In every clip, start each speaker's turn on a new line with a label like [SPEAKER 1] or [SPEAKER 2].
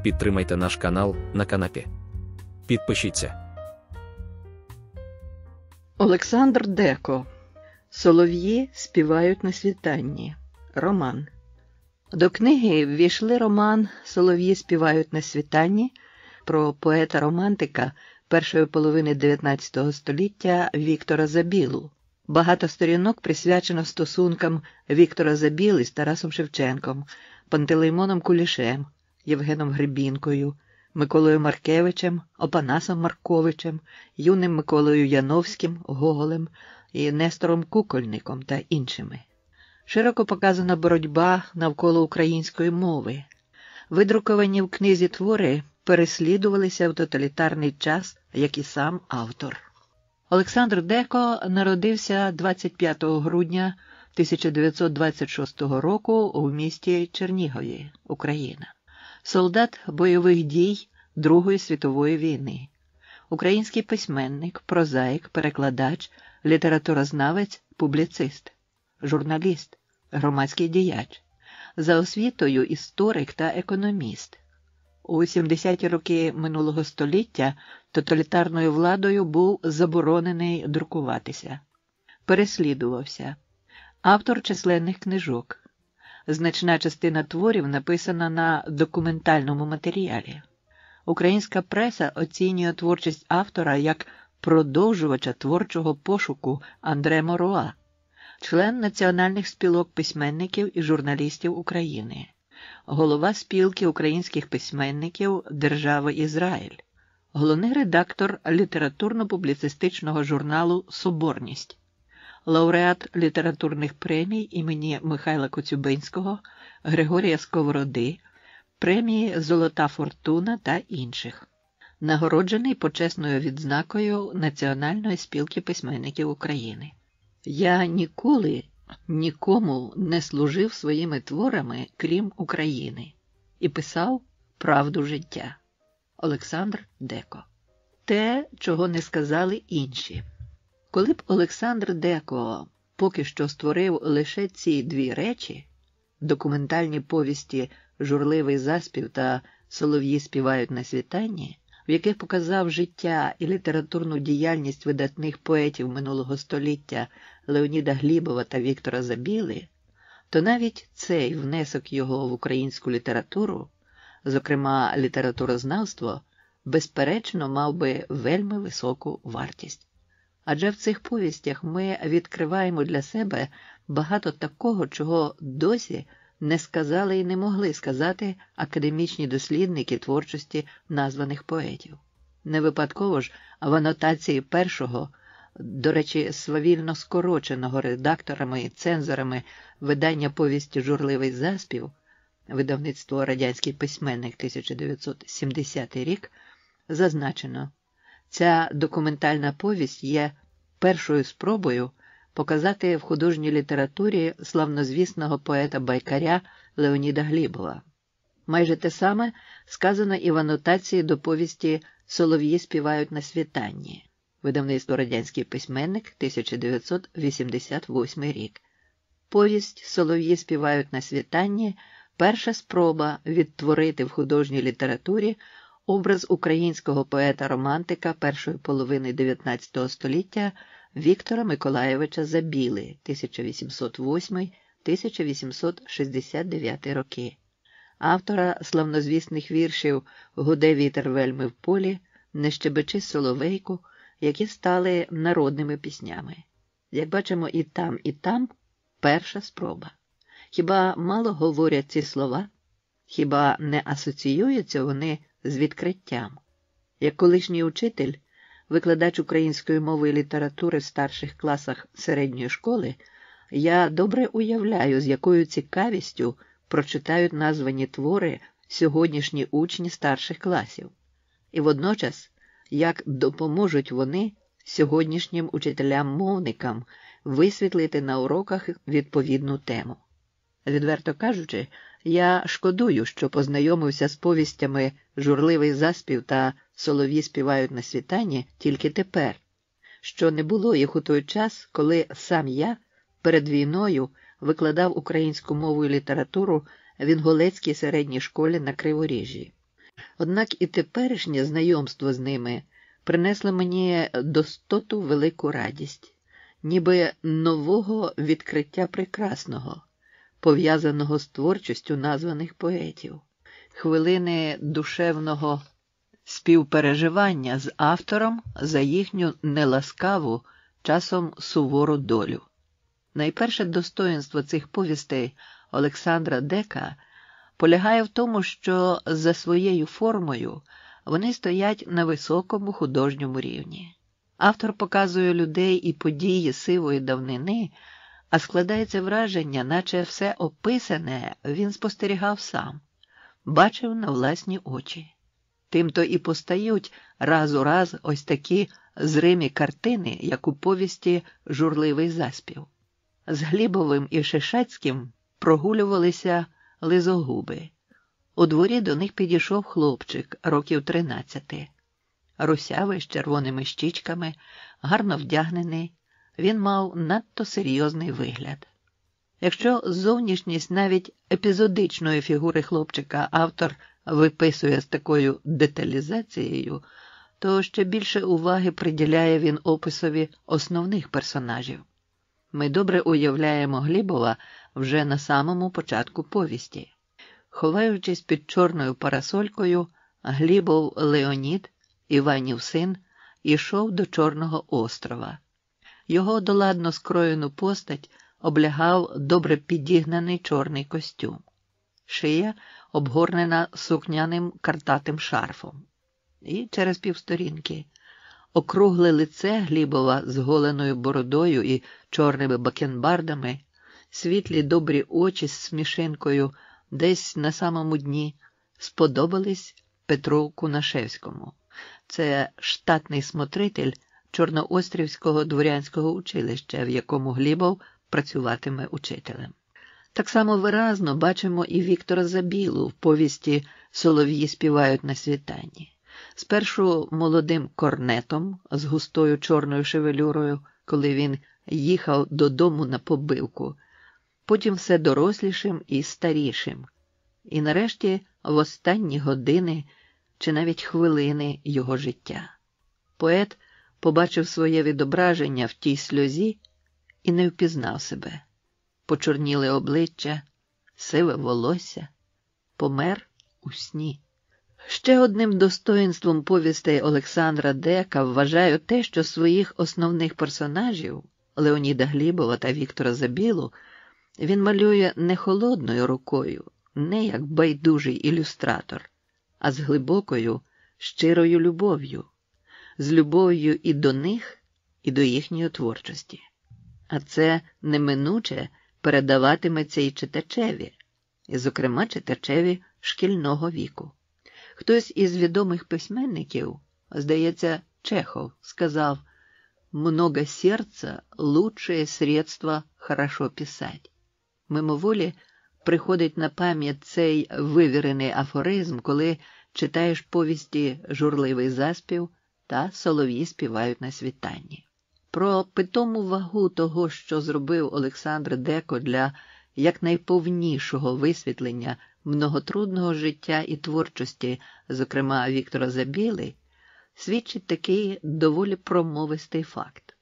[SPEAKER 1] Підтримайте наш канал на канапі. Підпишіться.
[SPEAKER 2] Олександр Деко. Солов'ї співають на світанні. Роман. До книги ввійшли роман «Солов'ї співають на світанні» про поета-романтика першої половини 19 століття Віктора Забілу. Багато сторінок присвячено стосункам Віктора Забіли з Тарасом Шевченком, Пантелеймоном Кулішем, Євгеном Гребінкою, Миколою Маркевичем, Опанасом Марковичем, юним Миколою Яновським, Гоголем і Нестором Кукольником та іншими. Широко показана боротьба навколо української мови. Видруковані в книзі твори переслідувалися в тоталітарний час, як і сам автор. Олександр Деко народився 25 грудня 1926 року у місті Чернігові, Україна. Солдат бойових дій Другої світової війни. Український письменник, прозаїк, перекладач, літературознавець, публіцист, журналіст, громадський діяч. За освітою історик та економіст. У 70-ті роки минулого століття тоталітарною владою був заборонений друкуватися. Переслідувався. Автор численних книжок. Значна частина творів написана на документальному матеріалі. Українська преса оцінює творчість автора як продовжувача творчого пошуку Андре Моруа, член Національних спілок письменників і журналістів України, голова спілки українських письменників Держави Ізраїль, головний редактор літературно-публіцистичного журналу «Соборність», лауреат літературних премій імені Михайла Коцюбинського, Григорія Сковороди, премії «Золота фортуна» та інших. Нагороджений почесною відзнакою Національної спілки письменників України. Я ніколи нікому не служив своїми творами, крім України, і писав правду життя. Олександр Деко. Те, чого не сказали інші. Коли б Олександр Деко поки що створив лише ці дві речі – документальні повісті «Журливий заспів» та «Солов'ї співають на світанні», в яких показав життя і літературну діяльність видатних поетів минулого століття Леоніда Глібова та Віктора Забіли, то навіть цей внесок його в українську літературу, зокрема літературознавство, безперечно мав би вельми високу вартість. Адже в цих повістях ми відкриваємо для себе багато такого, чого досі не сказали і не могли сказати академічні дослідники творчості названих поетів. Не випадково ж в анотації першого, до речі, свавільно скороченого редакторами і цензорами видання повісті «Журливий заспів», видавництво «Радянський письменник», 1970 рік, зазначено: ця документальна повість є першою спробою показати в художній літературі славнозвісного поета-байкаря Леоніда Глібова. Майже те саме сказано і в анотації до повісті «Солов'ї співають на світанні», видавництво «Радянський письменник», 1988 рік. Повість «Солов'ї співають на світанні» – перша спроба відтворити в художній літературі образ українського поета-романтика першої половини 19 століття Віктора Миколайовича Забіли, 1808-1869 роки, автора славнозвісних віршів «Гуде вітер вельми в полі», «Не щебечи соловейку», які стали народними піснями. Як бачимо, і там перша спроба. Хіба мало говорять ці слова? Хіба не асоціюються вони з відкриттям? Як колишній учитель, викладач української мови і літератури в старших класах середньої школи, я добре уявляю, з якою цікавістю прочитають названі твори сьогоднішні учні старших класів. І водночас, як допоможуть вони сьогоднішнім учителям-мовникам висвітлити на уроках відповідну тему. Відверто кажучи, я шкодую, що познайомився з повістями «Журливий заспів» та «Солов'ї співають на світанні» тільки тепер, що не було їх у той час, коли сам я перед війною викладав українську мову і літературу в Інгулецькій середній школі на Криворіжжі. Однак і теперішнє знайомство з ними принесло мені достоту велику радість, ніби нового відкриття прекрасного, пов'язаного з творчістю названих поетів, хвилини душевного співпереживання з автором за їхню неласкаву, часом сувору долю. Найперше достоїнство цих повістей Олександра Дека полягає в тому, що за своєю формою вони стоять на високому художньому рівні. Автор показує людей і події сивої давнини, а складається враження, наче все описане він спостерігав сам, бачив на власні очі. Тимто і постають раз у раз ось такі зримі картини, як у повісті «Журливий заспів». З Глібовим і Шишацьким прогулювалися лизогуби. У дворі до них підійшов хлопчик років 13. Русявий, з червоними щічками, гарно вдягнений, він мав надто серйозний вигляд. Якщо зовнішність навіть епізодичної фігури хлопчика автор виписує з такою деталізацією, то ще більше уваги приділяє він описові основних персонажів. Ми добре уявляємо Глібова вже на самому початку повісті. Ховаючись під чорною парасолькою, Глібов Леонід, Іванів син, ішов до Чорного острова. Його доладно скроєну постать облягав добре підігнаний чорний костюм. Шия обгорнена сукняним картатим шарфом. І через півсторінки округле лице Глібова з голеною бородою і чорними бакенбардами, світлі добрі очі з смішинкою десь на самому дні сподобались Петру Кунашевському. Це штатний смотритель Чорноострівського дворянського училища, в якому Глібов працюватиме учителем. Так само виразно бачимо і Віктора Забілу в повісті «Солов'ї співають на світанні». Спершу молодим корнетом з густою чорною шевелюрою, коли він їхав додому на побивку, потім все дорослішим і старішим, і нарешті в останні години чи навіть хвилини його життя. Поет побачив своє відображення в тій сльозі і не впізнав себе. Почорніли обличчя, сиве волосся, помер у сні. Ще одним достоїнством повістей Олександра Дека вважаю те, що своїх основних персонажів Леоніда Глібова та Віктора Забілу він малює не холодною рукою, не як байдужий ілюстратор, а з глибокою, щирою любов'ю, з любов'ю і до них, і до їхньої творчості. А це неминуче передаватиметься і читачеві, і, зокрема, читачеві шкільного віку. Хтось із відомих письменників, здається, Чехов, сказав «Много сердца – лучшее средство хорошо писать». Мимоволі приходить на пам'ять цей вивірений афоризм, коли читаєш повісті «Журливий заспів» та «Солов'ї співають на світанні». Про питому вагу того, що зробив Олександр Деко для якнайповнішого висвітлення многотрудного життя і творчості, зокрема Віктора Забіли, свідчить такий доволі промовистий факт.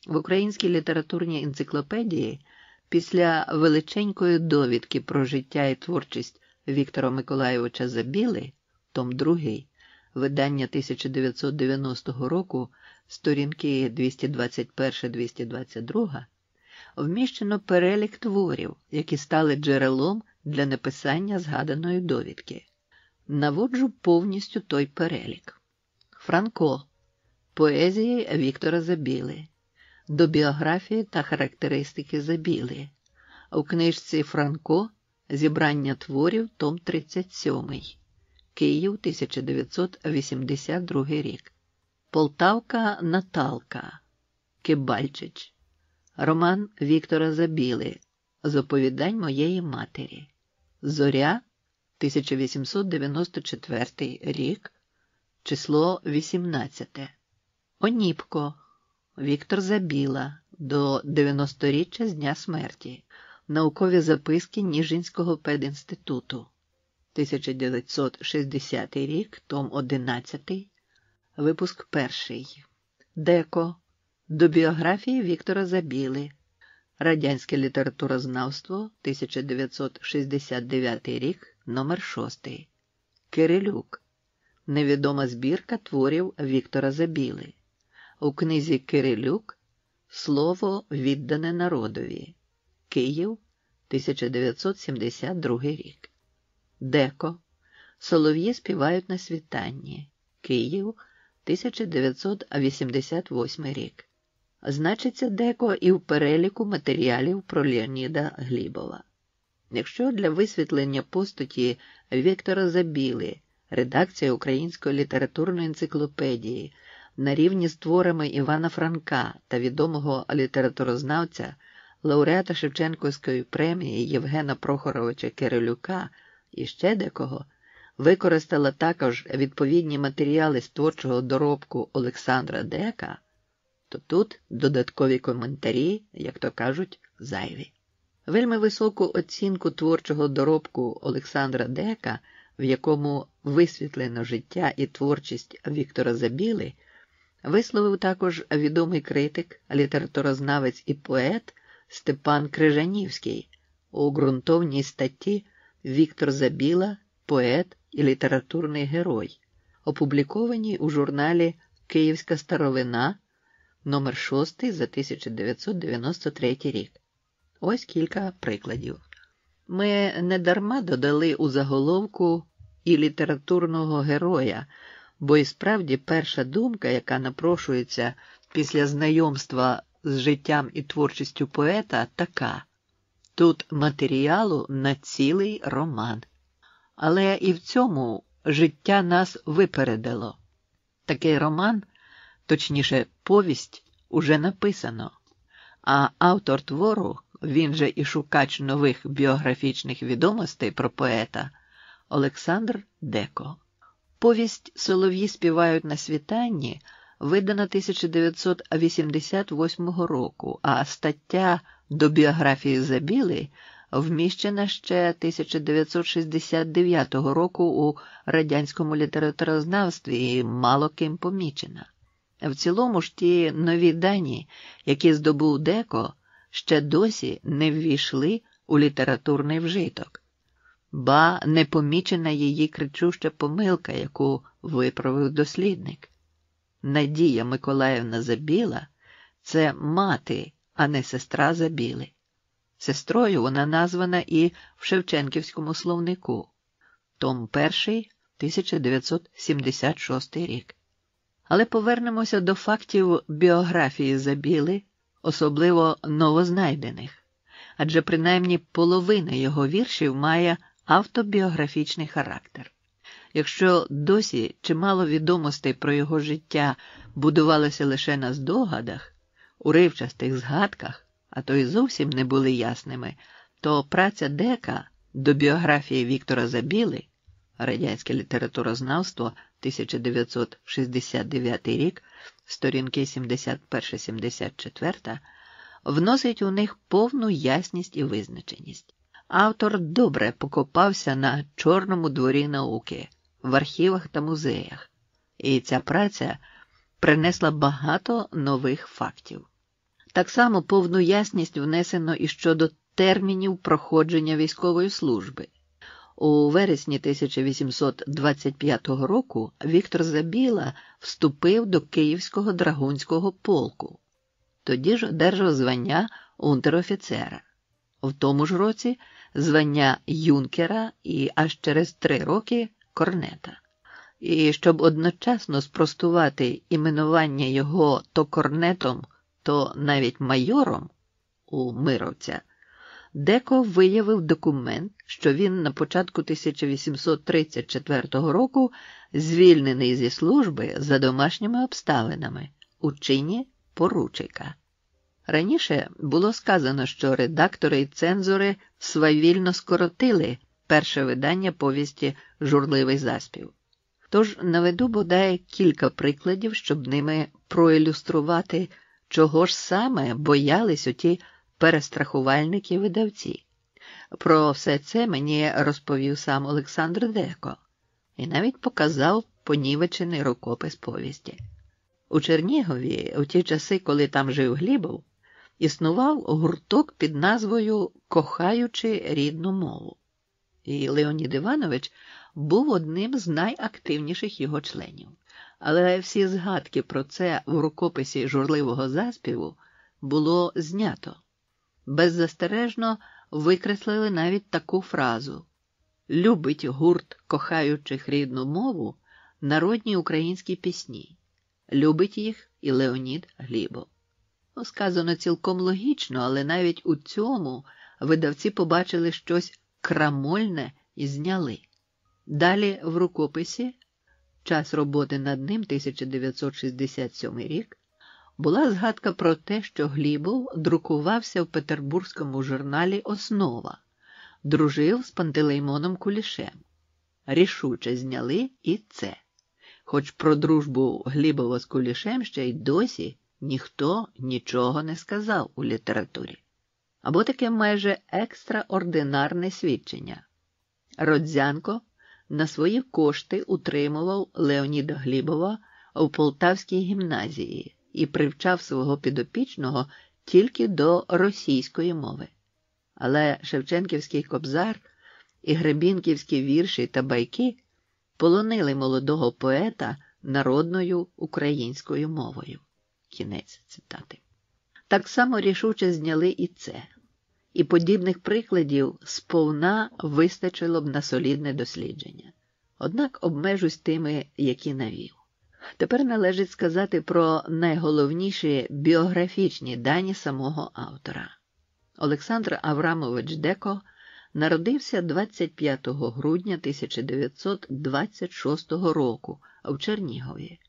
[SPEAKER 2] В Українській літературній енциклопедії після величенької довідки про життя і творчість Віктора Миколайовича Забіли, том 2, видання 1990 року, сторінки 221-222, вміщено перелік творів, які стали джерелом для написання згаданої довідки. Наводжу повністю той перелік. Франко. Поезії Віктора Забіли. До біографії та характеристики Забіли. У книжці Франко «Зібрання творів», том 37. Київ, 1982 рік. Полтавка Наталка. Кибальчич. Роман Віктора Забіли «З оповідань моєї матері». Зоря, 1894 рік, число 18. Оніпко. Віктор Забіла. До 90-річчя з дня смерті. Наукові записки Ніжинського педінституту. 1960 рік, том 11, випуск 1. Деко. До біографії Віктора Забіли. Радянське літературознавство, 1969 рік, номер 6. Кирилюк. Невідома збірка творів Віктора Забіли. У книзі «Кирилюк» слово віддане народові. Київ, 1972 рік. Деко. Солов'ї співають на світанні. Київ, 1988 рік. Значиться Деко і в переліку матеріалів про Леоніда Глібова. Якщо для висвітлення постаті Віктора Забіли редакція Української літературної енциклопедії на рівні з творами Івана Франка та відомого літературознавця, лауреата Шевченківської премії Євгена Прохоровича Кирилюка і ще декого, використала також відповідні матеріали з творчого доробку Олександра Дека, то тут додаткові коментарі, як то кажуть, зайві. Вельми високу оцінку творчого доробку Олександра Дека, в якому висвітлено життя і творчість Віктора Забіли, висловив також відомий критик, літературознавець і поет Степан Крижанівський у ґрунтовній статті «Віктор Забіла. Поет і літературний герой», опублікованій у журналі «Київська старовина», номер 6 за 1993 рік. Ось кілька прикладів. Ми недарма додали у заголовку і літературного героя, бо і справді перша думка, яка напрошується після знайомства з життям і творчістю поета, така: тут матеріалу на цілий роман. Але і в цьому життя нас випередило. Такий роман, точніше повість, уже написано, а автор твору, він же і шукач нових біографічних відомостей про поета, Олександр Деко. Повість «Солов'ї співають на світанні» видана 1988 року, а стаття до біографії Забіли вміщена ще 1969 року у радянському літературознавстві і мало ким помічена. В цілому ж ті нові дані, які здобув Деко, ще досі не ввійшли у літературний вжиток. Ба не помічена її кричуща помилка, яку виправив дослідник. Надія Миколаївна Забіла – це мати, а не сестра Забіли. Сестрою вона названа і в Шевченківському словнику. Том 1, 1976 рік. Але повернемося до фактів біографії Забіли, особливо новознайдених. Адже принаймні половина його віршів має автобіографічний характер. Якщо досі чимало відомостей про його життя будувалося лише на здогадах, уривчастих згадках, а то й зовсім не були ясними, то праця Дека до біографії Віктора Забіли, радянське літературознавство, 1969 рік, сторінки 71-74, вносить у них повну ясність і визначеність. Автор добре покопався на Чорному дворі науки, в архівах та музеях, і ця праця принесла багато нових фактів. Так само повну ясність внесено і щодо термінів проходження військової служби. У вересні 1825 року Віктор Забіла вступив до Київського драгунського полку. Тоді ж одержав звання унтер-офіцера. В тому ж році звання юнкера і аж через 3 роки корнета. І щоб одночасно спростувати іменування його то корнетом, то навіть майором у мировця, Деко виявив документ, що він на початку 1834 року звільнений зі служби за домашніми обставинами у чині поручика. Раніше було сказано, що редактори і цензори свавільно скоротили перше видання повісті «Журливий заспів». Тож наведу бодай кілька прикладів, щоб ними проілюструвати, чого ж саме боялись оті перестрахувальники-видавці. Про все це мені розповів сам Олександр Деко і навіть показав понівечений рукопис повісті. У Чернігові, у ті часи, коли там жив Глібов, існував гурток під назвою «Кохаючи рідну мову». І Леонід Іванович був одним з найактивніших його членів. Але всі згадки про це в рукописі журливого заспіву було знято. Беззастережно викреслили навіть таку фразу «Любить гурт кохаючих рідну мову народні українські пісні. Любить їх і Леонід Глібов». Сказано цілком логічно, але навіть у цьому видавці побачили щось крамольне і зняли. Далі в рукописі, час роботи над ним 1967 рік, була згадка про те, що Глібов друкувався в петербурзькому журналі «Основа», дружив з Пантелеймоном Кулішем. Рішуче зняли і це. Хоч про дружбу Глібова з Кулішем ще й досі ніхто нічого не сказав у літературі. Або таке майже екстраординарне свідчення. Родзянко на свої кошти утримував Леоніда Глібова у Полтавській гімназії і привчав свого підопічного тільки до російської мови. Але шевченківський кобзар і гребінківські вірші та байки полонили молодого поета народною українською мовою. Кінець цитати. Так само рішуче зняли і це. І подібних прикладів сповна вистачило б на солідне дослідження. Однак обмежусь тими, які навів. Тепер належить сказати про найголовніші біографічні дані самого автора. Олександр Аврамович Деко народився 25 грудня 1926 року в Чернігові.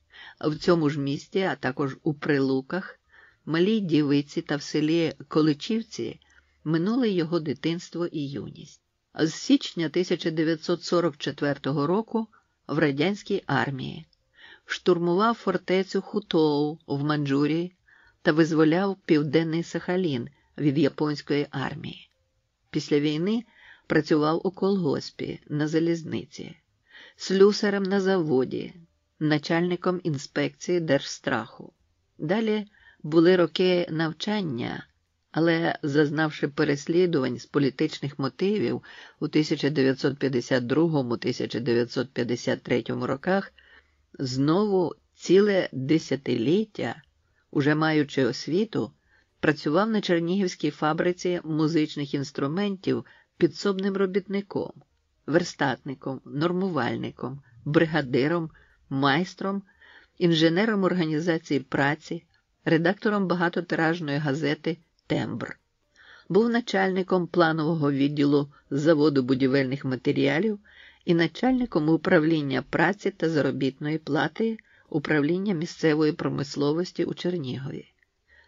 [SPEAKER 2] В цьому ж місті, а також у Прилуках, Малій Дівиці та в селі Количівці минули його дитинство і юність. З січня 1944 року в радянській армії штурмував фортецю Хутоу в Маньчжурії та визволяв Південний Сахалін від японської армії. Після війни працював у колгоспі, на залізниці, слюсарем на заводі, начальником інспекції Держстраху. Далі були роки навчання, але, зазнавши переслідувань з політичних мотивів у 1952-1953 роках, знову ціле десятиліття, уже маючи освіту, працював на Чернігівській фабриці музичних інструментів підсобним робітником, верстатником, нормувальником, бригадиром, майстром, інженером організації праці, редактором багатотиражної газети «Тембр». Був начальником планового відділу заводу будівельних матеріалів і начальником управління праці та заробітної плати управління місцевої промисловості у Чернігові.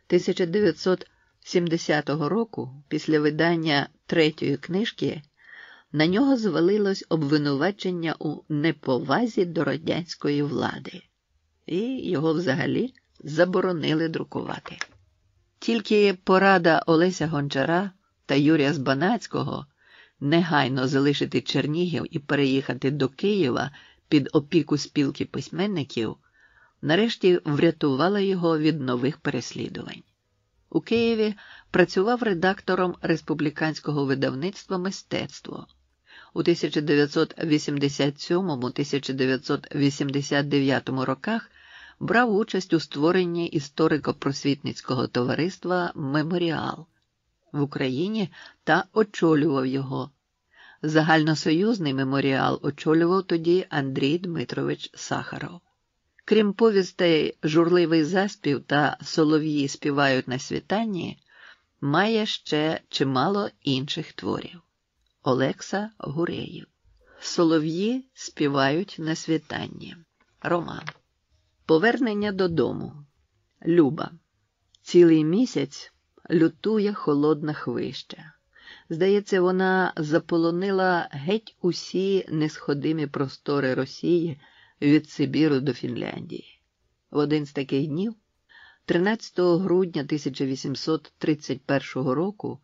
[SPEAKER 2] 1970 року, після видання третьої книжки, на нього звалилось обвинувачення у неповазі до радянської влади. І його взагалі заборонили друкувати. Тільки порада Олеся Гончара та Юрія Збанацького негайно залишити Чернігів і переїхати до Києва під опіку спілки письменників нарешті врятувала його від нових переслідувань. У Києві працював редактором республіканського видавництва «Мистецтво». У 1987-1989 роках брав участь у створенні історико-просвітницького товариства «Меморіал» в Україні та очолював його. Загальносоюзний меморіал очолював тоді Андрій Дмитрович Сахаров. Крім повістей «Журливий заспів» та «Солов'ї співають на світанні», має ще чимало інших творів. Олекса Гуреєв. «Солов'ї співають на світанні». Роман. Повернення додому. Люба. Цілий місяць лютує холодна хвища. Здається, вона заполонила геть усі несходимі простори Росії від Сибіру до Фінляндії. В один з таких днів, 13 грудня 1831 року,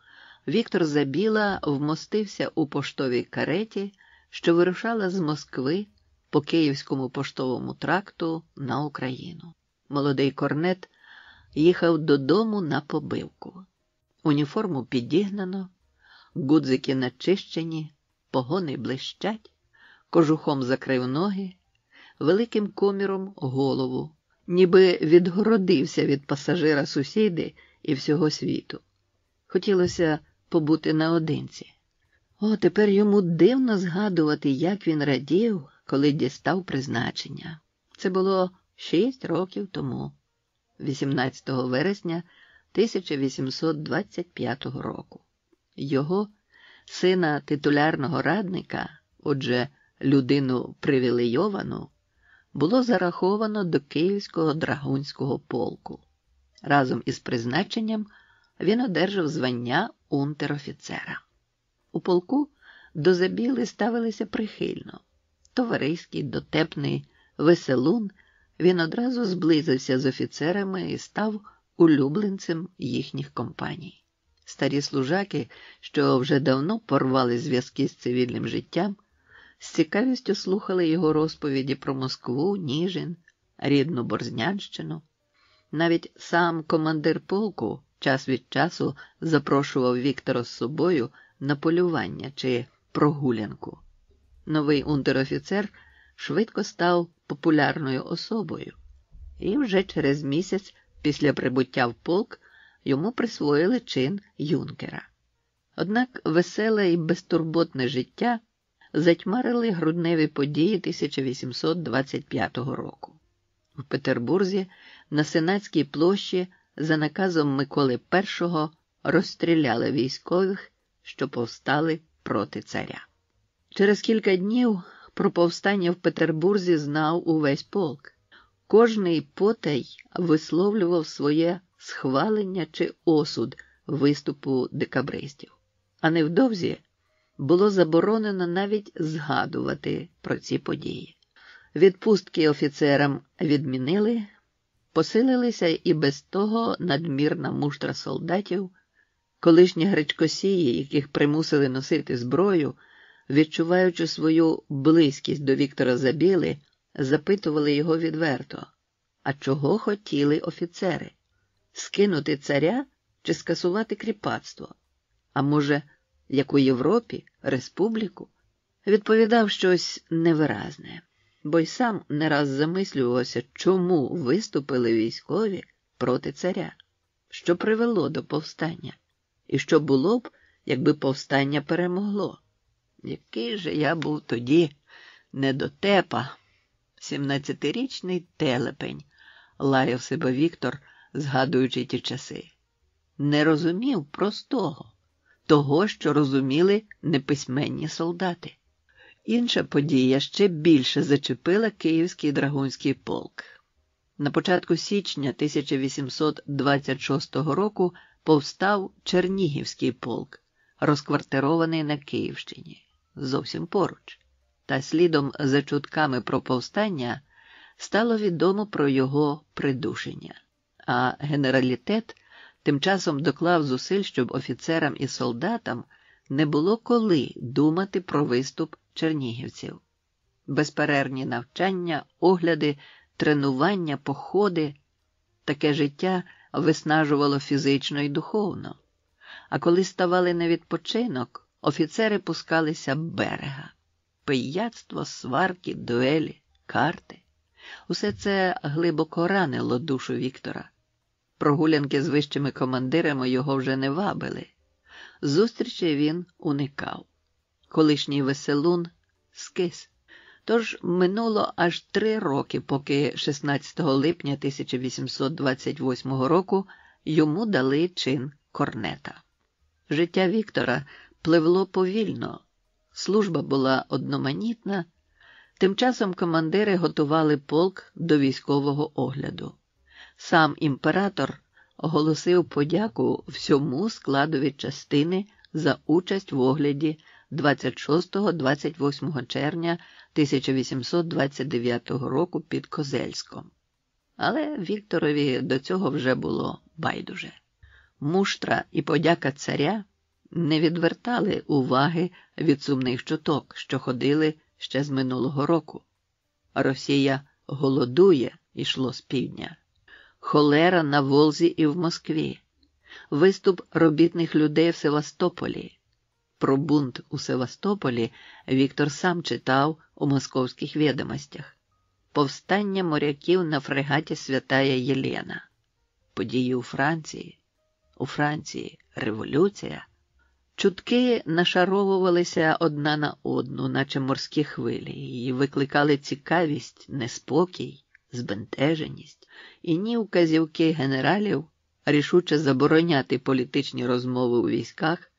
[SPEAKER 2] Віктор Забіла вмостився у поштовій кареті, що вирушала з Москви по Київському поштовому тракту на Україну. Молодий корнет їхав додому на побивку. Уніформу підігнано, гудзики начищені, погони блищать, кожухом закрив ноги, великим коміром голову, ніби відгородився від пасажира сусіди і всього світу. Хотілося побути наодинці. Тепер йому дивно згадувати, як він радів, коли дістав призначення. Це було 6 років тому, 18 вересня 1825 року. Його, сина титулярного радника, отже, людину привілейовану, було зараховано до Київського драгунського полку. Разом із призначенням він одержав звання унтер-офіцера. У полку до Забіли ставилися прихильно. Товариський, дотепний веселун, він одразу зблизився з офіцерами і став улюбленцем їхніх компаній. Старі служаки, що вже давно порвали зв'язки з цивільним життям, з цікавістю слухали його розповіді про Москву, Ніжин, рідну Борзнянщину. Навіть сам командир полку час від часу запрошував Віктора з собою на полювання чи прогулянку. Новий унтер-офіцер швидко став популярною особою, і вже через місяць після прибуття в полк йому присвоїли чин юнкера. Однак веселе і безтурботне життя затьмарили грудневі події 1825 року. В Петербурзі на Сенатській площі за наказом Миколи І розстріляли військових, що повстали проти царя. Через кілька днів про повстання в Петербурзі знав увесь полк. Кожний потай висловлював своє схвалення чи осуд виступу декабристів. А невдовзі було заборонено навіть згадувати про ці події. Відпустки офіцерам відмінили, посилилися і без того надмірна муштра солдатів, колишні гречкосії, яких примусили носити зброю, відчуваючи свою близькість до Віктора Забіли, запитували його відверто, а чого хотіли офіцери? Скинути царя чи скасувати кріпацтво? А може, як у Європі, республіку? Відповідав щось невиразне, бо й сам не раз замислювався, чому виступили військові проти царя, що привело до повстання, і що було б, якби повстання перемогло. Який же я був тоді недотепа, 17-річний телепень, лаяв себе Віктор, згадуючи ті часи. Не розумів простого, того, що розуміли неписьменні солдати. Інша подія ще більше зачепила Київський драгунський полк. На початку січня 1826 року повстав Чернігівський полк, розквартирований на Київщині, зовсім поруч. Та слідом за чутками про повстання стало відомо про його придушення. А генералітет тим часом доклав зусиль, щоб офіцерам і солдатам не було коли думати про виступ чернігівців. Безперервні навчання, огляди, тренування, походи – таке життя виснажувало фізично і духовно. А коли ставали на відпочинок, офіцери пускалися берега. Пияцтво, сварки, дуелі, карти – усе це глибоко ранило душу Віктора. Прогулянки з вищими командирами його вже не вабили. Зустрічі він уникав. Колишній веселун скис. Тож минуло аж 3 роки, поки 16 липня 1828 року йому дали чин корнета. Життя Віктора пливло повільно, служба була одноманітна, тим часом командири готували полк до військового огляду. Сам імператор оголосив подяку всьому складові частини за участь в огляді 26-28 червня 1829 року під Козельськом. Але Вікторові до цього вже було байдуже. Муштра і подяка царя не відвертали уваги від сумних чуток, що ходили ще з минулого року. Росія голодує, йшло з півдня. Холера на Волзі і в Москві. Виступ робітних людей в Севастополі. Про бунт у Севастополі Віктор сам читав у московських відомостях. Повстання моряків на фрегаті Святая Єлена. Події у Франції. У Франції революція. Чутки нашаровувалися одна на одну, наче морські хвилі, і викликали цікавість, неспокій, збентеженість, і ні вказівки генералів рішуче забороняти політичні розмови у військах,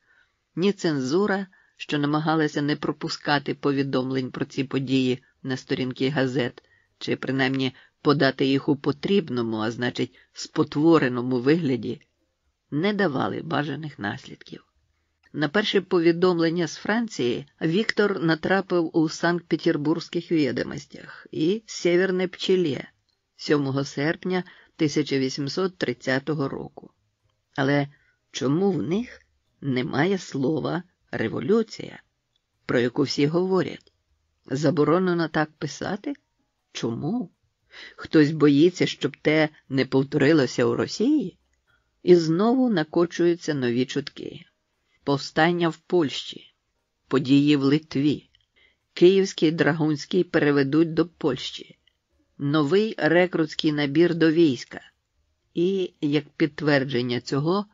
[SPEAKER 2] ні цензура, що намагалася не пропускати повідомлень про ці події на сторінки газет, чи принаймні подати їх у потрібному, а значить спотвореному вигляді, не давали бажаних наслідків. На перше повідомлення з Франції Віктор натрапив у Санкт-Петербурзьких відомостях і «Сєвєрне пчелє» 7 серпня 1830 року. Але чому в них немає слова «революція», про яку всі говорять? Заборонено так писати? Чому? Хтось боїться, щоб те не повторилося у Росії? І знову накочуються нові чутки. Повстання в Польщі, події в Литві, Київський Драгунський переведуть до Польщі, новий рекрутський набір до війська і, як підтвердження цього,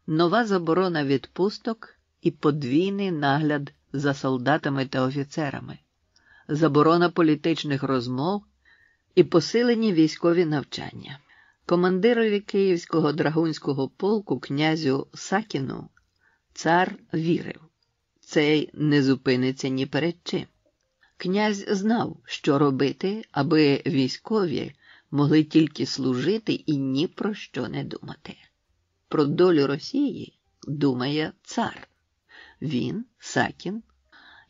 [SPEAKER 2] нова заборона відпусток і подвійний нагляд за солдатами та офіцерами, заборона політичних розмов і посилені військові навчання. Командирові Київського Драгунського полку князю Сакіну цар вірив, цей не зупиниться ні перед чим. Князь знав, що робити, аби військові могли тільки служити і ні про що не думати. Про долю Росії думає цар. Він, Сакін,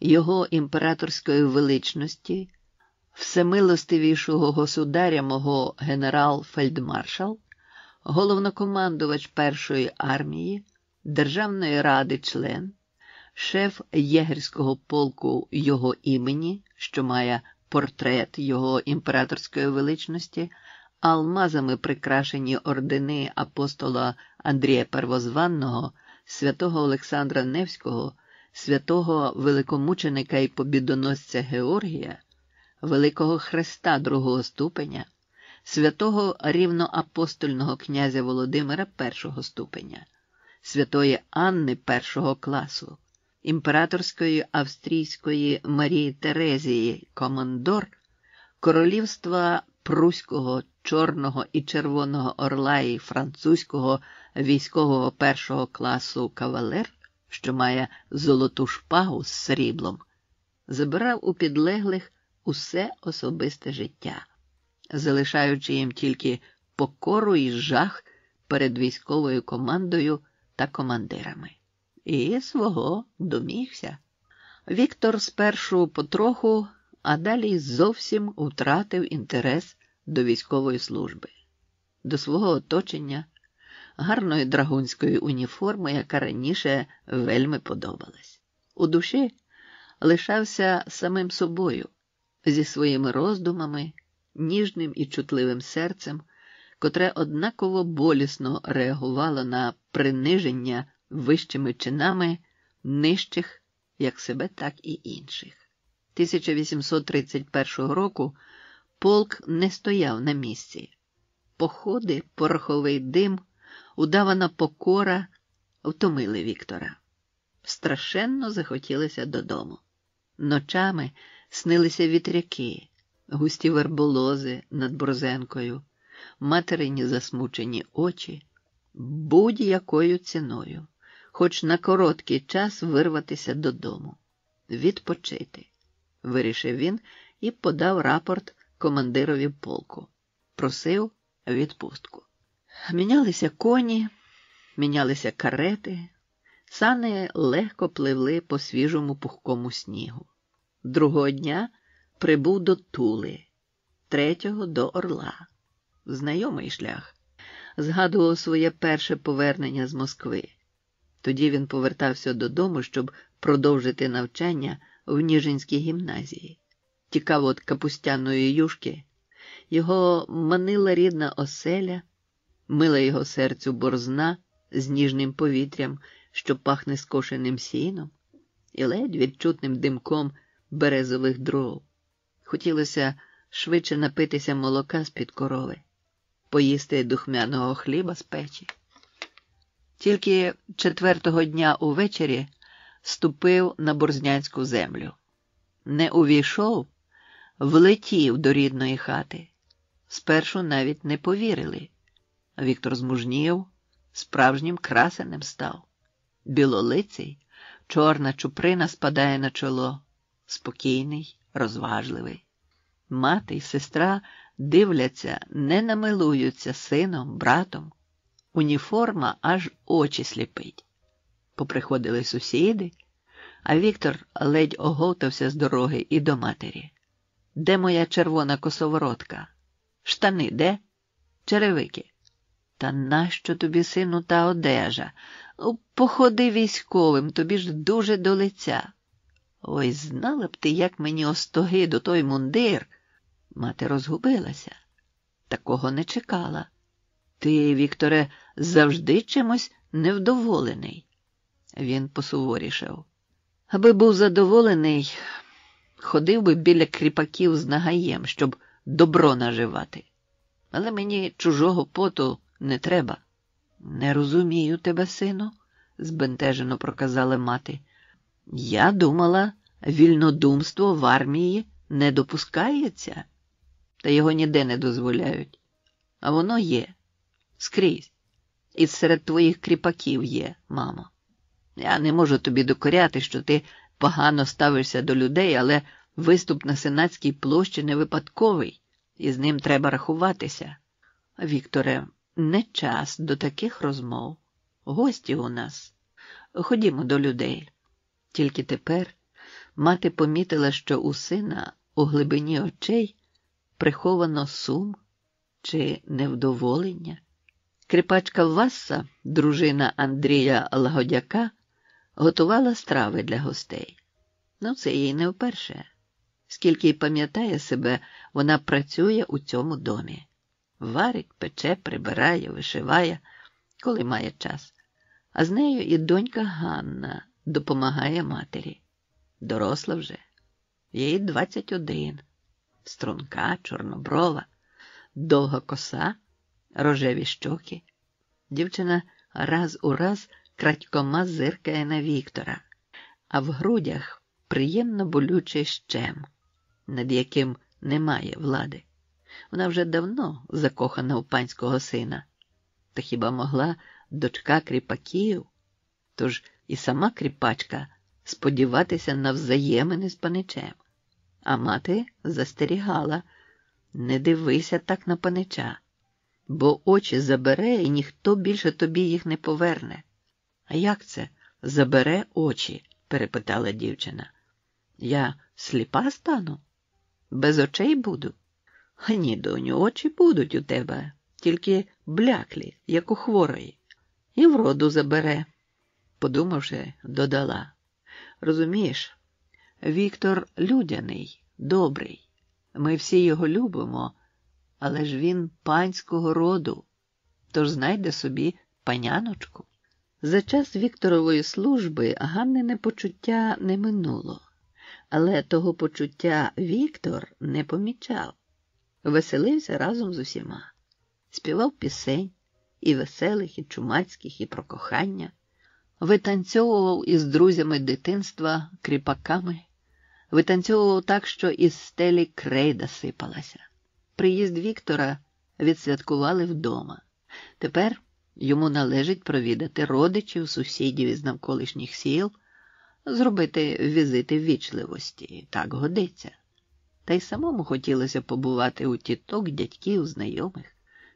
[SPEAKER 2] його імператорської величності, всемилостивішого государя мого генерал-фельдмаршал, головнокомандувач Першої армії, Державної ради член, шеф єгерського полку його імені, що має портрет його імператорської величності, алмазами прикрашені ордени апостола Андрія Первозванного, святого Олександра Невського, святого великомученика і побідоносця Георгія, великого хреста другого ступеня, святого рівноапостольного князя Володимира першого ступеня, святої Анни першого класу, імператорської австрійської Марії Терезії командор, королівства Пруського, Чорного і Червоного Орла і французького військового першого класу кавалер, що має золоту шпагу з сріблом, забирав у підлеглих усе особисте життя, залишаючи їм тільки покору і жах перед військовою командою та командирами. І свого домігся. Віктор спершу потроху, а далі зовсім втратив інтерес до військової служби, до свого оточення, гарної драгунської уніформи, яка раніше вельми подобалась. У душі лишався самим собою, зі своїми роздумами, ніжним і чутливим серцем, котре однаково болісно реагувало на приниження вищими чинами нижчих як себе, так і інших. 1831 року полк не стояв на місці. Походи, пороховий дим, удавана покора втомили Віктора. Страшенно захотілося додому. Ночами снилися вітряки, густі верболози над Борзенкою, материні засмучені очі, будь-якою ціною, хоч на короткий час вирватися додому, відпочити, вирішив він і подав рапорт командирові полку. Просив відпустку. Мінялися коні, мінялися карети, сани легко пливли по свіжому пухкому снігу. Другого дня прибув до Тули, третього до Орла. Знайомий шлях. Згадував своє перше повернення з Москви. Тоді він повертався додому, щоб продовжити навчання в Ніжинській гімназії. Тікав від капустяної юшки. Його манила рідна оселя, мила його серцю борзна з ніжним повітрям, що пахне скошеним сіном, і ледь відчутним димком березових дров. Хотілося швидше напитися молока з-під корови, поїсти духмяного хліба з печі. Тільки 4-го дня увечері ступив на борзнянську землю. Не увійшов, влетів до рідної хати. Спершу навіть не повірили. Віктор змужнів, справжнім красенем став. Білолиций, чорна чуприна спадає на чоло, спокійний, розважливий. Мати й сестра дивляться, не намилуються сином, братом. Уніформа аж очі сліпить. Поприходили сусіди, а Віктор ледь оговтався з дороги і до матері. Де моя червона косоворотка? Штани де? Черевики. Та нащо тобі, сину, та одежа? Походи військовим, тобі ж дуже до лиця. Ой, знала б ти, як мені остогиду той мундир. Мати розгубилася. Такого не чекала. Ти, Вікторе, завжди чимось невдоволений. Він посуворішав. Аби був задоволений, ходив би біля кріпаків з нагаєм, щоб добро наживати. Але мені чужого поту не треба. Не розумію тебе, сину, збентежено проказала мати. Я думала, вільнодумство в армії не допускається, та його ніде не дозволяють. А воно є. Скрізь. І серед твоїх кріпаків є, мамо. Я не можу тобі докоряти, що ти погано ставишся до людей, але виступ на Сенатській площі не випадковий, і з ним треба рахуватися. Вікторе, не час до таких розмов. Гості у нас. Ходімо до людей. Тільки тепер мати помітила, що у сина у глибині очей приховано сум чи невдоволення. Кріпачка Васса, дружина Андрія Лагодяка, готувала страви для гостей. Це їй не вперше. Скільки й пам'ятає себе, вона працює у цьому домі. Варить, пече, прибирає, вишиває, коли має час. А з нею і донька Ганна допомагає матері. Доросла вже. Їй 21. Струнка, чорноброва, довга коса, рожеві щоки. Дівчина раз у раз крадькома зиркає на Віктора, а в грудях приємно болючий щем, над яким немає влади. Вона вже давно закохана у панського сина. Та хіба могла дочка кріпаків, тож і сама кріпачка, сподіватися на взаємини з паничем? А мати застерігала: не дивися так на панича, бо очі забере, і ніхто більше тобі їх не поверне. А як це забере очі? Перепитала дівчина. Я сліпа стану? Без очей буду? А ні, доню, очі будуть у тебе, тільки бляклі, як у хворої. І вроду забере. Подумавши, додала. Розумієш, Віктор людяний, добрий. Ми всі його любимо, але ж він панського роду, тож знайде собі паняночку. За час Вікторової служби Ганнине почуття не минуло, але того почуття Віктор не помічав. Веселився разом з усіма. Співав пісень, і веселих, і чумацьких, і про кохання. Витанцьовував із друзями дитинства, кріпаками. Витанцьовував так, що із стелі крейда сипалася. Приїзд Віктора відсвяткували вдома. Тепер йому належить провідати родичів, сусідів із навколишніх сіл, зробити візити ввічливості. Так годиться. Та й самому хотілося побувати у тіток, дядьків, знайомих.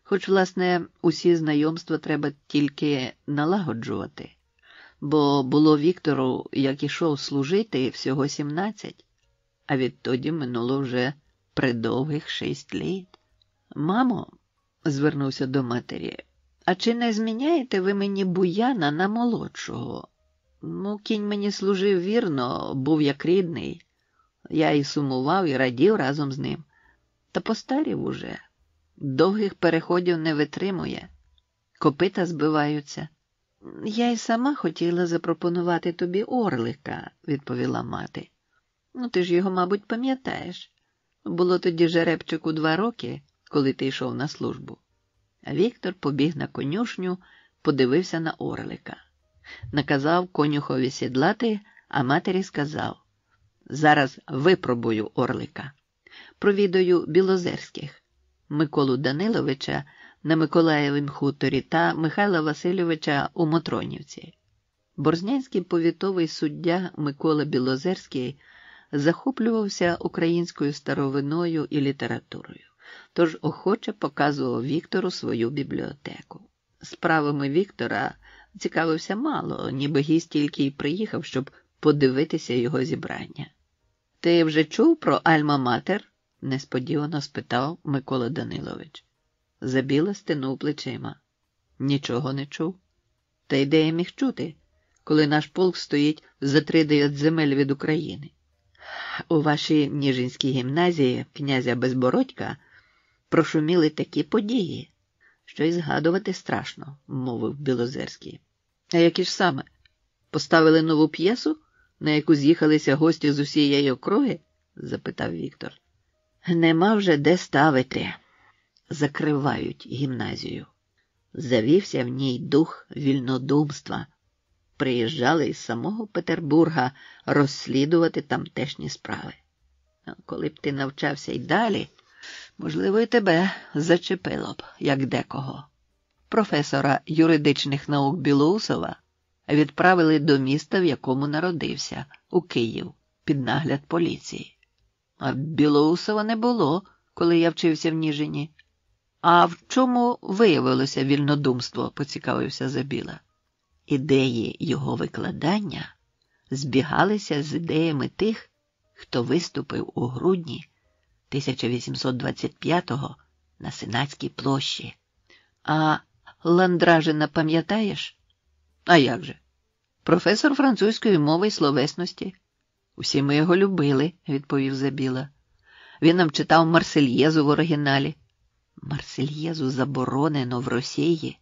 [SPEAKER 2] Хоч, власне, усі знайомства треба тільки налагоджувати. Бо було Віктору, як ішов служити, всього 17, а відтоді минуло вже придовгих 6 літ. «Мамо», – звернувся до матері, А чи не зміняєте ви мені Буяна на молодшого? Ну, кінь мені служив вірно, був як рідний. Я і сумував, і радів разом з ним. Та постарів уже. Довгих переходів не витримує. Копита збиваються. Я й сама хотіла запропонувати тобі орлика, відповіла мати. Ну, ти ж його, мабуть, пам'ятаєш. Було тоді жеребчику 2 роки, коли ти йшов на службу. А Віктор побіг на конюшню, подивився на орлика. Наказав конюхові сідлати, а матері сказав: зараз випробую орлика. Провідаю Білозерських, Миколу Даниловича на Миколаєвім хуторі та Михайла Васильовича у Мотронівці. Борзнянський повітовий суддя Микола Білозерський захоплювався українською старовиною і літературою, тож охоче показував Віктору свою бібліотеку. Справами Віктора цікавився мало, ніби гість тільки й приїхав, щоб подивитися його зібрання. «Ти вже чув про Альма-Матер?» – несподівано спитав Микола Данилович. Забіла стенув плечима. Нічого не чув. Та й де я міг чути, коли наш полк стоїть за 3-9 земель від України? У вашій Ніжинській гімназії князя Безбородька прошуміли такі події, що й згадувати страшно, мовив Білозерський. А які ж саме? Поставили нову п'єсу, на яку з'їхалися гості з усієї округи? Запитав Віктор. Нема вже де ставити. Закривають гімназію. Завівся в ній дух вільнодумства. Приїжджали із самого Петербурга розслідувати тамтешні справи. Коли б ти навчався й далі, можливо, і тебе зачепило б, як декого. Професора юридичних наук Білоусова відправили до міста, в якому народився, у Київ, під нагляд поліції. А Білоусова не було, коли я вчився в Ніжині. А в чому виявилося вільнодумство, поцікавився Забіла. Ідеї його викладання збігалися з ідеями тих, хто виступив у грудні 1825-го на Сенатській площі. А Ландражина пам'ятаєш? А як же? Професор французької мови й словесності. Усі ми його любили, відповів Забіла. Він нам читав Марсельєзу в оригіналі. Марсельєзу заборонено в Росії,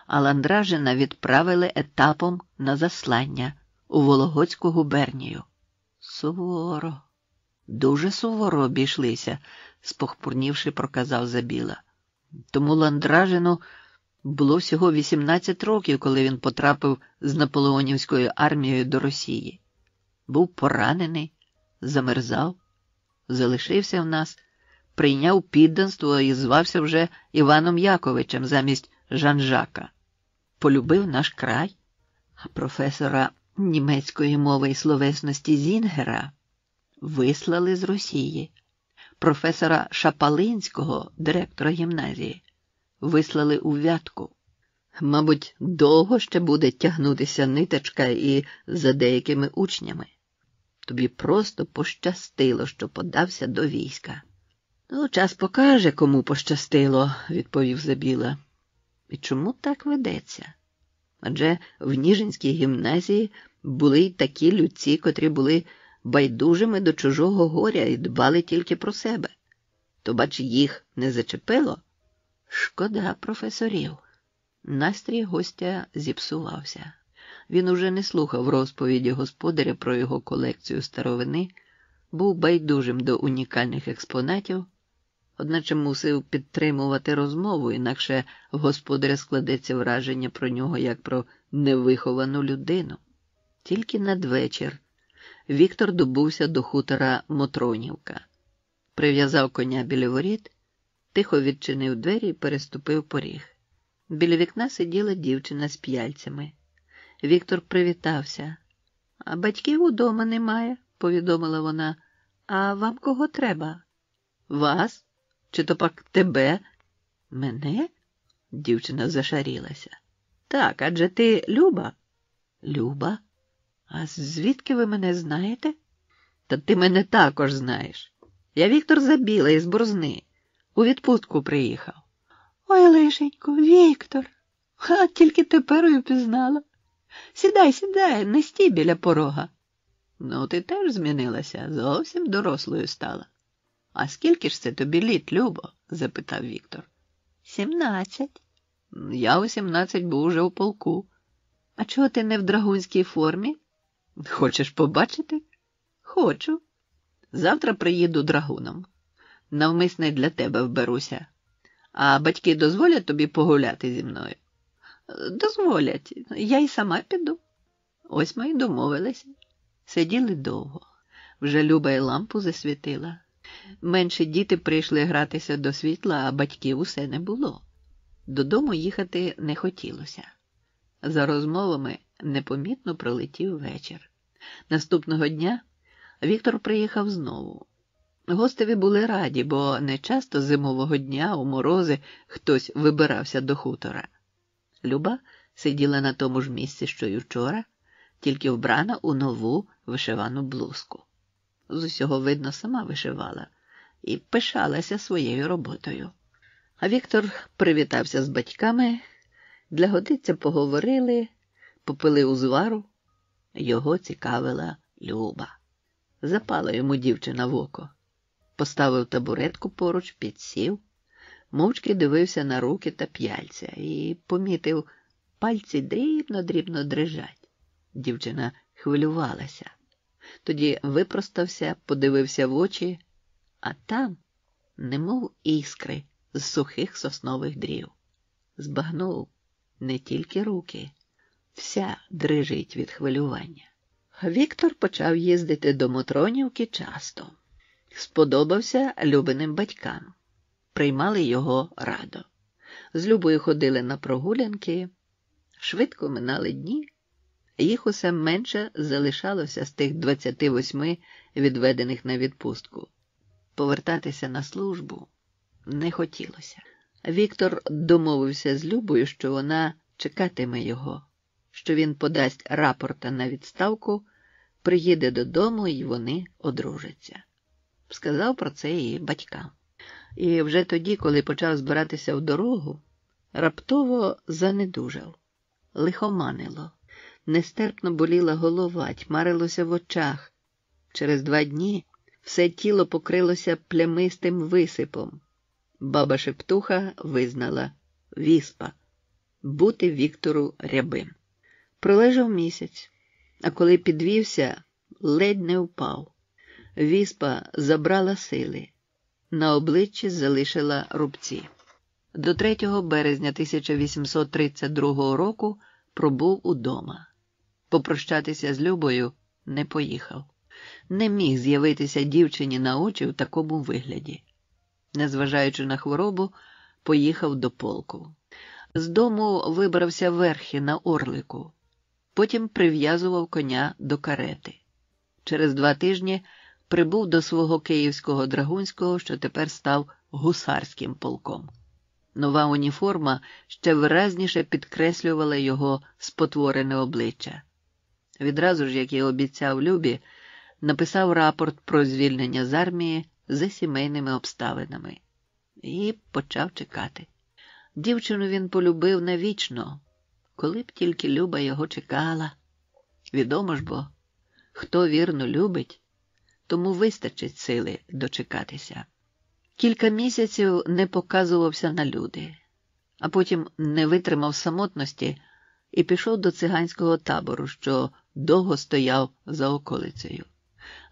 [SPEAKER 2] а Ландражина відправили етапом на заслання у Вологодську губернію. Суворо, дуже суворо обійшлися, спохмурнівши, проказав Забіла. Тому Ландражину було всього 18 років, коли він потрапив з наполеонівською армією до Росії. Був поранений, замерзав, залишився в нас, прийняв підданство і звався вже Іваном Яковичем замість Жан-Жака. Полюбив наш край, а професора німецької мови і словесності Зінгера вислали з Росії. Професора Шапалинського, директора гімназії, вислали у Вятку. Мабуть, довго ще буде тягнутися ниточка і за деякими учнями. Тобі просто пощастило, що подався до війська. Ну, час покаже, кому пощастило, відповів Забіла. І чому так ведеться? Адже в Ніжинській гімназії були й такі людці, котрі були байдужими до чужого горя і дбали тільки про себе. То, бач, їх не зачепило? Шкода професорів. Настрій гостя зіпсувався. Він уже не слухав розповіді господаря про його колекцію старовини, був байдужим до унікальних експонатів, одначе мусив підтримувати розмову, інакше в господаря складеться враження про нього як про невиховану людину. Тільки надвечір Віктор добувся до хутора Мотронівка. Прив'язав коня біля воріт, тихо відчинив двері і переступив поріг. Біля вікна сиділа дівчина з п'яльцями. Віктор привітався. «А батьків удома немає», – повідомила вона. «А вам кого треба?» «Вас? Чи то пак тебе?» «Мене?» – дівчина зашарілася. «Так, адже ти Люба?» «Люба? А звідки ви мене знаєте?» «Та ти мене також знаєш. Я Віктор Забіла із Борзни. У відпустку приїхав». «Ой, лишенько, Віктор!» А тільки тепер і впізнала. Сідай, сідай, не стій біля порога. Ну, ти теж змінилася, зовсім дорослою стала. А скільки ж це тобі літ, Любо? Запитав Віктор. 17. Я у 17 був уже у полку. А чого ти не в драгунській формі? Хочеш побачити? Хочу. Завтра приїду драгуном. Навмисне для тебе вберуся. А батьки дозволять тобі погуляти зі мною? Дозволять. Я й сама піду. Ось ми й домовилися. Сиділи довго. Вже Люба й лампу засвітила. Менші діти прийшли гратися до світла, а батьків усе не було. Додому їхати не хотілося. За розмовами непомітно пролетів вечір. Наступного дня Віктор приїхав знову. Гостеві були раді, бо не часто зимового дня у морози хтось вибирався до хутора. Люба сиділа на тому ж місці, що й учора, тільки вбрана у нову вишивану блузку. З усього видно, сама вишивала і пишалася своєю роботою. А Віктор привітався з батьками, для годиця поговорили, попили узвару. Його цікавила Люба. Запала йому дівчина в око. Поставив табуретку поруч, підсів, мовчки дивився на руки та п'яльця і помітив, пальці дрібно-дрібно дрижать. Дівчина хвилювалася. Тоді випростався, подивився в очі, а там, немов іскри з сухих соснових дрів. Збагнув, не тільки руки, вся дрижить від хвилювання. Віктор почав їздити до Мотронівки часто. Сподобався Любиним батькам. Приймали його радо. З Любою ходили на прогулянки. Швидко минали дні. Їх усе менше залишалося з тих 28 відведених на відпустку. Повертатися на службу не хотілося. Віктор домовився з Любою, що вона чекатиме його, що він подасть рапорта на відставку, приїде додому і вони одружаться. Сказав про це і батькам. І вже тоді, коли почав збиратися в дорогу, раптово занедужав. Лихоманило. Нестерпно боліла голова, тьмарилося в очах. Через 2 дні все тіло покрилося плямистим висипом. Баба Шептуха визнала – віспа. Бути Віктору рябим. Пролежав місяць, а коли підвівся, ледь не впав. Віспа забрала сили. На обличчі залишила рубці. До 3 березня 1832 року пробув удома. Попрощатися з Любою не поїхав. Не міг з'явитися дівчині на очі в такому вигляді. Незважаючи на хворобу, поїхав до полку. З дому вибрався верхи на орлику. Потім прив'язував коня до карети. Через 2 тижні прибув до свого київського драгунського, що тепер став гусарським полком. Нова уніформа ще виразніше підкреслювала його спотворене обличчя. Відразу ж, як і обіцяв Любі, написав рапорт про звільнення з армії за сімейними обставинами. І почав чекати. Дівчину він полюбив навічно, коли б тільки Люба його чекала. Відомо ж бо, хто вірно любить, тому вистачить сили дочекатися. Кілька місяців не показувався на люди, а потім не витримав самотності і пішов до циганського табору, що довго стояв за околицею.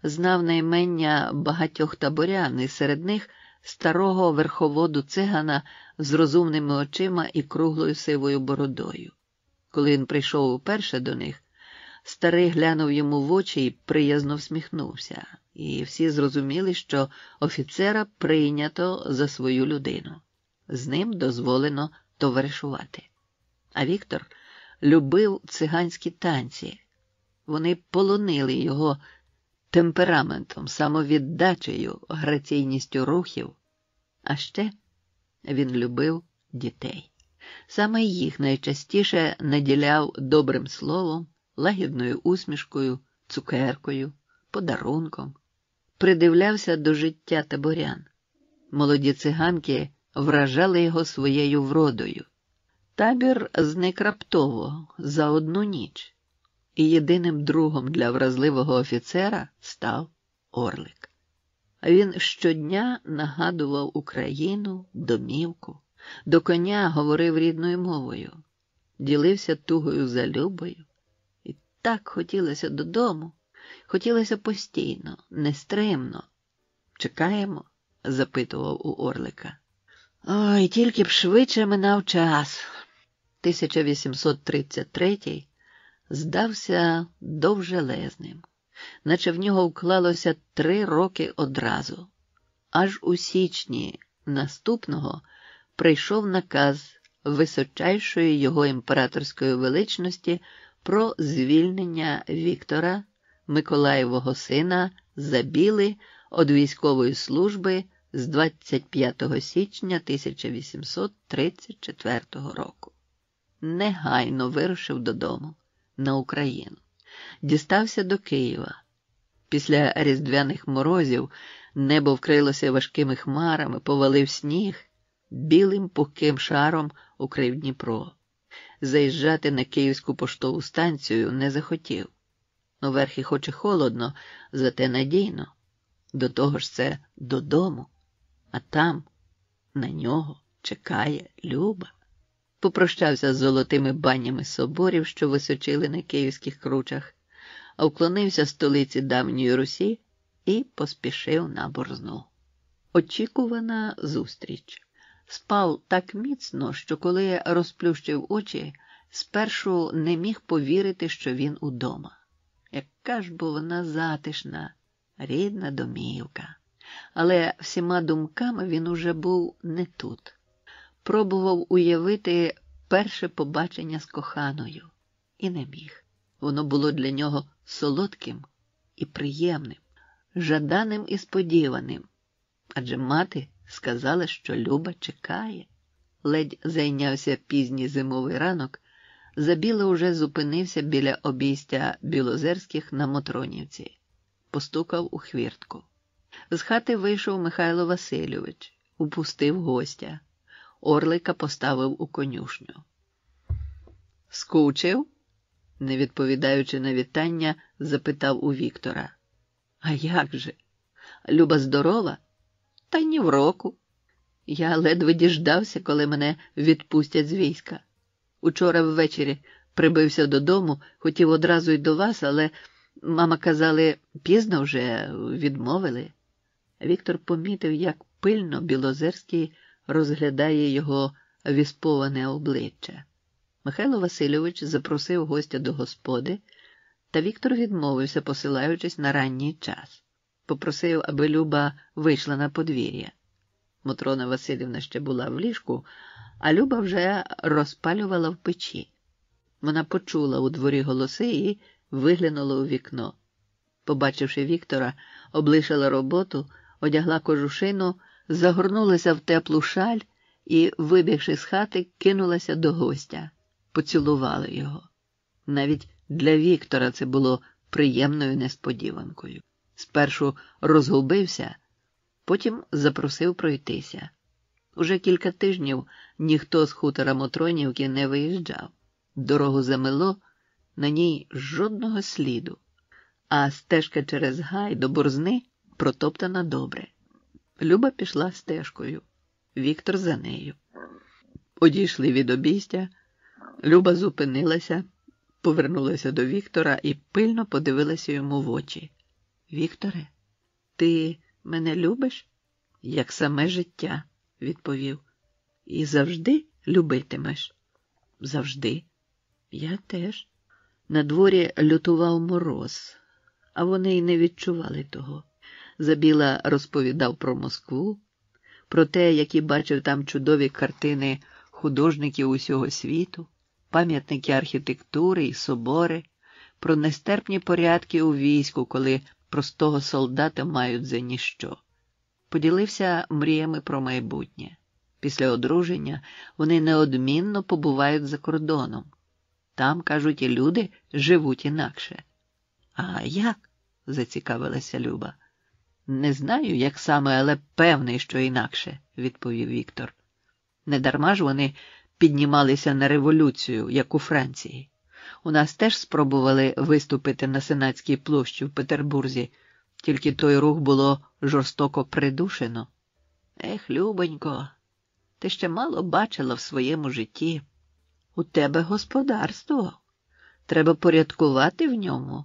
[SPEAKER 2] Знав наймення багатьох таборян, і серед них старого верховоду цигана з розумними очима і круглою сивою бородою. Коли він прийшов уперше до них, старий глянув йому в очі і приязно всміхнувся, і всі зрозуміли, що офіцера прийнято за свою людину. З ним дозволено товаришувати. А Віктор любив циганські танці. Вони полонили його темпераментом, самовіддачею, граційністю рухів. А ще він любив дітей. Саме їх найчастіше наділяв добрим словом, лагідною усмішкою, цукеркою, подарунком. Придивлявся до життя таборян. Молоді циганки вражали його своєю вродою. Табір зник раптово, за одну ніч, і єдиним другом для вразливого офіцера став Орлик. Він щодня нагадував Україну, домівку, до коня говорив рідною мовою, ділився тугою за Любою. І так хотілося додому, хотілося постійно, нестримно. «Чекаємо?» – запитував у Орлика. «Ой, тільки б швидше минав час». 1833 здався довжелезним, наче в нього вклалося 3 роки одразу. Аж у січні наступного прийшов наказ височайшої його імператорської величності про звільнення Віктора, Миколаєвого сина, Забіли від військової служби з 25 січня 1834 року. Негайно вирушив додому, на Україну. Дістався до Києва. Після різдвяних морозів небо вкрилося важкими хмарами, повалив сніг, білим пухким шаром укрив Дніпро. Заїжджати на Київську поштову станцію не захотів. Верхи хоч і холодно, зате надійно. До того ж це додому, а там на нього чекає Люба. Попрощався з золотими банями соборів, що височили на київських кручах, а вклонився столиці давньої Русі і поспішив на Борзну. Очікувана зустріч. Спав так міцно, що коли розплющив очі, спершу не міг повірити, що він удома. Яка ж бо вона затишна, рідна домівка. Але всіма думками він уже був не тут. Пробував уявити перше побачення з коханою. І не міг. Воно було для нього солодким і приємним, жаданим і сподіваним. Адже мати сказала, що Люба чекає. Ледь зайнявся пізній зимовий ранок, Забіла уже зупинився біля обійстя Білозерських на Мотронівці. Постукав у хвіртку. З хати вийшов Михайло Васильович, упустив гостя. Орлика поставив у конюшню. «Скучив?» – не відповідаючи на вітання, запитав у Віктора. «А як же? Люба здорова? Та ні в року. Я ледве діждався, коли мене відпустять з війська. Учора ввечері прибився додому, хотів одразу й до вас, але, мама казали, пізно вже, відмовили». Віктор помітив, як пильно Білозерський розглядає його вісповане обличчя. Михайло Васильович запросив гостя до господи, та Віктор відмовився, посилаючись на ранній час. Попросив, аби Люба вийшла на подвір'я. Мотрона Василівна ще була в ліжку, а Люба вже розпалювала в печі. Вона почула у дворі голоси і виглянула у вікно. Побачивши Віктора, облишила роботу, одягла кожушину, загорнулася в теплу шаль і, вибігши з хати, кинулася до гостя. Поцілувала його. Навіть для Віктора це було приємною несподіванкою. Спершу розгубився, потім запросив пройтися. Уже кілька тижнів ніхто з хутора Мотронівки не виїжджав. Дорогу замело, на ній жодного сліду, а стежка через гай до Борзни протоптана добре. Люба пішла стежкою, Віктор за нею. Одійшли від обійстя, Люба зупинилася, повернулася до Віктора і пильно подивилася йому в очі. «Вікторе, ти мене любиш?» «Як саме життя», – відповів. «І завжди любитимеш?» «Завжди. Я теж». На дворі лютував мороз, а вони й не відчували того. Забіла розповідав про Москву, про те, які бачив там чудові картини художників усього світу, пам'ятники архітектури і собори, про нестерпні порядки у війську, коли простого солдата мають за ніщо. Поділився мріями про майбутнє. Після одруження вони неодмінно побувають за кордоном. Там, кажуть, і люди живуть інакше. «А як?» – зацікавилася Люба. «Не знаю, як саме, але певний, що інакше», – відповів Віктор. «Недарма ж вони піднімалися на революцію, як у Франції. У нас теж спробували виступити на Сенатській площі в Петербурзі, тільки той рух було жорстоко придушено. Ех, Любонько, ти ще мало бачила в своєму житті. У тебе господарство. Треба порядкувати в ньому,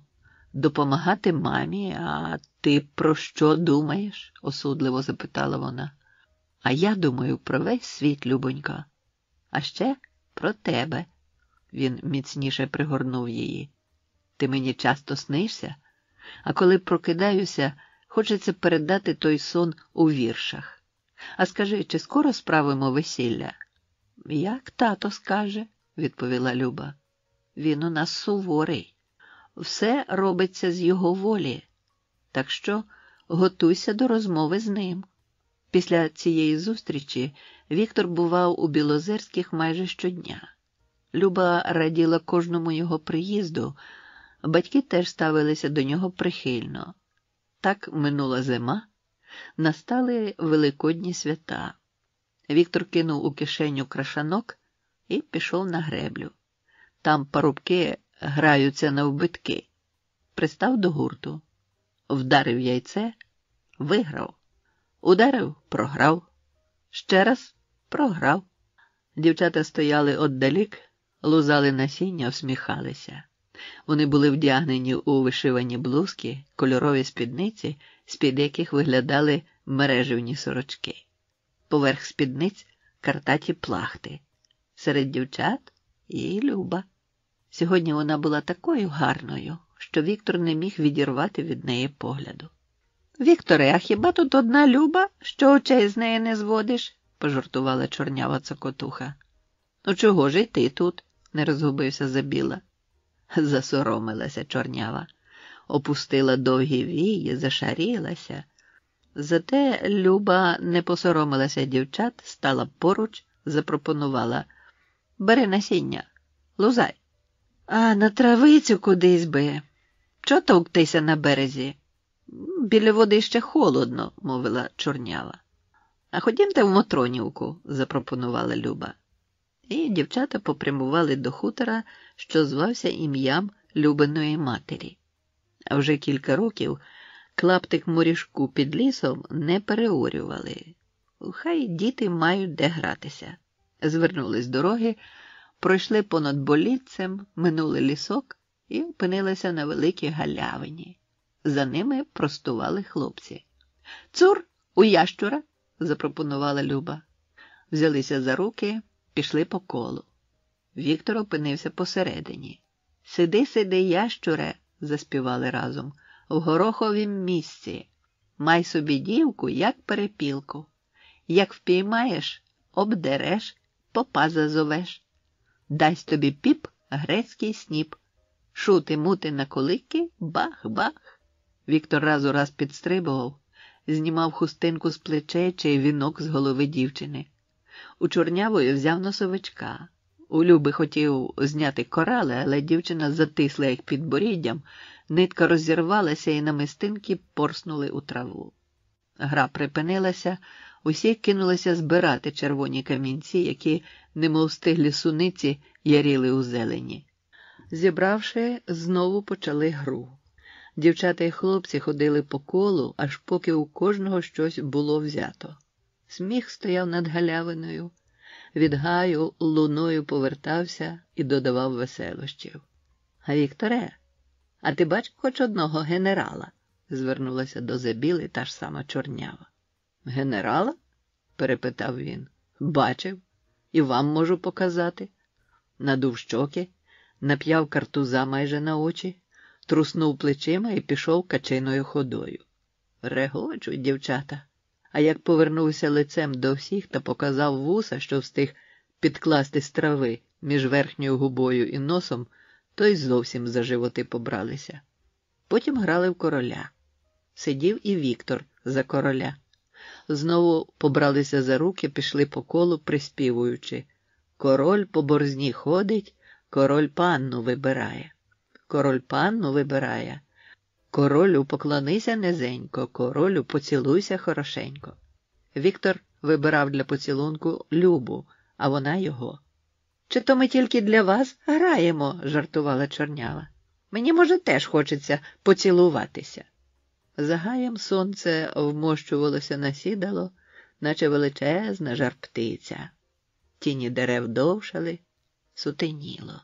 [SPEAKER 2] допомагати мамі, а ти про що думаєш? Осудливо запитала вона. А я думаю про весь світ, Любонька. А ще про тебе. Він міцніше пригорнув її. Ти мені часто снишся, а коли прокидаюся, хочеться передати той сон у віршах. А скажи, чи скоро справимо весілля? Як тато скаже, відповіла Люба. Він у нас суворий. Все робиться з його волі. Так що готуйся до розмови з ним. Після цієї зустрічі Віктор бував у Білозерських майже щодня. Люба раділа кожному його приїзду, батьки теж ставилися до нього прихильно. Так минула зима, настали великодні свята. Віктор кинув у кишеню крашанок і пішов на греблю. Там парубки граються навбитки. Пристав до гурту. Вдарив яйце, виграв. Ударив, програв. Ще раз програв. Дівчата стояли отдалік, лузали насіння, усміхалися. Вони були вдягнені у вишивані блузки, кольорові спідниці, з-під яких виглядали мереживні сорочки. Поверх спідниць картаті плахти. Серед дівчат і Люба. Сьогодні вона була такою гарною, що Віктор не міг відірвати від неї погляду. «Вікторе, а хіба тут одна Люба, що очей з неї не зводиш?» – пожартувала чорнява цокотуха. «Ну чого ж і ти тут?» – не розгубився Забіла. Засоромилася чорнява, опустила довгі вії, зашарілася. Зате Люба не посоромилася дівчат, стала поруч, запропонувала: «Бери насіння, лузай». «А на травицю кудись би. Чого товктися на березі?» «Біля води ще холодно», – мовила чорнява. «А ходімте в Мотронівку», – запропонувала Люба. І дівчата попрямували до хутора, що звався ім'ям Любиної матері. А вже кілька років клаптик морішку під лісом не переорювали. Хай діти мають де гратися. Звернули з дороги, пройшли понад болітцем, минули лісок і опинилися на великій галявині. За ними простували хлопці. «Цур, у ящура!» – запропонувала Люба. Взялися за руки, пішли по колу. Віктор опинився посередині. «Сиди, сиди, ящуре!» – заспівали разом. «В гороховім місці. Май собі дівку, як перепілку. Як впіймаєш, обдереш, попа зазовеш. Дасть тобі піп грецький сніп. Шути-мути на колики, бах-бах». Віктор раз у раз підстрибував, знімав хустинку з плечей чи вінок з голови дівчини. У чорнявої взяв носовичка. У Люби хотів зняти корали, але дівчина затисла їх підборіддям, нитка розірвалася і намистинки порснули у траву. Гра припинилася, усі кинулися збирати червоні камінці, які, немов стиглі суниці, яріли у зелені. Зібравши, знову почали гру. Дівчата і хлопці ходили по колу, аж поки у кожного щось було взято. Сміх стояв над галявиною, від гаю луною повертався і додавав веселощів. «А Вікторе, а ти бачив хоч одного генерала?» – звернулася до Забіли та ж сама чорнява. «Генерала?» – перепитав він. «Бачив. І вам можу показати». Надув щоки, нап'яв картуза майже на очі, труснув плечима і пішов качиною ходою. Регочуть дівчата. А як повернувся лицем до всіх та показав вуса, що встиг підкласти з трави між верхньою губою і носом, то й зовсім за животи побралися. Потім грали в короля. Сидів і Віктор за короля. Знову побралися за руки, пішли по колу, приспівуючи: «Король по борзні ходить, король панну вибирає. Король панну вибирає. Королю поклонися низенько, королю поцілуйся хорошенько». Віктор вибирав для поцілунку Любу, а вона його. Чи то ми тільки для вас граємо, жартувала Чорнява. Мені, може, теж хочеться поцілуватися. За гаєм сонце вмощувалося на сідало, наче величезна жар-птиця. Тіні дерев довшали, сутеніло.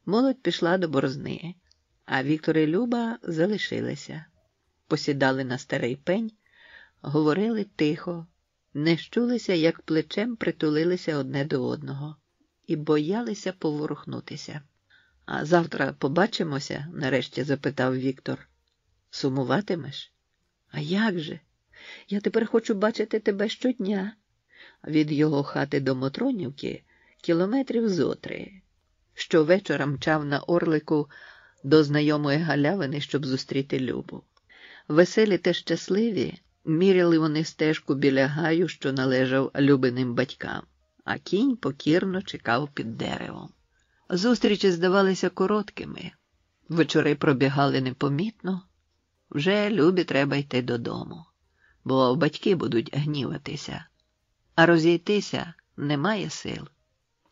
[SPEAKER 2] Молодь пішла до борозни, а Віктор і Люба залишилися. Посідали на старий пень, говорили тихо, не щулися, як плечем притулилися одне до одного, і боялися поворухнутися. «А завтра побачимося?» – нарешті запитав Віктор. «Сумуватимеш?» «А як же? Я тепер хочу бачити тебе щодня». Від його хати до Мотронівки кілометрів зо 3. Щовечора мчав на орлику до знайомої галявини, щоб зустріти Любу. Веселі та щасливі міряли вони стежку біля гаю, що належав Любиним батькам, а кінь покірно чекав під деревом. Зустрічі здавалися короткими, вечори пробігали непомітно. Вже Любі треба йти додому, бо батьки будуть гніватися, а розійтися немає сил.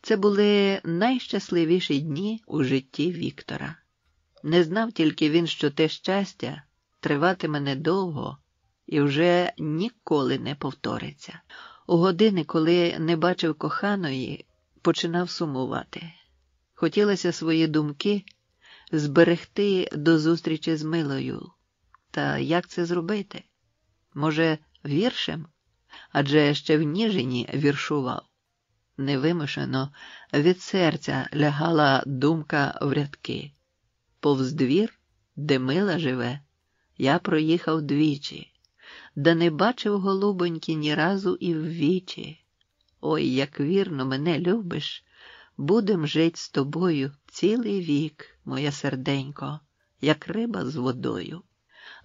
[SPEAKER 2] Це були найщасливіші дні у житті Віктора. Не знав тільки він, що те щастя триватиме недовго і вже ніколи не повториться. У години, коли не бачив коханої, починав сумувати. Хотілося свої думки зберегти до зустрічі з Милою. Та як це зробити? Може, віршем? Адже ще в Ніжині віршував. Невимушено від серця лягала думка в рядки. Повз двір, де Мила живе, я проїхав двічі, да не бачив, голубоньки, ні разу і ввічі. Ой, як вірно мене любиш, будем жить з тобою цілий вік, моє серденько, як риба з водою.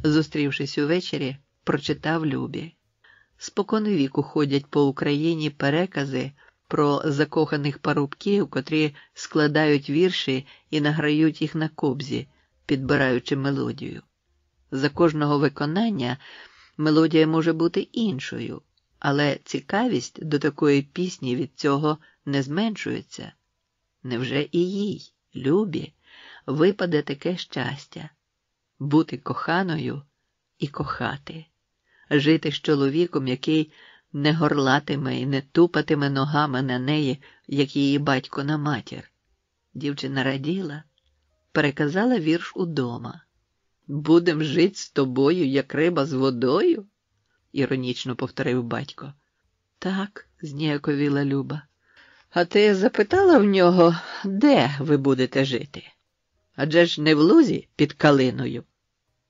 [SPEAKER 2] Зустрівшись увечері, прочитав Любі. Споконвіку ходять по Україні перекази про закоханих парубків, котрі складають вірші і награють їх на кобзі, підбираючи мелодію. За кожного виконання мелодія може бути іншою, але цікавість до такої пісні від цього не зменшується. Невже і їй, Любі, випаде таке щастя – бути коханою і кохати, жити з чоловіком, який не горлатиме і не тупатиме ногами на неї, як її батько на матір. Дівчина раділа, переказала вірш удома. «Будем жить з тобою, як риба з водою?» – іронічно повторив батько. «Так», – зніяковіла Люба. «А ти запитала в нього, де ви будете жити? Адже ж не в лузі під калиною.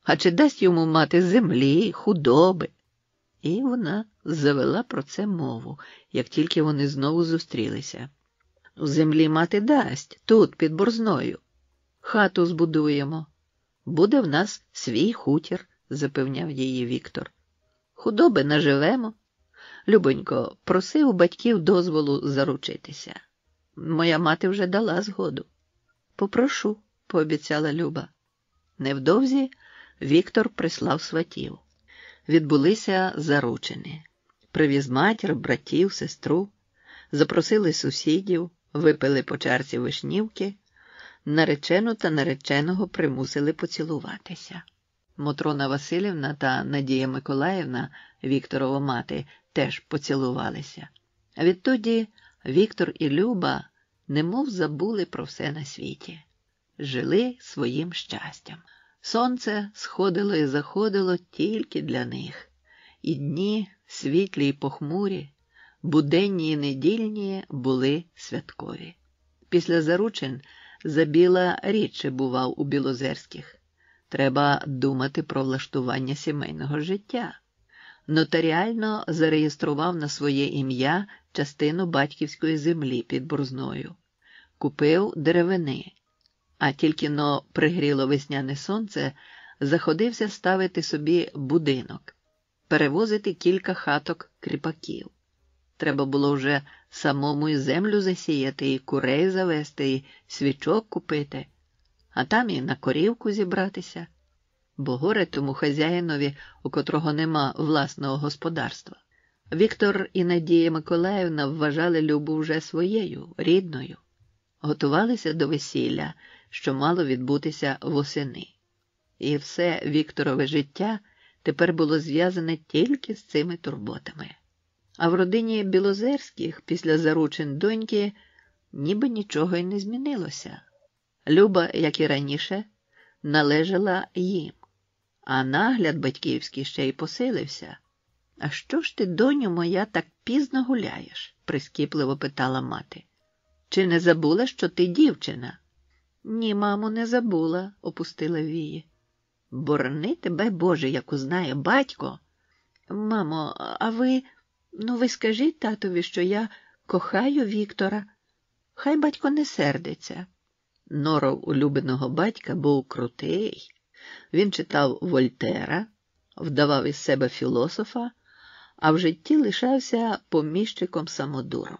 [SPEAKER 2] А чи дасть йому мати землі, худоби?» І вона завела про це мову, як тільки вони знову зустрілися. «Землі мати дасть, тут, під Борзною. Хату збудуємо. Буде в нас свій хутір», – запевняв її Віктор. «Худоби наживемо. Любонько, проси у батьків дозволу заручитися. Моя мати вже дала згоду». «Попрошу», – пообіцяла Люба. Невдовзі Віктор прислав сватів. Відбулися заручини. Привіз матір, братів, сестру, запросили сусідів, випили по чарці вишнівки, наречену та нареченого примусили поцілуватися. Мотрона Василівна та Надія Миколаївна, Вікторова мати, теж поцілувалися. А відтоді Віктор і Люба немов забули про все на світі. Жили своїм щастям. Сонце сходило і заходило тільки для них. І дні, світлі й похмурі, буденні і недільні були святкові. Після заручин Забіла рідше бував у Білозерських. Треба думати про влаштування сімейного життя. Нотаріально зареєстрував на своє ім'я частину батьківської землі під Борзною. Купив деревини. А тільки-но пригріло весняне сонце, заходився ставити собі будинок, перевозити кілька хаток кріпаків. Треба було вже самому і землю засіяти, і курей завести, і свічок купити, а там і на корівку зібратися. Бо горе тому хазяїнові, у котрого нема власного господарства. Віктор і Надія Миколаївна вважали Любу вже своєю, рідною. Готувалися до весілля, що мало відбутися восени. І все Вікторове життя тепер було зв'язане тільки з цими турботами. А в родині Білозерських після заручин доньки ніби нічого й не змінилося. Люба, як і раніше, належала їм, а нагляд батьківський ще й посилився. «А що ж ти, доню моя, так пізно гуляєш?» – прискіпливо питала мати. «Чи не забула, що ти дівчина?» «Ні, мамо, не забула», – опустила вії. «Борони тебе, Боже, як узнає батько!» «Мамо, а ви скажіть татові, що я кохаю Віктора. Хай батько не сердиться». Норов улюбленого батька був крутий. Він читав Вольтера, вдавав із себе філософа, а в житті лишався поміщиком-самодуром.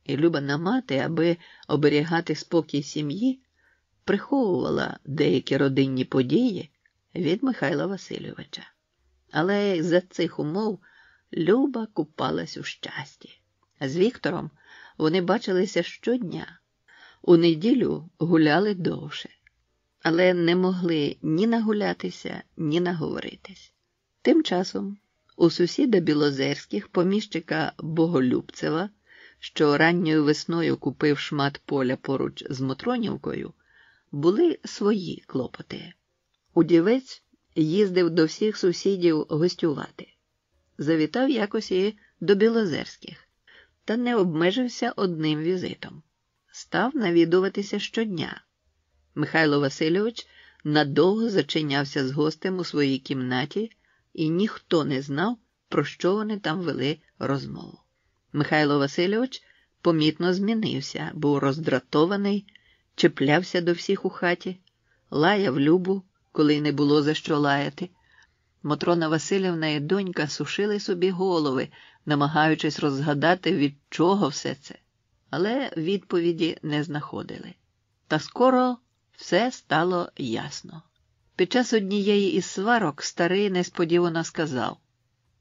[SPEAKER 2] І Любина мати, аби оберігати спокій сім'ї, приховувала деякі родинні події від Михайла Васильовича. Але за цих умов Люба купалась у щасті. А з Віктором вони бачилися щодня. У неділю гуляли довше, але не могли ні нагулятися, ні наговоритись. Тим часом у сусіда Білозерських, поміщика Боголюбцева, що ранньою весною купив шмат поля поруч з Мотронівкою, були свої клопоти. Удівець їздив до всіх сусідів гостювати. Завітав якось і до Білозерських, та не обмежився одним візитом. Став навідуватися щодня. Михайло Васильович надовго зачинявся з гостем у своїй кімнаті, і ніхто не знав, про що вони там вели розмову. Михайло Васильович помітно змінився, був роздратований, чіплявся до всіх у хаті, лаяв Любу, коли не було за що лаяти. Мотрона Василівна і донька сушили собі голови, намагаючись розгадати, від чого все це. Але відповіді не знаходили. Та скоро все стало ясно. Під час однієї із сварок старий несподівано сказав: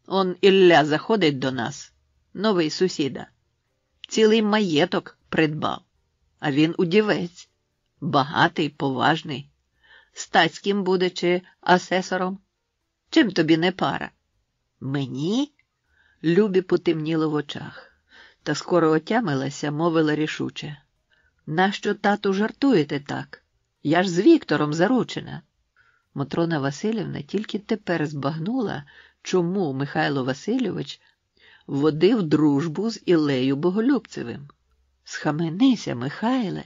[SPEAKER 2] «Он Ілля заходить до нас, новий сусіда. Цілий маєток придбав, а він удівець, багатий, поважний. Статським буде чи асесором? Чим тобі не пара?» «Мені?» Любі потемніло в очах. Та скоро отямилася, мовила рішуче: «Нащо, тату, жартуєте так? Я ж з Віктором заручена». Мотрона Василівна тільки тепер збагнула, чому Михайло Васильович водив дружбу з Іллею Боголюбцевим. «Схаменися, Михайле!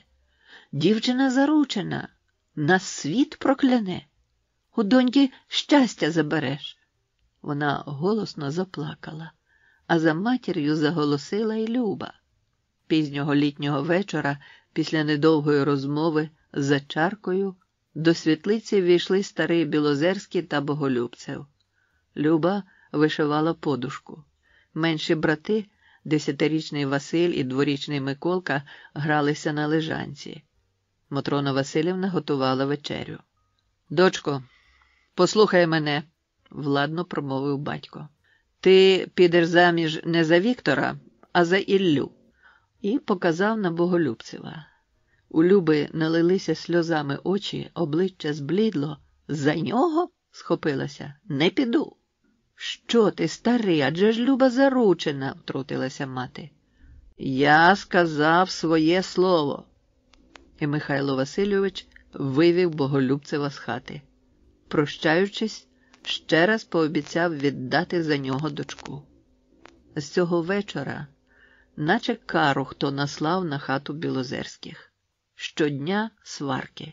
[SPEAKER 2] Дівчина заручена, нас світ прокляне. У доньки щастя забереш». Вона голосно заплакала, а за матір'ю заголосила й Люба. Пізнього літнього вечора, після недовгої розмови за чаркою, до світлиці ввійшли старий Білозерський та Боголюбцев. Люба вишивала подушку. Менші брати, 10-річний Василь і 2-річний Миколка, гралися на лежанці. Мотрона Василівна готувала вечерю. «Дочко, послухай мене», – владно промовив батько. «Ти підеш заміж не за Віктора, а за Іллю». І показав на Боголюбцева. У Люби налилися сльозами очі, обличчя зблідло. «За нього?» – схопилася. «Не піду». «Що ти, старий, адже ж Люба заручена», – втрутилася мати. «Я сказав своє слово». І Михайло Васильович вивів Боголюбцева з хати. Прощаючись, ще раз пообіцяв віддати за нього дочку. З цього вечора, наче кару хто наслав на хату Білозерських. Щодня сварки.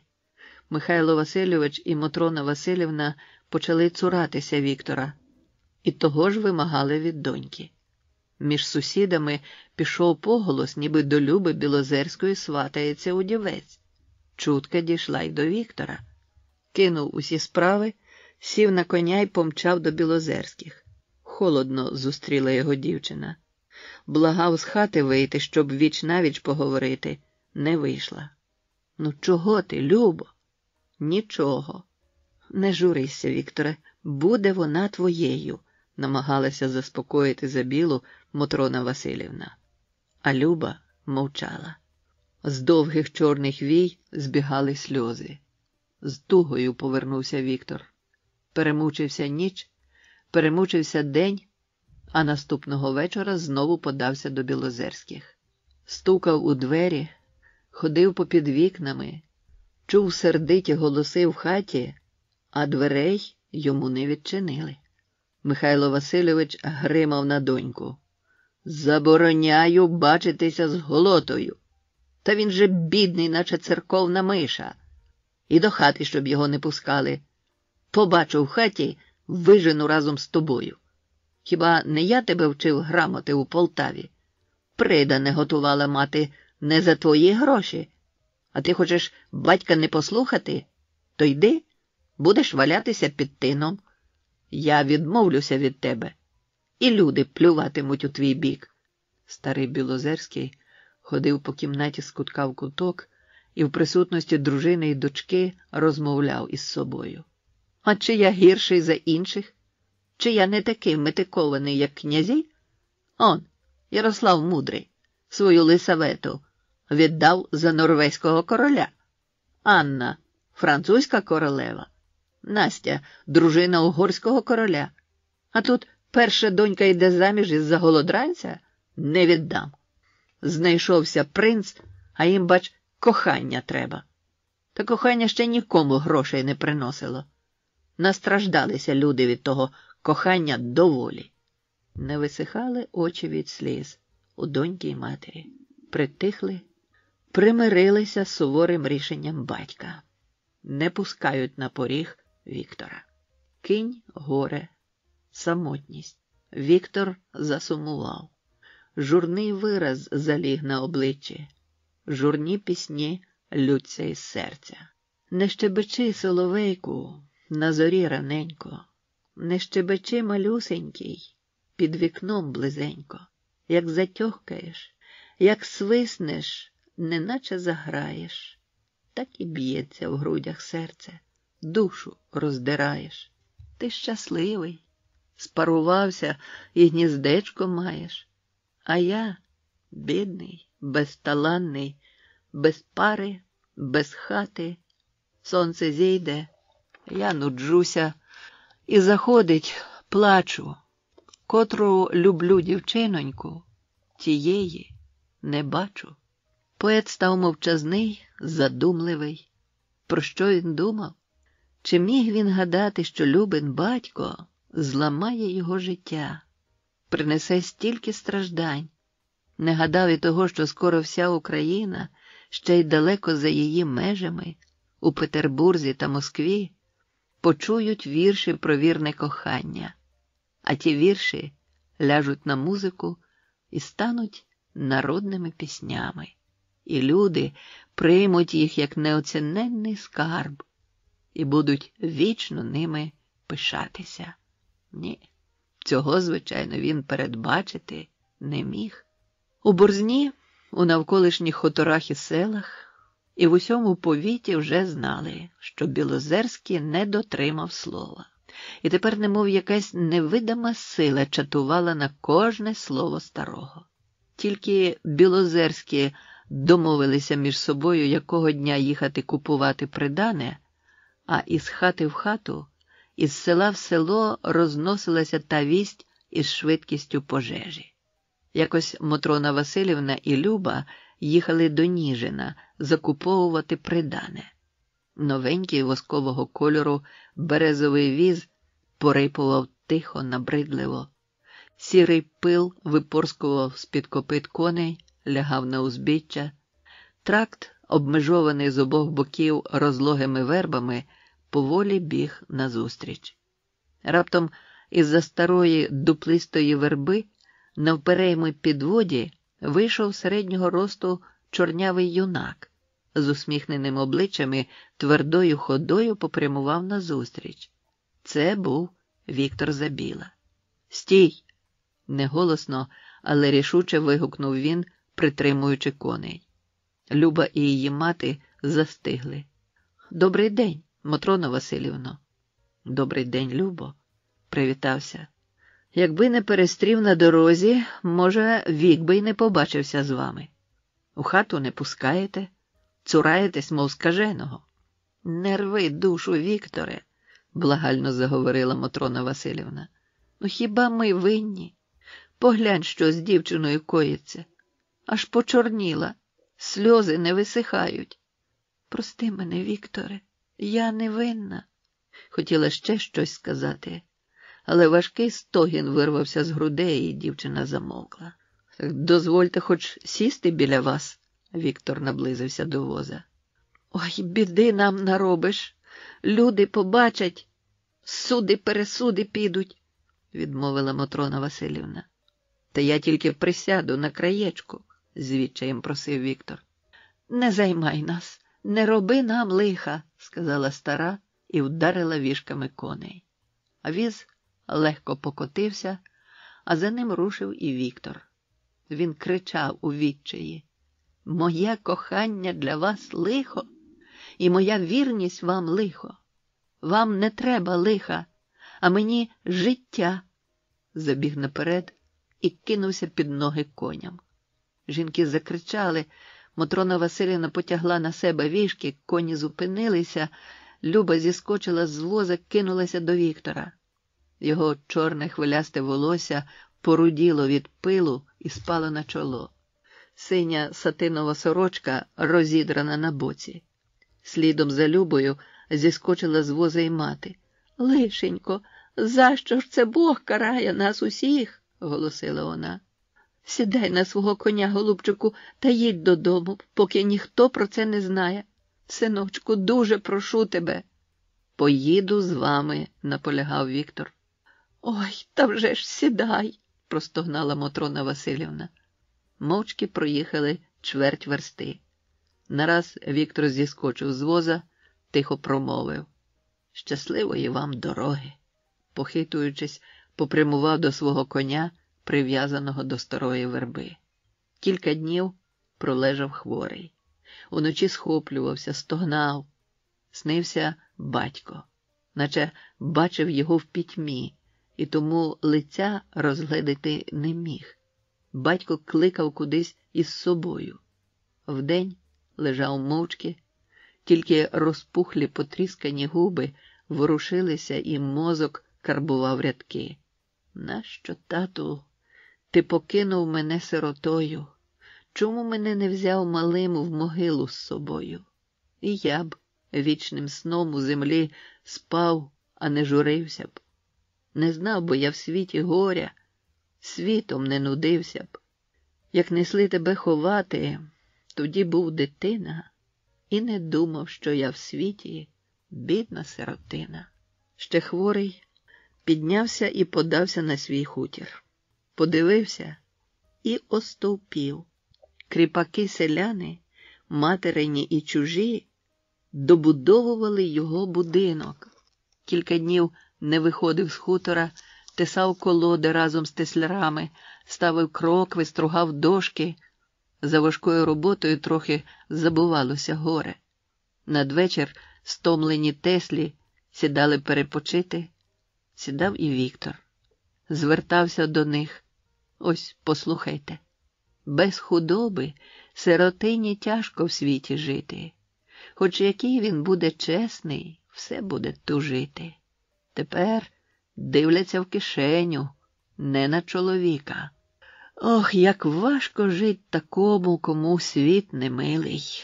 [SPEAKER 2] Михайло Васильович і Мотрона Василівна почали цуратися Віктора, і того ж вимагали від доньки. Між сусідами пішов поголос, ніби до Люби Білозерської сватається удівець. Чутка дійшла й до Віктора. Кинув усі справи, сів на коня й помчав до Білозерських. Холодно зустріла його дівчина. Благав з хати вийти, щоб віч-навіч поговорити. Не вийшла. «Ну чого ти, Любо?» «Нічого». «Не журися, Вікторе, буде вона твоєю», – намагалася заспокоїти Забілу Мотрона Василівна. А Люба мовчала. З довгих чорних вій збігали сльози. З тугою повернувся Віктор. Перемучився ніч, перемучився день, а наступного вечора знову подався до Білозерських. Стукав у двері, ходив попід вікнами, чув сердиті голоси в хаті, а дверей йому не відчинили. Михайло Васильович гримав на доньку. «Забороняю бачитися з Голотою. Та він же бідний, наче церковна миша. І до хати, щоб його не пускали. Побачу в хаті, вижену разом з тобою. Хіба не я тебе вчив грамоти у Полтаві? Придане готувала мати не за твої гроші. А ти хочеш батька не послухати? То йди, будеш валятися під тином. Я відмовлюся від тебе, і люди плюватимуть у твій бік». Старий Білозерський ходив по кімнаті з кутка в куток і в присутності дружини і дочки розмовляв із собою. «А чи я гірший за інших? Чи я не такий метикований, як князі? Он, Ярослав Мудрий, свою Лисавету віддав за норвезького короля. Анна – французька королева. Настя – дружина угорського короля. А тут перша донька йде заміж із-за голодранця? Не віддам. Знайшовся принц, а їм, бач, кохання треба. Та кохання ще нікому грошей не приносило. Настраждалися люди від того кохання доволі. Не висихали очі від сліз у доньки й матері. Притихли, примирилися з суворим рішенням батька. Не пускають на поріг Віктора. Кинь, горе, самотність. Віктор засумував. Журний вираз заліг на обличчі. Журні пісні лються із серця. Не щебечи, соловейку, на зорі раненько. Не щебечи, малюсенький, під вікном близенько. Як затьохкаєш, як свиснеш, неначе заграєш. Так і б'ється в грудях серце, душу роздираєш. Ти щасливий, спарувався і гніздечко маєш. А я, бідний, безталанний, без пари, без хати. Сонце зійде, я нуджуся і заходить, плачу. Котру люблю дівчиноньку, тієї не бачу. Поет став мовчазний, задумливий. Про що він думав? Чи міг він гадати, що Любин батько зламає його життя, принесе стільки страждань? Не гадав і того, що скоро вся Україна, ще й далеко за її межами, у Петербурзі та Москві, почують вірші про вірне кохання, а ті вірші ляжуть на музику і стануть народними піснями, і люди приймуть їх як неоціненний скарб і будуть вічно ними пишатися. Ні, цього, звичайно, він передбачити не міг. У Борзні, у навколишніх хуторах і селах, і в усьому повіті вже знали, що Білозерський не дотримав слова. І тепер немов якась невидима сила чатувала на кожне слово старого. Тільки Білозерські домовилися між собою, якого дня їхати купувати придане, а із хати в хату, із села в село розносилася та вість із швидкістю пожежі. Якось Мотрона Василівна і Люба їхали до Ніжина закуповувати придане. Новенький воскового кольору березовий віз порипував тихо, набридливо. Сірий пил випорскував з-під копит коней, лягав на узбіччя. Тракт, обмежований з обох боків розлогими вербами, поволі біг назустріч. Раптом із-за старої дуплистої верби навперейми підводі вийшов середнього росту чорнявий юнак. З усміхненим обличчям і твердою ходою попрямував назустріч. Це був Віктор Забіла. «Стій!» – неголосно, але рішуче вигукнув він, притримуючи коней. Люба і її мати застигли. «Добрий день, Мотроно Василівно!» «Добрий день, Любо!» – привітався. «Якби не перестрів на дорозі, може, вік би й не побачився з вами». У хату не пускаєте, цураєтесь, мов скаженого. Не рви душу, Вікторе, благально заговорила Мотрона Василівна. Ну хіба ми винні? Поглянь, що з дівчиною коїться. Аж почорніла, сльози не висихають. Прости мене, Вікторе, я не винна. Хотіла ще щось сказати, але важкий стогін вирвався з грудей, і дівчина замовкла. Дозвольте хоч сісти біля вас, Віктор наблизився до воза. Ой, біди нам наробиш. Люди побачать, суди-пересуди підуть, відмовила Мотрона Василівна. Та я тільки присяду на краєчку, з відчаєм просив Віктор. Не займай нас, не роби нам лиха, сказала стара і вдарила віжками коней. А віз легко покотився, а за ним рушив і Віктор. Він кричав у відчаї: «Моє кохання для вас лихо, і моя вірність вам лихо. Вам не треба лиха, а мені життя». Забіг наперед і кинувся під ноги коням. Жінки закричали, Мотрона Василівна потягла на себе віжки, коні зупинилися, Люба зіскочила з воза, кинулася до Віктора. Його чорне хвилясте волосся поруділо від пилу і спало на чоло. Синя сатинова сорочка розідрана на боці. Слідом за Любою зіскочила з воза й мати. «Лишенько, за що ж це Бог карає нас усіх?» – голосила вона. «Сідай на свого коня, голубчику, та їдь додому, поки ніхто про це не знає. Синочку, дуже прошу тебе». «Поїду з вами», – наполягав Віктор. «Ой, та вже ж сідай», – простогнала Мотрона Василівна. Мовчки проїхали чверть версти. Нараз Віктор зіскочив з воза, тихо промовив: «Щасливої вам дороги», похитуючись, попрямував до свого коня, прив'язаного до старої верби. Кілька днів пролежав хворий. Уночі схоплювався, стогнав. Снився батько, наче бачив його в пітьмі, і тому лиця розгледіти не міг. Батько кликав кудись із собою. Вдень лежав мовчки, тільки розпухлі потріскані губи ворушилися, і мозок карбував рядки. «Нащо, тату, ти покинув мене сиротою? Чому мене не взяв малим в могилу з собою? І я б вічним сном у землі спав, а не журився б. Не знав би я в світі горя, світом не нудився б. Як несли тебе ховати, тоді був дитина, і не думав, що я в світі бідна сиротина». Ще хворий піднявся і подався на свій хутір. Подивився і остовпів. Кріпаки-селяни, материні і чужі, добудовували його будинок. Кілька днів не виходив з хутора, тесав колоди разом з теслярами, ставив крокви, стругав дошки. За важкою роботою трохи забувалося горе. Надвечір стомлені теслі сідали перепочити. Сідав і Віктор. Звертався до них: «Ось, послухайте. Без худоби сиротині тяжко в світі жити. Хоч який він буде чесний, все буде тужити. Тепер дивляться в кишеню, не на чоловіка. Ох, як важко жить такому, кому світ не милий,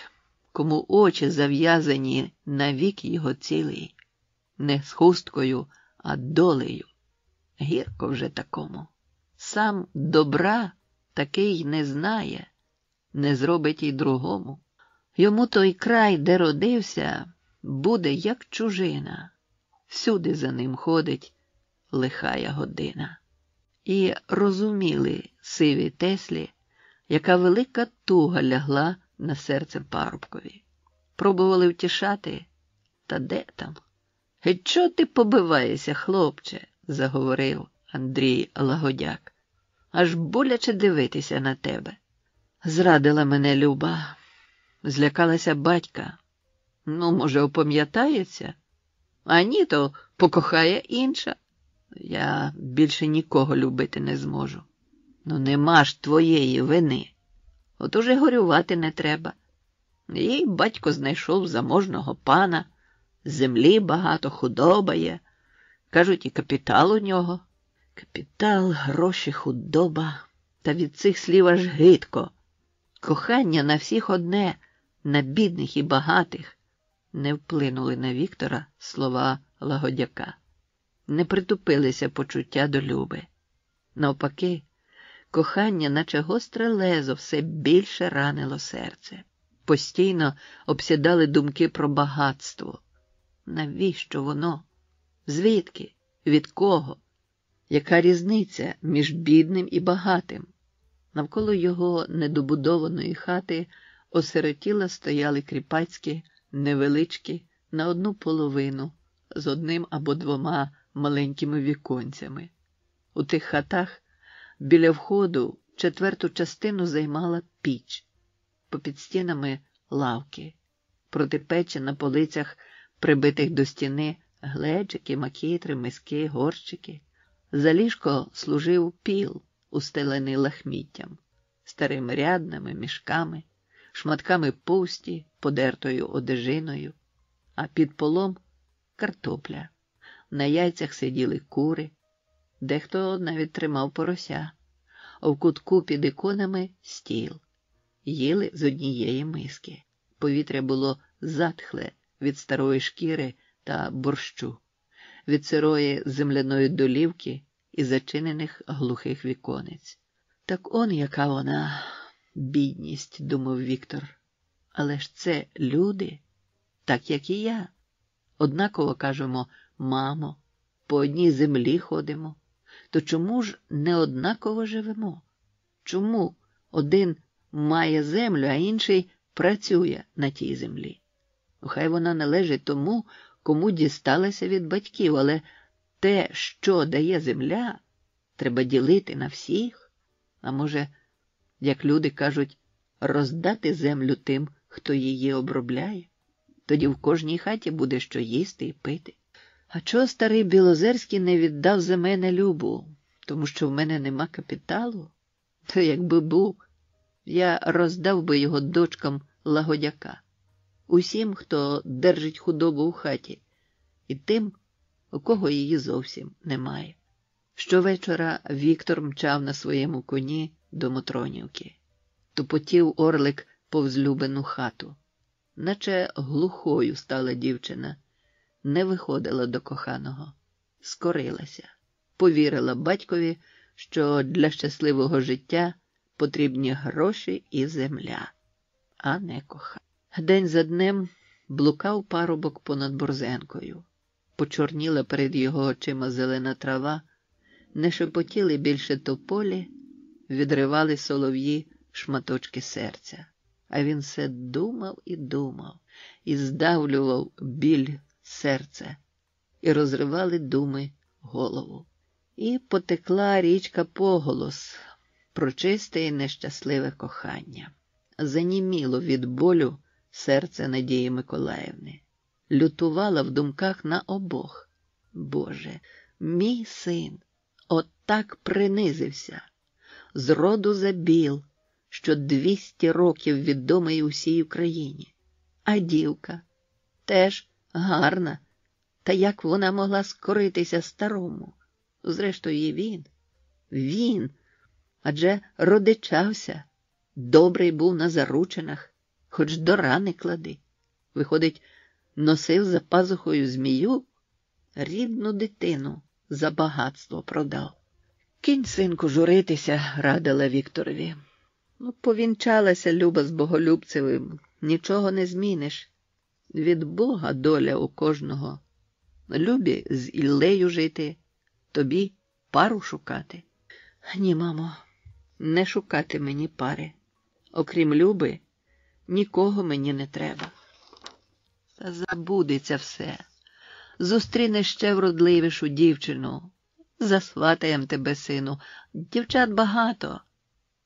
[SPEAKER 2] кому очі зав'язані на вік його цілий. Не з хусткою, а долею. Гірко вже такому. Сам добра такий не знає, не зробить і другому. Йому той край, де родився, буде як чужина. Всюди за ним ходить лихая година». І розуміли сиві теслі, яка велика туга лягла на серце парубкові. Пробували втішати, та де там? «Геть чого ти побиваєшся, хлопче?» – заговорив Андрій Лагодяк. «Аж боляче дивитися на тебе. Зрадила мене Люба, злякалася батька. Ну, може, опам'ятається? А ні, то покохає інша. Я більше нікого любити не зможу. Ну, нема ж твоєї вини. От уже горювати не треба. Їй батько знайшов заможного пана, землі багато, худоба є. Кажуть, і капітал у нього. Капітал, гроші, худоба. Та від цих слів аж гидко. Кохання на всіх одне, на бідних і багатих. Не вплинули на Віктора слова Лагодяка. Не притупилися почуття до Люби. Навпаки, кохання, наче гостре лезо, все більше ранило серце. Постійно обсідали думки про багатство. Навіщо воно? Звідки? Від кого? Яка різниця між бідним і багатим? Навколо його недобудованої хати осиротіло стояли кріпацькі, невеличкі, на одну половину, з одним або двома маленькими віконцями. У тих хатах біля входу четверту частину займала піч. Попід стінами лавки. Проти печі на полицях, прибитих до стіни, глечики, макітри, миски, горщики. За ліжко служив піл, устелений лахміттям, старими ряднами, мішками, шматками повсті, подертою одежиною, а під полом картопля. На яйцях сиділи кури, дехто навіть тримав порося, а в кутку під іконами стіл. Їли з однієї миски. Повітря було затхле від старої шкіри та борщу, від сирої земляної долівки і зачинених глухих віконець. Так он яка вона бідність, думав Віктор. Але ж це люди, так як і я. Однаково кажемо «мамо», по одній землі ходимо. То чому ж не однаково живемо? Чому один має землю, а інший працює на тій землі? Хай вона належить тому, кому дісталася від батьків, але те, що дає земля, треба ділити на всіх. А може, як люди кажуть, роздати землю тим, хто її обробляє? Тоді в кожній хаті буде що їсти і пити. А чого старий Білозерський не віддав за мене Любу? Тому що в мене нема капіталу? То якби був, я роздав би його дочкам Лагодяка. Усім, хто держить худобу у хаті, і тим, у кого її зовсім немає. Щовечора Віктор мчав на своєму коні до Мотронівки. Тупотів орлик повз Любину хату. Наче глухою стала дівчина, не виходила до коханого, скорилася, повірила батькові, що для щасливого життя потрібні гроші і земля, а не кохання. День за днем блукав парубок понад Борзенкою. Почорніла перед його очима зелена трава, не шепотіли більше тополі, відривали солов'ї шматочки серця. А він все думав і думав, і здавлював біль серце, і розривали думи голову. І потекла річка поголос про чисте і нещасливе кохання. Заніміло від болю серце Надії Миколаївни. Лютувала в думках на обох. Боже, мій син отак принизився, зроду забіл, що 200 років відомий усій Україні. А дівка теж гарна, та як вона могла скоритися старому? Зрештою, і він, адже родичався, добрий був на заручинах, хоч до рани клади. Виходить, носив за пазухою змію, рідну дитину за багатство продав. Кінь, синку, журитися, радила Вікторові. Повінчалася Люба з Боголюбцевим, нічого не зміниш. Від Бога доля у кожного. Любі з Іллею жити, тобі пару шукати. Ні, мамо, не шукати мені пари. Окрім Люби, нікого мені не треба. Та забудеться все. Зустрінеш ще вродливішу дівчину. Засватаєм тебе, сину. Дівчат багато.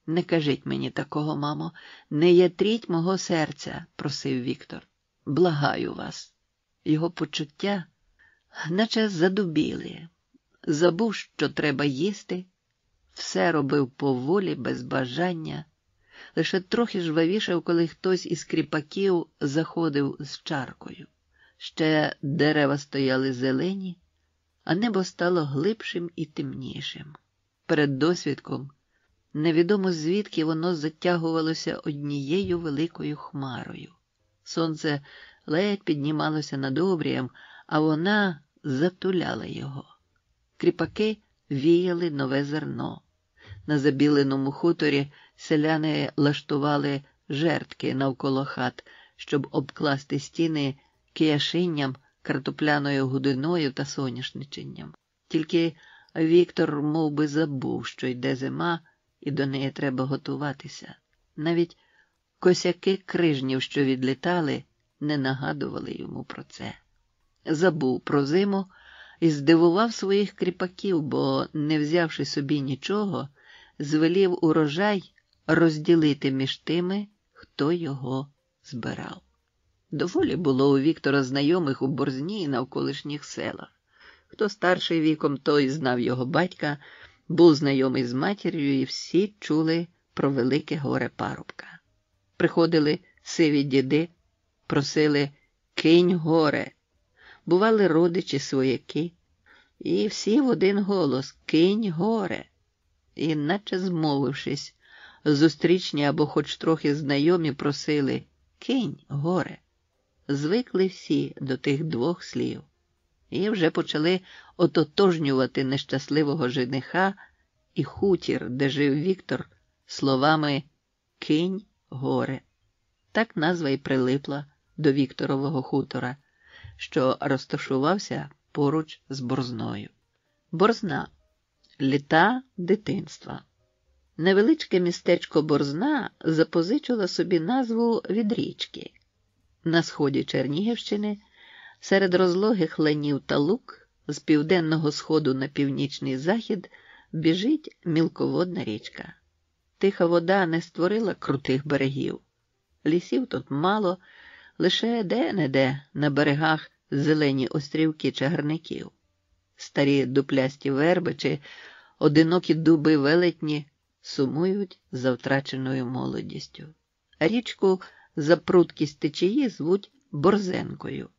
[SPEAKER 2] Не кажіть мені такого, мамо. Не ятріть мого серця, просив Віктор. Благаю вас. Його почуття наче задубіли. Забув, що треба їсти. Все робив поволі, без бажання. Лише трохи жвавішав, коли хтось із кріпаків заходив з чаркою. Ще дерева стояли зелені, а небо стало глибшим і темнішим. Перед досвідком невідомо звідки воно затягувалося однією великою хмарою. Сонце ледь піднімалося над обрієм, а вона затуляла його. Кріпаки віяли нове зерно. На забіленому хуторі селяни лаштували жертки навколо хат, щоб обкласти стіни кияшинням, картопляною гудиною та соняшниченням. Тільки Віктор мов би забув, що йде зима, і до неї треба готуватися. Навіть косяки крижнів, що відлітали, не нагадували йому про це. Забув про зиму і здивував своїх кріпаків, бо, не взявши собі нічого, звелів урожай розділити між тими, хто його збирав. Доволі було у Віктора знайомих у Борзні і навколишніх селах. Хто старший віком, той знав його батька, був знайомий з матір'ю, і всі чули про велике горе парубка. Приходили сиві діди, просили «кинь горе». Бували родичі свояки, і всі в один голос «кинь горе». І, наче змовившись, зустрічні або хоч трохи знайомі просили «кинь горе». Звикли всі до тих двох слів. І вже почали ототожнювати нещасливого жениха і хутір, де жив Віктор, словами «кинь горе». Так назва й прилипла до Вікторового хутора, що розташувався поруч з Борзною. Борзна – літа дитинства. Невеличке містечко Борзна запозичило собі назву від річки. На сході Чернігівщини, серед розлогих ланів та луг, з південного сходу на північний захід біжить мілководна річка. Тиха вода не створила крутих берегів. Лісів тут мало, лише де-не-де на берегах зелені острівки чагарників. Старі дуплясті верби чи одинокі дуби велетні сумують за втраченою молодістю. Річку за прудкість течії звуть Борзенкою.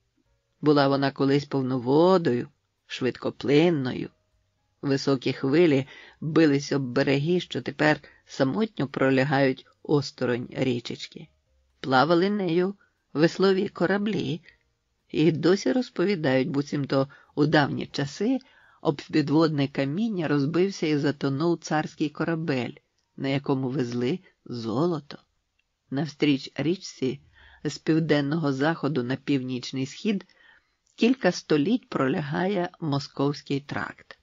[SPEAKER 2] Була вона колись повноводою, швидкоплинною. Високі хвилі бились об береги, що тепер самотньо пролягають осторонь річечки. Плавали нею веслові кораблі і досі розповідають, буцімто у давні часи об підводне каміння розбився і затонув царський корабель, на якому везли золото. Навстріч річці з південного заходу на північний схід кілька століть пролягає Московський тракт.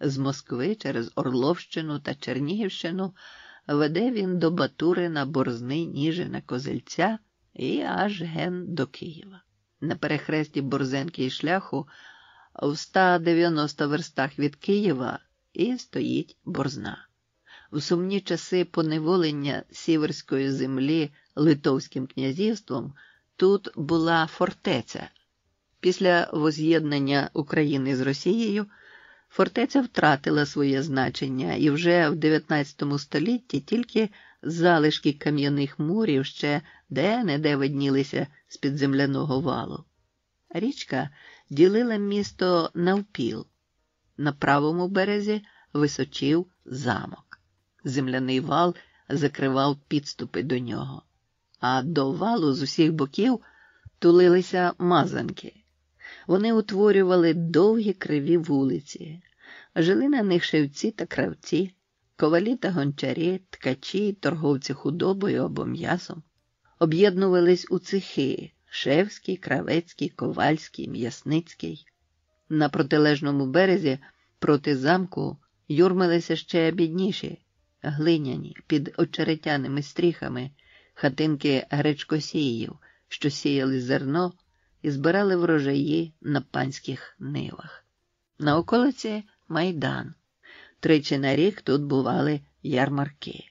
[SPEAKER 2] З Москви через Орловщину та Чернігівщину веде він до Батурина, Борзни, Ніжина, Козельця і аж ген до Києва. На перехресті Борзенки і шляху в 190 верстах від Києва і стоїть Борзна. В сумні часи поневолення сіверської землі Литовським князівством тут була фортеця. Після воз'єднання України з Росією фортеця втратила своє значення, і вже в 19 столітті тільки залишки кам'яних мурів ще де-не-де виднілися з-під земляного валу. Річка ділила місто навпіл. На правому березі височив замок. Земляний вал закривав підступи до нього, а до валу з усіх боків тулилися мазанки. Вони утворювали довгі криві вулиці. Жили на них шевці та кравці, ковалі та гончарі, ткачі, торговці худобою або м'ясом. Об'єднувались у цехи – Шевський, Кравецький, Ковальський, М'ясницький. На протилежному березі проти замку юрмилися ще бідніші, глиняні, під очеретяними стріхами, хатинки гречкосіїв, що сіяли зерно і збирали врожаї на панських нивах. На околиці – Майдан. Тричі на рік тут бували ярмарки.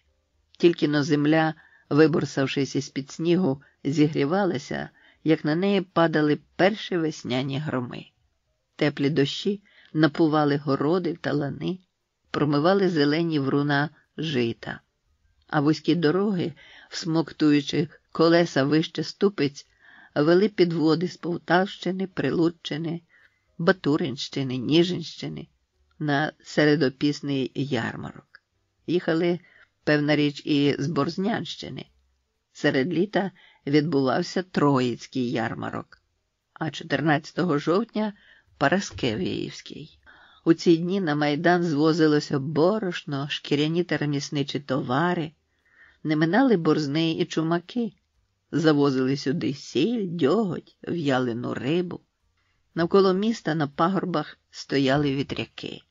[SPEAKER 2] Тільки-но земля, виборсавшись із-під снігу, зігрівалася, як на неї падали перші весняні громи. Теплі дощі напували городи та лани, промивали зелені вруна жита. а вузькі дороги, всмоктуючи колеса вище ступиць, вели підводи з Полтавщини, Прилуччини, Батуринщини, Ніжинщини на середопісний ярмарок. Їхали, певна річ, і з Борзнянщини. Серед літа відбувався Троїцький ярмарок, а 14 жовтня – Параскевіївський. У ці дні на Майдан звозилося борошно, шкіряні та ремісничі товари, не минали борзни і чумаки, завозили сюди сіль, дьоготь, в'ялену рибу. Навколо міста на пагорбах стояли вітряки.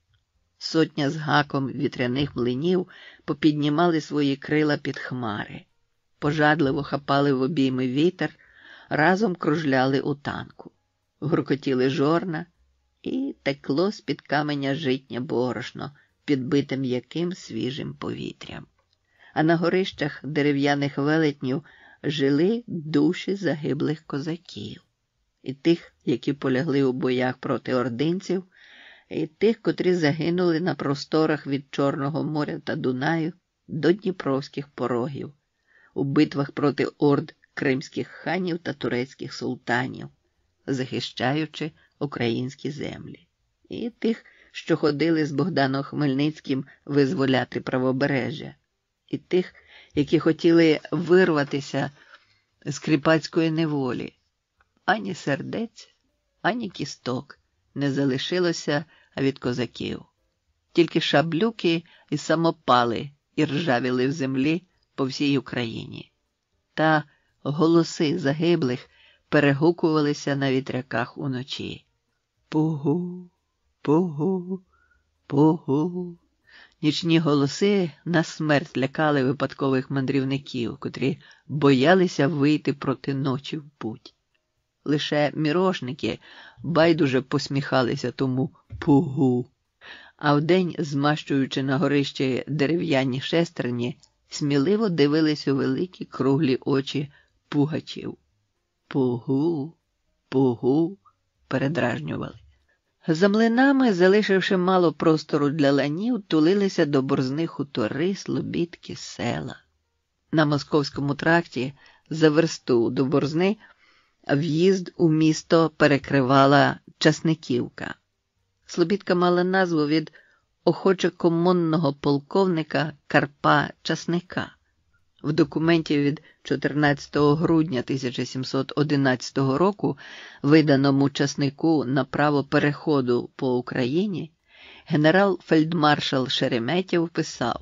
[SPEAKER 2] Сотня з гаком вітряних млинів попіднімали свої крила під хмари, пожадливо хапали в обійми вітер, разом кружляли у танку. Гуркотіли жорна, і текло з-під каменя житнє борошно, підбите м'яким свіжим повітрям. А на горищах дерев'яних велетнів жили душі загиблих козаків. І тих, які полягли у боях проти ординців, і тих, котрі загинули на просторах від Чорного моря та Дунаю до Дніпровських порогів, у битвах проти орд кримських ханів та турецьких султанів, захищаючи українські землі. І тих, що ходили з Богданом Хмельницьким визволяти правобережжя. І тих, які хотіли вирватися з кріпацької неволі. Ані сердець, ані кісток не залишилося від козаків. Тільки шаблюки і самопали іржавіли в землі по всій Україні. Та голоси загиблих перегукувалися на вітряках уночі. Пугу, пугу, пугу. Нічні голоси на смерть лякали випадкових мандрівників, котрі боялися вийти проти ночі в путь. Лише мірошники байдуже посміхалися тому пугу, а вдень, змащуючи на горищі дерев'яні шестерні, сміливо дивились у великі круглі очі пугачів. Пугу, пугу, передражнювали. За млинами, залишивши мало простору для ланів, тулилися до борзни хутори, слобідки, села. На Московському тракті за версту до борзни в'їзд у місто перекривала Часниківка. Слобідка мала назву від охоче-комонного полковника Карпа Часника. В документі від 14 грудня 1711 року, виданому Часнику на право переходу по Україні, генерал-фельдмаршал Шереметєв писав: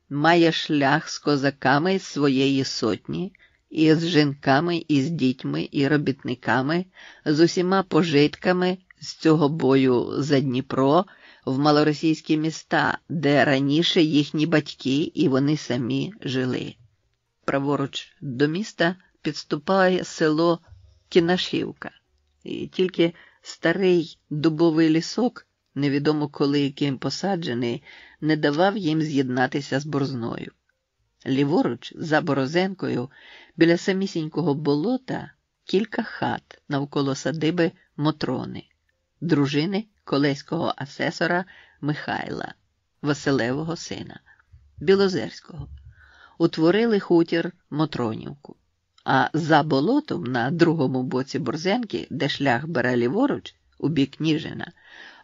[SPEAKER 2] «Має шлях з козаками своєї сотні, і з жінками, і з дітьми, і робітниками, з усіма пожитками з цього бою за Дніпро в малоросійські міста, де раніше їхні батьки і вони самі жили». Праворуч до міста підступає село Кінашівка, і тільки старий дубовий лісок, невідомо коли і ким посаджений, не давав їм з'єднатися з борзною. Ліворуч, за Борозенкою, біля самісінького болота, кілька хат навколо садиби Мотрони, дружини колеського асесора Михайла, Василевого сина, Білозерського. Утворили хутір Мотронівку, а за болотом на другому боці Борзенки, де шлях бере ліворуч, у бік Ніжина,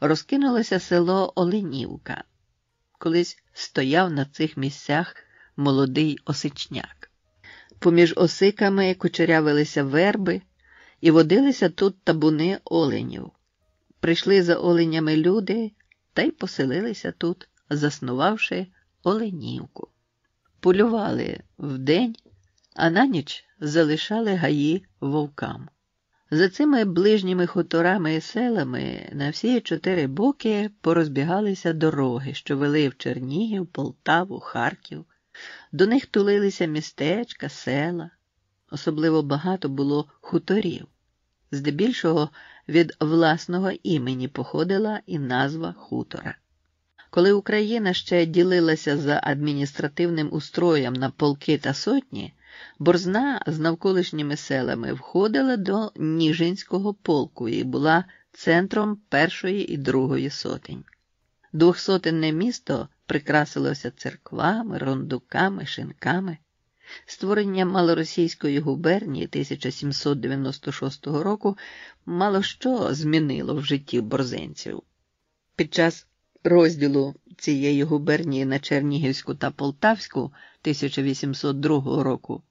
[SPEAKER 2] розкинулося село Оленівка. Колись стояв на цих місцях молодий осичняк. Поміж осиками кучерявилися верби і водилися тут табуни оленів. Прийшли за оленями люди та й поселилися тут, заснувавши Оленівку. Полювали вдень, а на ніч залишали гаї вовкам. За цими ближніми хуторами і селами на всі 4 боки порозбігалися дороги, що вели в Чернігів, Полтаву, Харків. До них тулилися містечка, села. Особливо багато було хуторів. Здебільшого від власного імені походила і назва хутора. Коли Україна ще ділилася за адміністративним устроєм на полки та сотні, Борзна з навколишніми селами входила до Ніжинського полку і була центром першої і другої сотень. 200-тенне місто прикрасилося церквами, рундуками, шинками. Створення малоросійської губернії 1796 року мало що змінило в житті борзенців. Під час розділу цієї губернії на Чернігівську та Полтавську 1802 року,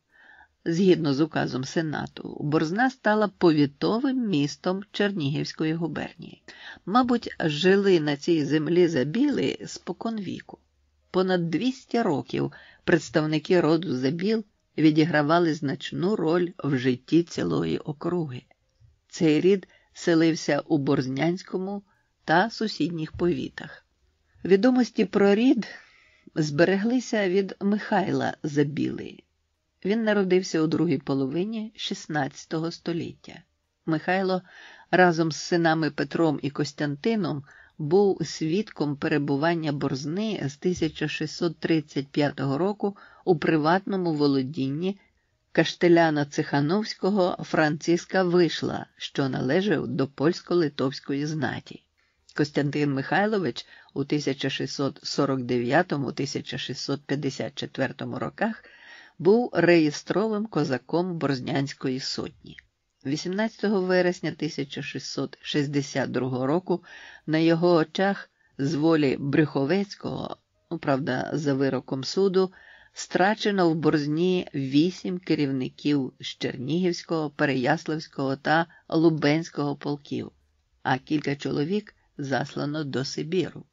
[SPEAKER 2] згідно з указом Сенату, Борзна стала повітовим містом Чернігівської губернії. Мабуть, жили на цій землі Забіли споконвіку. Понад 200 років представники роду Забіл відігравали значну роль в житті цілої округи. Цей рід селився у Борзнянському та сусідніх повітах. Відомості про рід збереглися від Михайла Забіли. Він народився у другій половині XVI століття. Михайло разом з синами Петром і Костянтином був свідком перебування Борзни з 1635 року у приватному володінні каштеляна Цихановського Франциска Вишла, що належав до польсько-литовської знаті. Костянтин Михайлович у 1649-1654 роках був реєстровим козаком Борзнянської сотні. 18 вересня 1662 року на його очах з волі Брюховецького, правда, за вироком суду, страчено в Борзні 8 керівників з Чернігівського, Переяславського та Лубенського полків, а кілька чоловік заслано до Сибіру.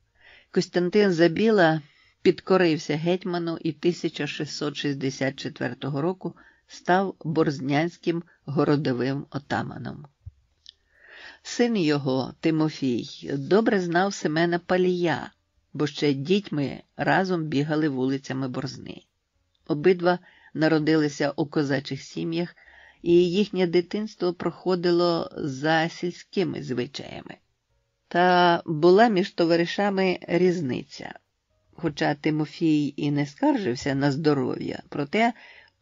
[SPEAKER 2] Костянтин Забіла підкорився гетьману і 1664 року став борзнянським городовим отаманом. Син його, Тимофій, добре знав Семена Палія, бо ще дітьми разом бігали вулицями Борзни. Обидва народилися у козачих сім'ях, і їхнє дитинство проходило за сільськими звичаями. Та була між товаришами різниця. Хоча Тимофій і не скаржився на здоров'я, проте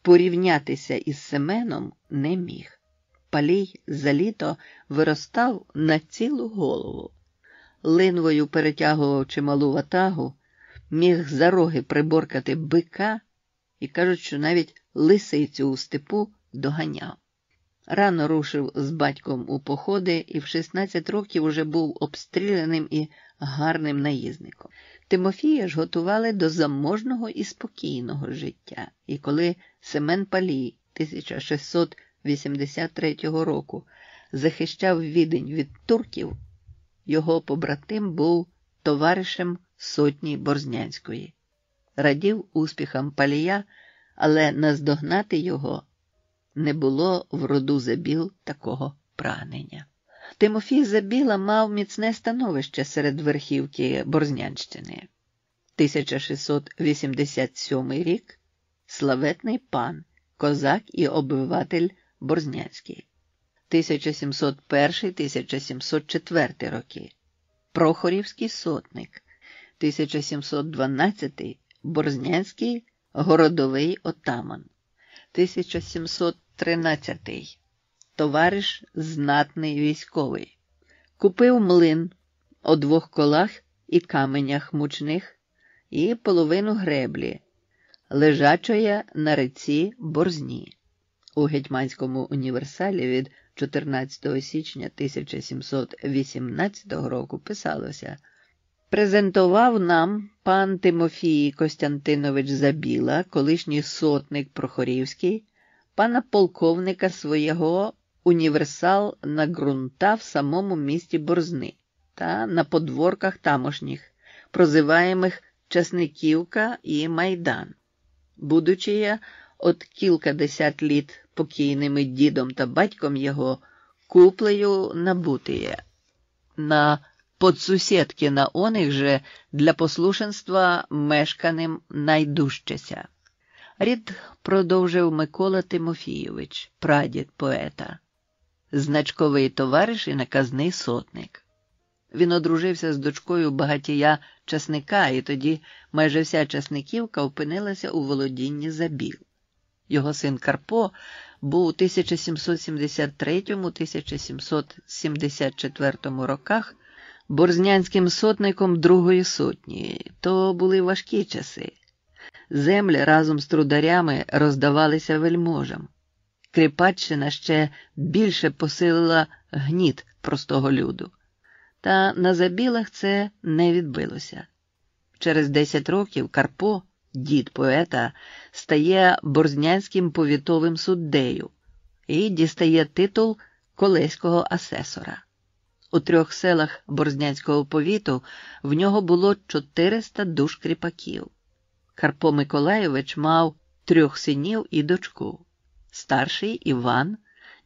[SPEAKER 2] порівнятися із Семеном не міг. Палій за літо виростав на цілу голову. Линвою перетягував чималу ватагу, міг за роги приборкати бика і, кажуть, що навіть лисицю у степу доганяв. Рано рушив з батьком у походи і в 16 років уже був обстріляним і гарним наїзником. Тимофія ж готували до заможного і спокійного життя. І коли Семен Палій 1683 року захищав Відень від турків, його побратим був товаришем сотні Борзнянської. Радів успіхам Палія, але наздогнати його не було в роду Забіл такого прагнення. Тимофій Забіла мав міцне становище серед верхівки Борзнянщини. 1687 рік – славетний пан, козак і обиватель Борзнянський. 1701-1704 роки – Прохорівський сотник. 1712 – Борзнянський городовий отаман. 1713 – товариш знатний військовий. Купив млин о 2 колах і каменях мучних і половину греблі, лежачої на реці Борзні. У Гетьманському універсалі від 14 січня 1718 року писалося: «Презентував нам пан Тимофій Костянтинович Забіла, колишній сотник Прохорівський, пана полковника свого універсал на ґрунта в самому місті Борзни та на подворках тамошніх, прозиваємих Часниківка і Майдан. Будучи я от кількадесят літ покійними дідом та батьком його, куплею набутиє. На подсусідки на оних же для послушенства мешканим найдужчеся». Рід продовжив Микола Тимофійович, прадід поета, значковий товариш і наказний сотник. Він одружився з дочкою багатія Часника, і тоді майже вся Часниківка опинилася у володінні Забіл. Його син Карпо був у 1773-1774 роках борзнянським сотником Другої сотні. То були важкі часи. Землі разом з трударями роздавалися вельможам. Кріпаччина ще більше посилила гніт простого люду. Та на Забілах це не відбилося. Через 10 років Карпо, дід поета, стає борзнянським повітовим суддею і дістає титул колеського асесора. У 3 селах борзнянського повіту в нього було 400 душ кріпаків. Карпо Миколайович мав 3 синів і дочку. Старший Іван,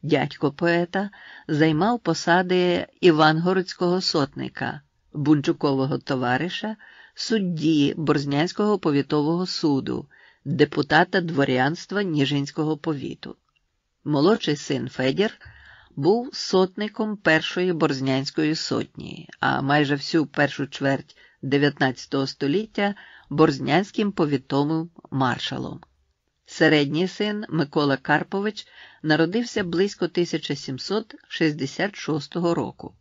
[SPEAKER 2] дядько поета, займав посади івангородського сотника, бунчукового товариша, судді Борзнянського повітового суду, депутата дворянства Ніжинського повіту. Молодший син Федір був сотником першої Борзнянської сотні, а майже всю першу чверть 19 століття борзнянським повітовим маршалом. Середній син Микола Карпович народився близько 1766 року.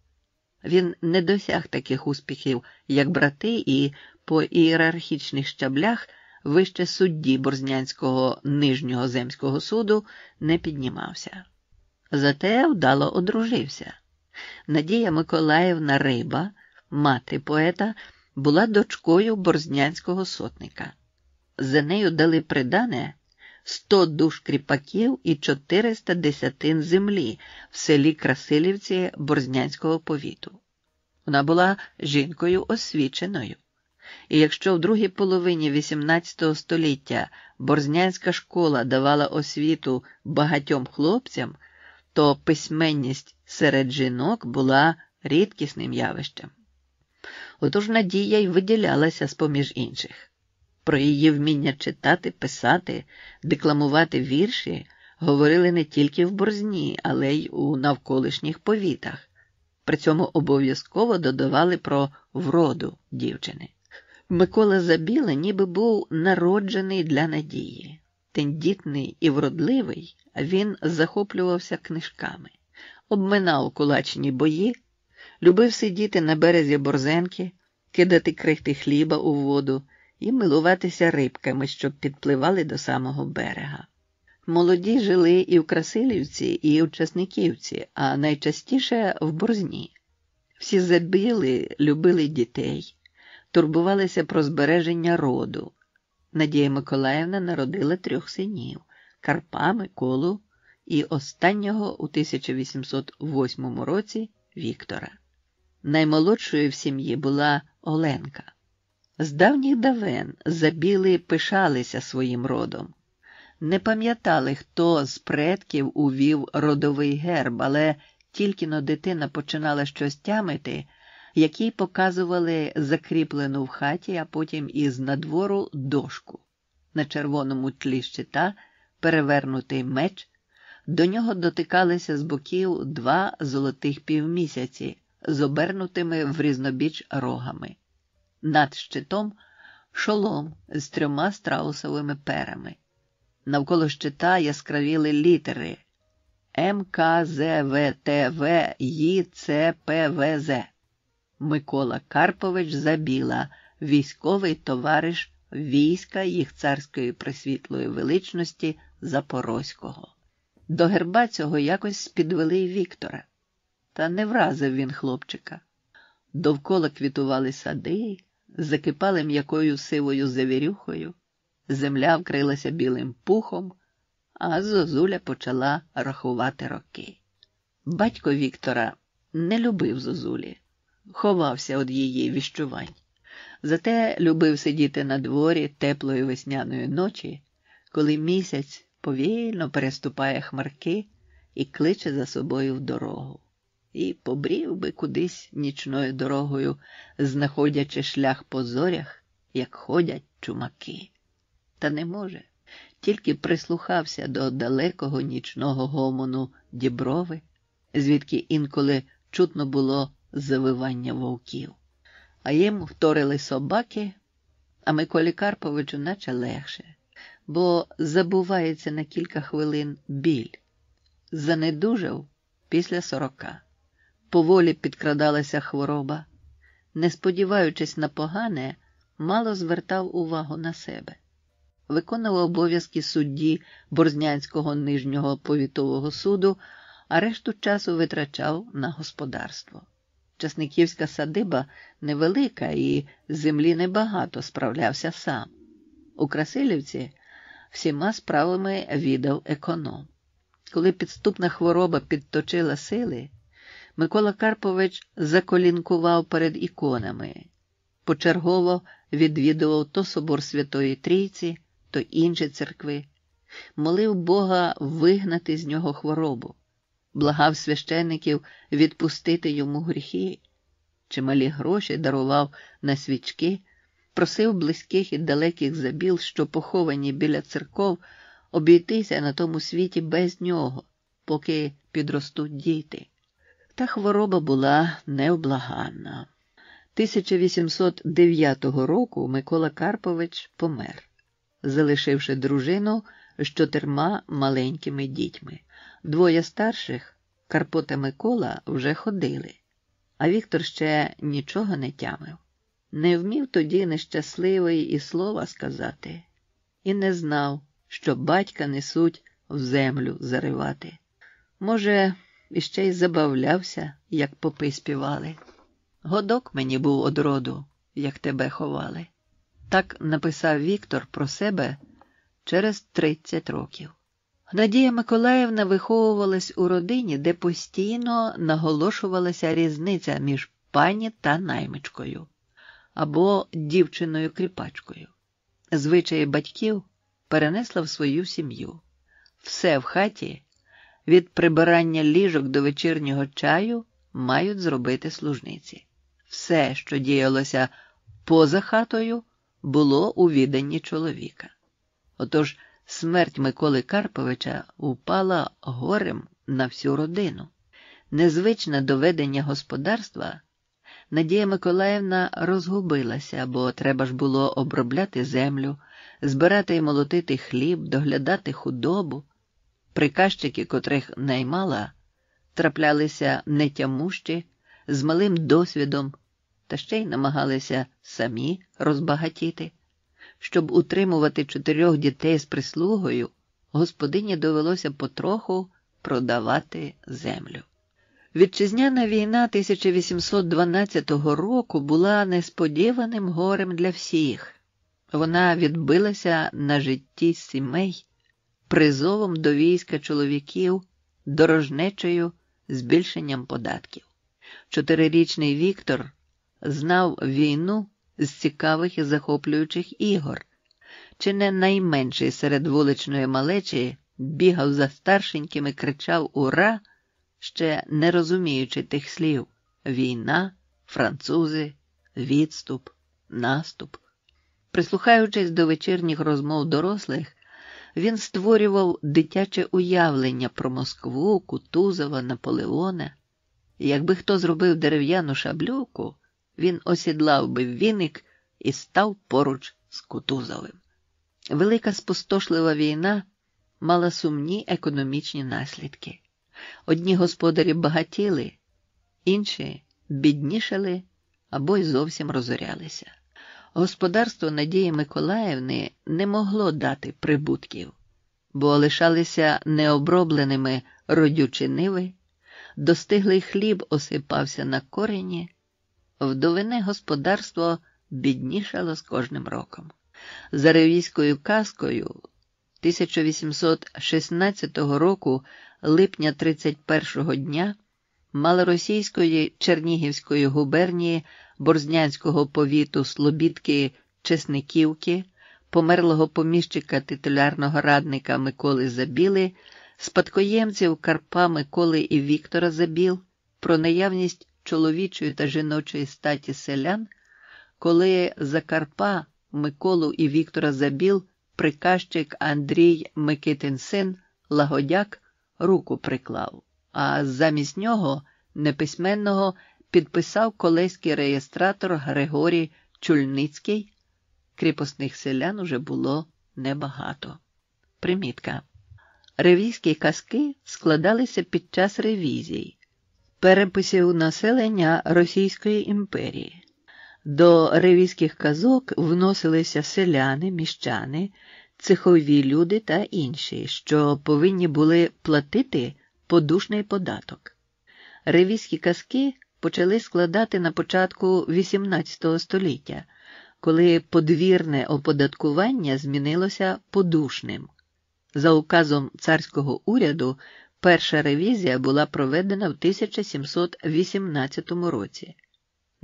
[SPEAKER 2] Він не досяг таких успіхів, як брати, і по ієрархічних щаблях вище судді Борзнянського Нижнього земського суду не піднімався. Зате вдало одружився. Надія Миколаївна Риба, мати поета, була дочкою борзнянського сотника. За нею дали придане 100 душ кріпаків і 400 десятин землі в селі Красилівці Борзнянського повіту. Вона була жінкою освіченою. І якщо в другій половині XVIII століття борзнянська школа давала освіту багатьом хлопцям, то письменність серед жінок була рідкісним явищем. Отож Надія й виділялася з-поміж інших. Про її вміння читати, писати, декламувати вірші говорили не тільки в Борзні, але й у навколишніх повітах. При цьому обов'язково додавали про вроду дівчини. Микола Забіла ніби був народжений для Надії. Тендітний і вродливий, він захоплювався книжками, обминав кулачні бої, любив сидіти на березі Борзенки, кидати крихти хліба у воду і милуватися рибками, що підпливали до самого берега. Молоді жили і в Красилівці, і в Часниківці, а найчастіше в Борзні. Всі Забіли любили дітей, турбувалися про збереження роду. Надія Миколаївна народила 3 синів – Карпа, Миколу і останнього у 1808 році Віктора. Наймолодшою в сім'ї була Оленка. З давніх давен Забіли пишалися своїм родом. Не пам'ятали, хто з предків увів родовий герб, але тільки-но дитина починала щось тямити, як їй показували закріплену в хаті, а потім із надвору дошку. На червоному тлі щита перевернутий меч, до нього дотикалися з боків 2 золотих півмісяці з обернутими в різнобіч рогами. Над щитом шолом з 3 страусовими перами. Навколо щита яскравіли літери МКЗВТВ-ЙЦПВЗ. Микола Карпович Забіла, військовий товариш війська їх царської пресвітлої величності Запорозького. До герба цього якось підвели й Віктора. Та не вразив він хлопчика. Довкола квітували сади, закипали м'якою сивою завірюхою, земля вкрилася білим пухом, а Зозуля почала рахувати роки. Батько Віктора не любив Зозулі, ховався від її віщувань. Зате любив сидіти на дворі теплої весняної ночі, коли місяць повільно переступає хмарки і кличе за собою в дорогу. І побрів би кудись нічною дорогою, знаходячи шлях по зорях, як ходять чумаки. Та не може, тільки прислухався до далекого нічного гомону Діброви, звідки інколи чутно було завивання вовків. А їм вторили собаки, а Миколі Карповичу наче легше, бо забувається на кілька хвилин біль. Занедужав після 40. Поволі підкрадалася хвороба, не сподіваючись на погане, мало звертав увагу на себе. Виконував обов'язки судді Борзнянського нижнього повітового суду, а решту часу витрачав на господарство. Часниківська садиба невелика і землі небагато, справлявся сам. У Красилівці всіма справами віддав економ. Коли підступна хвороба підточила сили, Микола Карпович заколінкував перед іконами, почергово відвідував то собор Святої Трійці, то інші церкви, молив Бога вигнати з нього хворобу, благав священиків відпустити йому гріхи, чималі гроші дарував на свічки, просив близьких і далеких забіл, що поховані біля церков, обійтися на тому світі без нього, поки підростуть діти. Та хвороба була невблаганна. 1809 року Микола Карпович помер, залишивши дружину з 4 маленькими дітьми. 2 старших, Карпо та Микола, вже ходили, а Віктор ще нічого не тямив. Не вмів тоді нещасливий і слова сказати, і не знав, що батька несуть в землю заривати. Може, іще й забавлявся, як попи співали. «Годок мені був од роду, як тебе ховали». Так написав Віктор про себе через 30 років. Надія Миколаївна виховувалась у родині, де постійно наголошувалася різниця між пані та наймичкою або дівчиною-кріпачкою. Звичаї батьків перенесла в свою сім'ю. Все в хаті, від прибирання ліжок до вечірнього чаю, мають зробити служниці. Все, що діялося поза хатою, було у віданні чоловіка. Отож, смерть Миколи Карповича упала горем на всю родину. Незвичне до ведення господарства, Надія Миколаївна розгубилася, бо треба ж було обробляти землю, збирати і молотити хліб, доглядати худобу. Приказчики, котрих наймала, траплялися нетямущі, з малим досвідом, та ще й намагалися самі розбагатіти. Щоб утримувати 4 дітей з прислугою, господині довелося потроху продавати землю. Вітчизняна війна 1812 року була несподіваним горем для всіх. Вона відбилася на житті сімей, призовом до війська чоловіків, дорожнечею, збільшенням податків. 4-річний Віктор знав війну з цікавих і захоплюючих ігор. Чи не найменший серед вуличної малечі бігав за старшеньким і кричав «Ура!», ще не розуміючи тих слів «війна», «французи», «відступ», «наступ». Прислухаючись до вечірніх розмов дорослих, він створював дитяче уявлення про Москву, Кутузова, Наполеона. Якби хто зробив дерев'яну шаблюку, він осідлав би віник і став поруч з Кутузовим. Велика спустошлива війна мала сумні економічні наслідки. Одні господарі багатіли, інші біднішали або й зовсім розорялися. Господарство Надії Миколаївни не могло дати прибутків, бо лишалися необробленими родючі ниви, достиглий хліб осипався на корені, вдовине господарство біднішало з кожним роком. За ревізькою казкою 1816 року липня 31-го дня малоросійської Чернігівської губернії Борзнянського повіту Слобідки Чесниківки, померлого поміщика титулярного радника Миколи Забіли, спадкоємців Карпа, Миколи і Віктора Забіл, про наявність чоловічої та жіночої статі селян, коли за Карпа, Миколу і Віктора Забіл приказчик Андрій Микитин син, лагодяк, руку приклав, а замість нього, неписьменного, підписав колеський реєстратор Григорій Чульницький. Кріпосних селян уже було небагато. Примітка. Ревізькі казки складалися під час ревізій, переписів населення Російської імперії. До ревізьких казок вносилися селяни, міщани, цехові люди та інші, що повинні були платити подушний податок. Ревізькі казки почали складати на початку XVIII століття, коли подвірне оподаткування змінилося подушним. За указом царського уряду перша ревізія була проведена в 1718 році.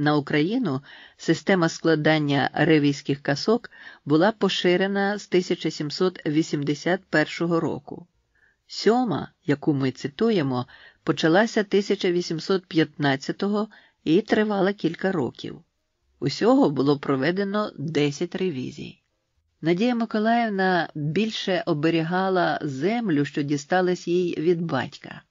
[SPEAKER 2] На Україну система складання ревізьких казок була поширена з 1781 року. Сьома, яку ми цитуємо, почалася 1815-го і тривала кілька років. Усього було проведено 10 ревізій. Надія Миколаївна більше оберігала землю, що дісталась їй від батька.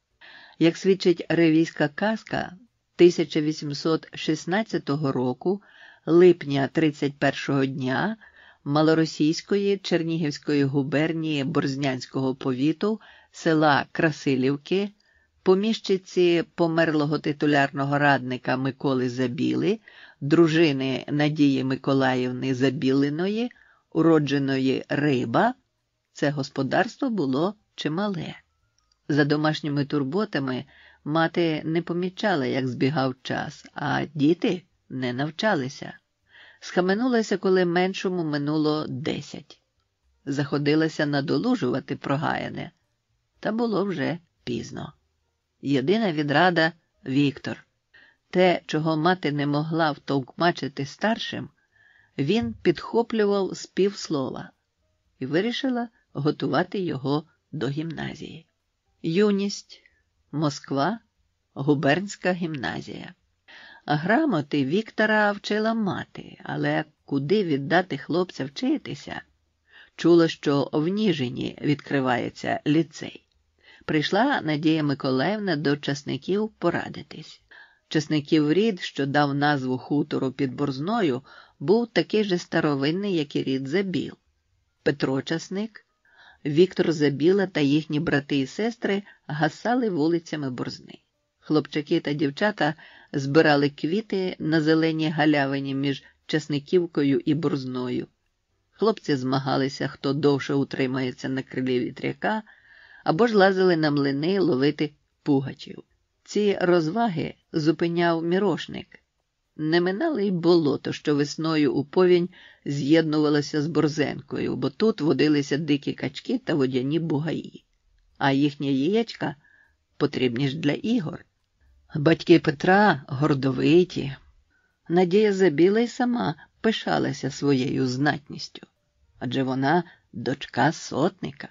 [SPEAKER 2] Як свідчить ревізька казка, 1816 року, липня 31-го дня, малоросійської Чернігівської губернії Борзнянського повіту, села Красилівки, поміщиці померлого титулярного радника Миколи Забіли, дружини Надії Миколаївни Забілиної, уродженої Риба, це господарство було чимале. За домашніми турботами мати не помічала, як збігав час, а діти не навчалися. Схаменулася, коли меншому минуло 10. Заходилася надолужувати прогаяне, та було вже пізно. Єдина відрада – Віктор. Те, чого мати не могла втовкмачити старшим, він підхоплював з півслова і вирішила готувати його до гімназії. Юність, Москва, губернська гімназія. Грамоти Віктора вчила мати, але куди віддати хлопця вчитися? Чула, що в Ніжині відкривається ліцей. Прийшла Надія Миколаївна до Часників порадитись. Часників рід, що дав назву хутору під Борзною, був такий же старовинний, як і рід Забіл. Петро Часник, Віктор Забіла та їхні брати і сестри гасали вулицями Борзни. Хлопчаки та дівчата збирали квіти на зеленій галявині між Часниківкою і Борзною. Хлопці змагалися, хто довше утримається на крилі вітряка, або ж лазили на млини ловити пугачів. Ці розваги зупиняв мірошник. Не минали й болото, що весною у повінь з'єднувалося з Борзенкою, бо тут водилися дикі качки та водяні бугаї. А їхні яєчка потрібні ж для ігор. Батьки Петра гордовиті. Надія Забіла й сама пишалася своєю знатністю, адже вона дочка сотника.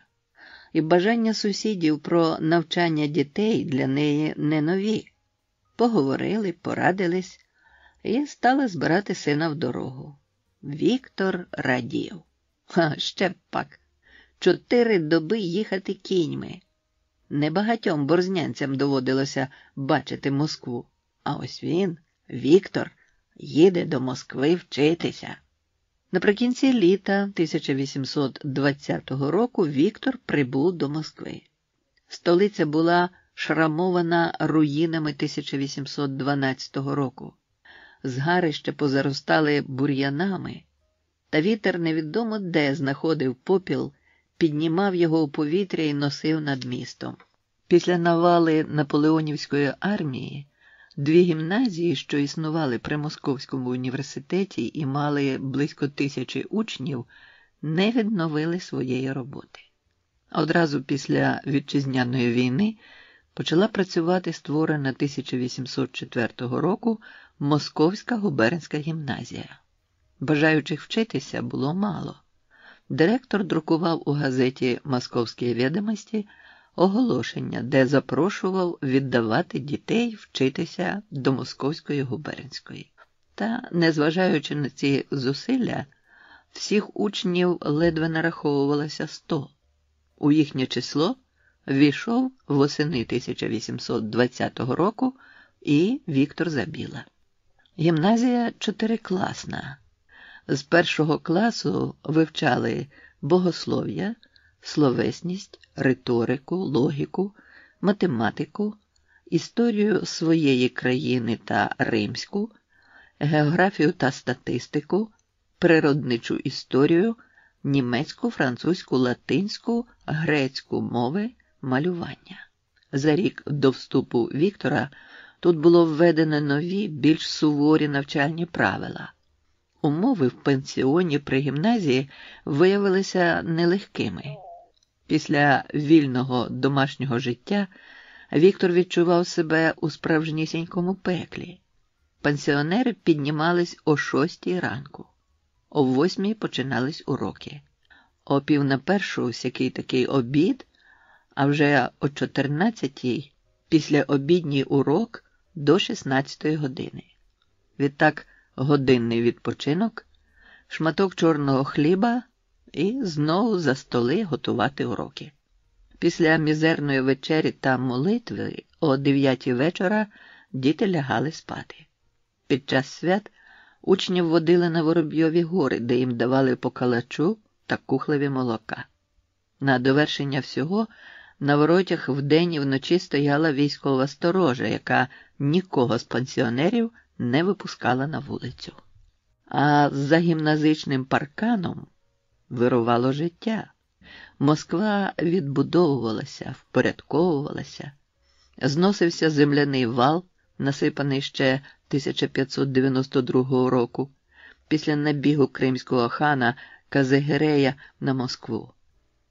[SPEAKER 2] І бажання сусідів про навчання дітей для неї не нові. Поговорили, порадились і стали збирати сина в дорогу. Віктор радів. Ще б пак. 4 доби їхати кіньми. Небагатьом борзнянцям доводилося бачити Москву. А ось він, Віктор, їде до Москви вчитися. Наприкінці літа 1820 року Віктор прибув до Москви. Столиця була шрамована руїнами 1812 року. Згарища позаростали бур'янами, та вітер невідомо де знаходив попіл, піднімав його у повітря і носив над містом. Після навали Наполеонівської армії 2 гімназії, що існували при Московському університеті і мали близько 1000 учнів, не відновили своєї роботи. Одразу після Вітчизняної війни почала працювати створена 1804 року Московська губернська гімназія. Бажаючих вчитися було мало. Директор друкував у газеті «Московські відомості» оголошення, де запрошував віддавати дітей вчитися до Московської губернської. Та, незважаючи на ці зусилля, всіх учнів ледве нараховувалося 100. У їхнє число ввійшов восени 1820 року і Віктор Забіла. Гімназія 4-класна. З 1-го класу вивчали богослов'я, словесність, риторику, логіку, математику, історію своєї країни та римську, географію та статистику, природничу історію, німецьку, французьку, латинську, грецьку мови, малювання. За рік до вступу Віктора тут було введено нові, більш суворі навчальні правила. Умови в пансіоні при гімназії виявилися нелегкими. Після вільного домашнього життя Віктор відчував себе у справжнісінькому пеклі. Пансіонери піднімались о 6 ранку, о 8 починались уроки, о 12:45 всякий такий обід, а вже о 14 післяобідній урок до 16 години. Відтак годинний відпочинок, шматок чорного хліба і знову за столи готувати уроки. Після мізерної вечері та молитви о 9 вечора діти лягали спати. Під час свят учнів водили на Воробйові гори, де їм давали по калачу та кухлеві молока. На довершення всього на воротях вдень і вночі стояла військова сторожа, яка нікого з пансіонерів не випускала на вулицю. А за гімназичним парканом вирувало життя. Москва відбудовувалася, впорядковувалася. Зносився земляний вал, насипаний ще 1592 року, після набігу кримського хана Казигерея на Москву.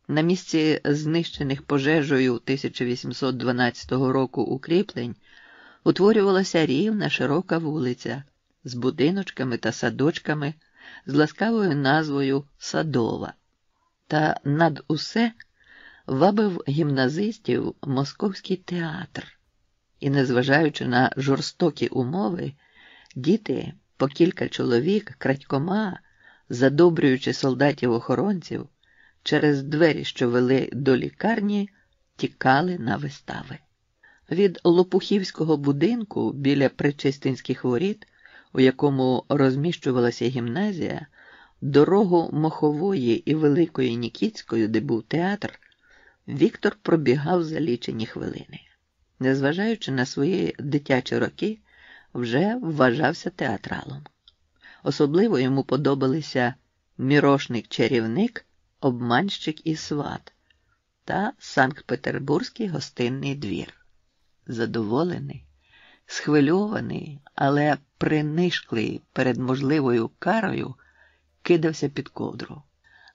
[SPEAKER 2] На місці знищених пожежею 1812 року укріплень утворювалася рівна широка вулиця з будиночками та садочками, з ласкавою назвою Садова. Та над усе вабив гімназистів московський театр. І, незважаючи на жорстокі умови, діти, по кілька чоловік, крадькома, задобрюючи солдатів-охоронців, через двері, що вели до лікарні, тікали на вистави. Від Лопухівського будинку біля Пречистинських воріт, у якому розміщувалася гімназія, дорогу Мохової і Великої Нікітської, де був театр, Віктор пробігав за лічені хвилини. Незважаючи на свої дитячі роки, вже вважався театралом. Особливо йому подобалися «Мірошник-чарівник», «Обманщик і сват» та «Санкт-Петербурзький гостинний двір». Задоволений, схвильований, але принишклий перед можливою карою, кидався під ковдру.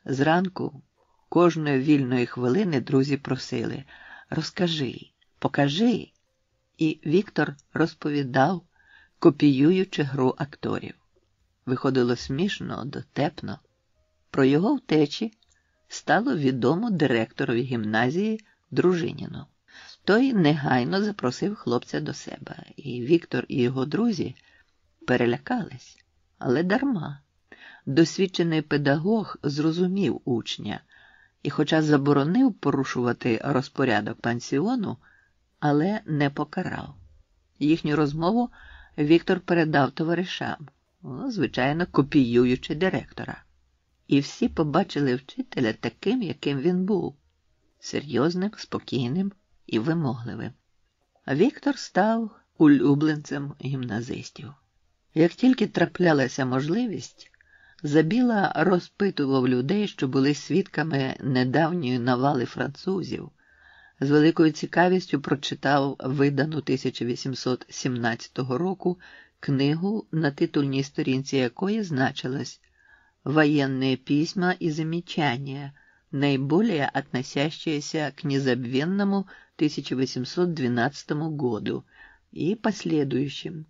[SPEAKER 2] Зранку, кожної вільної хвилини друзі просили «Розкажи, покажи». І Віктор розповідав, копіюючи гру акторів. Виходило смішно, дотепно. Про його втечі стало відомо директорові гімназії Дружиніну. Той негайно запросив хлопця до себе, і Віктор і його друзі перелякались, але дарма. Досвідчений педагог зрозумів учня і хоча заборонив порушувати розпорядок пансіону, але не покарав. Їхню розмову Віктор передав товаришам, звичайно, копіюючи директора. І всі побачили вчителя таким, яким він був – серйозним, спокійним і вимогливим. Віктор став улюбленцем гімназистів. Як тільки траплялася можливість, Забіла розпитував людей, що були свідками недавньої навали французів. З великою цікавістю прочитав видану 1817 року книгу, на титульній сторінці якої значилось «Военные письма и замечания, наиболее относящиеся к незабвенному 1812 году и последующим,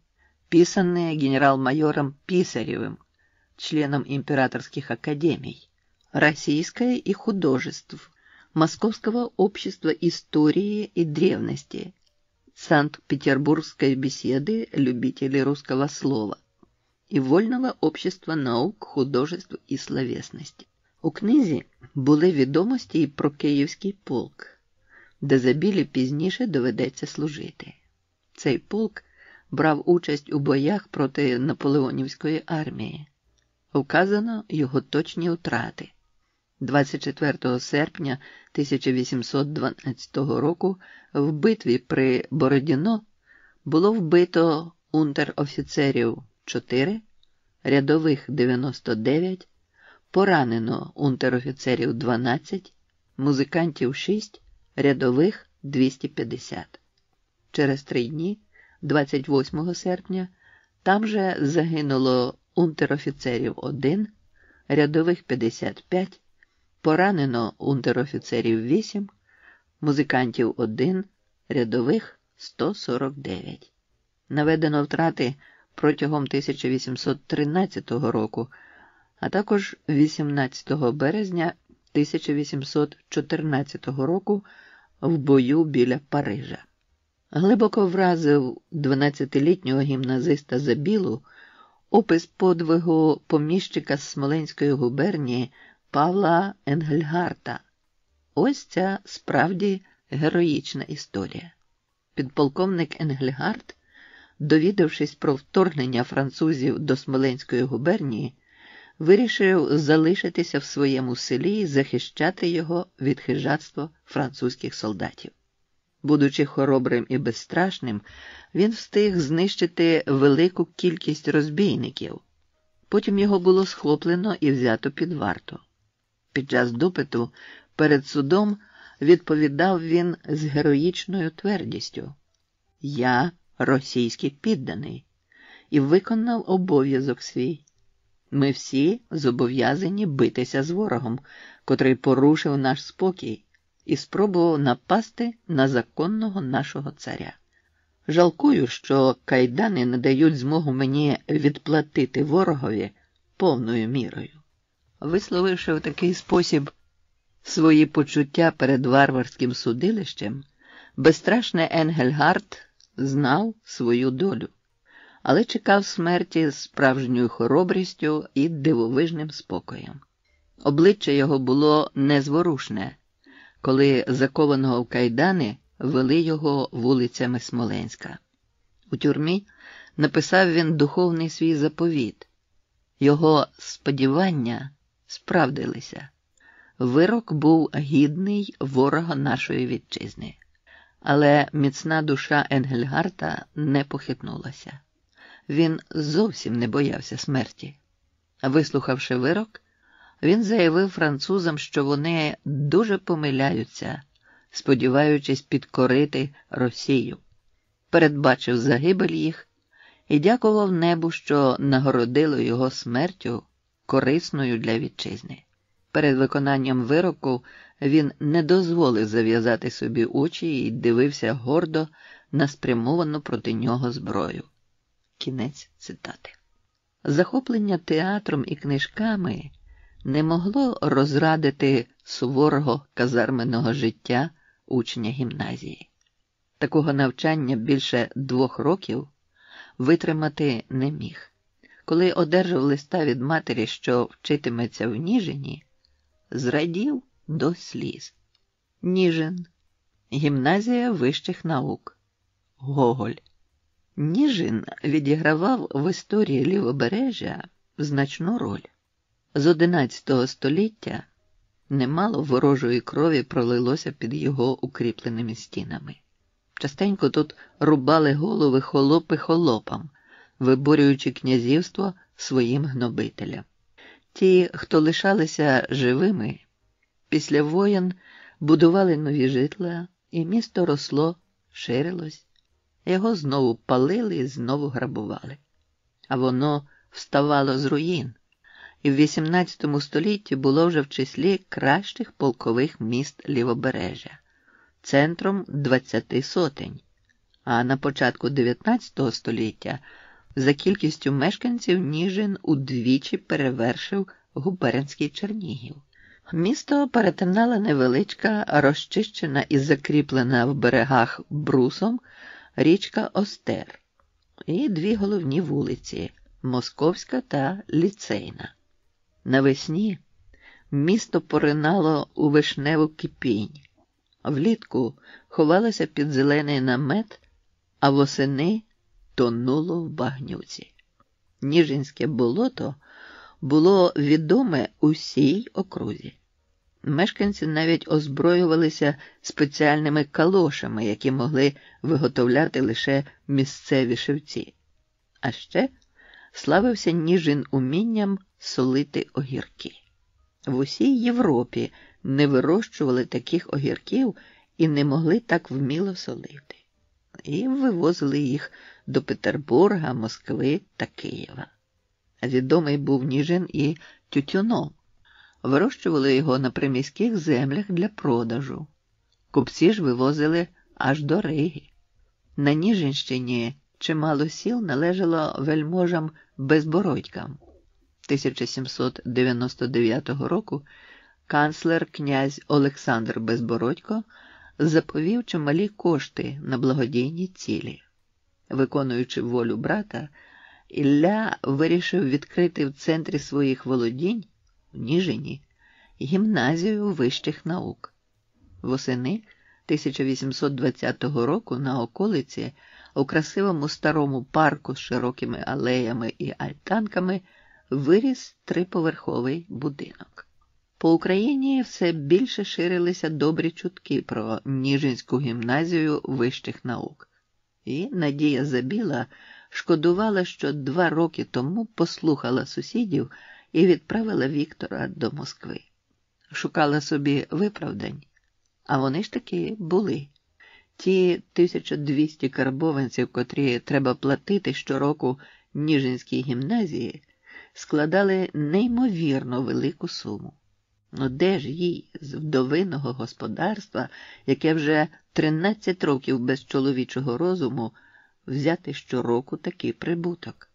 [SPEAKER 2] писанные генерал-майором Писаревым, членом императорских академий, российское и художеств, Московского общества истории и древности, Санкт-Петербургской беседы любителей русского слова и Вольного общества наук, художеств і словесності». У книзі були відомості і про Київський полк, де Забілі пізніше доведеться служити. Цей полк брав участь у боях проти Наполеонівської армії. Вказано його точні втрати. 24 серпня 1812 року в битві при Бородіно було вбито унтер-офіцерів 4, рядових 99, поранено унтер-офіцерів 12, музикантів 6, рядових 250. Через 3 дні, 28 серпня, там же загинуло унтер-офіцерів 1, рядових 55, поранено унтер-офіцерів 8, музикантів 1, рядових 149. Наведено втрати протягом 1813 року, а також 18 березня 1814 року в бою біля Парижа. Глибоко вразив 12-літнього гімназиста Забілу опис подвигу поміщика з Смоленської губернії Павла Енгельгарта. Ось ця справді героїчна історія. Підполковник Енгельгарт, довідавшись про вторгнення французів до Смоленської губернії, вирішив залишитися в своєму селі і захищати його від хижацтва французьких солдатів. Будучи хоробрим і безстрашним, він встиг знищити велику кількість розбійників. Потім його було схоплено і взято під варту. Під час допиту перед судом відповідав він з героїчною твердістю: «Я російський підданий і виконав обов'язок свій. Ми всі зобов'язані битися з ворогом, котрий порушив наш спокій і спробував напасти на законного нашого царя. Жалкую, що кайдани не дають змогу мені відплатити ворогові повною мірою». Висловивши в такий спосіб свої почуття перед варварським судилищем, безстрашний Енгельгарт знав свою долю, але чекав смерті з справжньою хоробрістю і дивовижним спокоєм. Обличчя його було незворушне, коли закованого в кайдани вели його вулицями Смоленська. У тюрмі написав він духовний свій заповіт. Його сподівання справдилися. Вирок був гідний ворога нашої вітчизни. Але міцна душа Енгельгарта не похитнулася. Він зовсім не боявся смерті. Вислухавши вирок, він заявив французам, що вони дуже помиляються, сподіваючись підкорити Росію. Передбачив загибель їх і дякував небу, що нагородило його смертю, корисною для вітчизни. Перед виконанням вироку він не дозволив зав'язати собі очі і дивився гордо на спрямовану проти нього зброю. Кінець цитати. Захоплення театром і книжками не могло розрадити суворого казарменного життя учня гімназії. Такого навчання більше 2 років витримати не міг. Коли одержав листа від матері, що вчитиметься в Ніжині, зрадів до сліз. Ніжин. Гімназія вищих наук. Гоголь. Ніжин відігравав в історії Лівобережжя значну роль. З XI століття немало ворожої крові пролилося під його укріпленими стінами. Частенько тут рубали голови холопи холопам, виборюючи князівство своїм гнобителям. Ті, хто лишалися живими, після воєн будували нові житла, і місто росло, ширилось. Його знову палили і знову грабували. А воно вставало з руїн, і в XVIII столітті було вже в числі кращих полкових міст Лівобережжя, центром 20 сотень, а на початку XIX століття за кількістю мешканців Ніжин удвічі перевершив губернський Чернігів. Місто перетинала невеличка, розчищена і закріплена в берегах брусом річка Остер і 2 головні вулиці – Московська та Ліцейна. Навесні місто поринало у вишневу кипінь, влітку ховалося під зелений намет, а восени тонуло в багнюці. Ніжинське болото було відоме усій окрузі. Мешканці навіть озброювалися спеціальними калошами, які могли виготовляти лише місцеві шевці. А ще славився Ніжин умінням солити огірки. В усій Європі не вирощували таких огірків і не могли так вміло солити. І вивозили їх до Петербурга, Москви та Києва. Відомий був Ніжин і тютюном. Вирощували його на приміських землях для продажу. Купці ж вивозили аж до Риги. На Ніжинщині чимало сіл належало вельможам Безбородькам. 1799 року канцлер князь Олександр Безбородько заповів чималі кошти на благодійні цілі. Виконуючи волю брата, Ілля вирішив відкрити в центрі своїх володінь, в Ніжині, гімназію вищих наук. Восени 1820 року на околиці, у красивому старому парку з широкими алеями і альтанками, виріс триповерховий будинок. По Україні все більше ширилися добрі чутки про Ніжинську гімназію вищих наук. І Надія Забіла шкодувала, що 2 роки тому послухала сусідів і відправила Віктора до Москви. Шукала собі виправдань, а вони ж таки були. Ті 1200 карбованців, котрі треба платити щороку Ніжинській гімназії, складали неймовірно велику суму. Ну де ж їй з вдовиного господарства, яке вже 13 років без чоловічого розуму, взяти щороку такий прибуток?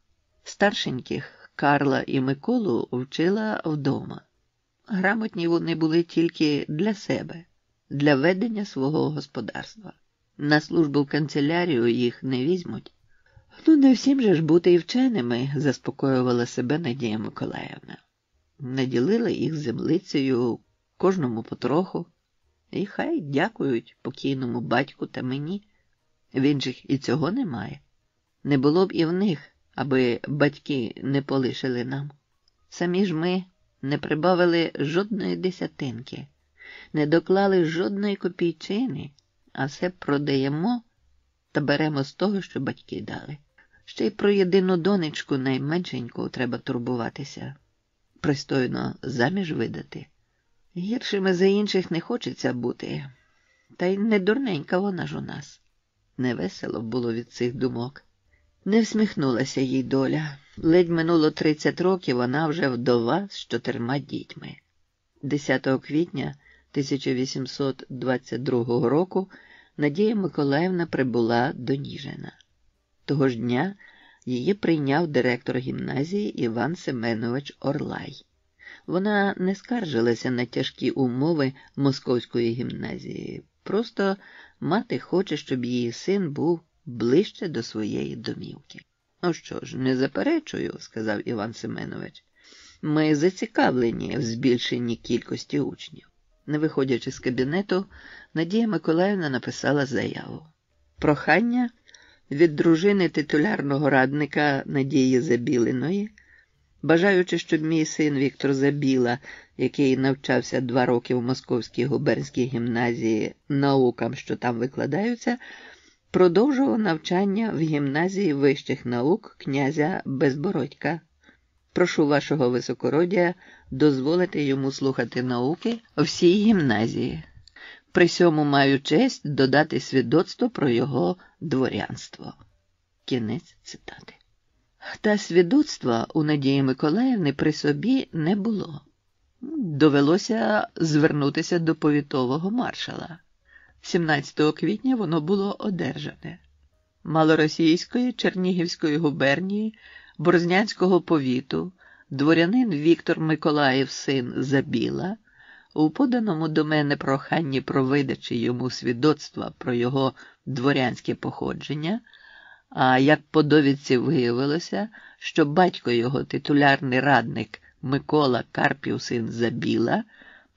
[SPEAKER 2] Старшеньких Карла і Миколу вчила вдома. Грамотні вони були тільки для себе, для ведення свого господарства. На службу в канцелярію їх не візьмуть. Ну, не всім же ж бути і вченими, заспокоювала себе Надія Миколаївна. Наділила їх землицею, кожному потроху, і хай дякують покійному батьку та мені. В інших і цього немає. Не було б і в них, аби батьки не полишили нам. Самі ж ми не прибавили жодної десятинки, не доклали жодної копійчини, а все продаємо та беремо з того, що батьки дали. Ще й про єдину донечку найменшеньку треба турбуватися. Пристойно заміж видати. Гіршими за інших не хочеться бути, та й не дурненька вона ж у нас. Невесело було від цих думок. Не всміхнулася їй доля. Ледь минуло 30 років, вона вже вдова з 4 дітьми. 10 квітня 1822 року Надія Миколаївна прибула до Ніжина. Того ж дня її прийняв директор гімназії Іван Семенович Орлай. Вона не скаржилася на тяжкі умови Московської гімназії. Просто мати хоче, щоб її син був ближче до своєї домівки. «Ну що ж, не заперечую», – сказав Іван Семенович. «Ми зацікавлені в збільшенні кількості учнів». Не виходячи з кабінету, Надія Миколаївна написала заяву. Прохання від дружини титулярного радника Надії Забілиної, бажаючи, щоб мій син Віктор Забіла, який навчався 2 роки в Московській губернській гімназії наукам, що там викладаються, продовжував навчання в гімназії вищих наук князя Безбородька. Прошу вашого високородія дозволити йому слухати науки в всій гімназії. При сьому маю честь додати свідоцтво про його дворянство. Кінець цитати. Та свідоцтва у Надії Миколаївни при собі не було. Довелося звернутися до повітового маршала. 17 квітня воно було одержане. Малоросійської Чернігівської губернії Борзнянського повіту дворянин Віктор Миколаїв син Забіла у поданому до мене проханні про видачі йому свідоцтва про його дворянське походження, а як по довідці виявилося, що батько його титулярний радник Микола Карпів син Забіла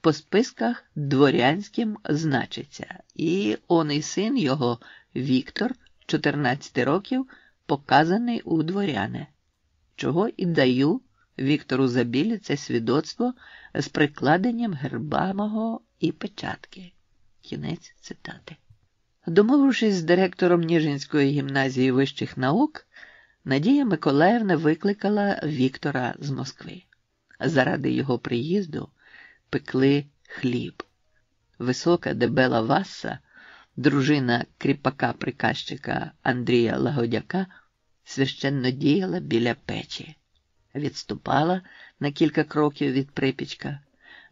[SPEAKER 2] по списках дворянським значиться, і оний син його Віктор, 14 років, показаний у дворяне, чого і даю Віктору Забілі це свідоцтво з прикладенням герба мого і печатки. Кінець цитати. Домовившись з директором Ніжинської гімназії вищих наук, Надія Миколаївна викликала Віктора з Москви. Заради його приїзду пекли хліб. Висока дебела Васса, дружина кріпака-приказчика Андрія Лагодяка, священно діяла біля печі. Відступала на кілька кроків від припічка,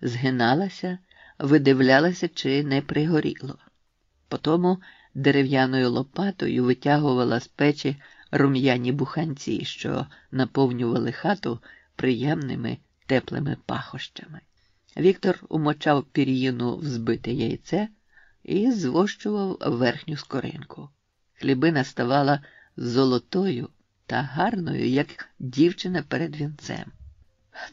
[SPEAKER 2] згиналася, видивлялася, чи не пригоріло. Потому дерев'яною лопатою витягувала з печі рум'яні буханці, що наповнювали хату приємними теплими пахощами. Віктор умочав пір'їну в збите яйце і звощував верхню скоринку. Хлібина ставала золотою та гарною, як дівчина перед вінцем.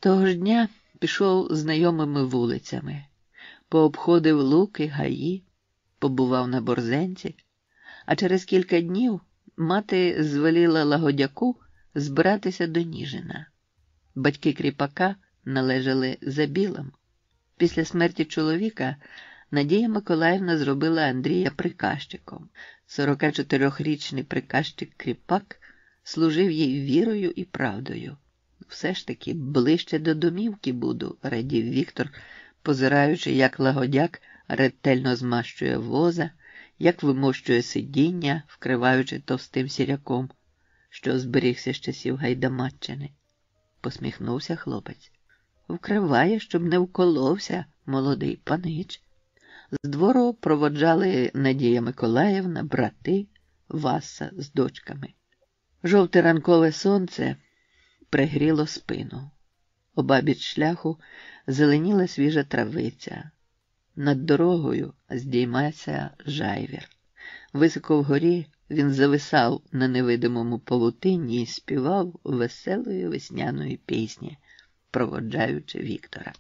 [SPEAKER 2] Того ж дня пішов знайомими вулицями, пообходив луки, гаї, побував на Борзенці, а через кілька днів мати звеліла Лагодяку збиратися до Ніжина. Батьки кріпака належали Забілам. Після смерті чоловіка Надія Миколаївна зробила Андрія приказчиком. 44-річний приказчик-кріпак служив їй вірою і правдою. Все ж таки ближче до домівки буду, радів Віктор, позираючи, як Лагодяк ретельно змащує воза, як вимощує сидіння, вкриваючи товстим сіряком, що зберігся з часів Гайдамаччини. Посміхнувся хлопець. Вкриває, щоб не вколовся молодий панич. З двору проводжали Надія Миколаївна, брати, Васса з дочками. Жовте ранкове сонце пригріло спину. Обабіч шляху зеленіла свіжа травиця. Над дорогою здіймався жайвір. Високо вгорі він зависав на невидимому павутинні і співав веселої весняної пісні, проводжаючи Віктора.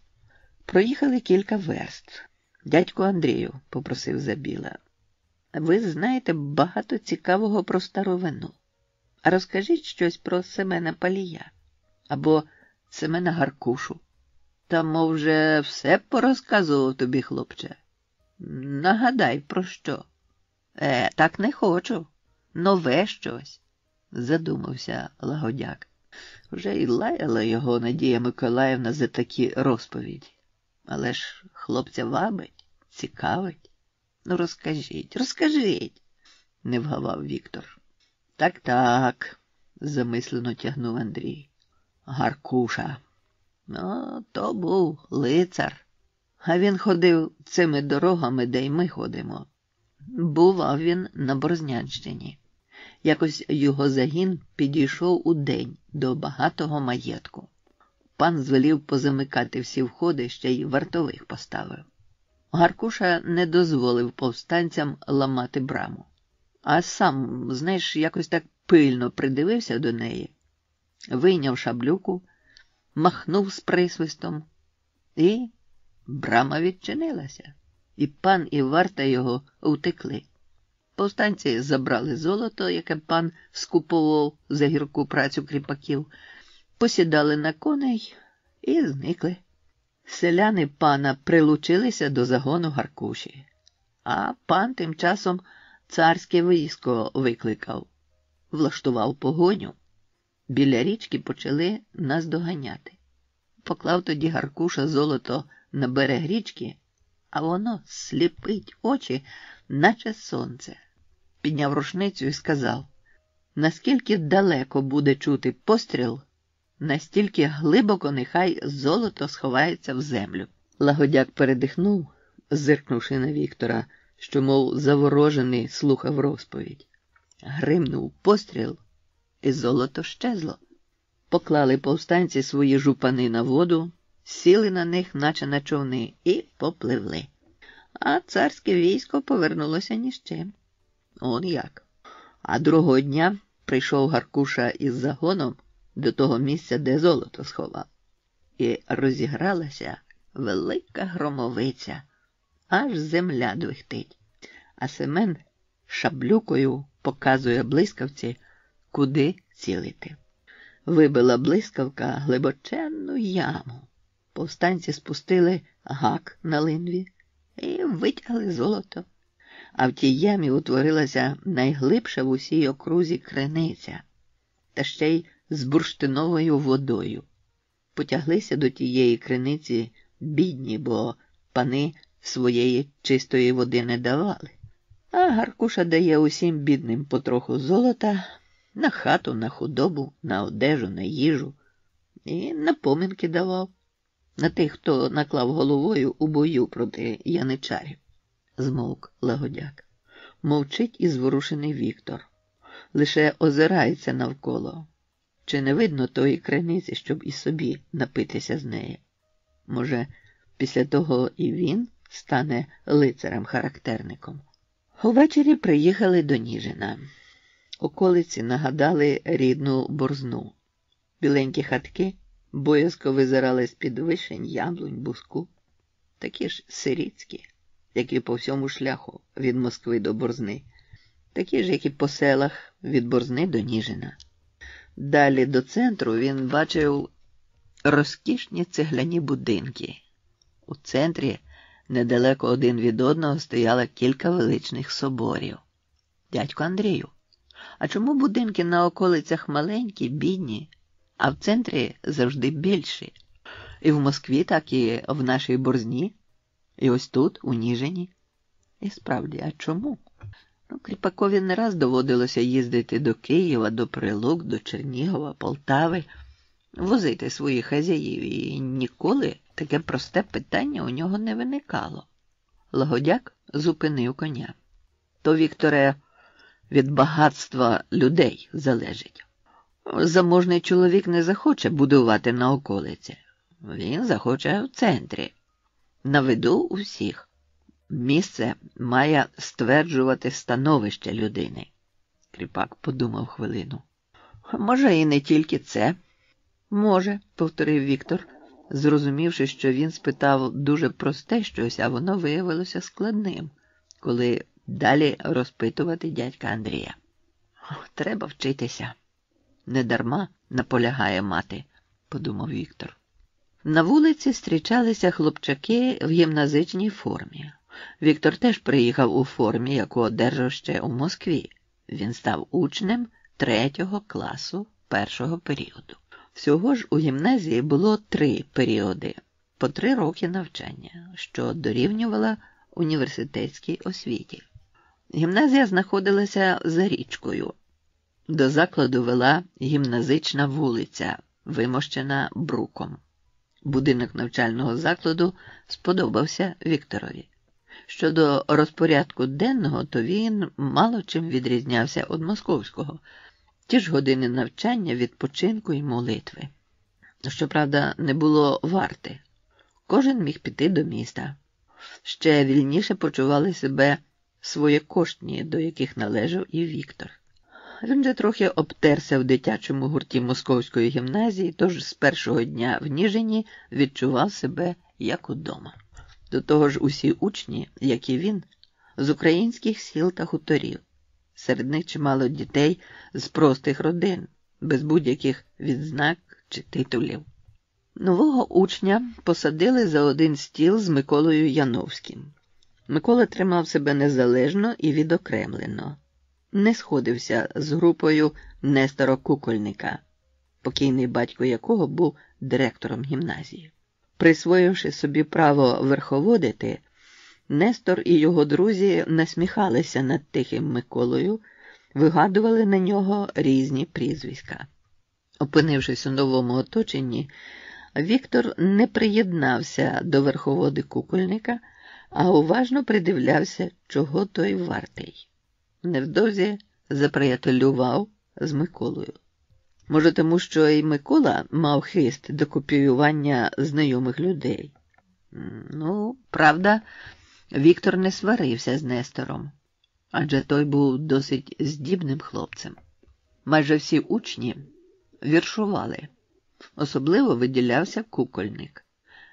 [SPEAKER 2] Проїхали кілька верст. «Дядьку Андрію», – попросив Забіла, – «ви знаєте багато цікавого про старовину. А розкажіть щось про Семена Палія або Семена Гаркушу. Та, мов, вже все порозказував тобі, хлопче. Нагадай, про що?» Так не хочу. Нове щось», – задумався Лагодяк. Вже й лаяла його Надія Миколаївна за такі розповіді. Але ж хлопця вабить, цікавить. «Ну, розкажіть», – не вгавав Віктор. Так, замислено тягнув Андрій. «Гаркуша. Ну, то був лицар. А він ходив цими дорогами, де й ми ходимо. Бував він на Борзнянщині. Якось його загін підійшов удень до багатого маєтку. Пан звелів позамикати всі входи, ще й вартових поставив. Гаркуша не дозволив повстанцям ламати браму. А сам, знаєш, якось так пильно придивився до неї, вийняв шаблюку, махнув з присвистом, і брама відчинилася, і пан і варта його втекли. Повстанці забрали золото, яке пан скуповував за гірку працю кріпаків, посідали на коней і зникли. Селяни пана прилучилися до загону Гаркуші, а пан тим часом царське військо викликав, влаштував погоню. Біля річки почали нас доганяти. Поклав тоді Гаркуша золото на берег річки, а воно сліпить очі, наче сонце. Підняв рушницю і сказав: наскільки далеко буде чути постріл, настільки глибоко нехай золото сховається в землю. Лагодяк передихнув, зиркнувши на Віктора, що, мов заворожений, слухав розповідь. Гримнув постріл, і золото щезло. Поклали повстанці свої жупани на воду, сіли на них, наче на човни, і попливли. А царське військо повернулося ні з чим. Он як. А другого дня прийшов Гаркуша із загоном до того місця, де золото сховав. І розігралася велика громовиця, аж земля двихтить. А Семен шаблюкою показує блискавці, куди цілити. Вибила блискавка глибоченну яму. Повстанці спустили гак на линві і витягли золото. А в тій ямі утворилася найглибша в усій окрузі криниця. та ще й з бурштиновою водою. Потяглися до тієї криниці бідні, бо пани своєї чистої води не давали. А Гаркуша дає усім бідним потроху золота на хату, на худобу, на одежу, на їжу. І на поминки давав. На тих, хто наклав головою у бою проти яничарів. Змовк Лагодяк. Мовчить і зворушений Віктор. Лише озирається навколо. Чи не видно тої криниці, щоб і собі напитися з неї? Може, після того і він стане лицарем-характерником? Увечері приїхали до Ніжина. Околиці нагадали рідну Борзну. Біленькі хатки боязко визирали з-під вишень, яблунь, буску. Такі ж сирітські, як і по всьому шляху від Москви до Борзни. Такі ж, як і по селах від Борзни до Ніжина. Далі до центру він бачив розкішні цегляні будинки. У центрі недалеко один від одного стояло кілька величних соборів. Дядько Андрію, а чому будинки на околицях маленькі, бідні, а в центрі завжди більші? І в Москві, так і в нашій Борзні, і ось тут, у Ніжині. І справді, а чому? Кріпакові не раз доводилося їздити до Києва, до Прилук, до Чернігова, Полтави, возити своїх хазяїв, і ніколи таке просте питання у нього не виникало. Лагодяк зупинив коня. То, Вікторе, від багатства людей залежить. Заможний чоловік не захоче будувати на околиці. Він захоче в центрі. На виду усіх. Місце має стверджувати становище людини. Кріпак подумав хвилину. Може, і не тільки це. Може, повторив Віктор, зрозумівши, що він спитав дуже просте щось, а воно виявилося складним, коли далі розпитувати дядька Андрія. Треба вчитися. Недарма наполягає мати, подумав Віктор. На вулиці зустрічалися хлопчаки в гімназичній формі. Віктор теж приїхав у формі, яку одержав ще у Москві. Він став учнем 3-го класу 1-го періоду. Всього ж у гімназії було 3 періоди, по 3 роки навчання, що дорівнювало університетській освіті. Гімназія знаходилася за річкою. До закладу вела гімназична вулиця, вимощена бруком. Будинок навчального закладу сподобався Вікторові. Щодо розпорядку денного, то він мало чим відрізнявся від московського. Ті ж години навчання, відпочинку і молитви. Щоправда, не було варти. Кожен міг піти до міста. Ще вільніше почували себе своєкоштні, до яких належав і Віктор. Він же трохи обтерся в дитячому гурті московської гімназії, тож з першого дня в Ніжині відчував себе як удома. До того ж усі учні, як і він, з українських сіл та хуторів. Серед них чимало дітей з простих родин, без будь-яких відзнак чи титулів. Нового учня посадили за один стіл з Миколою Яновським. Микола тримав себе незалежно і відокремлено. Не сходився з групою Нестора Кукольника, покійний батько якого був директором гімназії. Присвоївши собі право верховодити, Нестор і його друзі насміхалися над тихим Миколою, вигадували на нього різні прізвиська. Опинившись у новому оточенні, Віктор не приєднався до верховоди Кукольника, а уважно придивлявся, чого той вартий. Невдовзі заприятелював з Миколою. Може, тому що і Микола мав хист до копіювання знайомих людей. Правда, Віктор не сварився з Нестором, адже той був досить здібним хлопцем. Майже всі учні віршували. Особливо виділявся Кукольник.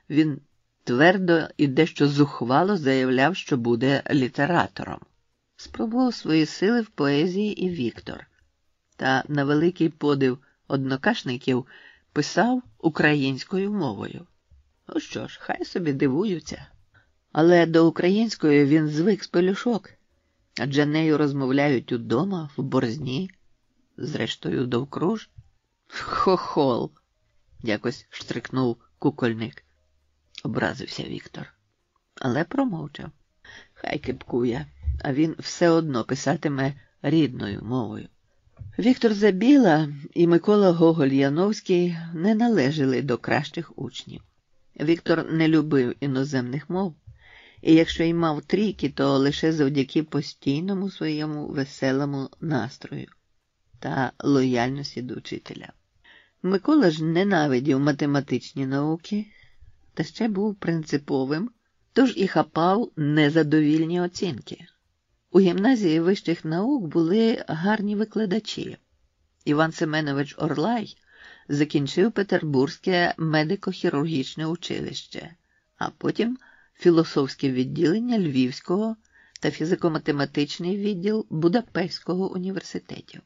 [SPEAKER 2] Він твердо і дещо зухвало заявляв, що буде літератором. Спробував свої сили в поезії і Віктор. Та на великий подив однокашників писав українською мовою. Що ж, хай собі дивуються. Але до української він звик з пелюшок, адже нею розмовляють удома, в Борзні, зрештою довкруж. Хохол, якось штрикнув кукольник. Образився Віктор, але промовчав. Хай кипкує, а він все одно писатиме рідною мовою. Віктор Забіла і Микола Гоголь-Яновський не належали до кращих учнів. Віктор не любив іноземних мов, і якщо й мав трійки, то лише завдяки постійному своєму веселому настрою та лояльності до вчителя. Микола ж ненавидів математичні науки, та ще був принциповим, тож і хапав незадовільні оцінки. У гімназії вищих наук були гарні викладачі. Іван Семенович Орлай закінчив Петербурзьке медико-хірургічне училище, а потім філософське відділення Львівського та фізико-математичний відділ Будапештського університетів.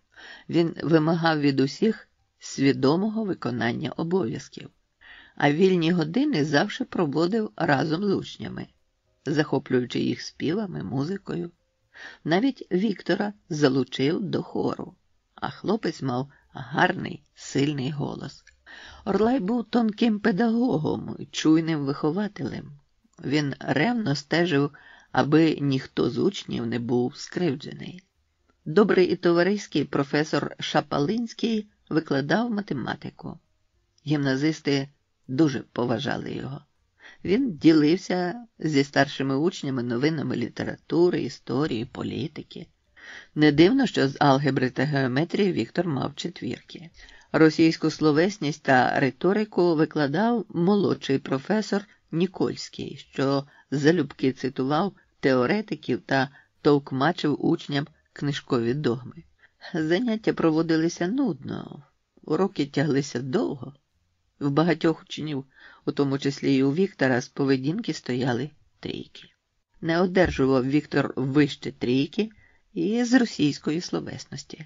[SPEAKER 2] Він вимагав від усіх свідомого виконання обов'язків, а вільні години завжди проводив разом з учнями, захоплюючи їх співами, музикою. Навіть Віктора залучив до хору, а хлопець мав гарний, сильний голос. Орлай був тонким педагогом, чуйним вихователем. Він ревно стежив, аби ніхто з учнів не був скривджений. Добрий і товариський професор Шапалинський викладав математику. Гімназисти дуже поважали його. Він ділився зі старшими учнями новинами літератури, історії, політики. Не дивно, що з алгебри та геометрії Віктор мав четвірки. Російську словесність та риторику викладав молодший професор Нікольський, що залюбки цитував теоретиків та товкмачив учням книжкові догми. Заняття проводилися нудно, уроки тяглися довго. В багатьох учнів, у тому числі і у Віктора, з поведінки стояли трійки. Не одержував Віктор вище трійки і з російської словесності.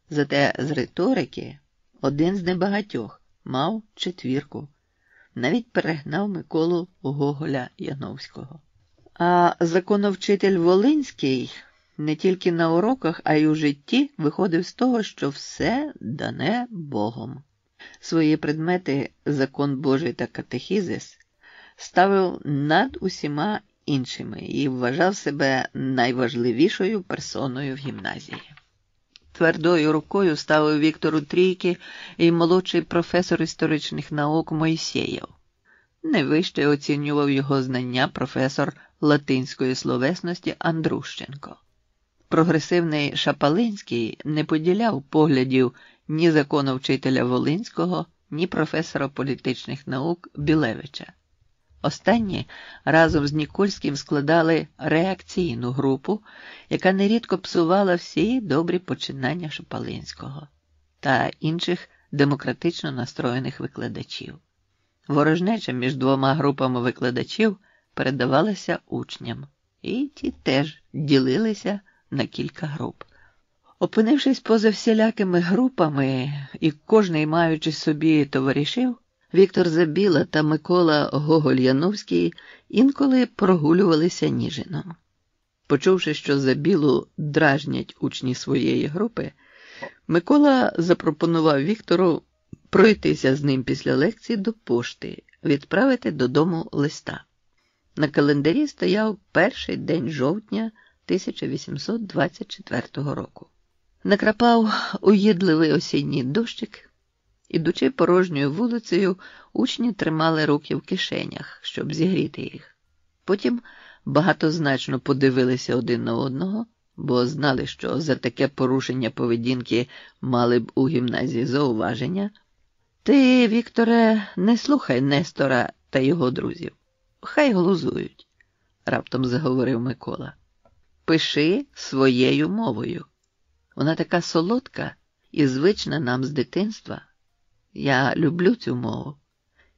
[SPEAKER 2] Зате з риторики один з небагатьох мав четвірку. Навіть перегнав Миколу Гоголя-Яновського. А законовчитель Волинський не тільки на уроках, а й у житті виходив з того, що все дане Богом. Свої предмети «Закон Божий» та «Катехізис» ставив над усіма іншими і вважав себе найважливішою персоною в гімназії. Твердою рукою ставив Віктору трійки і молодший професор історичних наук Мойсєєв. Не вище оцінював його знання професор латинської словесності Андрущенко. Прогресивний Шапалинський не поділяв поглядів ні законовчителя Волинського, ні професора політичних наук Білевича. Останні разом з Нікольським складали реакційну групу, яка нерідко псувала всі добрі починання Шапалинського та інших демократично настроєних викладачів. Ворожнеча між двома групами викладачів передавалася учням, і ті теж ділилися на кілька груп. Опинившись поза всілякими групами і кожний маючи собі товаришів, Віктор Забіла та Микола Гоголь-Яновський інколи прогулювалися Ніжином. Почувши, що Забілу дражнять учні своєї групи, Микола запропонував Віктору пройтися з ним після лекції до пошти, відправити додому листа. На календарі стояв перший день жовтня 1824 року. Накрапав уїдливий осінній дощик. Ідучи порожньою вулицею, учні тримали руки в кишенях, щоб зігріти їх. Потім багатозначно подивилися один на одного, бо знали, що за таке порушення поведінки мали б у гімназії зауваження. «Ти, Вікторе, не слухай Нестора та його друзів. Хай глузують», – раптом заговорив Микола. «Пиши своєю мовою. Вона така солодка і звична нам з дитинства. Я люблю цю мову.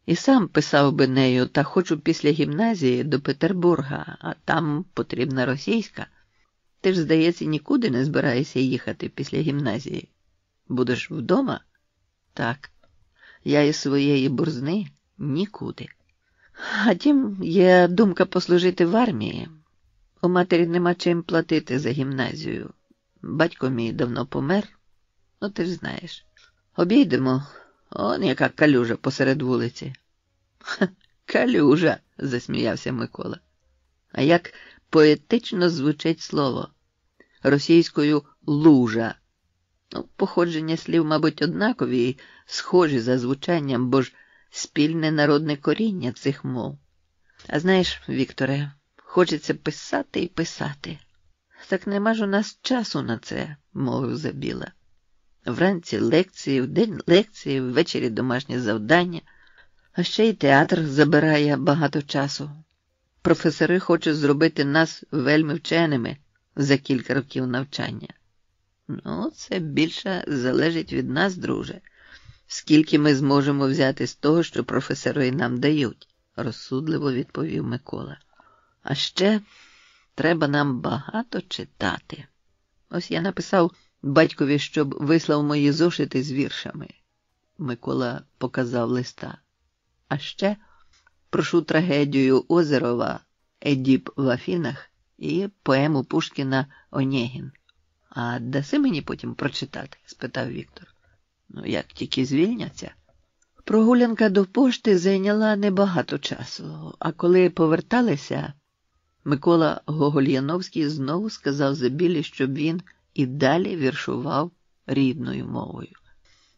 [SPEAKER 2] І сам писав би нею, та хочу після гімназії до Петербурга, а там потрібна російська. Ти ж, здається, нікуди не збираєшся їхати після гімназії. Будеш вдома? Так. Я із своєї бурзни нікуди. А тім є думка послужити в армії. У матері нема чим платити за гімназію. Батько мій давно помер, ну ти ж знаєш. Обійдемо, он яка калюжа посеред вулиці. Ха, калюжа, засміявся Микола. А як поетично звучить слово. Російською лужа. Походження слів, мабуть, однакові і схожі за звучанням, бо ж спільне народне коріння цих мов. А знаєш, Вікторе, хочеться писати і писати. Так нема ж у нас часу на це, мовив Забіла. Вранці лекції, вдень лекції, ввечері домашнє завдання. А ще й театр забирає багато часу. Професори хочуть зробити нас вельми вченими за кілька років навчання. Це більше залежить від нас, друже. Скільки ми зможемо взяти з того, що професори нам дають, розсудливо відповів Микола. А ще треба нам багато читати. Ось я написав батькові, щоб вислав мої зошити з віршами. Микола показав листа. А ще прошу трагедію Озерова «Едіп в Афінах» і поему Пушкіна «Онєгін». А даси мені потім прочитати? Спитав Віктор. Як тільки звільняться. Прогулянка до пошти зайняла небагато часу, а коли поверталися, Микола Гогольяновський знову сказав Забілі, щоб він і далі віршував рідною мовою.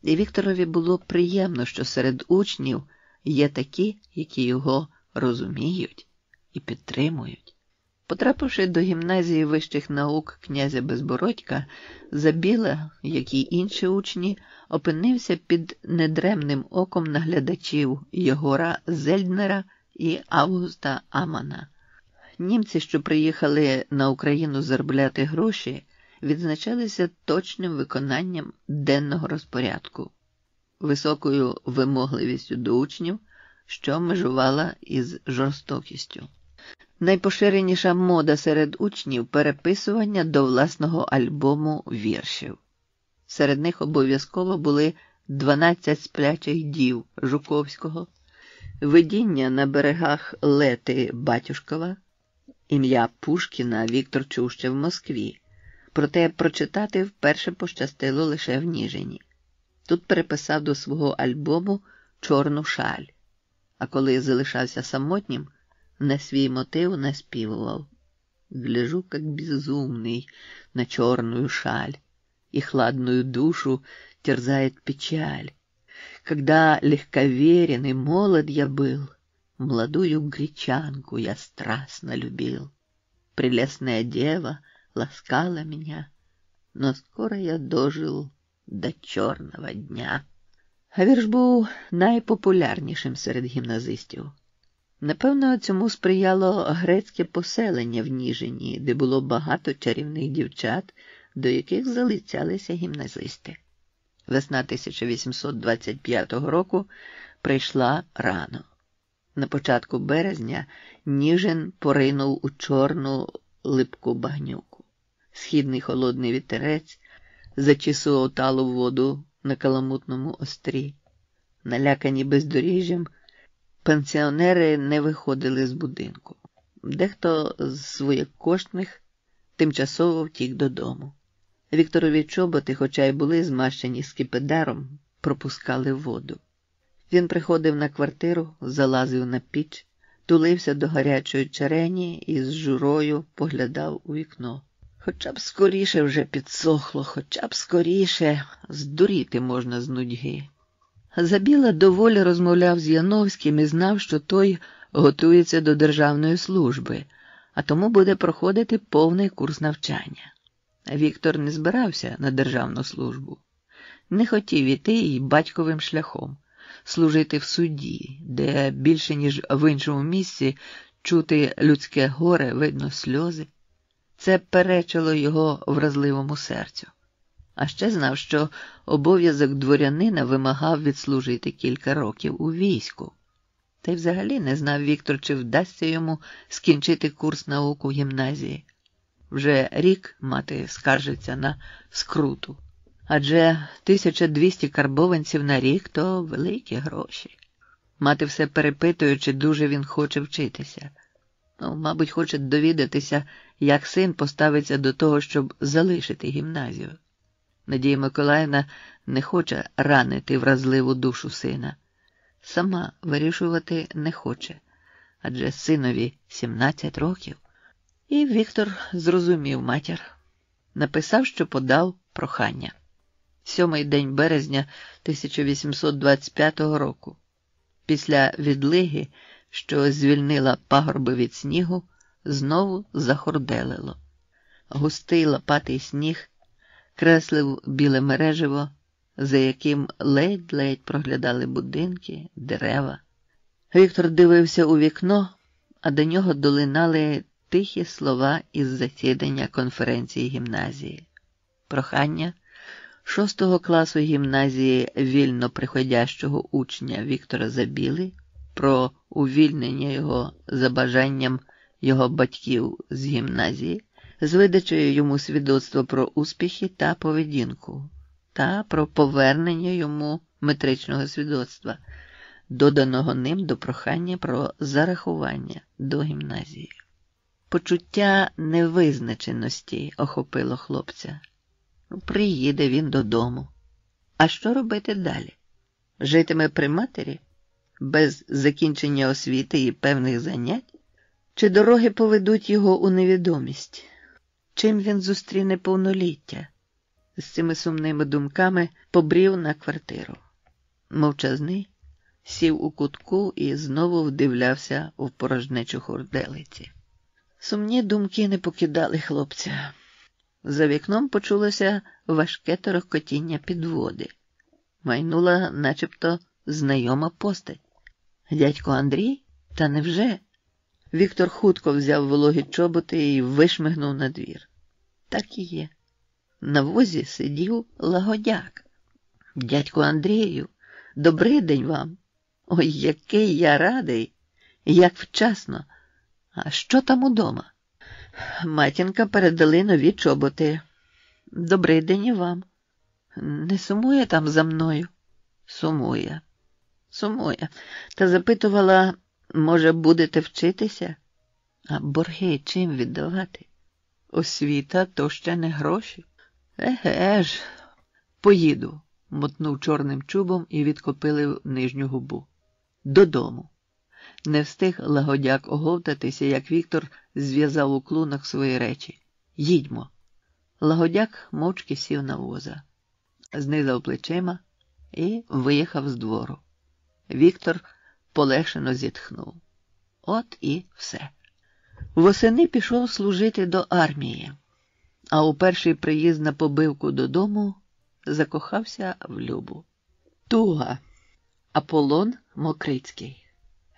[SPEAKER 2] І Вікторові було приємно, що серед учнів є такі, які його розуміють і підтримують. Потрапивши до гімназії вищих наук князя Безбородька, Забіла, як і інші учні, опинився під недремним оком наглядачів Єгора Зельднера і Августа Амана. Німці, що приїхали на Україну заробляти гроші, відзначалися точним виконанням денного розпорядку, високою вимогливістю до учнів, що межувала із жорстокістю. Найпоширеніша мода серед учнів – переписування до власного альбому віршів. Серед них обов'язково були 12 сплячих дів Жуковського, видіння на берегах Лети Батюшкова, ім'я Пушкіна Віктор чув ще в Москві, проте прочитати вперше пощастило лише в Ніжині. Тут переписав до свого альбому «Чорну шаль», а коли залишався самотнім, на свій мотив наспівував: «Гляжу, как безумный, на черную шаль, и хладную душу терзает печаль. Когда легковерен и молод я был, молодую гречанку я страстно любил. Прелестная дева ласкала меня, но скоро я дожил до черного дня». А вірш був найпопулярнішим серед гімназистів. Напевно, цьому сприяло грецьке поселення в Ніжині, де було багато чарівних дівчат, до яких залицялися гімназисти. Весна 1825 року прийшла рано. На початку березня Ніжин поринув у чорну липку багнюку. Східний холодний вітерець зачісував талу воду на каламутному острі. Налякані бездоріжжям, пенсіонери не виходили з будинку. Дехто з своєкоштних тимчасово втік додому. Вікторові чоботи, хоча й були змащені скипидаром, пропускали воду. Він приходив на квартиру, залазив на піч, тулився до гарячої черені і з журою поглядав у вікно. Хоча б скоріше вже підсохло, хоча б скоріше, здуріти можна з нудьги. Забіла доволі розмовляв з Яновським і знав, що той готується до державної служби, а тому буде проходити повний курс навчання. Віктор не збирався на державну службу. Не хотів іти і батьковим шляхом, служити в суді, де більше, ніж в іншому місці, чути людське горе, видно сльози. Це перечило його вразливому серцю. А ще знав, що обов'язок дворянина вимагав відслужити кілька років у війську. Та й взагалі не знав Віктор, чи вдасться йому скінчити курс наук у гімназії. Вже рік мати скаржиться на скруту. Адже 1200 карбованців на рік – то великі гроші. Мати все перепитує, чи дуже він хоче вчитися. Мабуть, хоче довідатися, як син поставиться до того, щоб залишити гімназію. Надія Миколаївна не хоче ранити вразливу душу сина. Сама вирішувати не хоче, адже синові 17 років. І Віктор зрозумів матір. Написав, що подав прохання. 7-й день березня 1825 року. Після відлиги, що звільнила пагорби від снігу, знову захорделило. Густий лопатий сніг креслив біле мереживо, за яким ледь-ледь проглядали будинки, дерева. Віктор дивився у вікно, а до нього долинали тихі слова із засідання конференції гімназії. Прохання 6-го класу гімназії вільно приходящого учня Віктора Забіли про увільнення його за бажанням його батьків з гімназії, з видачею йому свідоцтва про успіхи та поведінку, та про повернення йому метричного свідоцтва, доданого ним до прохання про зарахування до гімназії. Почуття невизначеності охопило хлопця. Приїде він додому. А що робити далі? Житиме при матері? Без закінчення освіти і певних занять? Чи дороги поведуть його у невідомість? Чим він зустріне повноліття? З цими сумними думками побрів на квартиру. Мовчазний, сів у кутку і знову вдивлявся в порожнечу хурделиці. Сумні думки не покидали хлопця. За вікном почулося важке торохкотіння підводи. Майнула начебто знайома постать. Дядько Андрій? Та невже? Віктор хутко взяв вологі чоботи і вишмигнув на двір. Так і є. На возі сидів Лагодяк. Дядько Андрію, добрий день вам. Ой, який я радий, як вчасно. А що там удома? Матінка передали нові чоботи. Добрий день і вам. Не сумує там за мною? Сумує. Сумує. Та запитувала, може, будете вчитися? А борги чим віддавати? Освіта то ще не гроші. Еге ж, поїду, мотнув чорним чубом і відкопилив нижню губу. Додому. Не встиг Лагодяк оговтатися, як Віктор зв'язав у клунах свої речі. Їдьмо. Лагодяк мовчки сів на воза, знизав плечима і виїхав з двору. Віктор полегшено зітхнув. От і все. Восени пішов служити до армії, а у перший приїзд на побивку додому закохався в Любу. Туга. Аполлон Мокрицький.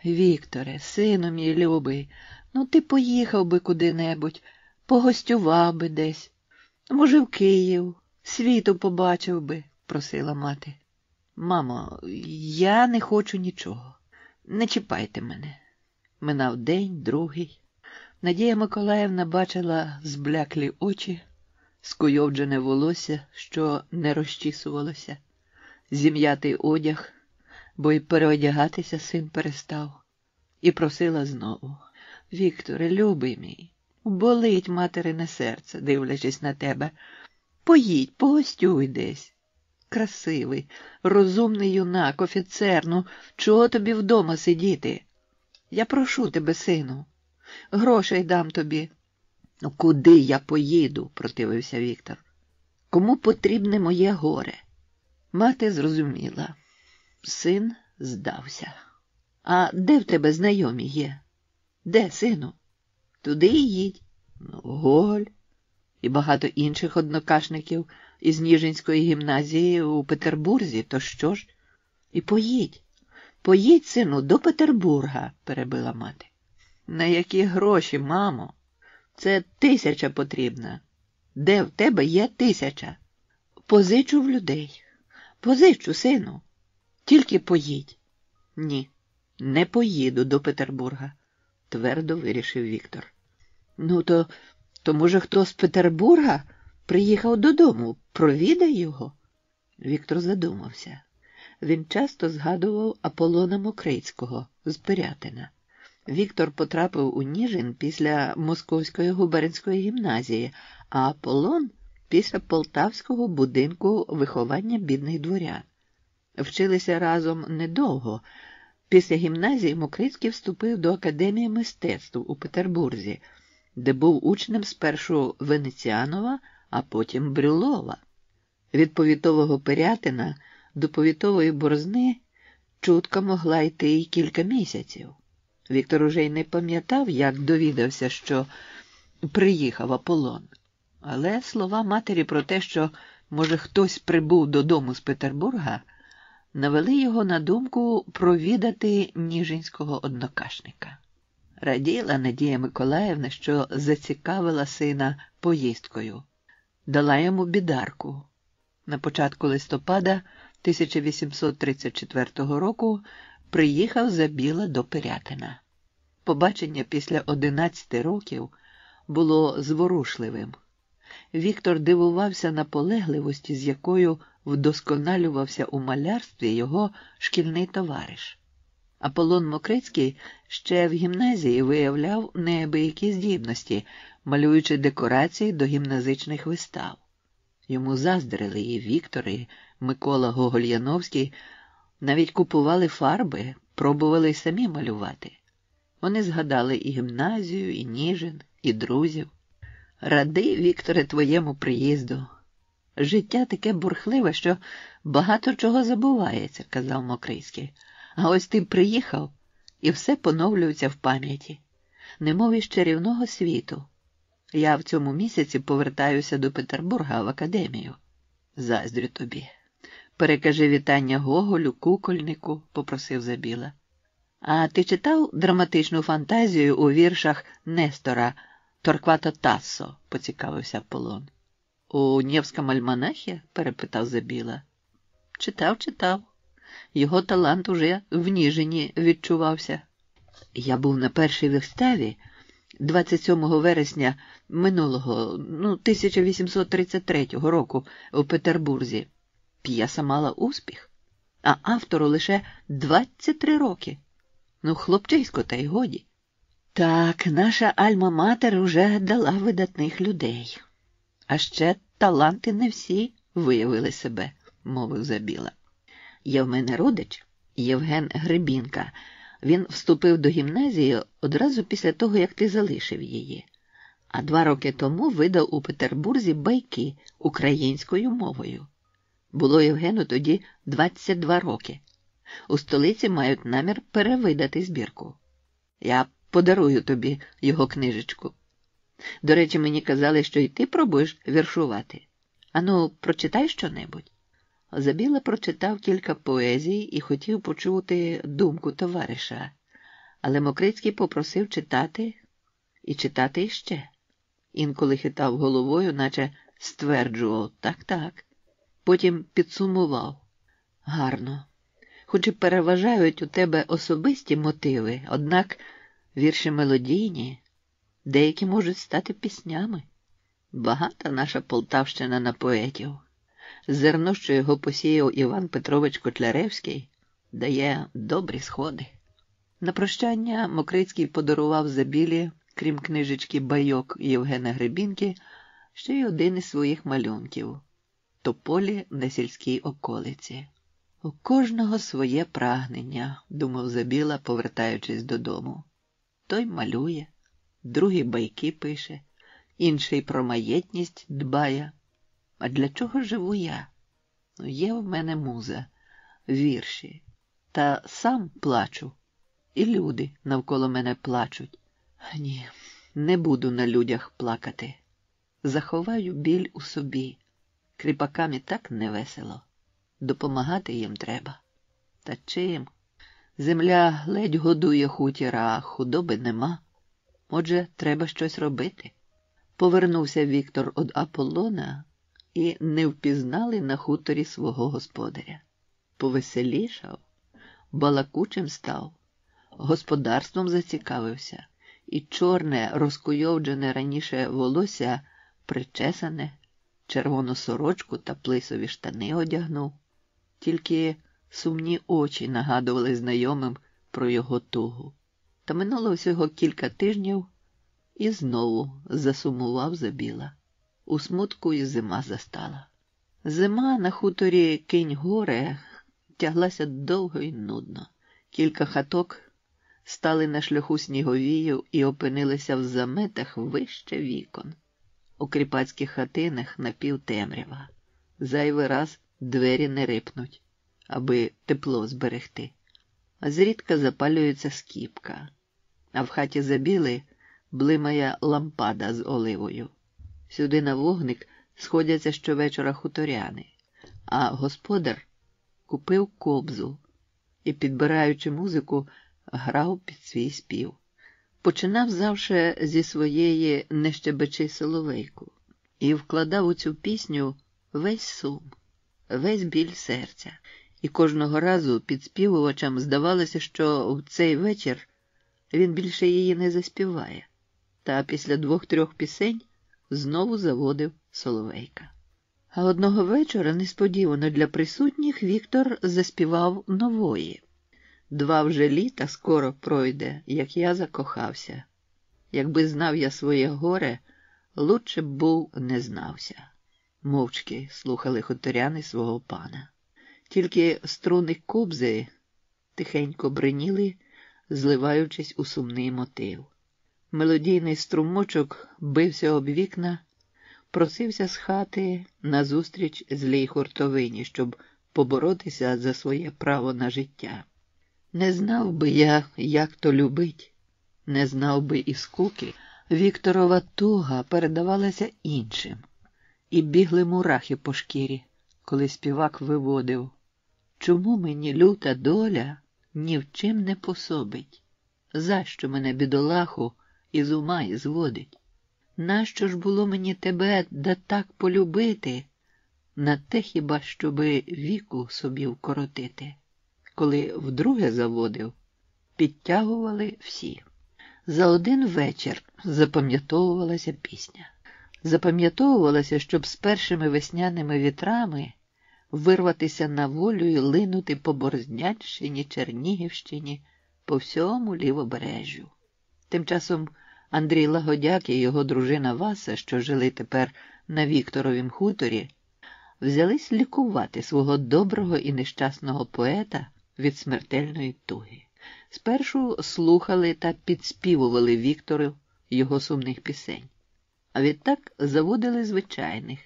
[SPEAKER 2] Вікторе, сину мій любий, ну ти поїхав би куди-небудь, погостював би десь. Може, в Київ, світу побачив би, просила мати. Мамо, я не хочу нічого. Не чіпайте мене. Минав день, другий. Надія Миколаївна бачила збляклі очі, скуйовджене волосся, що не розчісувалося, зім'ятий одяг, бо й переодягатися син перестав. І просила знову. Вікторе, любий мій, болить материне серце, дивлячись на тебе. Поїдь, погостюй десь. Красивий, розумний юнак, офіцер, ну чого тобі вдома сидіти? Я прошу тебе, сину, грошей дам тобі. Ну куди я поїду, противився Віктор. Кому потрібне моє горе? Мати зрозуміла. Син здався. А де в тебе знайомі є? Де, сину? Туди і їдь. Ну, Гоголь. І багато інших однокашників із Ніжинської гімназії у Петербурзі, то що ж? І поїдь. Поїдь, сину, до Петербурга, перебила мати. На які гроші, мамо? Це 1000 потрібна. Де в тебе є 1000? Позичу в людей. Позичу, сину. Тільки поїдь. Ні, не поїду до Петербурга, твердо вирішив Віктор. Ну, то може хто з Петербурга приїхав додому, провідай його? Віктор задумався. Він часто згадував Аполлона Мокрицького з Пирятина. Віктор потрапив у Ніжин після Московської губернської гімназії, а Аполлон після полтавського будинку виховання бідних дворян. Вчилися разом недовго. Після гімназії Мокрицький вступив до Академії мистецтв у Петербурзі, де був учнем спершу Венеціанова, а потім Брюлова. Від повітового Пирятина до повітової Борзни чутка могла йти й кілька місяців. Віктор уже й не пам'ятав, як довідався, що приїхав Аполлон. Але слова матері про те, що, може, хтось прибув додому з Петербурга, навели його на думку провідати ніжинського однокашника. Раділа Надія Миколаївна, що зацікавила сина поїздкою. Дала йому бідарку. На початку листопада 1834 року приїхав Забіла до Пирятина. Побачення після 11 років було зворушливим. Віктор дивувався наполегливості, з якою вдосконалювався у малярстві його шкільний товариш. Аполлон Мокрицький ще в гімназії виявляв неабиякі здібності, малюючи декорації до гімназичних вистав. Йому заздрили і Віктор, і Микола Гоголь-Яновський, навіть купували фарби, пробували й самі малювати. Вони згадали і гімназію, і Ніжин, і друзів. «Радий, Вікторе, твоєму приїзду. Життя таке бурхливе, що багато чого забувається», – казав Мокрицький. «А ось ти приїхав, і все поновлюється в пам'яті, немов із чарівного світу. Я в цьому місяці повертаюся до Петербурга в академію. Заздрю тобі. Перекажи вітання Гоголю, Кукольнику», – попросив Забіла. «А ти читав драматичну фантазію у віршах Нестора «Торквато Тассо», – поцікавився Аполлон. «У Нєвському альманахі?» – перепитав Забіла. «Читав. Його талант уже в Ніжині відчувався. Я був на першій виставі 27 вересня минулого, 1833 року у Петербурзі. П'єса мала успіх, а автору лише 23 роки. Хлопчисько, та й годі. Так, наша альма-матер уже дала видатних людей. А ще таланти не всі виявили себе», – мовив Забіла. «Є в мене родич Євген Гребінка. Він вступив до гімназії одразу після того, як ти залишив її. А 2 роки тому видав у Петербурзі байки українською мовою. Було Євгену тоді 22 роки. У столиці мають намір перевидати збірку. Я подарую тобі його книжечку. До речі, мені казали, що й ти пробуєш віршувати. Ану, прочитай щонебудь». Забіла прочитав кілька поезій і хотів почути думку товариша. Але Мокрицький попросив читати і читати іще. Інколи хитав головою, наче стверджував «так». Потім підсумував: «Гарно. Хоч і переважають у тебе особисті мотиви, однак вірші мелодійні, деякі можуть стати піснями. Багата наша Полтавщина на поетів. Зерно, що його посіяв Іван Петрович Котляревський, дає добрі сходи». На прощання Мокрицький подарував Забілі, крім книжечки «Байок» Євгена Гребінки, ще й один із своїх малюнків – «Тополі на сільській околиці». «У кожного своє прагнення», – думав Забіла, повертаючись додому. Той малює, другий байки пише, інший про маєтність дбає. А для чого живу я? Є в мене муза, вірші, та сам плачу, і люди навколо мене плачуть. Ні, не буду на людях плакати. Заховаю біль у собі. Кріпакам і так невесело. Допомагати їм треба. Та чим? Земля ледь годує хутіра, а худоби нема. Отже, треба щось робити. Повернувся Віктор від Аполлона, і не впізнали на хуторі свого господаря. Повеселішав, балакучим став, господарством зацікавився, і чорне, розкуйовджене раніше волосся причесане, червону сорочку та плисові штани одягнув. Тільки сумні очі нагадували знайомим про його тугу. Та минуло всього кілька тижнів, і знову засумував Забіла. У смутку і зима застала. Зима на хуторі Кинь-Горе тяглася довго і нудно. Кілька хаток стали на шляху сніговію і опинилися в заметах вище вікон. У кріпацьких хатинах напівтемрява. Зайвий раз двері не рипнуть, аби тепло зберегти. А зрідка запалюється скіпка, а в хаті Забіли блимає лампада з оливою. Сюди на вогник сходяться щовечора хуторяни, а господар купив кобзу і, підбираючи музику, грав під свій спів. Починав завше зі своєї «Не щебечи, соловейку» і вкладав у цю пісню весь сум, весь біль серця. І кожного разу підспівувачам здавалося, що в цей вечір він більше її не заспіває. Та після 2-3 пісень знову заводив соловейка. А одного вечора, несподівано для присутніх, Віктор заспівав нової. 2 вже літа скоро пройде, як я закохався. Якби знав я своє горе, лучше б був не знався. Мовчки слухали хуторяни свого пана. Тільки струни кобзи тихенько бриніли, зливаючись у сумний мотив. Мелодійний струмочок бився об вікна, просився з хати назустріч злій хуртовині, щоб поборотися за своє право на життя. Не знав би я, як то любить, не знав би і скуки. Вікторова туга передавалася іншим, і бігли мурахи по шкірі, коли співак виводив: «Чому мені люта доля ні в чим не пособить? За що мене, бідолаху, із ума і зводить? Нащо ж було мені тебе да так полюбити? На те хіба, щоби віку собі вкоротити?» Коли вдруге заводив, підтягували всі. За один вечір запам'ятовувалася пісня. Запам'ятовувалося, щоб з першими весняними вітрами вирватися на волю і линути по Борзнянщині, Чернігівщині, по всьому лівобережжю. Тим часом Андрій Лагодяк і його дружина Васа, що жили тепер на Вікторовім хуторі, взялись лікувати свого доброго і нещасного поета від смертельної туги. Спершу слухали та підспівували Віктору його сумних пісень, а відтак заводили звичайних,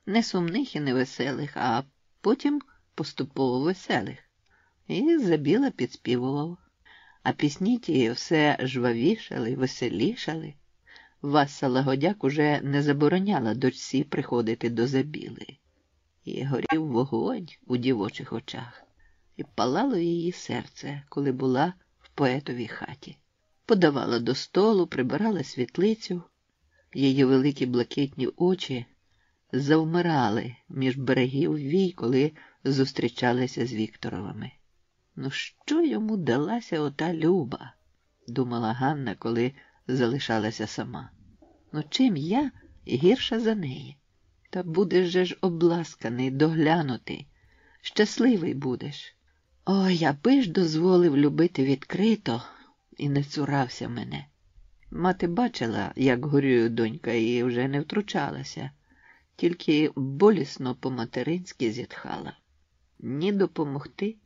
[SPEAKER 2] не сумних і не веселих, а потім поступово веселих. І Забіла підспівував. А пісні ті все жвавішали, веселішали. Васа Лагодяк уже не забороняла дочці приходити до Забіли. І горів вогонь у дівочих очах. І палало її серце, коли була в поетовій хаті. Подавала до столу, прибирала світлицю. Її великі блакитні очі завмирали між берегів вій, коли зустрічалися з Вікторовими. «Ну що йому далася ота Люба?» – думала Ганна, коли залишалася сама. «Ну чим я гірша за неї? Та будеш же ж обласканий, доглянутий, щасливий будеш. Ой, аби ж дозволив любити відкрито і не цурався мене». Мати бачила, як горює донька, і вже не втручалася, тільки болісно по-материнськи зітхала. Ні допомогти,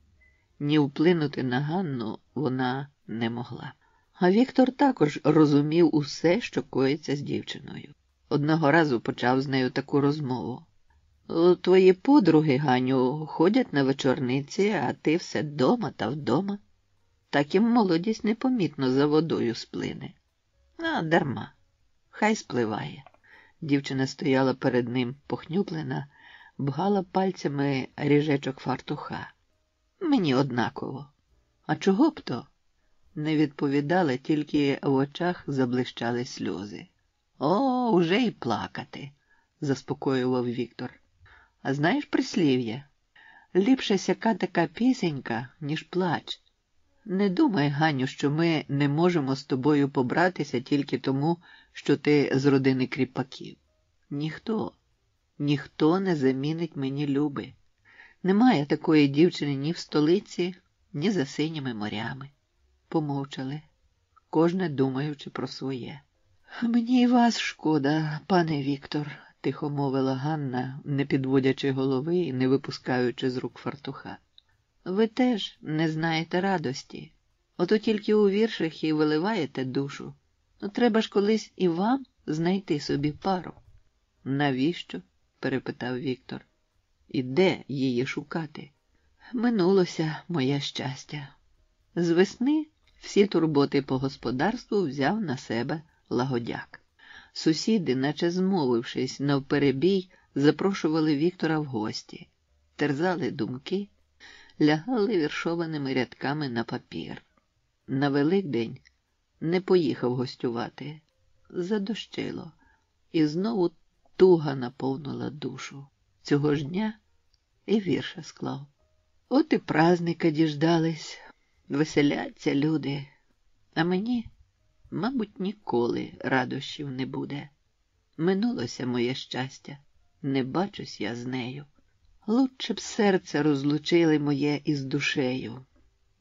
[SPEAKER 2] ні вплинути на Ганну вона не могла. А Віктор також розумів усе, що коїться з дівчиною. Одного разу почав з нею таку розмову. «Твої подруги, Ганю, ходять на вечорниці, а ти все дома та вдома. Так їм молодість непомітно за водою сплине». «А, дарма. Хай спливає». Дівчина стояла перед ним похнюплена, бгала пальцями ріжечок фартуха. «Мені однаково». «А чого б то?» Не відповідала, тільки в очах заблищали сльози. «О, уже й плакати», – заспокоював Віктор. «А знаєш прислів'я? Ліпше сяка така пісенька, ніж плач. Не думай, Ганю, що ми не можемо з тобою побратися тільки тому, що ти з родини кріпаків. Ніхто не замінить мені Люби. Немає такої дівчини ні в столиці, ні за синіми морями». Помовчали, кожне думаючи про своє. «Мені і вас шкода, пане Віктор», – тихо мовила Ганна, не підводячи голови і не випускаючи з рук фартуха. Ви теж не знаєте радості. Ото тільки у віршах і виливаєте душу. Ну, треба ж колись і вам знайти собі пару. Навіщо? Перепитав Віктор. І де її шукати? Минулося моє щастя. З весни всі турботи по господарству взяв на себе лагодяк. Сусіди, наче змовившись навперебій, запрошували Віктора в гості, терзали думки, лягали віршованими рядками на папір. На Великдень не поїхав гостювати. Задощило. І знову туга наповнила душу. Цього ж дня і вірша склав. От і праздника діждались, веселяться люди. А мені, мабуть, ніколи радощів не буде. Минулося моє щастя, не бачусь я з нею. Лучше б серце розлучили моє із душею.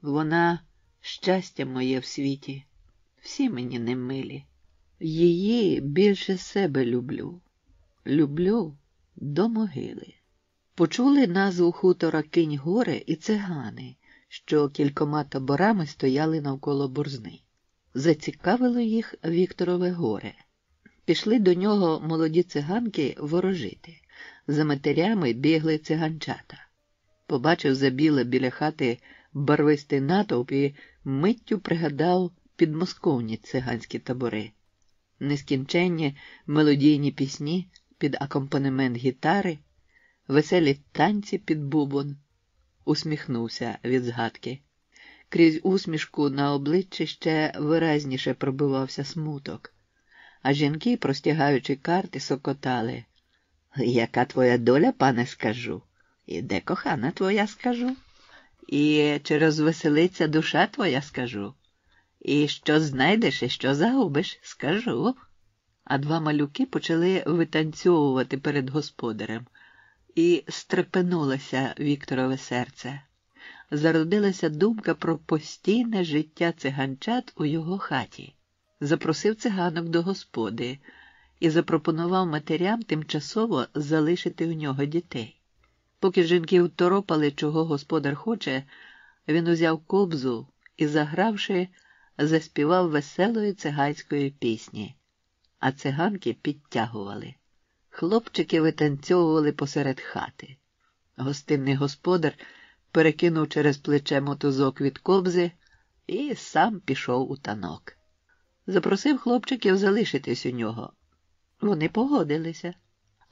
[SPEAKER 2] Вона – щастя моє в світі, всі мені не милі. Її більше себе люблю. Люблю до могили. Почули назву хутора Кинь-Горе і цигани, що кількома таборами стояли навколо борзни. Зацікавило їх Вікторове горе. Пішли до нього молоді циганки ворожити. За матерями бігли циганчата. Побачив Забіла біля хати барвистий натовп і миттю пригадав підмосковні циганські табори. Нескінченні мелодійні пісні під акомпанемент гітари, веселі танці під бубон. Усміхнувся від згадки. Крізь усмішку на обличчі ще виразніше пробивався смуток. А жінки, простягаючи карти, сокотали. Яка твоя доля, пане, скажу? І де кохана твоя, скажу? І чи розвеселиться душа твоя, скажу? І що знайдеш, і що загубиш, скажу. А два малюки почали витанцьовувати перед господарем. І стрепенулося Вікторове серце. Зародилася думка про постійне життя циганчат у його хаті. Запросив циганок до господи і запропонував матерям тимчасово залишити у нього дітей. Поки жінки второпали, чого господар хоче, він узяв кобзу і, загравши, заспівав веселої циганської пісні, а циганки підтягували. Хлопчики витанцьовували посеред хати. Гостинний господар перекинув через плече мотузок від кобзи і сам пішов у танок. Запросив хлопчиків залишитись у нього. Вони погодилися.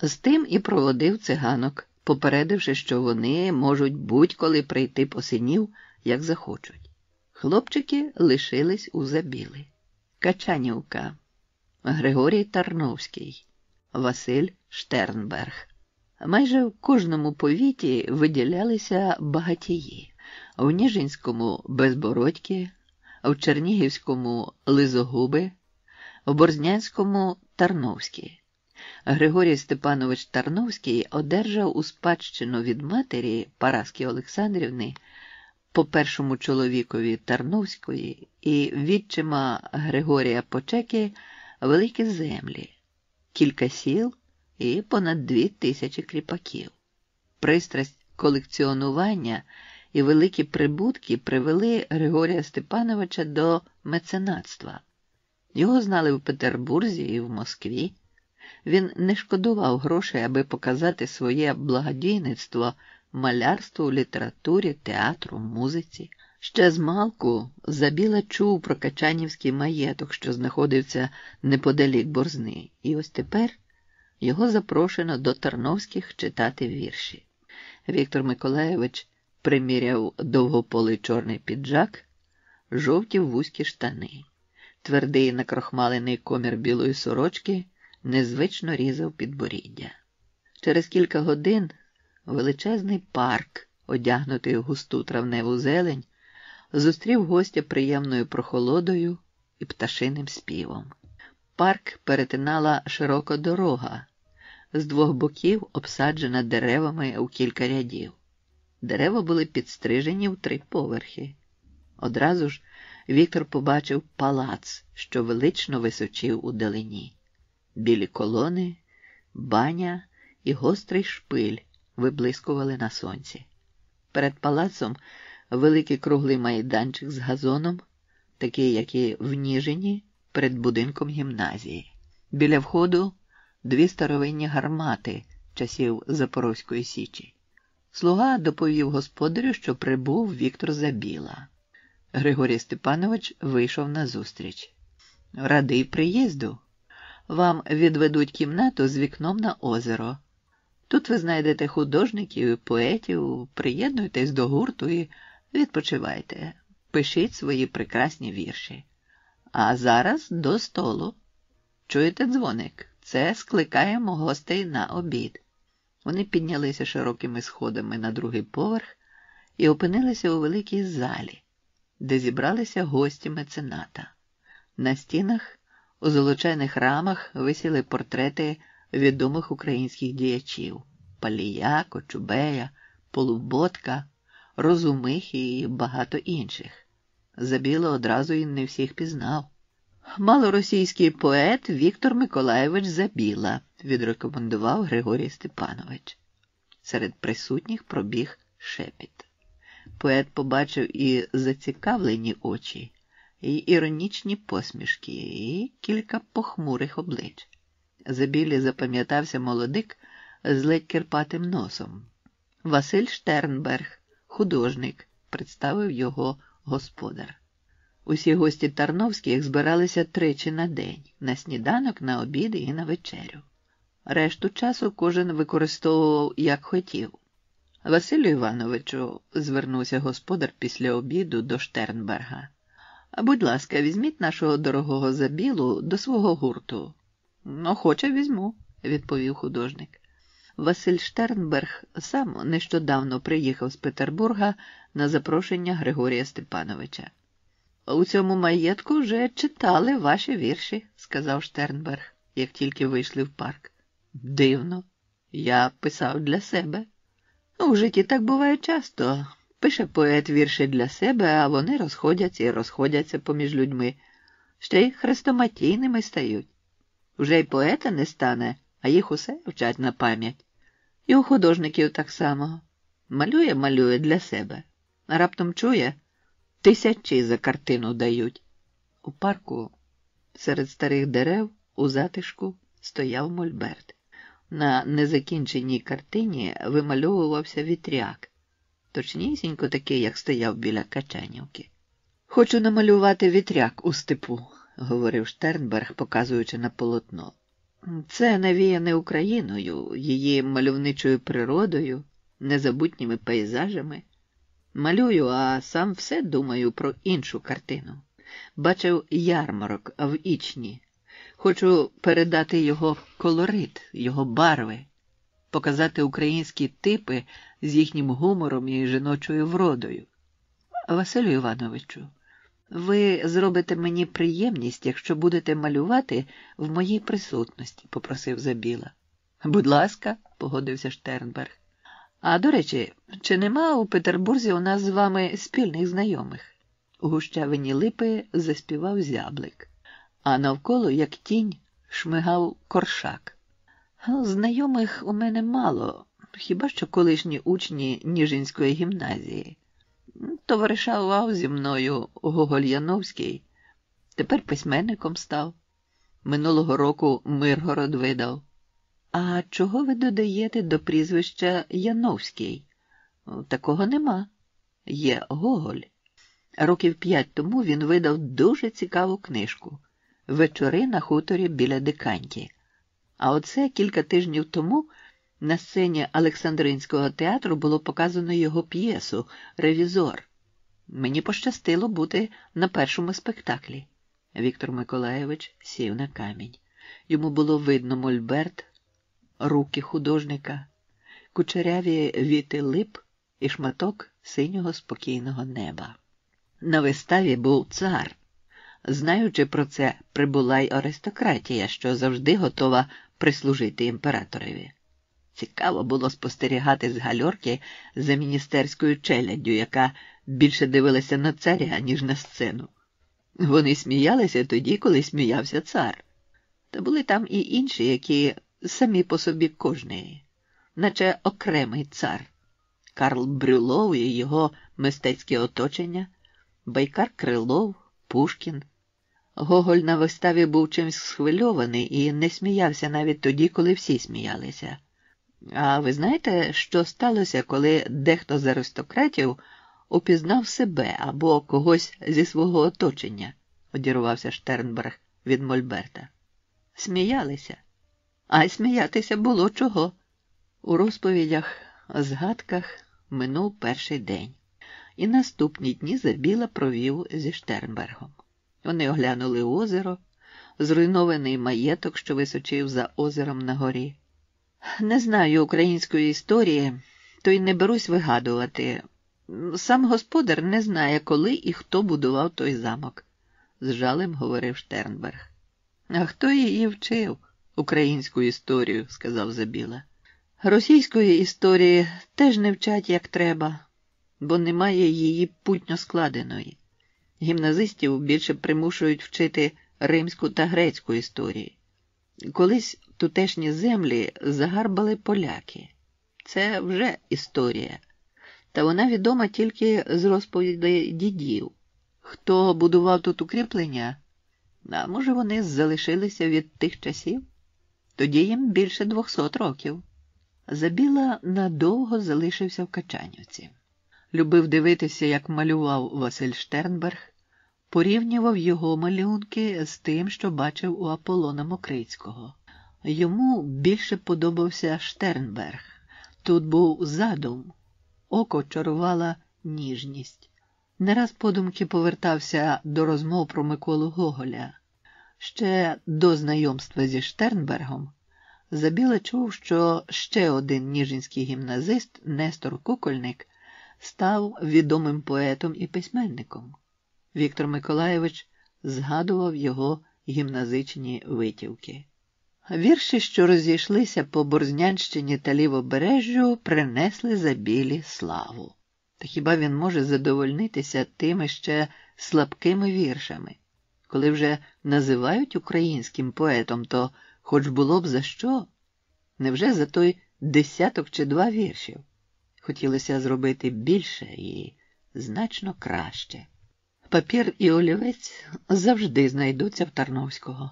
[SPEAKER 2] З тим і проводив циганок, попередивши, що вони можуть будь-коли прийти по синів, як захочуть. Хлопчики лишились у Забіли. Качанівка, Григорій Тарновський, Василь Штернберг. Майже в кожному повіті виділялися багатії. В Ніжинському – Безбородьки, в Чернігівському – Лизогуби, в Борзнянському – Тарновські. Григорій Степанович Тарновський одержав у спадщину від матері Параски Олександрівни по першому чоловікові Тарновської і відчима Григорія Почеки великі землі, кілька сіл і понад 2000 кріпаків. Пристрасть колекціонування і великі прибутки привели Григорія Степановича до меценатства. Його знали в Петербурзі і в Москві. Він не шкодував грошей, аби показати своє благодійництво малярству, літературі, театру, музиці. Ще змалку Забіла чув про качанівський маєток, що знаходився неподалік Борзни. І ось тепер його запрошено до Тарновських читати вірші. Віктор Миколайович приміряв довгополий чорний піджак, жовті вузькі штани. Твердий накрохмалений комір білої сорочки незвично різав підборіддя. Через кілька годин величезний парк, одягнутий в густу травневу зелень, зустрів гостя приємною прохолодою і пташиним співом. Парк перетинала широка дорога, з двох боків обсаджена деревами у кілька рядів. Дерева були підстрижені в 3 поверхи. Одразу ж Віктор побачив палац, що велично височив у далині. Білі колони, баня і гострий шпиль виблискували на сонці. Перед палацом великий круглий майданчик з газоном, такий, як і в Ніжині, перед будинком гімназії. Біля входу 2 старовинні гармати часів Запорозької Січі. Слуга доповів господарю, що прибув Віктор Забіла. Григорій Степанович вийшов назустріч. «Радий приїзду. Вам відведуть кімнату з вікном на озеро. Тут ви знайдете художників і поетів, приєднуйтесь до гурту і відпочивайте. Пишіть свої прекрасні вірші. А зараз до столу. Чуєте дзвоник? Це скликаємо гостей на обід». Вони піднялися широкими сходами на 2-й поверх і опинилися у великій залі, де зібралися гості мецената. На стінах у золочених рамах висіли портрети відомих українських діячів – Палія, Кочубея, Полуботка, Розумихи і багато інших. Забіло одразу і не всіх пізнав. «Малоросійський поет Віктор Миколайович Забіла», – відрекомендував Григорій Степанович. Серед присутніх пробіг шепіт. Поет побачив і зацікавлені очі, і іронічні посмішки, і кілька похмурих облич. Забілі запам'ятався молодик з ледь кирпатим носом. «Василь Штернберг, художник», – представив його господар. Усі гості Тарновських збиралися 3 на день – на сніданок, на обід і на вечерю. Решту часу кожен використовував як хотів. «Василю Івановичу», – звернувся господар після обіду до Штернберга, «будь ласка, візьміть нашого дорогого Забілу до свого гурту». «Охоче візьму», – відповів художник. Василь Штернберг сам нещодавно приїхав з Петербурга на запрошення Григорія Степановича. «У цьому маєтку вже читали ваші вірші», – сказав Штернберг, як тільки вийшли в парк. «Дивно. Я писав для себе». «У житті так буває часто. Пише поет вірші для себе, а вони розходяться і розходяться поміж людьми. Ще й хрестоматійними стають. Вже й поета не стане, а їх усе вчать на пам'ять. І у художників так само. Малює для себе. А раптом чує – 1000 за картину дають». У парку серед старих дерев у затишку стояв мольберт. На незакінченій картині вимальовувався вітряк, точнісінько такий, як стояв біля Качанівки. «Хочу намалювати вітряк у степу», – говорив Штернберг, показуючи на полотно. «Це навіяне Україною, її мальовничою природою, незабутніми пейзажами. Малюю, а сам все думаю про іншу картину. Бачив ярмарок в Ічні. Хочу передати його колорит, його барви, показати українські типи з їхнім гумором і жіночою вродою. Василю Івановичу, ви зробите мені приємність, якщо будете малювати в моїй присутності», – попросив Забіла. «Будь ласка», – погодився Штернберг. «А, до речі, чи нема у Петербурзі у нас з вами спільних знайомих?» У гущавині липи заспівав зяблик, а навколо, як тінь, шмигав коршак. «Знайомих у мене мало, хіба що колишні учні Ніжинської гімназії. Товаришував зі мною Гоголь Яновський, тепер письменником став. Минулого року Миргород видав». «А чого ви додаєте до прізвища Яновський?» «Такого нема. Є Гоголь. Років 5 тому він видав дуже цікаву книжку «Вечори на хуторі біля Диканьки». А оце кілька тижнів тому на сцені Олександринського театру було показано його п'єсу «Ревізор». Мені пощастило бути на першому спектаклі». Віктор Миколайович сів на камінь. Йому було видно мольберт, руки художника, кучеряві віти лип і шматок синього спокійного неба. На виставі був цар. Знаючи про це, прибула й аристократія, що завжди готова прислужити імператорові. Цікаво було спостерігати з гальорки за міністерською челяддю, яка більше дивилася на царя, ніж на сцену. Вони сміялися тоді, коли сміявся цар. Та були там і інші, які самі по собі кожний, наче окремий цар. Карл Брюлов і його мистецьке оточення, Байкар Крилов, Пушкін. Гоголь на виставі був чимсь схвильований і не сміявся навіть тоді, коли всі сміялися. А ви знаєте, що сталося, коли дехто з аристократів упізнав себе або когось зі свого оточення? Одірвався Штернберг від Мольберта. Сміялися. А й сміятися було чого. У розповідях, згадках минув перший день. І наступні дні Забіла провів зі Штернбергом. Вони оглянули озеро, зруйнований маєток, що височив за озером на горі. Не знаю української історії, то й не берусь вигадувати. Сам господар не знає, коли і хто будував той замок, з жалем говорив Штернберг. А хто її вчив? Українську історію, сказав Забіла. Російської історії теж не вчать як треба, бо немає її путньо складеної. Гімназистів більше примушують вчити римську та грецьку історії. Колись тутешні землі загарбали поляки. Це вже історія. Та вона відома тільки з розповідей дідів. Хто будував тут укріплення? А може вони залишилися від тих часів? Тоді їм більше 200 років. Забіла надовго залишився в Качанівці. Любив дивитися, як малював Василь Штернберг, порівнював його малюнки з тим, що бачив у Аполлона Мокрицького. Йому більше подобався Штернберг. Тут був задум, око чарувала ніжність. Не раз подумки повертався до розмов про Миколу Гоголя. Ще до знайомства зі Штернбергом Забіла чув, що ще один ніжинський гімназист Нестор Кукольник став відомим поетом і письменником. Віктор Миколайович згадував його гімназичні витівки. Вірші, що розійшлися по Борзнянщині та Лівобережжю, принесли Забілі славу. Та хіба він може задовольнитися тими ще слабкими віршами? Коли вже називають українським поетом, то хоч було б за що? Невже за той 10 чи 2 віршів? Хотілося зробити більше і значно краще. Папір і олівець завжди знайдуться в Тарновського.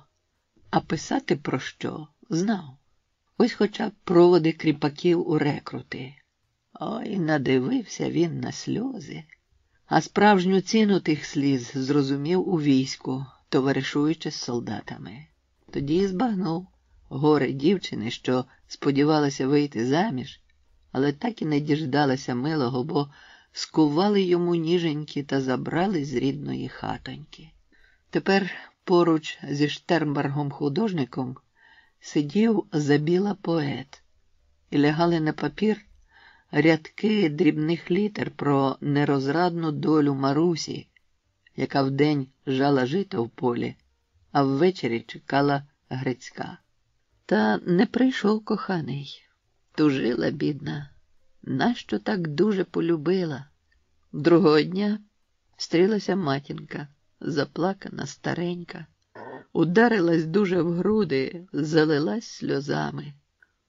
[SPEAKER 2] А писати про що? Знав. Ось хоча б проводи кріпаків у рекрути. Ой, надивився він на сльози. А справжню ціну тих сліз зрозумів у війську, товаришуючи з солдатами. Тоді і збагнув горе дівчини, що сподівалася вийти заміж, але так і не діждалася милого, бо скували йому ніженьки та забрали з рідної хатоньки. Тепер поруч зі Штернбергом-художником сидів Забіла поет, і лягали на папір рядки дрібних літер про нерозрадну долю Марусі, яка вдень жала жито в полі, а ввечері чекала Грицька. Та не прийшов коханий. Тужила, бідна. Нащо так дуже полюбила? Другого дня стрілася матінка, заплакана, старенька. Ударилась дуже в груди, залилась сльозами.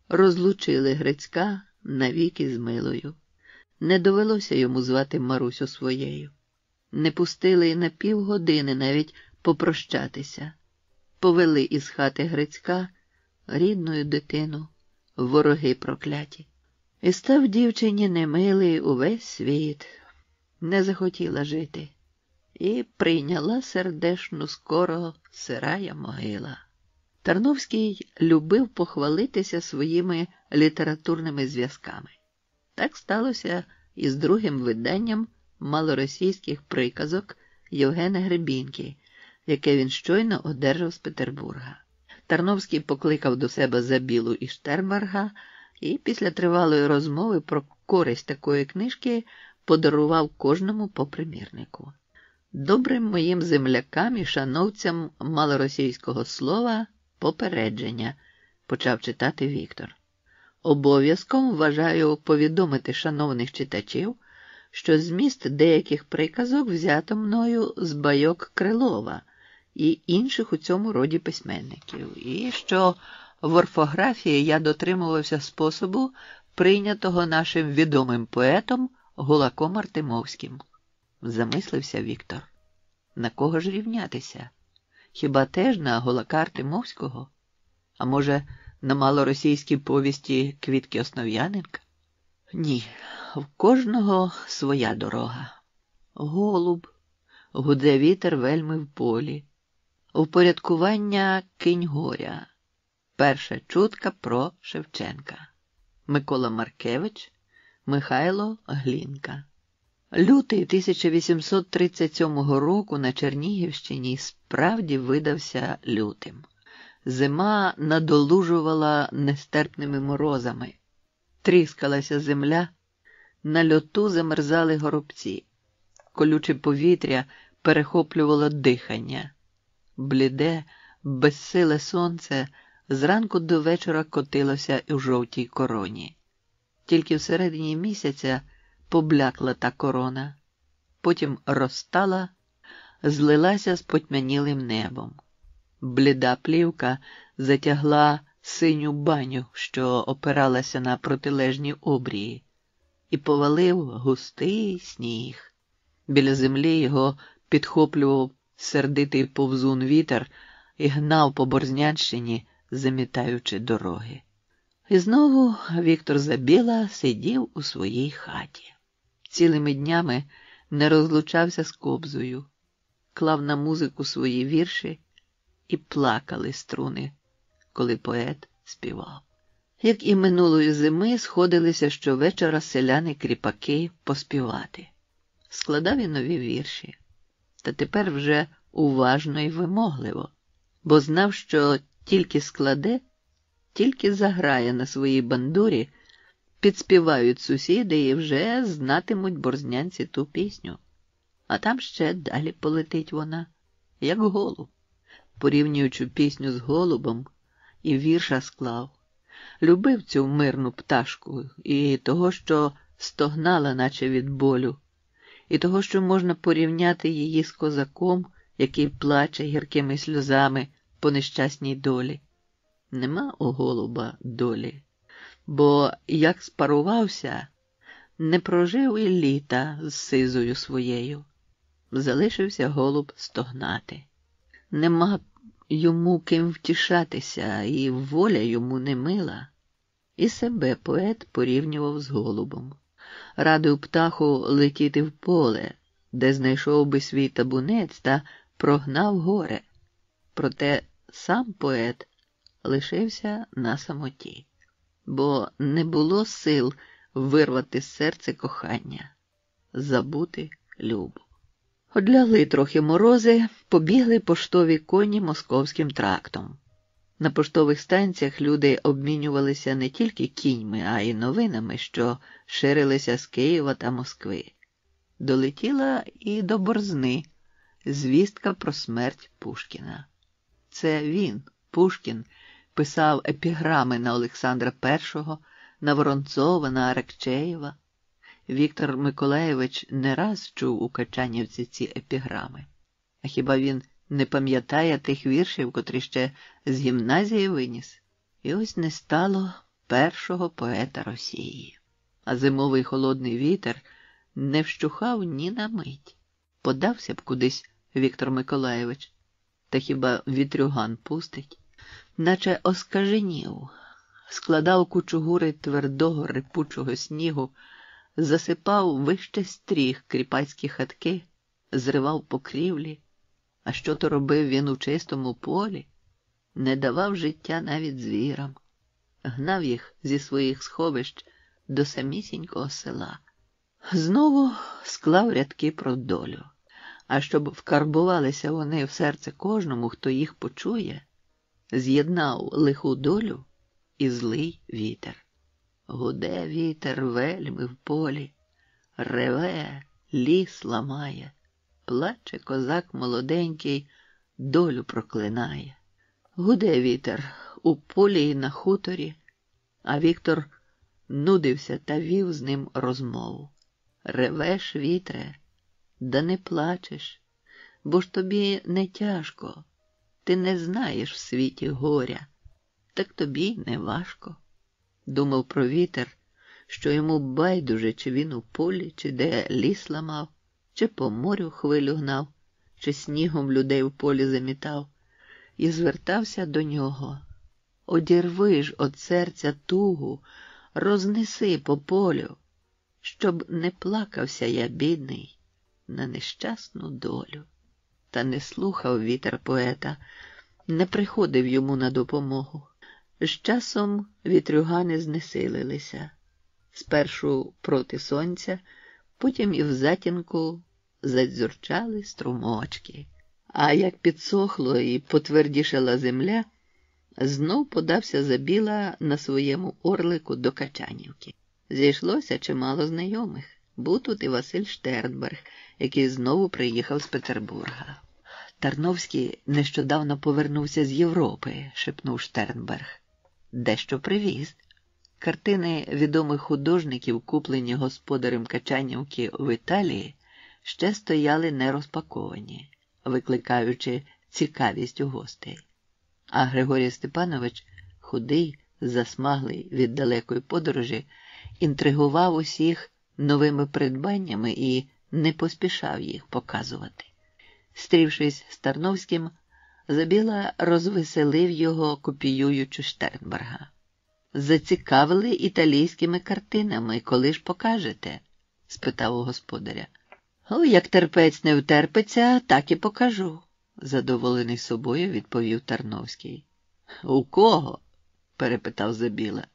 [SPEAKER 2] Розлучили Грицька навіки з Милою. Не довелося йому звати Марусю своєю. Не пустили й на півгодини навіть попрощатися. Повели із хати Грицька, рідною дитину, вороги прокляті. І став дівчині немилий увесь світ. Не захотіла жити. І прийняла сердешну скоро сирая могила. Тарновський любив похвалитися своїми літературними зв'язками. Так сталося і з другим виданням малоросійських приказок Євгена Гребінки, яке він щойно одержав з Петербурга. Тарновський покликав до себе Забілу і Штернберга і після тривалої розмови про користь такої книжки подарував кожному по примірнику. Добрим моїм землякам і шановцям малоросійського слова попередження, почав читати Віктор. Обов'язком вважаю повідомити шановних читачів, що зміст деяких приказок взято мною з байок Крилова і інших у цьому роді письменників, і що В орфографії я дотримувався способу, прийнятого нашим відомим поетом Гулаком Артемовським. Замислився Віктор. На кого ж рівнятися? Хіба теж на Гулака Артемовського? А може, на малоросійській повісті Квітки Основ'яненка? Ні, в кожного своя дорога. Голуб, гуде вітер вельми в полі. Упорядкування Кінь горя. Перша чутка про Шевченка. Микола Маркевич, Михайло Глінка. Лютий 1837 року на Чернігівщині справді видався лютим. Зима надолужувала нестерпними морозами. Тріскалася земля, на льоту замерзали горобці. Колюче повітря перехоплювало дихання. Бліде, безсиле сонце зранку до вечора котилося у жовтій короні. Тільки всередині місяця поблякла та корона, потім розтала, злилася з потьмянілим небом. Бліда плівка затягла синю баню, що опиралася на протилежні обрії, і повалив густий сніг. Біля землі його підхоплював сердитий повзун вітер і гнав по Борзнянщині, замітаючи дороги. І знову Віктор Забіла сидів у своїй хаті. Цілими днями не розлучався з Кобзою, клав на музику свої вірші, і плакали струни, коли поет співав. Як і минулої зими, сходилися щовечора селяни-кріпаки поспівати. Складав і нові вірші, та тепер вже уважно і вимогливо, бо знав, що тільки складе, тільки заграє на своїй бандурі, підспівають сусіди і вже знатимуть борзнянці ту пісню. А там ще далі полетить вона, як голуб. Порівнюючи пісню з голубом, і вірша склав. Любив цю мирну пташку і того, що стогнала, наче від болю, і того, що можна порівняти її з козаком, який плаче гіркими сльозами по нещасній долі. Нема у голуба долі, бо, як спарувався, не прожив і літа з сизою своєю. Залишився голуб стогнати. Нема йому ким втішатися, і воля йому не мила. І себе поет порівнював з голубом. Радив птаху летіти в поле, де знайшов би свій табунець та прогнав горе. Проте сам поет лишився на самоті, бо не було сил вирвати з серця кохання, забути любов. Одлягли трохи морози, побігли поштові коні московським трактом. На поштових станціях люди обмінювалися не тільки кіньми, а й новинами, що ширилися з Києва та Москви. Долетіла і до Борзни звістка про смерть Пушкіна. Це він, Пушкін, писав епіграми на Олександра І, на Воронцова, на Аракчеєва. Віктор Миколайович не раз чув у Качанівці ці епіграми. А хіба він не пам'ятає тих віршів, котрі ще з гімназії виніс? І ось не стало першого поета Росії. А зимовий холодний вітер не вщухав ні на мить. Подався б кудись Віктор Миколайович, та хіба вітрюган пустить? Наче оскаженів, складав кучугури твердого рипучого снігу, засипав вище стріх кріпацькі хатки, зривав покрівлі. А що то робив він у чистому полі? Не давав життя навіть звірам. Гнав їх зі своїх сховищ до самісінького села. Знову склав рядки про долю. А щоб вкарбувалися вони в серце кожному, хто їх почує, з'єднав лиху долю і злий вітер. Гуде вітер вельми в полі, реве, ліс ламає, плаче козак молоденький, долю проклинає. Гуде вітер у полі й на хуторі, а Віктор нудився та вів з ним розмову. Ревеш, вітре, да не плачеш, бо ж тобі не тяжко, ти не знаєш в світі горя. Так тобі й не важко. Думав про вітер, що йому байдуже, чи він у полі, чи де ліс ламав, чи по морю хвилю гнав, чи снігом людей в полі замітав, і звертався до нього. Одірви ж од серця тугу, рознеси по полю, щоб не плакався я, бідний, на нещасну долю. Та не слухав вітер поета, не приходив йому на допомогу. З часом вітрюгани знесилилися. Спершу проти сонця, потім і в затінку задзюрчали струмочки. А як підсохло і потвердішала земля, знов подався Забіла на своєму орлику до Качанівки. Зійшлося чимало знайомих. Був тут і Василь Штернберг, який знову приїхав з Петербурга. Тарновський нещодавно повернувся з Європи, шепнув Штернберг. Дещо привіз. Картини відомих художників, куплені господарем Качанівки в Італії, ще стояли нерозпаковані, викликаючи цікавість у гостей. А Григорій Степанович, худий, засмаглий від далекої подорожі, інтригував усіх новими придбаннями і не поспішав їх показувати. Стрівшись з Тарновським, Забіла розвеселив його, копіюючи Штернберга. «Зацікавили італійськими картинами, коли ж покажете?» – спитав у господаря. «О, як терпець не втерпиться, так і покажу», – задоволений собою відповів Тарновський. «У кого?» – перепитав Забіла.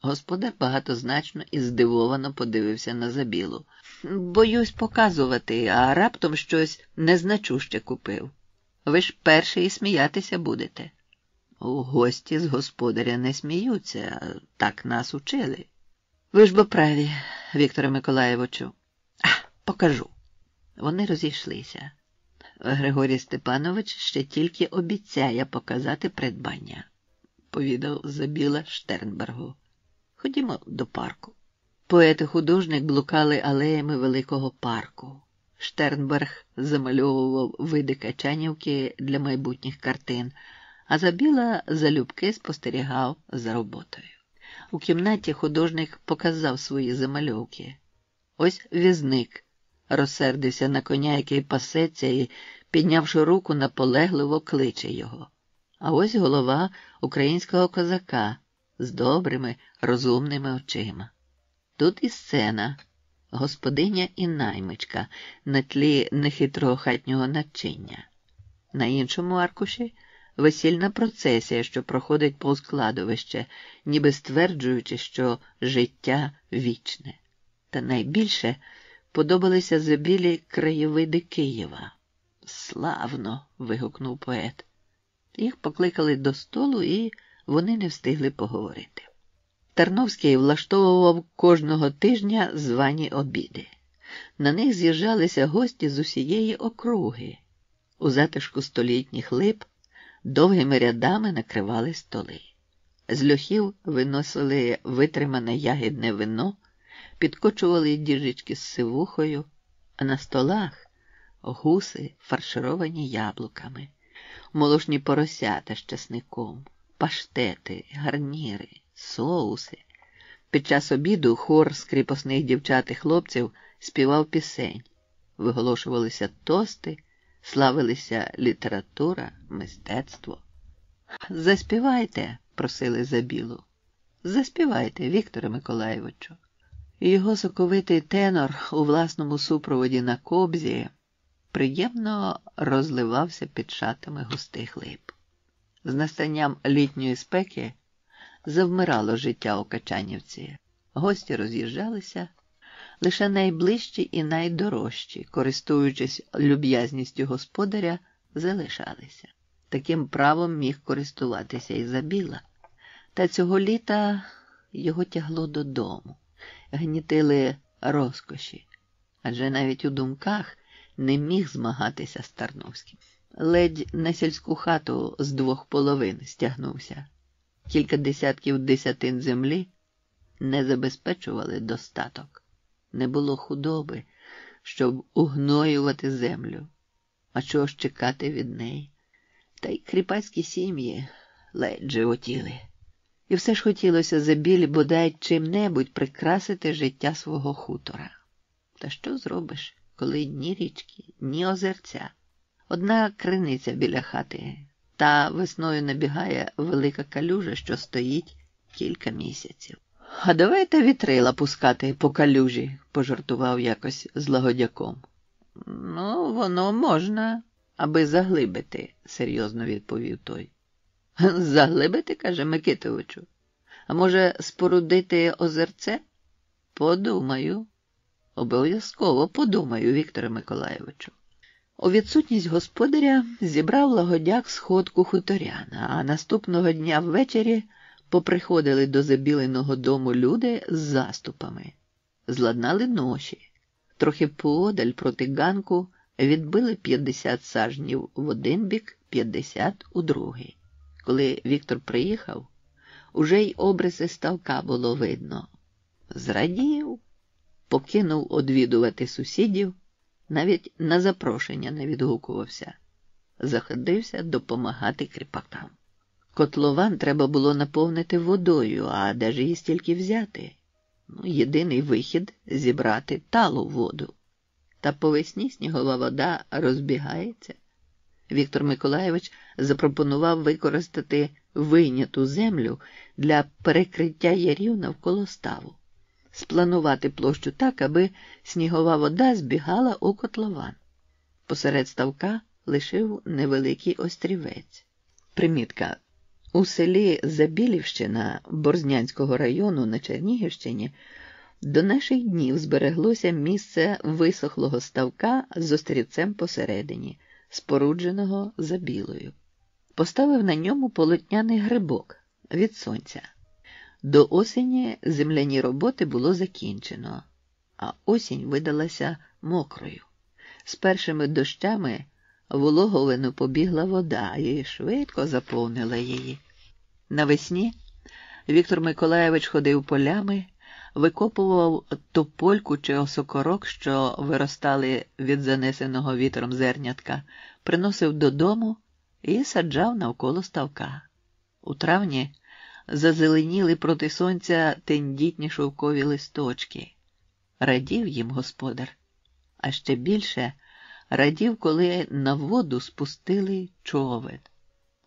[SPEAKER 2] Господар багатозначно і здивовано подивився на Забілу. «Боюсь показувати, а раптом щось незначуще купив. Ви ж перший і сміятися будете». «У гості з господаря не сміються, так нас учили». «Ви ж бо праві, Вікторе Миколаєвичу. Покажу». Вони розійшлися. «Григорій Степанович ще тільки обіцяє показати придбання», – повідав Забіла Штернбергу. «Ходімо до парку». Поет і художник блукали алеями великого парку. Штернберг замальовував види Качанівки для майбутніх картин, а Забіла залюбки спостерігав за роботою. У кімнаті художник показав свої замальовки. Ось візник розсердився на коня, який пасеться, і, піднявши руку, наполегливо кличе його. А ось голова українського козака з добрими, розумними очима. Тут і сцена, господиня і наймичка на тлі нехитрого хатнього начиння. На іншому аркуші весільна процесія, що проходить повз кладовище, ніби стверджуючи, що життя вічне. Та найбільше подобалися Забілі краєвиди Києва. «Славно!» – вигукнув поет. Їх покликали до столу, і вони не встигли поговорити. Тарновський влаштовував кожного тижня звані обіди. На них з'їжджалися гості з усієї округи. У затишку столітніх лип довгими рядами накривали столи. З льохів виносили витримане ягідне вино, підкочували діжечки з сивухою, а на столах гуси, фаршировані яблуками, молочні поросята з часником, паштети, гарніри, соуси. Під час обіду хор з кріпосних дівчат і хлопців співав пісень, виголошувалися тости, славилися література, мистецтво. «Заспівайте», – просили Забілу. «Заспівайте, Вікторе Миколаєвичу». Його соковитий тенор у власному супроводі на кобзі приємно розливався під шатами густих лип. З настанням літньої спеки завмирало життя у Качанівці. Гості роз'їжджалися, лише найближчі і найдорожчі, користуючись люб'язністю господаря, залишалися. Таким правом міг користуватися і Забіла. Та цього літа його тягло додому, гнітили розкоші, адже навіть у думках не міг змагатися з Тарновським. Ледь на сільську хату з 2 половин стягнувся. Кілька десятків десятин землі не забезпечували достаток. Не було худоби, щоб угноювати землю. А чого ж чекати від неї? Та й кріпацькі сім'ї ледь животіли. І все ж хотілося Забілі бодай чим-небудь прикрасити життя свого хутора. Та що зробиш, коли ні річки, ні озерця? Одна криниця біля хати, та весною набігає велика калюжа, що стоїть кілька місяців. «А давайте вітрила пускати по калюжі», – пожартував якось з Лагодяком. «Ну, воно можна, аби заглибити», – серйозно відповів той. «Заглибити?» – каже Микитовичу. «А може, спорудити озерце?» «Подумаю. Обов'язково подумаю, Вікторе Миколайовичу». У відсутність господаря зібрав Лагодяк сходку хуторян, а наступного дня ввечері поприходили до Забілиного дому люди з заступами. Зладнали ноші. Трохи поодаль проти ганку відбили 50 сажнів в один бік, 50 у другий. Коли Віктор приїхав, уже й обриси ставка було видно. Зрадів, покинув одвідувати сусідів, навіть на запрошення не відгукувався. Заходився допомагати кріпакам. Котлован треба було наповнити водою, а де ж її стільки взяти? Єдиний вихід – зібрати талу воду. Та по весні снігова вода розбігається. Віктор Миколайович запропонував використати вийняту землю для перекриття ярів навколо ставу. Спланувати площу так, аби снігова вода збігала у котлован. Посеред ставка лишив невеликий острівець. Примітка. У селі Забілівщина Борзнянського району на Чернігівщині до наших днів збереглося місце висохлого ставка з острівцем посередині, спорудженого Забілою. Поставив на ньому полотняний грибок від сонця. До осені земляні роботи було закінчено, а осінь видалася мокрою. З першими дощами в улоговину побігла вода і швидко заповнила її. Навесні Віктор Миколайович ходив полями, викопував топольку чи осокорок, що виростали від занесеного вітром зернятка, приносив додому і саджав навколо ставка. У травні зазеленіли проти сонця тендітні шовкові листочки. Радів їм господар, а ще більше радів, коли на воду спустили човен.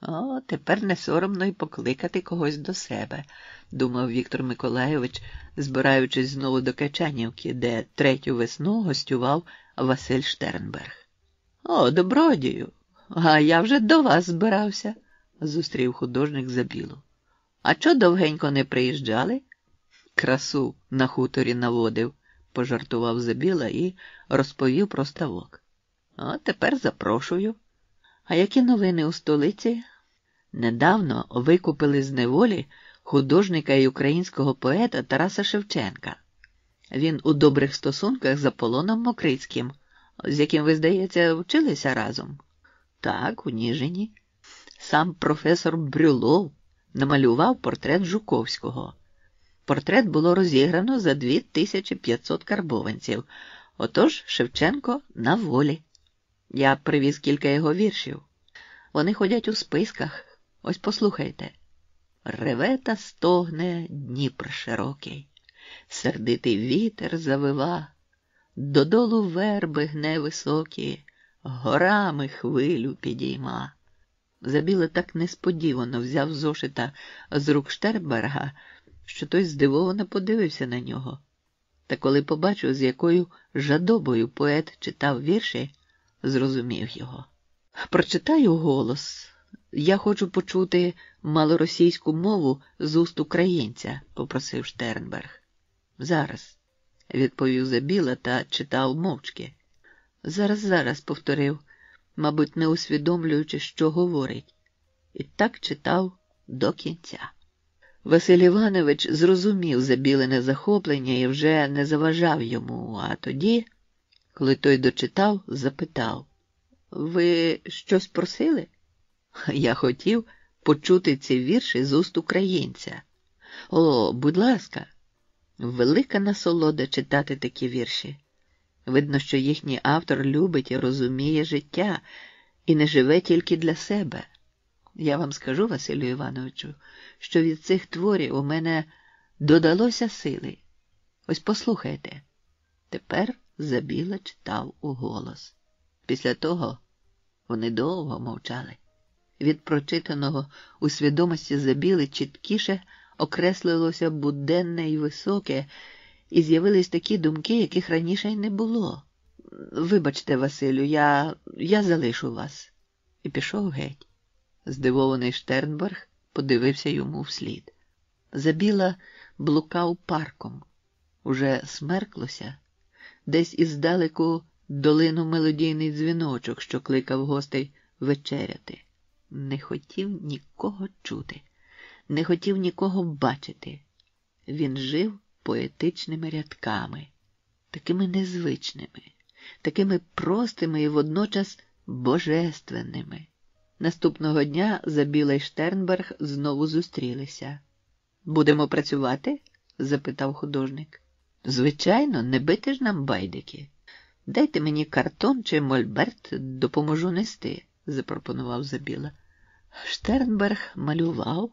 [SPEAKER 2] «О, тепер не соромно й покликати когось до себе», – думав Віктор Миколайович, збираючись знову до Качанівки, де третю весну гостював Василь Штернберг. «О, добродію, а я вже до вас збирався», – зустрів художник Забілу. «А чо довгенько не приїжджали?» «Красу на хуторі наводив», – пожартував Забіла і розповів про ставок. «О, тепер запрошую». «А які новини у столиці?» «Недавно викупили з неволі художника і українського поета Тараса Шевченка. Він у добрих стосунках з Аполлоном Мокрицьким, з яким, ви, здається, вчилися разом?» «Так, у Ніжині. Сам професор Брюлов намалював портрет Жуковського. Портрет було розіграно за 2500 карбованців. Отож Шевченко на волі. Я привіз кілька його віршів. Вони ходять у списках. Ось послухайте. Реве та стогне Дніпр широкий, сердитий вітер завива, додолу верби гне високі, горами хвилю підійма». Забіла так несподівано взяв зошита з рук Штернберга, що той здивовано подивився на нього. Та коли побачив, з якою жадобою поет читав вірші, зрозумів його. «Прочитаю голос. Я хочу почути малоросійську мову з уст українця», – попросив Штернберг. «Зараз», – відповів Забіла та читав мовчки. «Зараз», – повторив, мабуть, не усвідомлюючи, що говорить. І так читав до кінця. Василь Іванович зрозумів Забілине захоплення і вже не заважав йому, а тоді, коли той дочитав, запитав: «Ви щось просили?» «Я хотів почути ці вірші з уст українця». «О, будь ласка, велика насолода читати такі вірші. Видно, що їхній автор любить і розуміє життя і не живе тільки для себе. Я вам скажу, Василю Івановичу, що від цих творів у мене додалося сили. Ось послухайте. Тепер Забіла читав уголос. Після того вони довго мовчали. Від прочитаного у свідомості Забіли чіткіше окреслилося буденне і високе, і з'явились такі думки, яких раніше й не було. «Вибачте, Василю, я залишу вас». І пішов геть. Здивований Штернберг подивився йому вслід. Забіла блукав парком. Уже смерклося. Десь іздалеку долинув мелодійний дзвіночок, що кликав гостей вечеряти. Не хотів нікого чути, не хотів нікого бачити. Він жив поетичними рядками, такими незвичними, такими простими і водночас божественними. Наступного дня Забіла й Штернберг знову зустрілися. «Будемо працювати?» – запитав художник. «Звичайно, не бити ж нам байдики. Дайте мені картон чи мольберт, допоможу нести», – запропонував Забіла. Штернберг малював,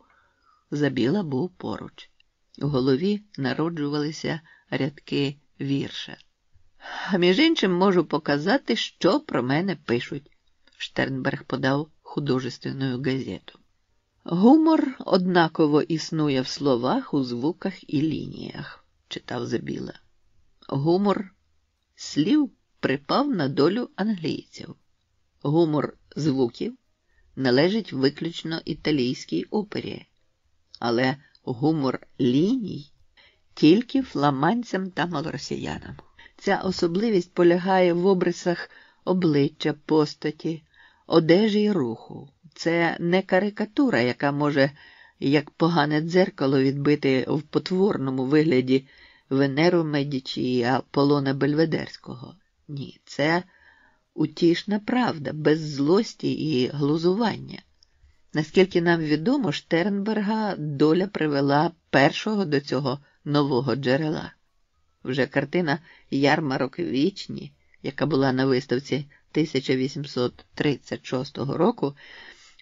[SPEAKER 2] Забіла був поруч. У голові народжувалися рядки вірша. «А між іншим можу показати, що про мене пишуть», – Штернберг подав художественну газету. «Гумор однаково існує в словах, у звуках і лініях», – читав Забіла. «Гумор слів припав на долю англійців. Гумор звуків належить виключно італійській опері, але гумор ліній тільки фламандцям та малоросіянам. Ця особливість полягає в обрисах обличчя, постаті, одежі й руху. Це не карикатура, яка може, як погане дзеркало, відбити в потворному вигляді Венеру Медічі і Аполлона Бельведерського. Ні, це утішна правда, без злості і глузування. Наскільки нам відомо, Штернберга доля привела першого до цього нового джерела. Вже картина «Ярмарок вічні», яка була на виставці 1836 року,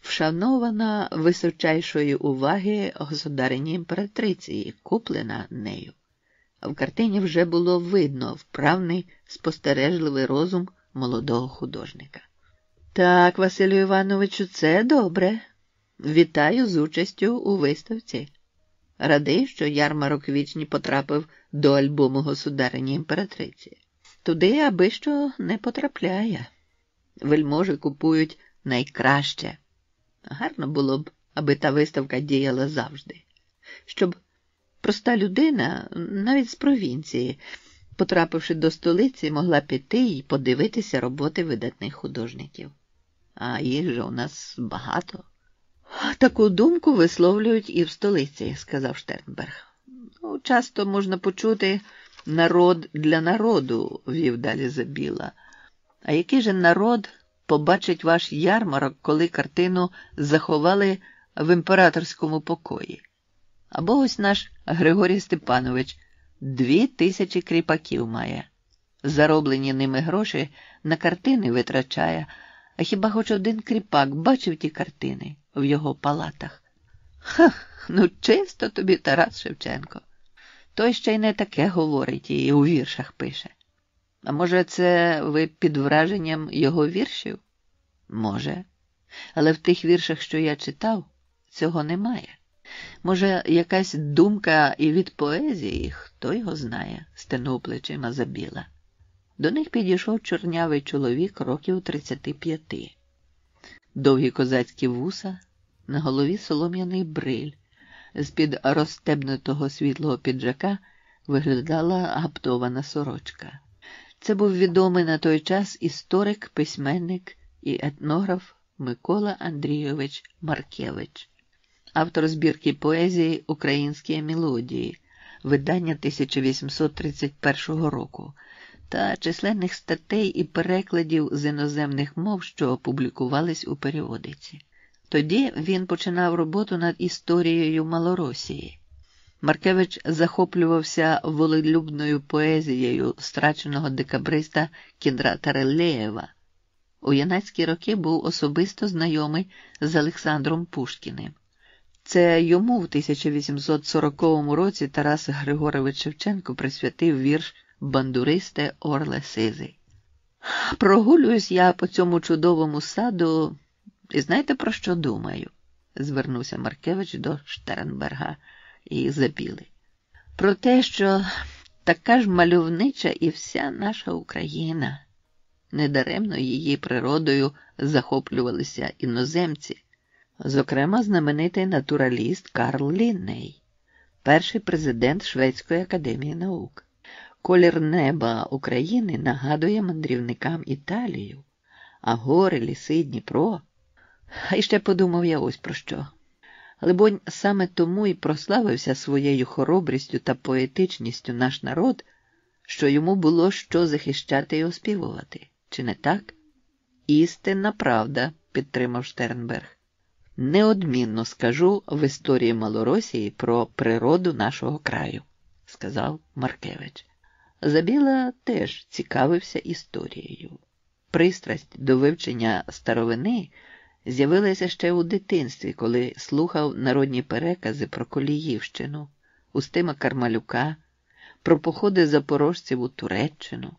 [SPEAKER 2] вшанована височайшої уваги государині імператриці і куплена нею. В картині вже було видно вправний, спостережливий розум молодого художника. «Так, Василю Івановичу, це добре. Вітаю з участю у виставці. Радий, що «Ярмарок вічні» потрапив до альбому государині імператриці. Туди аби що не потрапляє. Вельможі купують найкраще. Гарно було б, аби та виставка діяла завжди. Щоб проста людина, навіть з провінції, потрапивши до столиці, могла піти і подивитися роботи видатних художників. А їх же у нас багато». «Таку думку висловлюють і в столиці», – сказав Штернберг. «Часто можна почути «народ для народу», – вів далі Забіла. «А який же народ побачить ваш ярмарок, коли картину заховали в імператорському покої? Або ось наш Григорій Степанович 2000 кріпаків має. Зароблені ними гроші на картини витрачає. А хіба хоч один кріпак бачив ті картини в його палатах?» «Ха, ну чисто тобі Тарас Шевченко. Той ще й не таке говорить і у віршах пише. А може, це ви під враженням його віршів?» «Може. Але в тих віршах, що я читав, цього немає. Може, якась думка і від поезії, хто його знає», – стенув плечима Забіла. До них підійшов чорнявий чоловік років 35. Довгі козацькі вуса, на голові солом'яний бриль. З-під розстебнутого світлого піджака виглядала гаптована сорочка. Це був відомий на той час історик, письменник і етнограф Микола Андрійович Маркевич, автор збірки поезії «Українські мелодії», видання 1831 року, та численних статей і перекладів з іноземних мов, що опублікувались у періодиці. Тоді він починав роботу над історією Малоросії. Маркевич захоплювався волелюбною поезією страченого декабриста Кіндрата Релеєва. У юнацькі роки був особисто знайомий з Олександром Пушкіним. Це йому в 1840 році Тарас Григорович Шевченко присвятив вірш «Бандуристе орле сизий». «Прогулююсь я по цьому чудовому саду, і знаєте, про що думаю?» – звернувся Маркевич до Штернберга і Забіли. «Про те, що така ж мальовнича і вся наша Україна. Недаремно її природою захоплювалися іноземці, зокрема знаменитий натураліст Карл Лінней, перший президент Шведської академії наук. Колір неба України нагадує мандрівникам Італію, а гори, ліси, Дніпро. І ще подумав я ось про що. Либонь, саме тому і прославився своєю хоробрістю та поетичністю наш народ, що йому було що захищати і оспівувати. Чи не так?» «Істинна правда», – підтримав Штернберг. «Неодмінно скажу в історії Малоросії про природу нашого краю», – сказав Маркевич. Забіла теж цікавився історією. Пристрасть до вивчення старовини з'явилася ще у дитинстві, коли слухав народні перекази про Коліївщину, Устима Кармалюка, про походи запорожців у Туреччину.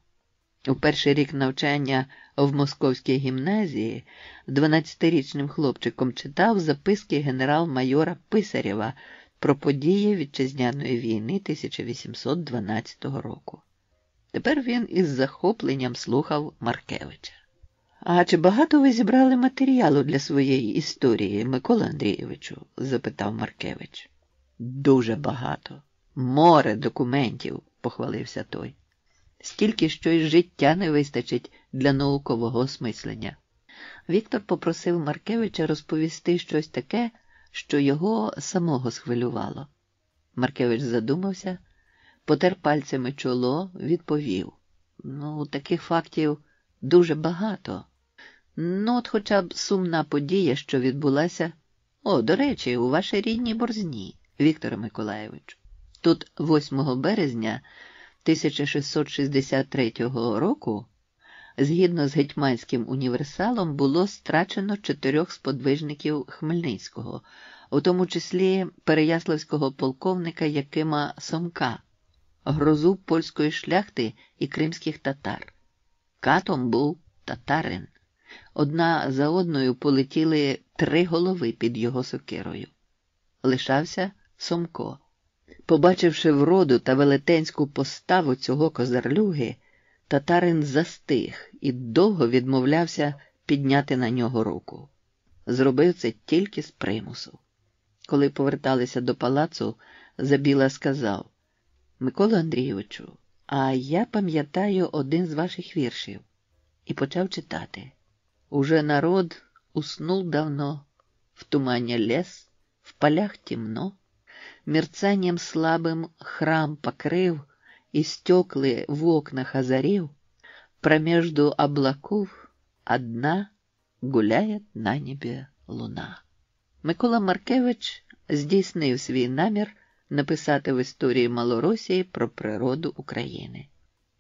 [SPEAKER 2] У перший рік навчання в Московській гімназії 12-річним хлопчиком читав записки генерал-майора Писарєва про події Вітчизняної війни 1812 року. Тепер він із захопленням слухав Маркевича. «А чи багато ви зібрали матеріалу для своєї історії, Микола Андрійовичу?» – запитав Маркевич. «Дуже багато. Море документів», – похвалився той. «Стільки, що й життя не вистачить для наукового осмислення». Віктор попросив Маркевича розповісти щось таке, що його самого схвилювало. Маркевич задумався, потер пальцями чоло, відповів. Таких фактів дуже багато. От хоча б сумна подія, що відбулася, до речі, у вашій рідній Борзні, Вікторе Миколайовичу. Тут 8 березня 1663 року, згідно з Гетьманським універсалом, було страчено 4 сподвижників Хмельницького, у тому числі переяславського полковника Якима Сомка, грозу польської шляхти і кримських татар. Катом був татарин. Одна за одною полетіли 3 голови під його сокирою. Лишався Сомко. Побачивши вроду та велетенську поставу цього козарлюги, татарин застиг і довго відмовлявся підняти на нього руку. Зробив це тільки з примусу. Коли поверталися до палацу, Забіла сказав: «Микола Андрійовичу, а я пам'ятаю один з ваших віршів». І почав читати. «Уже народ уснул давно, в тумане лес, в полях темно, мерцанием слабым храм покрыв, и стекли в окнах озарив, промежду облаков одна гуляет на небі луна». Микола Маркевич здійснив свій намір написати в історії Малоросії про природу України.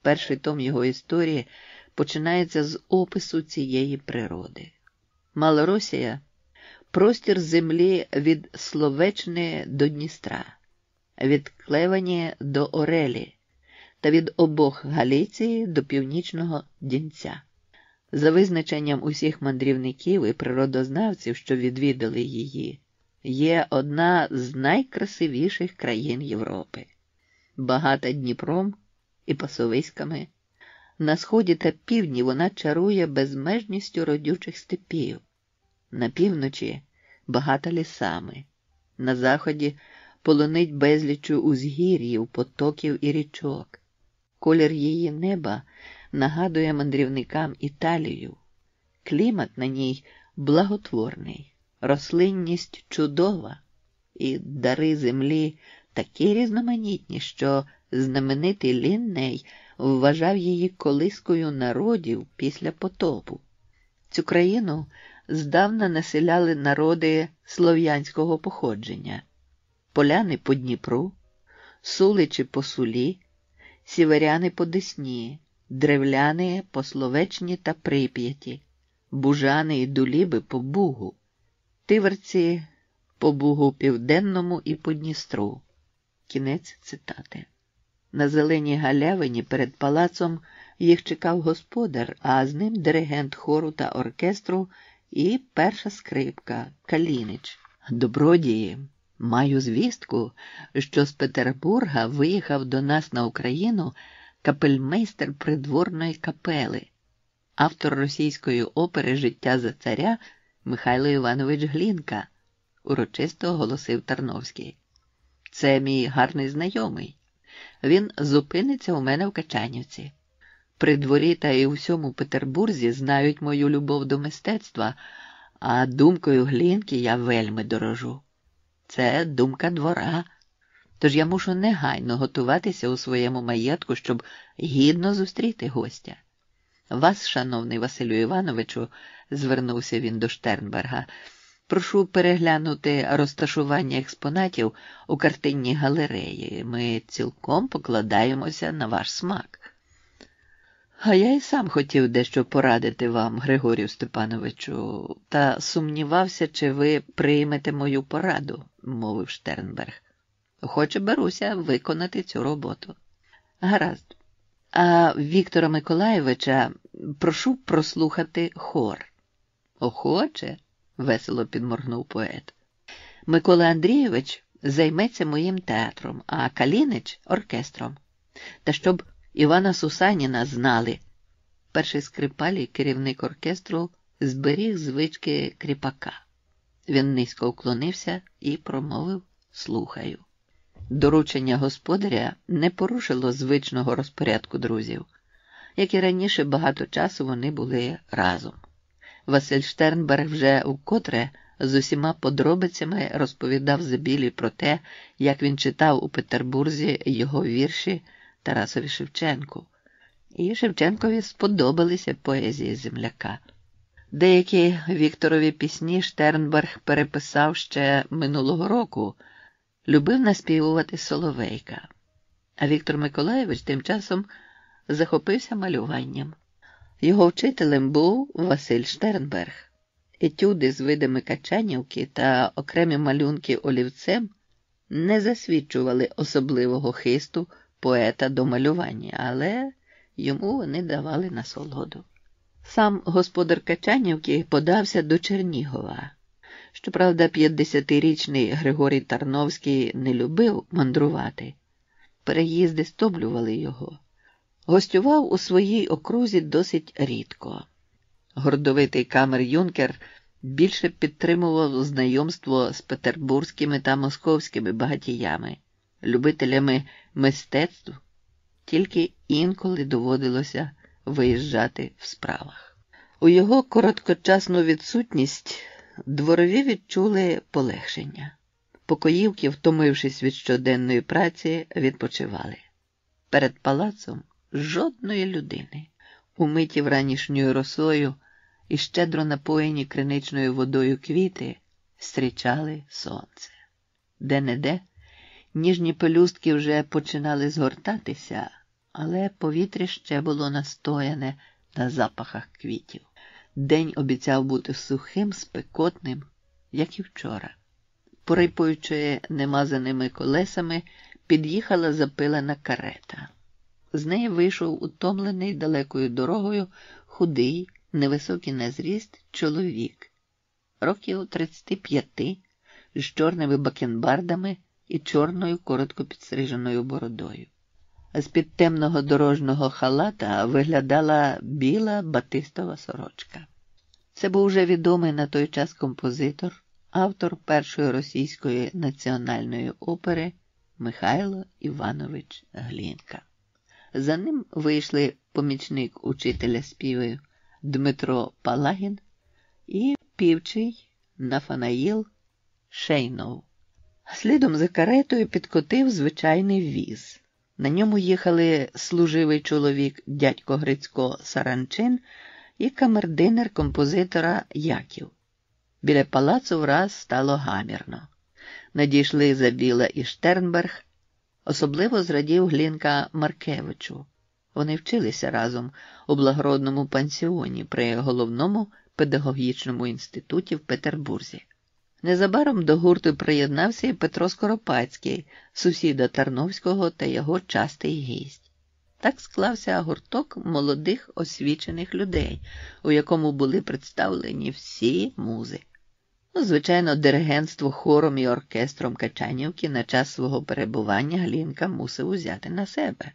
[SPEAKER 2] Перший том його історії починається з опису цієї природи. Малоросія – простір землі від Словечни до Дністра, від Клевані до Орелі та від обох Галіції до Північного Дінця. За визначенням усіх мандрівників і природознавців, що відвідали її, є одна з найкрасивіших країн Європи, багата Дніпром і пасовиськами. На сході та півдні вона чарує безмежністю родючих степів, на півночі багата лісами, на заході полонить безліччю узгір'їв, потоків і річок. Колір її неба нагадує мандрівникам Італію. Клімат на ній благотворний, рослинність чудова, і дари землі такі різноманітні, що знаменитий Лінней вважав її колискою народів після потопу. Цю країну здавна населяли народи слов'янського походження: поляни по Дніпру, суличі по Сулі, сіверяни по Десні, древляни по Словечні та Прип'яті, бужани і дуліби по Бугу, тиверці по Бугу Південному і по Дністру. Кінець цитати. На зеленій галявині перед палацом їх чекав господар, а з ним диригент хору та оркестру і перша скрипка Калінич. Добродії, маю звістку, що з Петербурга виїхав до нас на Україну капельмейстер придворної капели, автор російської опери «Життя за царя» Михайло Іванович Глінка, урочисто оголосив Тарновський. Це мій гарний знайомий. Він зупиниться у мене в Качанівці. При дворі та і у всьому Петербурзі знають мою любов до мистецтва, а думкою Глінки я вельми дорожу. Це думка двора. Тож я мушу негайно готуватися у своєму маєтку, щоб гідно зустріти гостя. Вас, шановний Василю Івановичу, звернувся він до Штернберга, прошу переглянути розташування експонатів у картинній галереї. Ми цілком покладаємося на ваш смак. А я й сам хотів дещо порадити вам, Григорію Степановичу, та сумнівався, чи ви приймете мою пораду, мовив Штернберг. Охоче беруся виконати цю роботу. Гаразд. А Віктора Миколайовича прошу прослухати хор. Охоче? Весело підморгнув поет. Микола Андрійович займеться моїм театром, а Калінич – оркестром. Та щоб Івана Сусаніна знали. Перший скрипаль, керівник оркестру, зберіг звички кріпака. Він низько вклонився і промовив «слухаю». Доручення господаря не порушило звичного розпорядку друзів. Як і раніше, багато часу вони були разом. Василь Штернберг вже вкотре з усіма подробицями розповідав Забілі про те, як він читав у Петербурзі його вірші Тарасові Шевченку. І Шевченкові сподобалися поезії земляка. Деякі Вікторові пісні Штернберг переписав ще минулого року, любив наспівувати Соловейка. А Віктор Миколайович тим часом захопився малюванням. Його вчителем був Василь Штернберг. Етюди з видами Качанівки та окремі малюнки олівцем не засвідчували особливого хисту поета до малювання, але йому вони давали насолоду. Сам господар Качанівки подався до Чернігова. Щоправда, 50-річний Григорій Тарновський не любив мандрувати. Переїзди стоблювали його. Гостював у своїй окрузі досить рідко. Гордовитий камер-юнкер більше підтримував знайомство з петербурзькими та московськими багатіями, любителями мистецтв, тільки інколи доводилося виїжджати в справах. У його короткочасну відсутність дворові відчули полегшення. Покоївки, втомившись від щоденної праці, відпочивали. Перед палацом жодної людини. Умиті вранішньою росою і щедро напоєні криничною водою квіти зустрічали сонце. Де-не-де ніжні пелюстки вже починали згортатися, але повітря ще було настояне на запахах квітів. День обіцяв бути сухим, спекотним, як і вчора. Порипуючи немазаними колесами, під'їхала запилена карета. З неї вийшов утомлений далекою дорогою худий, невисокий на зріст чоловік, років 35, з чорними бакенбардами і чорною коротко підстриженою бородою. З-під темного дорожнього халата виглядала біла батистова сорочка. Це був вже відомий на той час композитор, автор першої російської національної опери Михайло Іванович Глінка. За ним вийшли помічник учителя співів Дмитро Палагін і півчий Нафанаїл Шейнов. Слідом за каретою підкотив звичайний віз. На ньому їхали служивий чоловік дядько Грицько Саранчин і камердинер композитора Яків. Біля палацу враз стало гамірно. Надійшли Забіла і Штернберг. Особливо зрадів Глінка Маркевичу. Вони вчилися разом у благородному пансіоні при головному педагогічному інституті в Петербурзі. Незабаром до гурту приєднався і Петро Скоропадський, сусіда Тарновського та його частий гість. Так склався гурток молодих освічених людей, у якому були представлені всі музи. Звичайно, диригентство хором і оркестром Качанівки на час свого перебування Глінка мусив узяти на себе.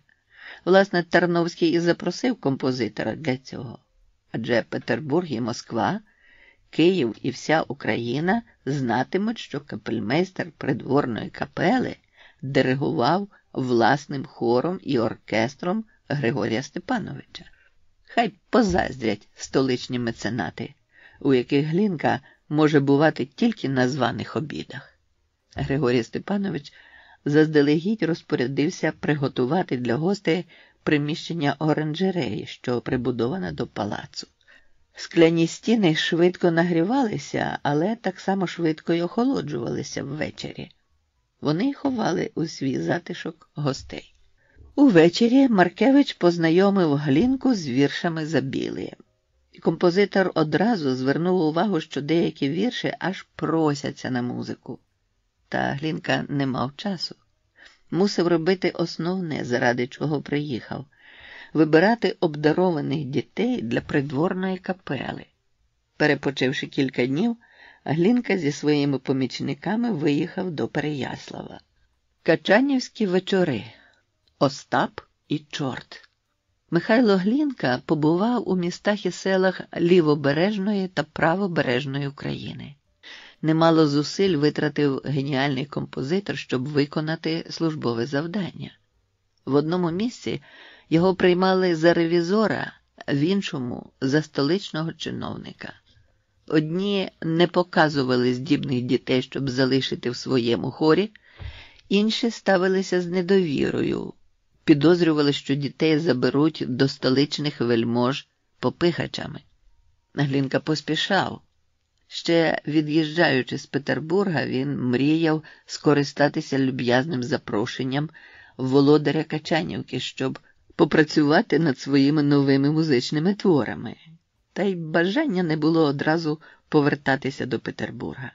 [SPEAKER 2] Власне, Тарновський і запросив композитора для цього. Адже Петербург і Москва, Київ і вся Україна знатимуть, що капельмейстер придворної капели диригував власним хором і оркестром Григорія Степановича. Хай позаздрять столичні меценати, у яких Глінка може бувати тільки на званих обідах. Григорій Степанович заздалегідь розпорядився приготувати для гостей приміщення оранжереї, що прибудоване до палацу. Скляні стіни швидко нагрівалися, але так само швидко й охолоджувалися ввечері. Вони ховали у свій затишок гостей. Увечері Маркевич познайомив Глінку з віршами Забілії. Композитор одразу звернув увагу, що деякі вірші аж просяться на музику. Та Глінка не мав часу. Мусив робити основне, заради чого приїхав – вибирати обдарованих дітей для придворної капели. Перепочивши кілька днів, Глінка зі своїми помічниками виїхав до Переяслава. Качанівські вечори. Остап і чорт. Михайло Глінка побував у містах і селах лівобережної та правобережної України. Немало зусиль витратив геніальний композитор, щоб виконати службове завдання. В одному місці його приймали за ревізора, в іншому – за столичного чиновника. Одні не показували здібних дітей, щоб залишити в своєму хорі, інші ставилися з недовірою, підозрювали, що дітей заберуть до столичних вельмож попихачами. Глінка поспішав. Ще від'їжджаючи з Петербурга, він мріяв скористатися люб'язним запрошенням володаря Качанівки, щоб попрацювати над своїми новими музичними творами. Та й бажання не було одразу повертатися до Петербурга.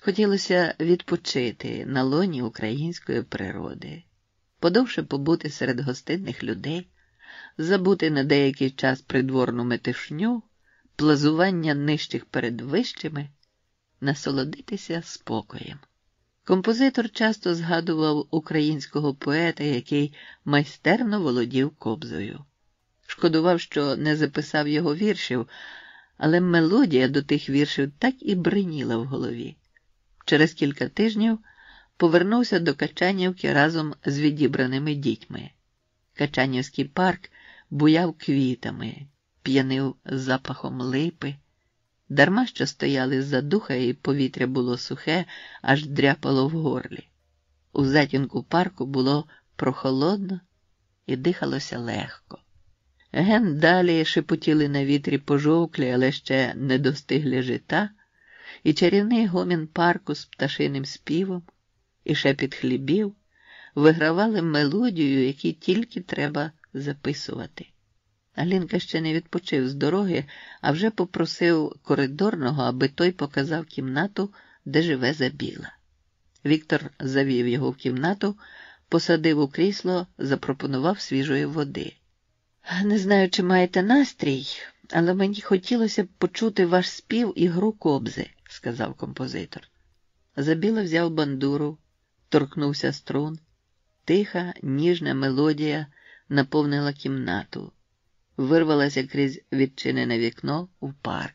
[SPEAKER 2] Хотілося відпочити на лоні української природи, подовше побути серед гостинних людей, забути на деякий час придворну метушню, плазування нижчих перед вищими, насолодитися спокоєм. Композитор часто згадував українського поета, який майстерно володів кобзою. Шкодував, що не записав його віршів, але мелодія до тих віршів так і бриніла в голові. Через кілька тижнів повернувся до Качанівки разом з відібраними дітьми. Качанівський парк буяв квітами, п'янив запахом липи. Дарма що стояли з-за духа і повітря було сухе, аж дряпало в горлі. У затінку парку було прохолодно і дихалося легко. Ген далі шепотіли на вітрі пожовклі, але ще не достиглі жита, і чарівний гомін парку з пташиним співом, і шепіт хлібів вигравали мелодію, яку тільки треба записувати. Глінка ще не відпочив з дороги, а вже попросив коридорного, аби той показав кімнату, де живе Забіла. Віктор завів його в кімнату, посадив у крісло, запропонував свіжої води. «Не знаю, чи маєте настрій, але мені хотілося б почути ваш спів і гру кобзи», – сказав композитор. Забіла взяв бандуру, торкнувся струн. Тиха, ніжна мелодія наповнила кімнату. Вирвалася крізь відчинене вікно в парк.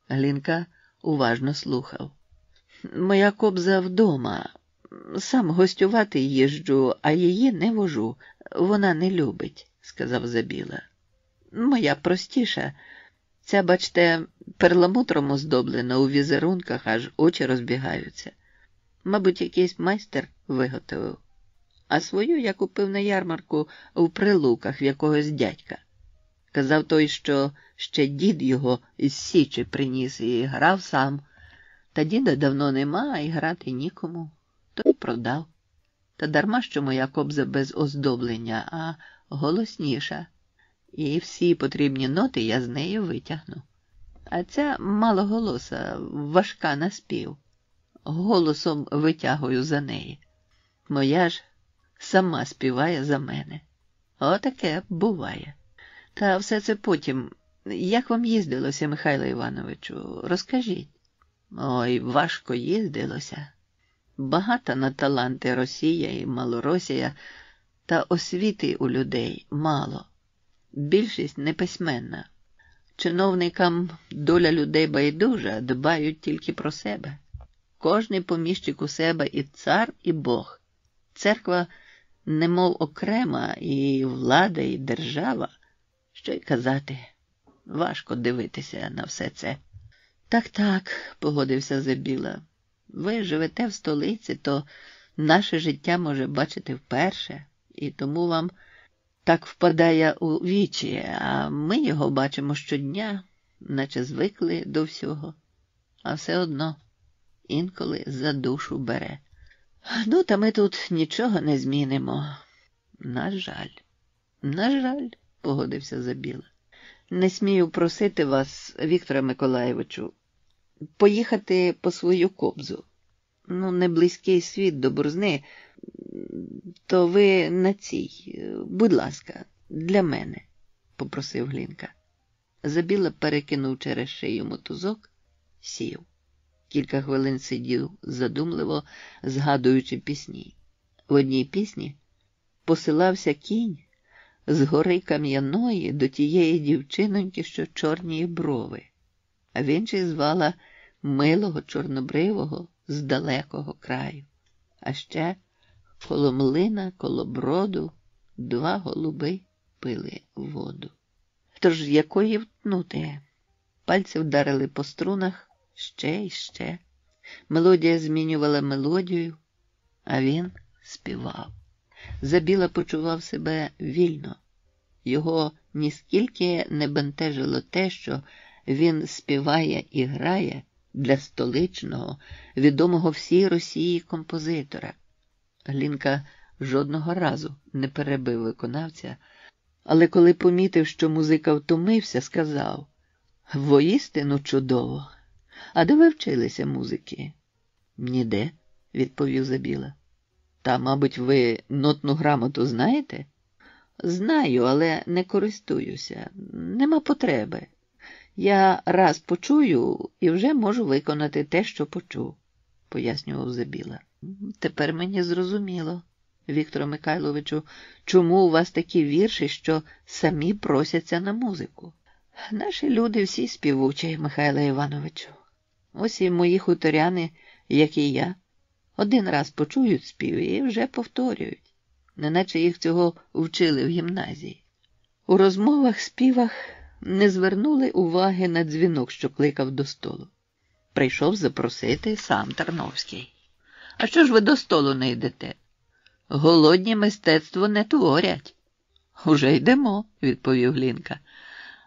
[SPEAKER 2] Глінка уважно слухав. «Моя кобза вдома. Сам гостювати їжджу, а її не вожу. Вона не любить», – сказав Забіла. «Моя простіша. Ця, бачте, перламутром оздоблена у візерунках, аж очі розбігаються. Мабуть, якийсь майстер виготовив. А свою я купив на ярмарку в Прилуках в якогось дядька. Казав той, що ще дід його із Січі приніс і грав сам. Та діда давно нема, і грати нікому. То й продав. Та дарма, що моя кобза без оздоблення, а голосніша. І всі потрібні ноти я з неї витягну. а ця малоголоса, важка на спів. Голосом витягую за неї. Моя ж сама співає за мене. Отаке буває. Та все це потім. Як вам їздилося, Михайло Івановичу? Розкажіть. Ой, важко їздилося. Багата на таланти Росія і Малоросія, та освіти у людей мало. Більшість неписьменна. Чиновникам доля людей байдужа, дбають тільки про себе. Кожний поміщик у себе і цар, і Бог. Церква немов окрема, і влада, і держава. Що й казати, важко дивитися на все це. Так, погодився Забіла. Ви живете в столиці, то наше життя може бачити вперше, і тому вам так впадає у вічі, а ми його бачимо щодня, наче звикли до всього. А все одно інколи за душу бере. Ну, та ми тут нічого не змінимо. На жаль, погодився Забіла. Не смію просити вас, Вікторе Миколайовичу, поїхати по свою кобзу. Ну, не близький світ до Борзни, то ви на цій, будь ласка, для мене, попросив Глінка. Забіла перекинув через шию мотузок, сів. Кілька хвилин сидів задумливо, згадуючи пісні. В одній пісні посилався кінь з гори Кам'яної до тієї дівчиноньки, що чорні брови, а в іншій звала милого чорнобривого з далекого краю. А ще коло млина, коло броду два голуби пили воду. Тож якої втнути? Пальці вдарили по струнах ще й ще. Мелодія змінювала мелодію, а він співав. Забіла почував себе вільно. Його ніскільки не бентежило те, що він співає і грає для столичного, відомого всій Росії композитора. Глінка жодного разу не перебив виконавця, але коли помітив, що музика втомився, сказав: «Воістину чудово! А де ви вчилися музики?» «Ніде», – відповів Забіла. «Та, мабуть, ви нотну грамоту знаєте?» «Знаю, але не користуюся. Нема потреби. Я раз почую і вже можу виконати те, що почув», – пояснював Забіла. «Тепер мені зрозуміло, Вікторе Михайловичу, чому у вас такі вірші, що самі просяться на музику. Наші люди всі співучі, Михайле Івановичу. Ось і мої хуторяни, як і я, один раз почують спів і вже повторюють, неначе їх цього вчили в гімназії. У розмовах, співах не звернули уваги на дзвінок, що кликав до столу. Прийшов запросити сам Тарновський. «А що ж ви до столу не йдете? Голодні мистецтво не творять». «Уже йдемо», – відповів Глінка.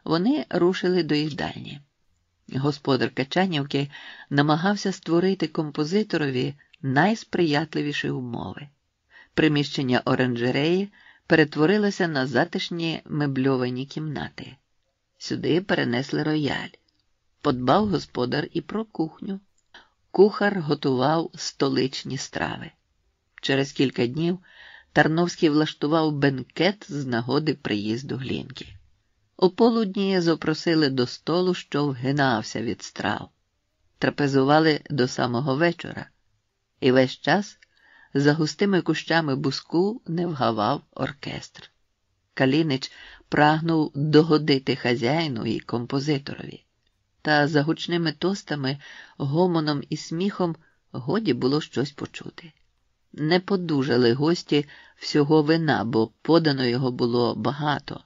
[SPEAKER 2] Вони рушили до їдальні. Господар Качанівки намагався створити композиторові найсприятливіші умови. Приміщення оранжереї перетворилося на затишні мебльовані кімнати. Сюди перенесли рояль. Подбав господар і про кухню. Кухар готував столичні страви. Через кілька днів Тарновський влаштував бенкет з нагоди приїзду Глінки. О полудні запросили до столу, що вгинався від страв. Трапезували до самого вечора. І весь час за густими кущами буску не вгавав оркестр. Калінич прагнув догодити хазяїну і композиторові. Та за гучними тостами, гомоном і сміхом годі було щось почути. Не подужали гості всього вина, бо подано його було багато.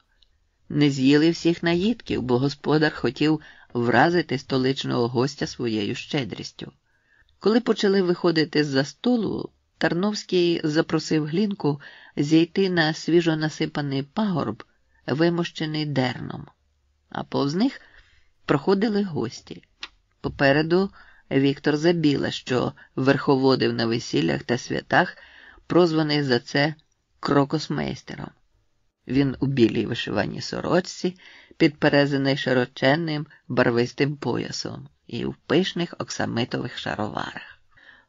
[SPEAKER 2] Не з'їли всіх наїдків, бо господар хотів вразити столичного гостя своєю щедрістю. Коли почали виходити з-за столу, Тарновський запросив Глінку зійти на свіжо насипаний пагорб, вимощений дерном. А повз них проходили гості. Попереду Віктор Забіла, що верховодив на весіллях та святах, прозваний за це крокосмейстером. Він у білій вишиваній сорочці, підперезаний широченним барвистим поясом і в пишних оксамитових шароварах.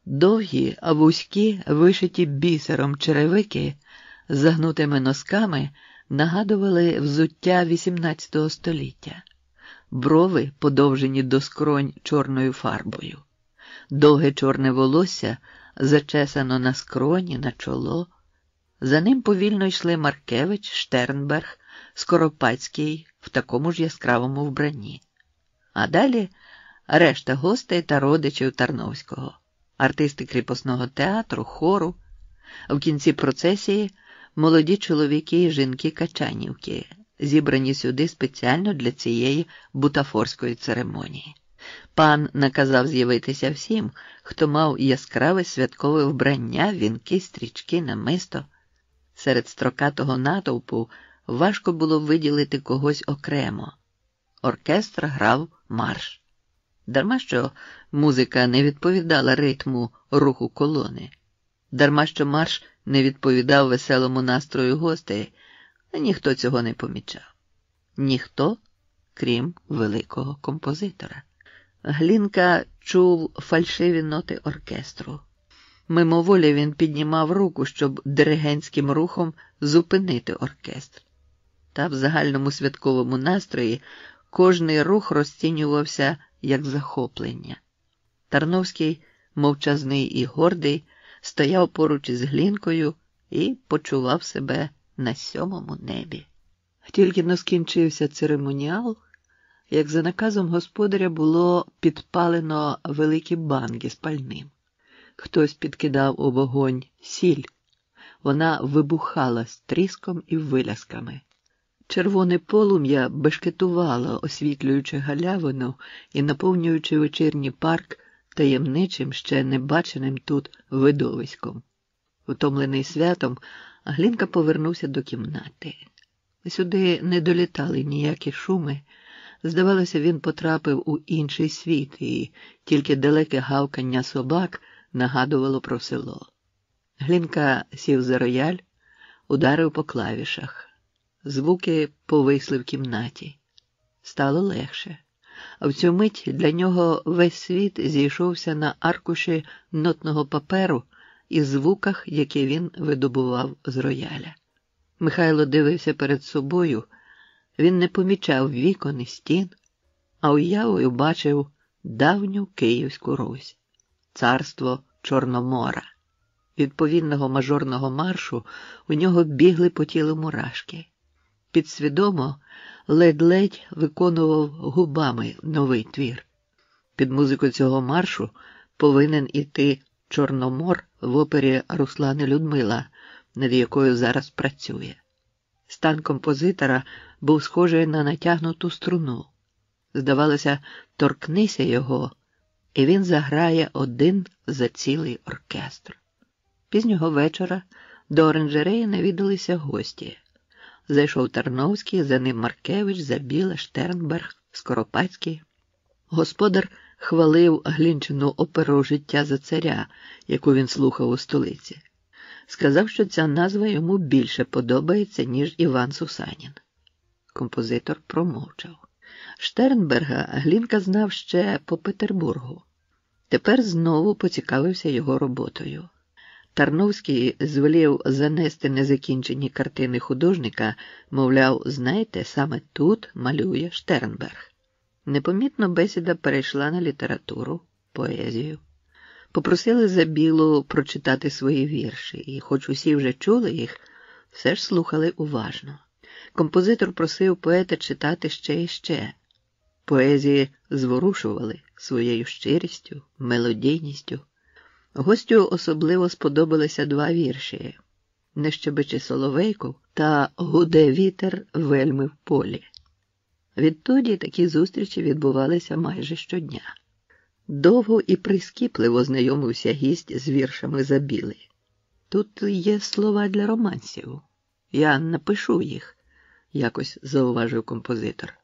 [SPEAKER 2] Довгі, а вузькі, вишиті бісером черевики з загнутими носками нагадували взуття XVIII століття. Брови подовжені до скронь чорною фарбою. Довге чорне волосся зачесано на скроні, на чоло. За ним повільно йшли Маркевич, Штернберг, Скоропадський в такому ж яскравому вбранні. А далі решта гостей та родичів Тарновського, артисти кріпосного театру, хору. В кінці процесії молоді чоловіки і жінки Качанівки, зібрані сюди спеціально для цієї бутафорської церемонії. Пан наказав з'явитися всім, хто мав яскраве святкове вбрання, вінки, стрічки, намисто. Серед строкатого натовпу важко було виділити когось окремо. Оркестр грав марш. Дарма що музика не відповідала ритму руху колони. Дарма що марш не відповідав веселому настрою гостей, ніхто цього не помічав. Ніхто, крім великого композитора. Глінка чув фальшиві ноти оркестру. Мимоволі він піднімав руку, щоб диригентським рухом зупинити оркестр. Та в загальному святковому настрої кожний рух розцінювався як захоплення. Тарновський, мовчазний і гордий, стояв поруч із Глінкою і почував себе на 7-му небі. Тільки но скінчився церемоніал, як за наказом господаря було підпалено великі банги з пальним. Хтось підкидав у вогонь сіль. Вона вибухала з тріском і вилясками. Червоне полум'я бешкетувало, освітлюючи галявину і наповнюючи вечірній парк таємничим, ще не баченим тут видовиськом. Утомлений святом, Глінка повернувся до кімнати. Сюди не долітали ніякі шуми. Здавалося, він потрапив у інший світ, і тільки далеке гавкання собак нагадувало про село. Глінка сів за рояль, ударив по клавішах. Звуки повисли в кімнаті. Стало легше. А в цю мить для нього весь світ зійшовся на аркуші нотного паперу і звуках, які він видобував з рояля. Михайло дивився перед собою. Він не помічав вікон і стін, а уявою бачив давню Київську Русь, царство Чорномора. Від повільного мажорного маршу у нього бігли по тілу мурашки. Підсвідомо ледь-ледь виконував губами новий твір. Під музику цього маршу повинен іти Чорномор в опері Руслани Людмила, над якою зараз працює. Стан композитора був схожий на натягнуту струну. Здавалося, торкнися його, і він заграє один за цілий оркестр. Пізнього вечора до оранжереї навідалися гості. Зайшов Тарновський, за ним Маркевич, Забіла, Штернберг, Скоропадський. Господар хвалив Глінчину оперу «Життя за царя», яку він слухав у столиці. Сказав, що ця назва йому більше подобається, ніж Іван Сусанін. Композитор промовчав. Штернберга Глінка знав ще по Петербургу. Тепер знову поцікавився його роботою. Тарновський звелів занести незакінчені картини художника, мовляв, знаєте, саме тут малює Штернберг. Непомітно бесіда перейшла на літературу, поезію. Попросили Забілу прочитати свої вірші, і хоч усі вже чули їх, все ж слухали уважно. Композитор просив поета читати ще і ще. Поезії зворушували своєю щирістю, мелодійністю. Гостю особливо сподобалися два вірші «Не щебечи соловейку» та «Гуде вітер вельми в полі». Відтоді такі зустрічі відбувалися майже щодня. Довго і прискіпливо знайомився гість з віршами Забіли. «Тут є слова для романсів. Я напишу їх», – якось зауважив композитор.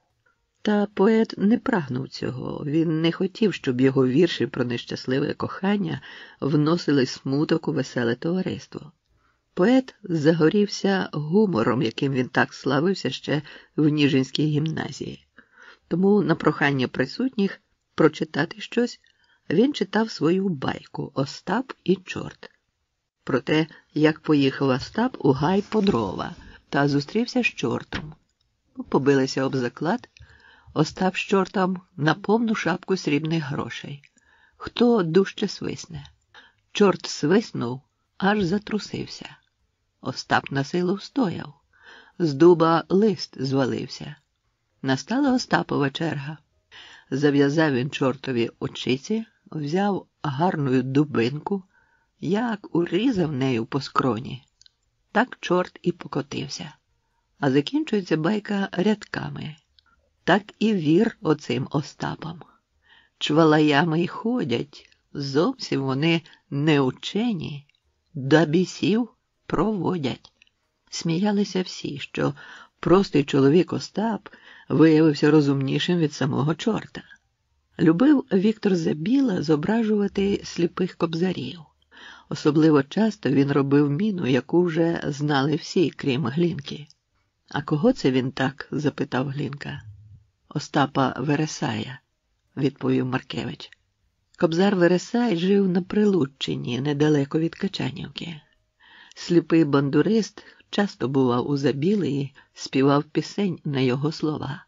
[SPEAKER 2] Та поет не прагнув цього. Він не хотів, щоб його вірші про нещасливе кохання вносили смуток у веселе товариство. Поет загорівся гумором, яким він так славився ще в Ніжинській гімназії. Тому на прохання присутніх прочитати щось він читав свою байку «Остап і чорт». Про те, як поїхав Остап у гай по дрова та зустрівся з чортом. Побилися об заклад, Остап з чортом на повну шапку срібних грошей. Хто дужче свисне? Чорт свиснув, аж затрусився. Остап на силу встояв. З дуба лист звалився. Настала Остапова черга. Зав'язав він чортові очиці, взяв гарну дубинку, як урізав нею по скроні. Так чорт і покотився. А закінчується байка рядками. Так і вір оцим Остапам. Чвалаями й ходять, зовсім вони не учені, да бісів проводять. Сміялися всі, що простий чоловік Остап виявився розумнішим від самого чорта. Любив Віктор Забіла зображувати сліпих кобзарів. Особливо часто він робив міну, яку вже знали всі, крім Глінки. «А кого це він так?» – запитав Глінка. «Остапа Вересая», – відповів Маркевич. Кобзар Вересай жив на Прилуччині, недалеко від Качанівки. Сліпий бандурист часто бував у Забілі і співав пісень на його слова.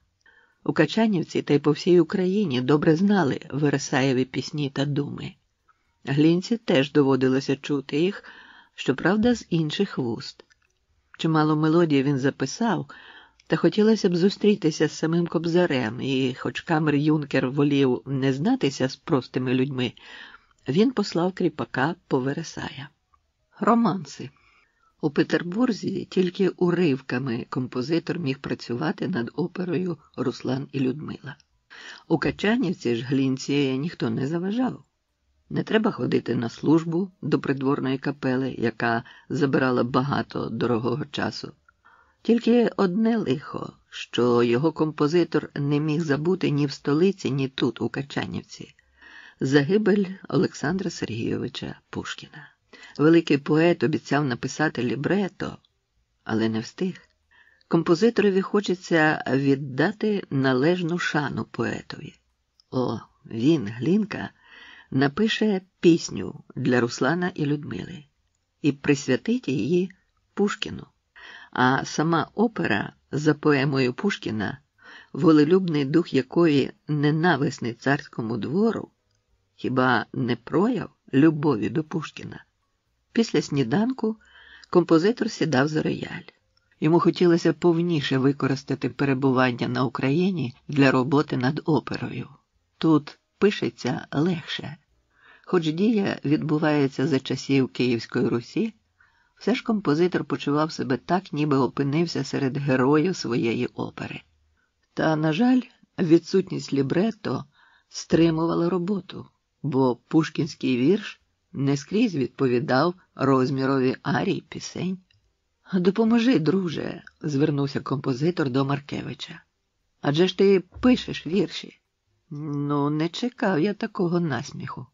[SPEAKER 2] У Качанівці та й по всій Україні добре знали Вересаєві пісні та думи. Глінці теж доводилося чути їх, щоправда, з інших вуст. Чимало мелодій він записав, та хотілося б зустрітися з самим Кобзарем, і хоч камер-юнкер волів не знатися з простими людьми, він послав кріпака по Вересая. Романси. У Петербурзі тільки уривками композитор міг працювати над оперою «Руслан і Людмила». У Качанівці ж Глінці ніхто не заважав. Не треба ходити на службу до придворної капели, яка забирала багато дорогого часу. Тільки одне лихо, що його композитор не міг забути ні в столиці, ні тут, у Качанівці. Загибель Олександра Сергійовича Пушкіна. Великий поет обіцяв написати лібрето, але не встиг. Композиторові хочеться віддати належну шану поетові. Він, Глінка, напише пісню для Руслана і Людмили і присвятить її Пушкіну. А сама опера за поемою Пушкіна, волелюбний дух якої ненависний царському двору, хіба не прояв любові до Пушкіна? Після сніданку композитор сідав за рояль. Йому хотілося повніше використати перебування на Україні для роботи над оперою. Тут пишеться легше. Хоч дія відбувається за часів Київської Русі, все ж композитор почував себе так, ніби опинився серед героїв своєї опери. Та, на жаль, відсутність лібретто стримувала роботу, бо пушкінський вірш не скрізь відповідав розмірові арій пісень. «Допоможи, друже», – звернувся композитор до Маркевича. «Адже ж ти пишеш вірші». Не чекав я такого насміху.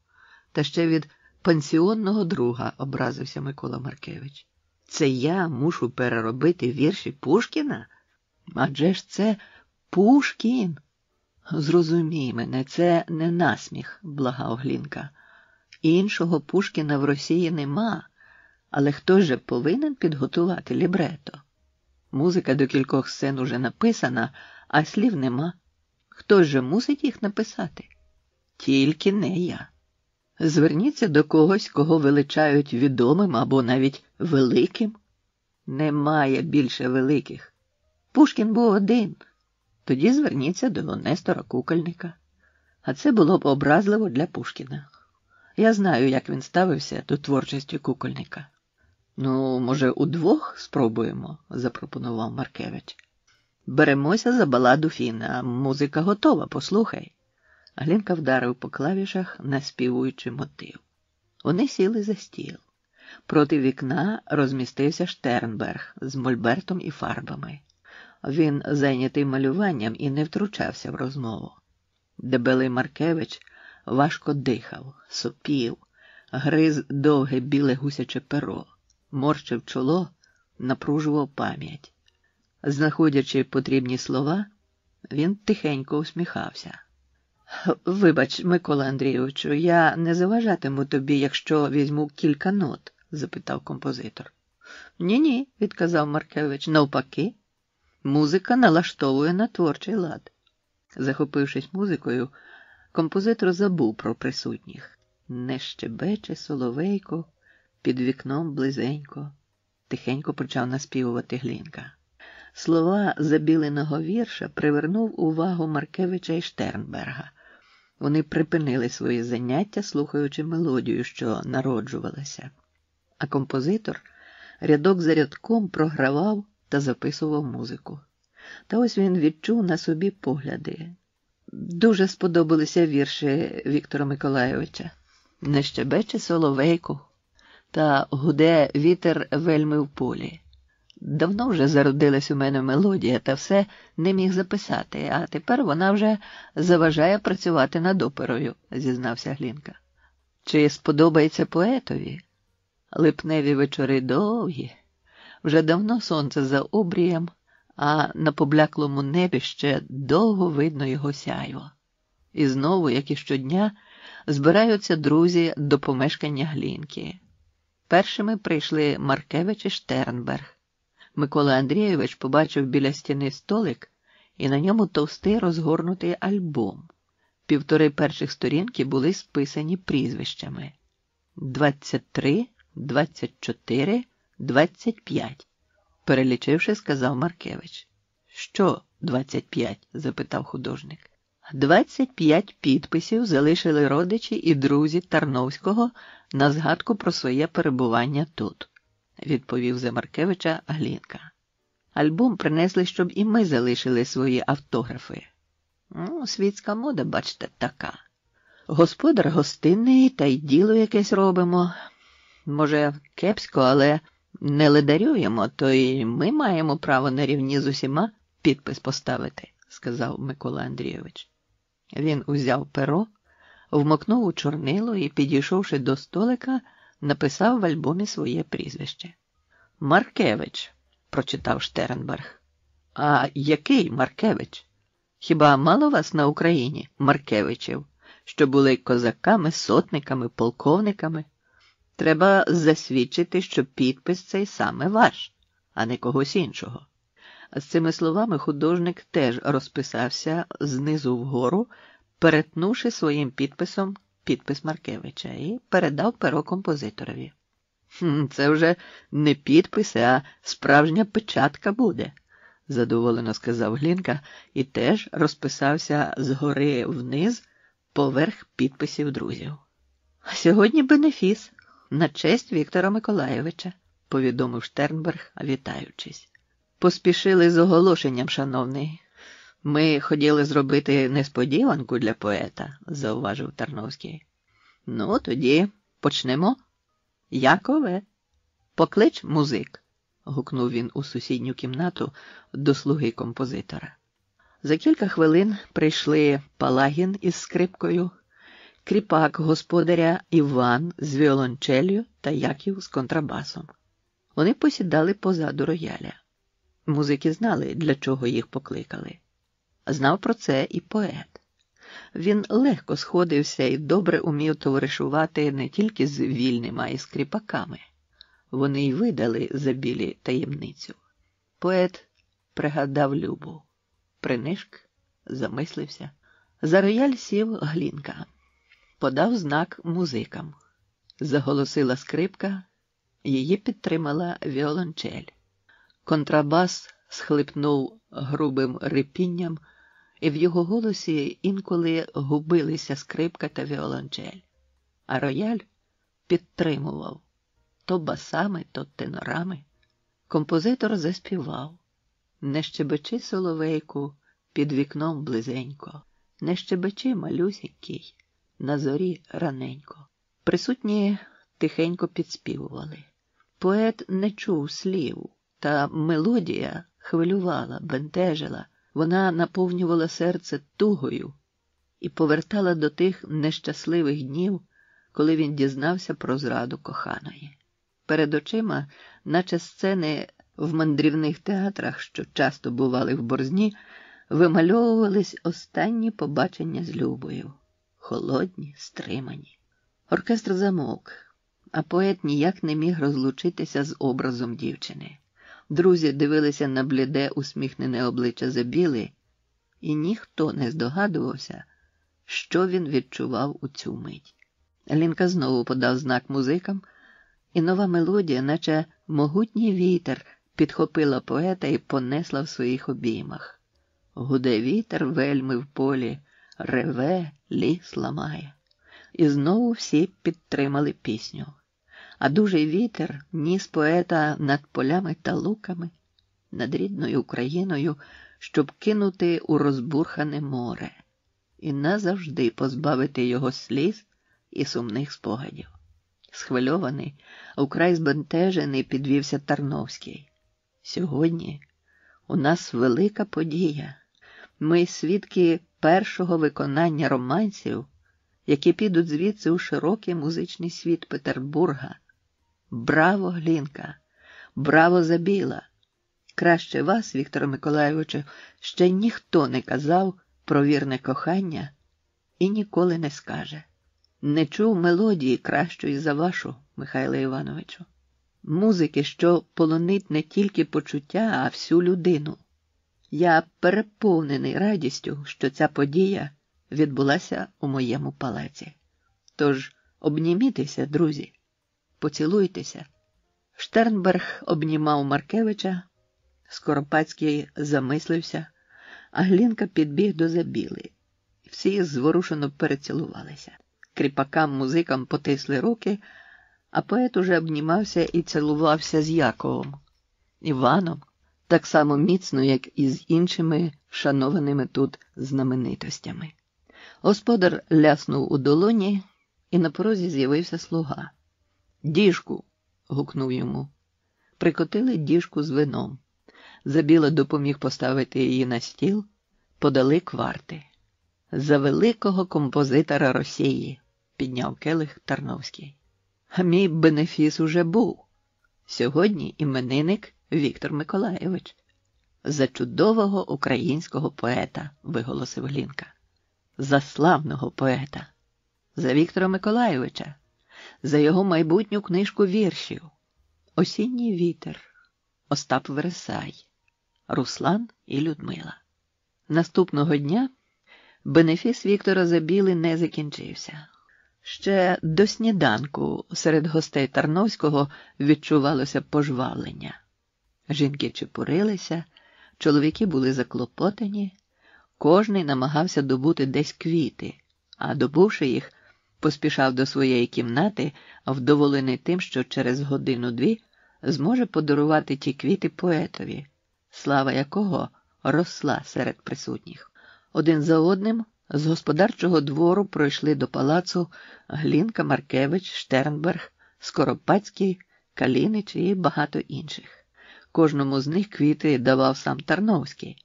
[SPEAKER 2] Та ще від пансіонного друга, образився Микола Маркевич. Це я мушу переробити вірші Пушкіна? Адже ж це Пушкін. Зрозумій мене, це не насміх, благав Глінка. Іншого Пушкіна в Росії нема, але хто же повинен підготувати лібрето? Музика до кількох сцен уже написана, а слів нема. Хто же мусить їх написати? Тільки не я. Зверніться до когось, кого величають відомим або навіть великим. Немає більше великих. Пушкін був один. Тоді зверніться до Нестора Кукольника. А це було б образливо для Пушкіна. Я знаю, як він ставився до творчості Кукольника. Може, удвох спробуємо, запропонував Маркевич. Беремося за баладу Фіна. Музика готова, послухай. Глінка вдарив по клавішах, наспівуючи мотив. Вони сіли за стіл. Проти вікна розмістився Штернберг з мольбертом і фарбами. Він зайнятий малюванням і не втручався в розмову. Дебелий Маркевич важко дихав, сопів, гриз довге біле гусяче перо. морщив чоло, напружував пам'ять. Знаходячи потрібні слова, він тихенько усміхався. «Вибач, Микола Андрійовичу, я не заважатиму тобі, якщо візьму кілька нот?» – запитав композитор. «Ні-ні», – відказав Маркевич, – «навпаки. Музика налаштовує на творчий лад». Захопившись музикою, композитор забув про присутніх. «Не щебече соловейко, під вікном близенько», – тихенько почав наспівувати Глінка. Слова забіленого вірша привернув увагу Маркевича і Штернберга. Вони припинили свої заняття, слухаючи мелодію, що народжувалася. А композитор рядок за рядком програвав та записував музику. Та ось він відчув на собі погляди. Дуже сподобалися вірші Віктора Миколайовича. «Не щебече соловейко» та «Гуде вітер вельми в полі». Давно вже зародилась у мене мелодія, та все не міг записати, а тепер вона вже заважає працювати над оперою, зізнався Глінка. Чи сподобається поетові? Липневі вечори довгі, вже давно сонце за обрієм, а на побляклому небі ще довго видно його сяйво. І знову, як і щодня, збираються друзі до помешкання Глінки. Першими прийшли Маркевич і Штернберг. Микола Андрійович побачив біля стіни столик, і на ньому товстий розгорнутий альбом. 1,5 перших сторінки були списані прізвищами. 23, 24, 25. Перелічивши, сказав Маркевич. «Що 25?» – запитав художник. 25 підписів залишили родичі і друзі Тарновського на згадку про своє перебування тут, відповів за Маркевича Глінка. Альбом принесли, щоб і ми залишили свої автографи. Світська мода, бачите, така. Господар гостинний, та й діло якесь робимо. Може, кепсько, але не ледарюємо, то й ми маємо право на рівні з усіма підпис поставити, сказав Микола Андрійович. Він узяв перо, вмокнув у чорнило і, підійшовши до столика, написав в альбомі своє прізвище. «Маркевич», – прочитав Штернберг. «А який Маркевич? Хіба мало вас на Україні Маркевичів, що були козаками, сотниками, полковниками? Треба засвідчити, що підпис цей саме ваш, а не когось іншого». З цими словами художник теж розписався знизу вгору, перетнувши своїм підписом підпис Маркевича, і передав перо композиторові. «Це вже не підпис, а справжня печатка буде», – задоволено сказав Глінка і теж розписався згори вниз поверх підписів друзів. «Сьогодні бенефіс на честь Віктора Миколайовича», – повідомив Штернберг, вітаючись. «Поспішили з оголошенням, шановний. Ми хотіли зробити несподіванку для поета», – зауважив Тарновський. «Ну, тоді почнемо. Якове, поклич музик», – гукнув він у сусідню кімнату до слуги композитора. За кілька хвилин прийшли Палагін із скрипкою, кріпак господаря Іван з віолончелью та Яків з контрабасом. Вони посідали позаду рояля. Музики знали, для чого їх покликали. Знав про це і поет. Він легко сходився і добре умів товаришувати не тільки з вільними, а й з кріпаками. Вони й видали за білі таємницю. Поет пригадав Любу. Принишк, замислився. За рояль сів Глінка. Подав знак музикам. Заголосила скрипка, її підтримала віолончель. Контрабас схлипнув грубим рипінням, і в його голосі інколи губилися скрипка та віолончель. А рояль підтримував то басами, то тенорами. Композитор заспівав: «Не щебечи, соловейку, під вікном близенько, не щебечи, малюсінький, на зорі раненько». Присутні тихенько підспівували. Поет не чув слів, та мелодія хвилювала, бентежила. Вона наповнювала серце тугою і повертала до тих нещасливих днів, коли він дізнався про зраду коханої. Перед очима, наче сцени в мандрівних театрах, що часто бували в Борзні, вимальовувались останні побачення з Любою. Холодні, стримані. Оркестр замовк, а поет ніяк не міг розлучитися з образом дівчини. Друзі дивилися на бліде, усміхнене обличчя Забіли, і ніхто не здогадувався, що він відчував у цю мить. Лінка знову подав знак музикам, і нова мелодія, наче могутній вітер, підхопила поета і понесла в своїх обіймах. Гуде вітер вельми в полі, реве, ліс ламає. І знову всі підтримали пісню. А дужий вітер ніс поета над полями та луками, над рідною Україною, щоб кинути у розбурхане море і назавжди позбавити його сліз і сумних спогадів. Схвильований, украй збентежений підвівся Тарновський. Сьогодні у нас велика подія. Ми свідки першого виконання романсів, які підуть звідси у широкий музичний світ Петербурга. Браво, Глінка! Браво, Забіла! Краще вас, Вікторе Миколайовичу, ще ніхто не казав про вірне кохання і ніколи не скаже. Не чув мелодії кращої за вашу, Михайле Івановичу. Музики, що полонить не тільки почуття, а всю людину. Я переповнений радістю, що ця подія відбулася у моєму палаці. Тож обнімітеся, друзі, поцілуйтеся. Штернберг обнімав Маркевича, Скоропадський замислився, а Глінка підбіг до Забіли. Всі зворушено перецілувалися. Кріпакам-музикам потисли руки, а поет уже обнімався і цілувався з Яковом, Іваном, так само міцно, як і з іншими шанованими тут знаменитостями. Господар ляснув у долоні, і на порозі з'явився слуга. «Діжку!» – гукнув йому. Прикотили діжку з вином. Забіла допоміг поставити її на стіл, подали кварти. «За великого композитора Росії!» – підняв келих Тарновський. «А мій бенефіс уже був. Сьогодні іменинник Віктор Миколайович. За чудового українського поета!» – виголосив Глінка. «За славного поета! За Віктора Миколайовича! За його майбутню книжку віршів! Осінній вітер, Остап Вересай, Руслан і Людмила». Наступного дня бенефіс Віктора Забіли не закінчився. Ще до сніданку серед гостей Тарновського відчувалося пожвавлення. Жінки чепурилися, чоловіки були заклопотані, кожний намагався добути десь квіти, а добувши їх, поспішав до своєї кімнати, вдоволений тим, що через годину-дві зможе подарувати ті квіти поетові, слава якого росла серед присутніх. Один за одним з господарчого двору пройшли до палацу Глінка, Маркевич, Штернберг, Скоропадський, Калінич і багато інших. Кожному з них квіти давав сам Тарновський,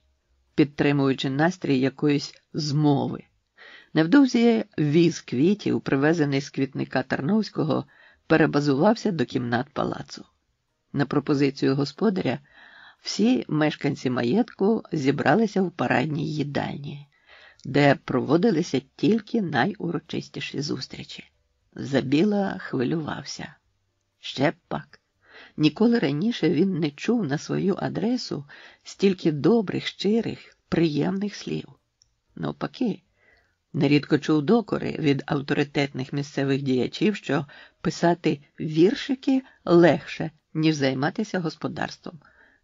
[SPEAKER 2] підтримуючи настрій якоїсь змови. Невдовзі віз квітів, привезений з квітника Тарновського, перебазувався до кімнат палацу. На пропозицію господаря всі мешканці маєтку зібралися в парадній їдальні, де проводилися тільки найурочистіші зустрічі. Забіла хвилювався. Ще б пак. Ніколи раніше він не чув на свою адресу стільки добрих, щирих, приємних слів. Навпаки, нерідко чув докори від авторитетних місцевих діячів, що писати віршики легше, ніж займатися господарством,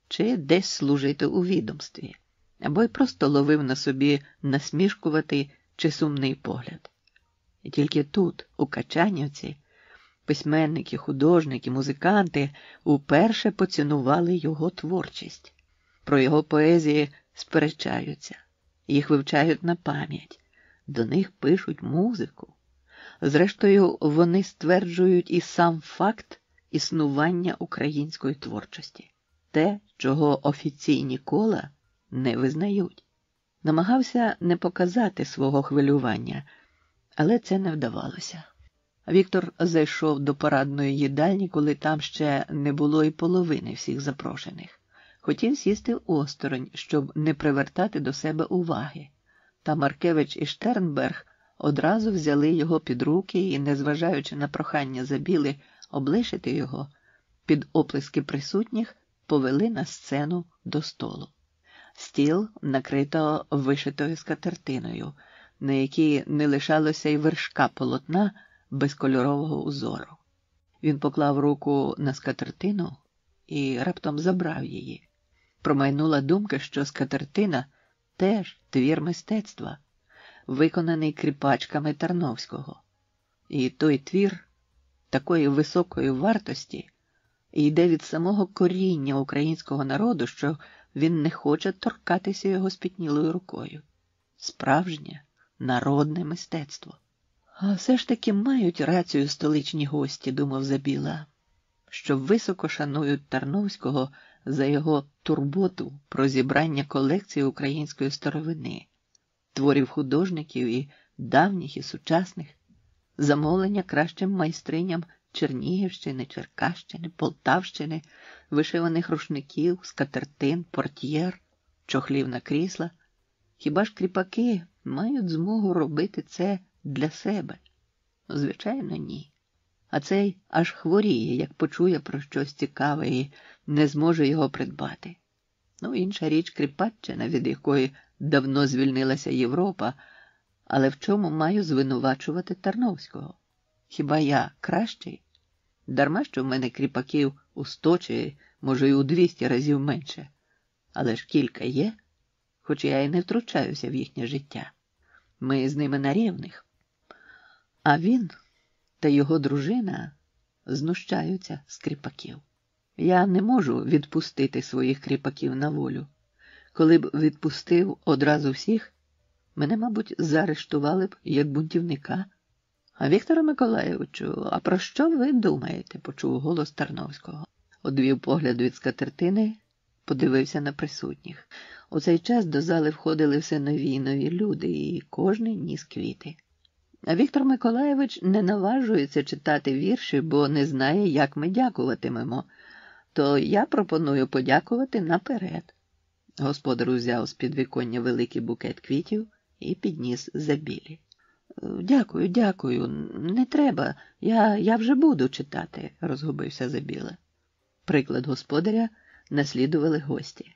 [SPEAKER 2] чи десь служити у відомстві, або й просто ловив на собі насмішкуватий чи сумний погляд. І тільки тут, у Качанівці, письменники, художники, музиканти уперше поцінували його творчість. Про його поезії сперечаються, їх вивчають на пам'ять, до них пишуть музику. Зрештою, вони стверджують і сам факт існування української творчості. Те, чого офіційні кола не визнають. Намагався не показати свого хвилювання, але це не вдавалося. Віктор зайшов до парадної їдальні, коли там ще не було і половини всіх запрошених. Хотів сісти осторонь, щоб не привертати до себе уваги. Та Маркевич і Штернберг одразу взяли його під руки і, незважаючи на прохання Забіли облишити його, під оплески присутніх повели на сцену до столу. Стіл накрито вишитою скатертиною, на якій не лишалося й вершка полотна без кольорового узору. Він поклав руку на скатертину і раптом забрав її. Промайнула думка, що скатертина теж твір мистецтва, виконаний кріпачками Тарновського. І той твір такої високої вартості йде від самого коріння українського народу, що він не хоче торкатися його спітнілою рукою. Справжнє народне мистецтво. А все ж таки мають рацію столичні гості, думав Забіла, що високо шанують Тарновського за його турботу про зібрання колекції української старовини, творів художників і давніх, і сучасних, замовлення кращим майстриням Чернігівщини, Черкащини, Полтавщини, вишиваних рушників, скатертин, портьєр, чохлів на крісла. Хіба ж кріпаки мають змогу робити це для себе? Звичайно, ні. А цей аж хворіє, як почує про щось цікаве і не зможе його придбати. Інша річ Кріпаччина, від якої давно звільнилася Європа, але в чому маю звинувачувати Тарновського? Хіба я кращий? Дарма, що в мене кріпаків у 100 чи, може, й у 200 разів менше. Але ж кілька є, хоч я і не втручаюся в їхнє життя. Ми з ними на рівних. А він та його дружина знущаються з кріпаків. Я не можу відпустити своїх кріпаків на волю. Коли б відпустив одразу всіх, мене, мабуть, заарештували б як бунтівника. А Вікторе Миколайовичу, а про що ви думаєте? Почув голос Тарновського. Одвів погляд від скатертини, подивився на присутніх. У цей час до зали входили все нові і нові люди, і кожний ніс квіти. А Віктор Миколайович не наважується читати вірші, бо не знає, як ми дякуватимемо. То я пропоную подякувати наперед. Господар узяв з підвіконня великий букет квітів і підніс Забілі. Дякую, дякую, не треба, я вже буду читати, розгубився Забіла. Приклад господаря наслідували гості.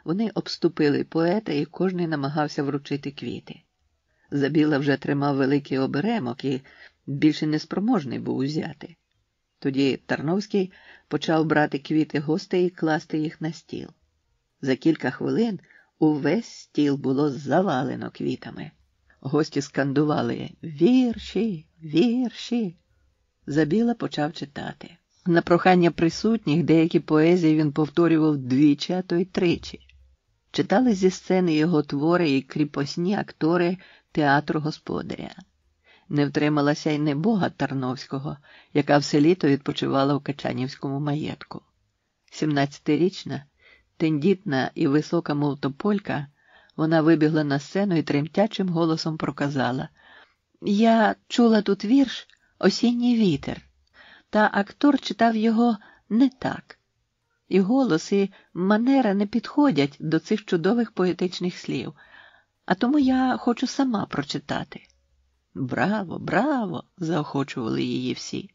[SPEAKER 2] Вони обступили поета, і кожний намагався вручити квіти. Забіла вже тримав великий оберемок і більше неспроможний був узяти. Тоді Тарновський почав брати квіти гостей і класти їх на стіл. За кілька хвилин увесь стіл було завалено квітами. Гості скандували «Вірші! Вірші!». Забіла почав читати. На прохання присутніх деякі поезії він повторював двічі, а то й тричі. Читали зі сцени його твори і кріпосні актори театру господаря. Не втрималася й небога Тарновського, яка все літо відпочивала в Качанівському маєтку. 17-річна, тендітна і висока, мов тополька, вона вибігла на сцену і тремтячим голосом проказала: «Я чула тут вірш «Осінній вітер», та актор читав його не так. І голос, і манера не підходять до цих чудових поетичних слів, а тому я хочу сама прочитати». «Браво, браво!» – заохочували її всі.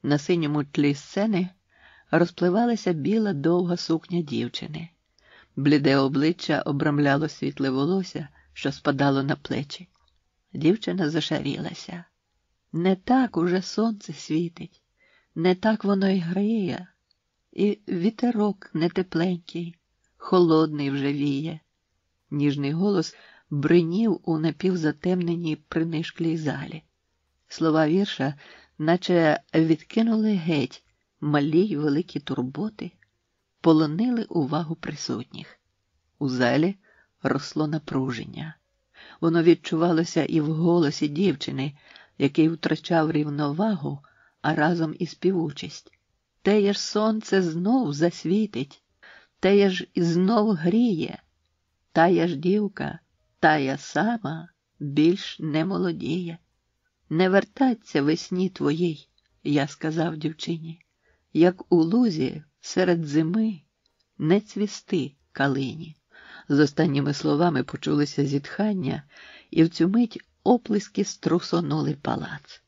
[SPEAKER 2] На синьому тлі сцени розпливалася біла довга сукня дівчини. Бліде обличчя обрамляло світле волосся, що спадало на плечі. Дівчина зашарілася. Не так уже сонце світить, не так воно й гріє, і вітерок не тепленький, холодний вже віє. Ніжний голос бринів у напівзатемненій принишклій залі. Слова вірша наче відкинули геть малі й великі турботи, полонили увагу присутніх. У залі росло напруження. Воно відчувалося і в голосі дівчини, який втрачав рівновагу, а разом і співучість. Теє ж сонце знов засвітить, теє ж і знов гріє, тая ж дівка, тая сама більш не молодіє. Не вертаться весні твоїй, я сказав дівчині, як у лузі серед зими не цвісти калині. З останніми словами почулися зітхання, і в цю мить оплески струсонули палац.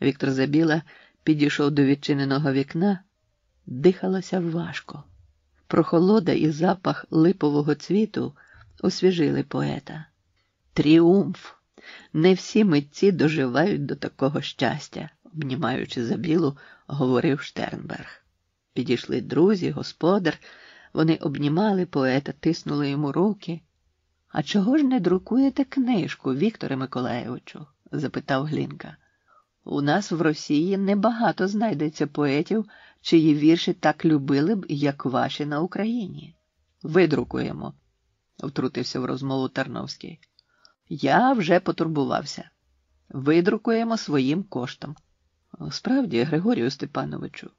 [SPEAKER 2] Віктор Забіла підійшов до відчиненого вікна, дихалося важко. Прохолода і запах липового цвіту освіжили поета. Тріумф! Не всі митці доживають до такого щастя, обнімаючи Забілу, говорив Штернберг. Підійшли друзі, господар, вони обнімали поета, тиснули йому руки. «А чого ж не друкуєте книжку, Вікторе Миколайовичу?» – запитав Глінка. «У нас в Росії небагато знайдеться поетів, чиї вірші так любили б, як ваші на Україні. Видрукуємо», – втрутився в розмову Тарновський. «Я вже потурбувався. Видрукуємо своїм коштом». «Справді, Григорію Степановичу,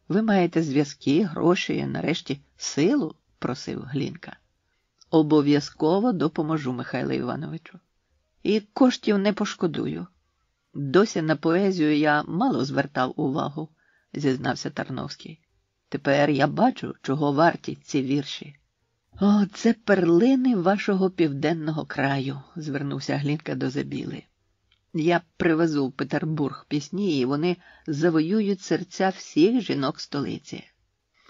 [SPEAKER 2] ви маєте зв'язки, гроші, нарешті силу?» – просив Глінка. «Обов'язково допоможу, Михайле Івановичу. І коштів не пошкодую. Досі на поезію я мало звертав увагу», – зізнався Тарновський. «Тепер я бачу, чого варті ці вірші». «О, це перлини вашого південного краю», – звернувся Глінка до Забіли. «Я привезу в Петербург пісні, і вони завоюють серця всіх жінок столиці.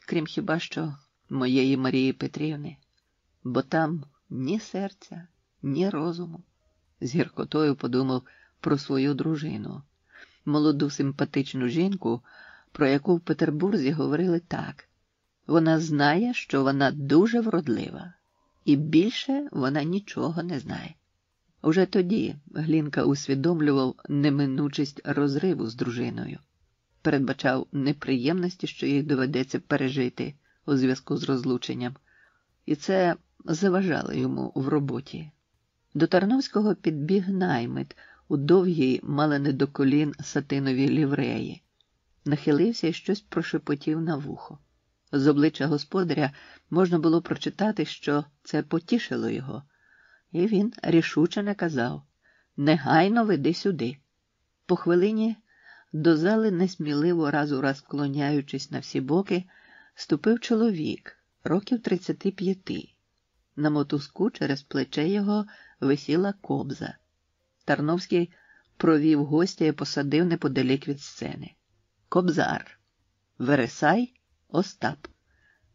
[SPEAKER 2] Крім хіба що моєї Марії Петрівни. Бо там ні серця, ні розуму». З гіркотою подумав про свою дружину. Молоду симпатичну жінку, про яку в Петербурзі говорили так. Вона знає, що вона дуже вродлива, і більше вона нічого не знає. Уже тоді Глінка усвідомлював неминучість розриву з дружиною. Передбачав неприємності, що їх доведеться пережити у зв'язку з розлученням, і це заважало йому в роботі. До Тарновського підбіг наймит у довгій, мало не до колін сатиновій лівреї. Нахилився і щось прошепотів на вухо. З обличчя господаря можна було прочитати, що це потішило його. І він рішуче наказав: «Негайно веди сюди». По хвилині до зали, несміливо раз у раз вклоняючись на всі боки, ступив чоловік, років 35. На мотузку через плече його висіла кобза. Тарновський провів гостя і посадив неподалік від сцени. Кобзар. Вересай Остап.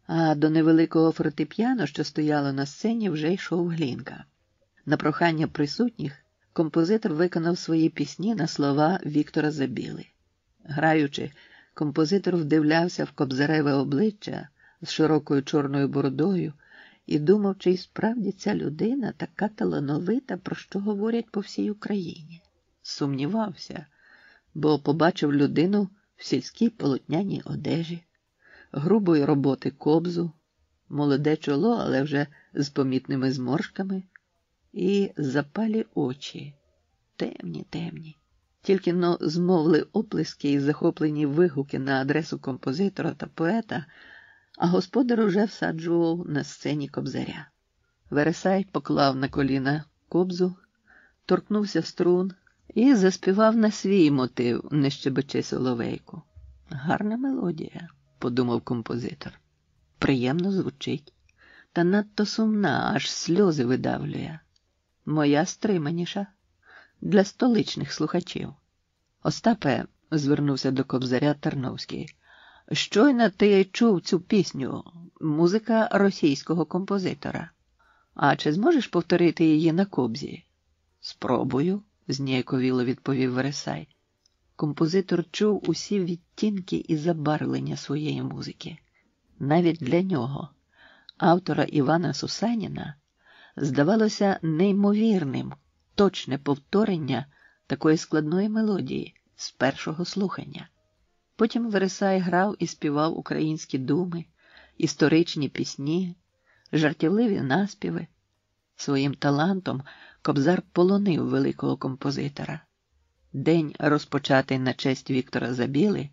[SPEAKER 2] А до невеликого фортепіано, що стояло на сцені, вже йшов Глінка. На прохання присутніх композитор виконав свої пісні на слова Віктора Забіли. Граючи, композитор вдивлявся в кобзареве обличчя з широкою чорною бородою і думав, чи й справді ця людина така талановита, про що говорять по всій Україні. Сумнівався, бо побачив людину в сільській полотняній одежі, грубої роботи кобзу, молоде чоло, але вже з помітними зморшками, і запалі очі, темні. Тільки-но змовли оплески і захоплені вигуки на адресу композитора та поета, а господар уже всаджував на сцені кобзаря. Вересай поклав на коліна кобзу, торкнувся струн і заспівав на свій мотив «Не щебечи, соловейку». «Гарна мелодія», – подумав композитор. «Приємно звучить, та надто сумна, аж сльози видавлює. Моя стриманіша для столичних слухачів». «Остапе», – звернувся до кобзаря Тарновський, – «щойно ти чув цю пісню, музика російського композитора. А чи зможеш повторити її на кобзі?» «Спробую», – зніяковіло відповів Вересай. Композитор чув усі відтінки і забарвлення своєї музики. Навіть для нього, автора Івана Сусаніна, здавалося неймовірним точне повторення такої складної мелодії з першого слухання. Потім Вересай грав і співав українські думи, історичні пісні, жартівливі наспіви. Своїм талантом кобзар полонив великого композитора. День, розпочатий на честь Віктора Забіли,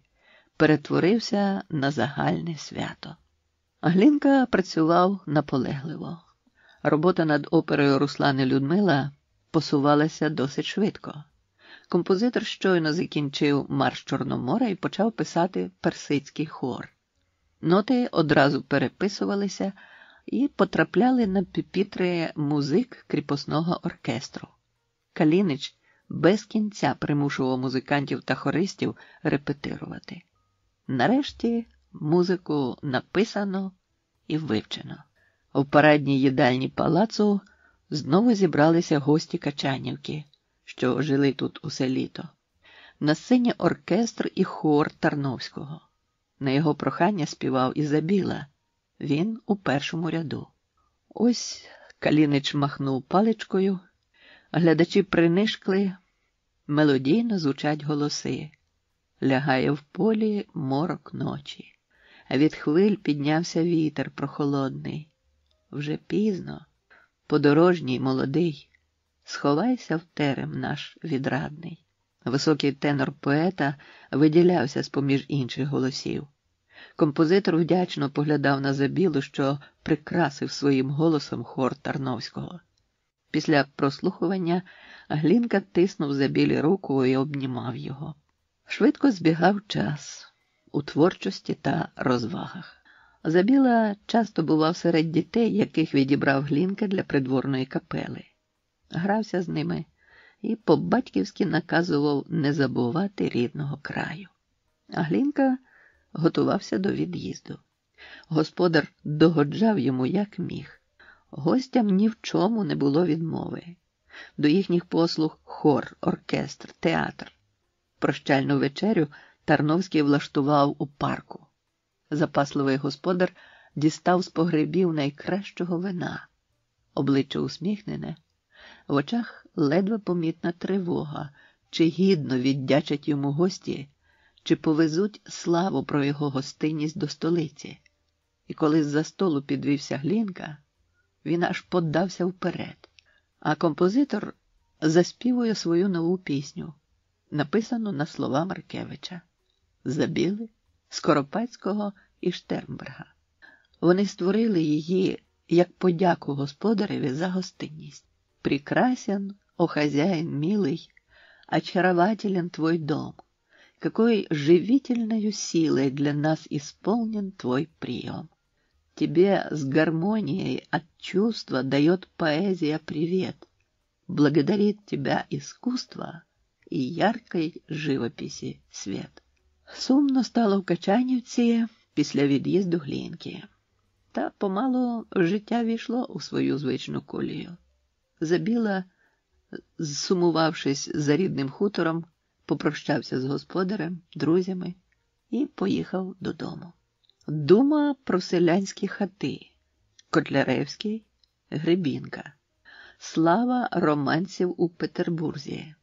[SPEAKER 2] перетворився на загальне свято. Глінка працював наполегливо. Робота над оперою Руслан і Людмила посувалася досить швидко. Композитор щойно закінчив «Марш Чорномора» і почав писати персидський хор. Ноти одразу переписувалися і потрапляли на пюпітри музик кріпосного оркестру. Калінич без кінця примушував музикантів та хористів репетирувати. Нарешті музику написано і вивчено. В парадній їдальні палацу знову зібралися гості Качанівки, що жили тут усе літо. На сцені оркестр і хор Тарновського. На його прохання співав Ізабіла. Він у першому ряду. Ось Калінич махнув паличкою, глядачі принишкли, мелодійно звучать голоси. Лягає в полі морок ночі, а від хвиль піднявся вітер прохолодний. Вже пізно, подорожній молодий, сховайся в терем наш відрадний. Високий тенор поета виділявся з-поміж інших голосів. Композитор вдячно поглядав на Забілу, що прикрасив своїм голосом хор Тарновського. Після прослухування Глінка тиснув Забілі руку і обнімав його. Швидко збігав час у творчості та розвагах. Забіла часто бував серед дітей, яких відібрав Глінка для придворної капели. Грався з ними і по-батьківськи наказував не забувати рідного краю. А Глінка готувався до від'їзду. Господар догоджав йому як міг. Гостям ні в чому не було відмови. До їхніх послуг хор, оркестр, театр. Прощальну вечерю Тарновський влаштував у парку. Запасливий господар дістав з погребів найкращого вина. Обличчя усміхнене, в очах ледве помітна тривога, чи гідно віддячать йому гості, чи повезуть славу про його гостинність до столиці. І коли з-за столу підвівся Глінка, він аж подався вперед. А композитор заспівує свою нову пісню, написану на слова Маркевича, Забіли, Скоропадського і Штернберга. Вони створили її як подяку господареві за гостинність. «Прекрасен, о хозяин милый, очарователен твой дом, какой живительною силой для нас исполнен твой прием. Тебе с гармонией от чувства дает поэзия привет, благодарит тебя искусство и яркой живописи свет». Сумно стало в Качанівці після від'їзду Глінки. Та помалу життя війшло у свою звичну колію. Забіла, зсумувавшись за рідним хутором, попрощався з господарем, друзями і поїхав додому. Дума про селянські хати. Котляревський, Гребінка. Слава романців у Петербурзі.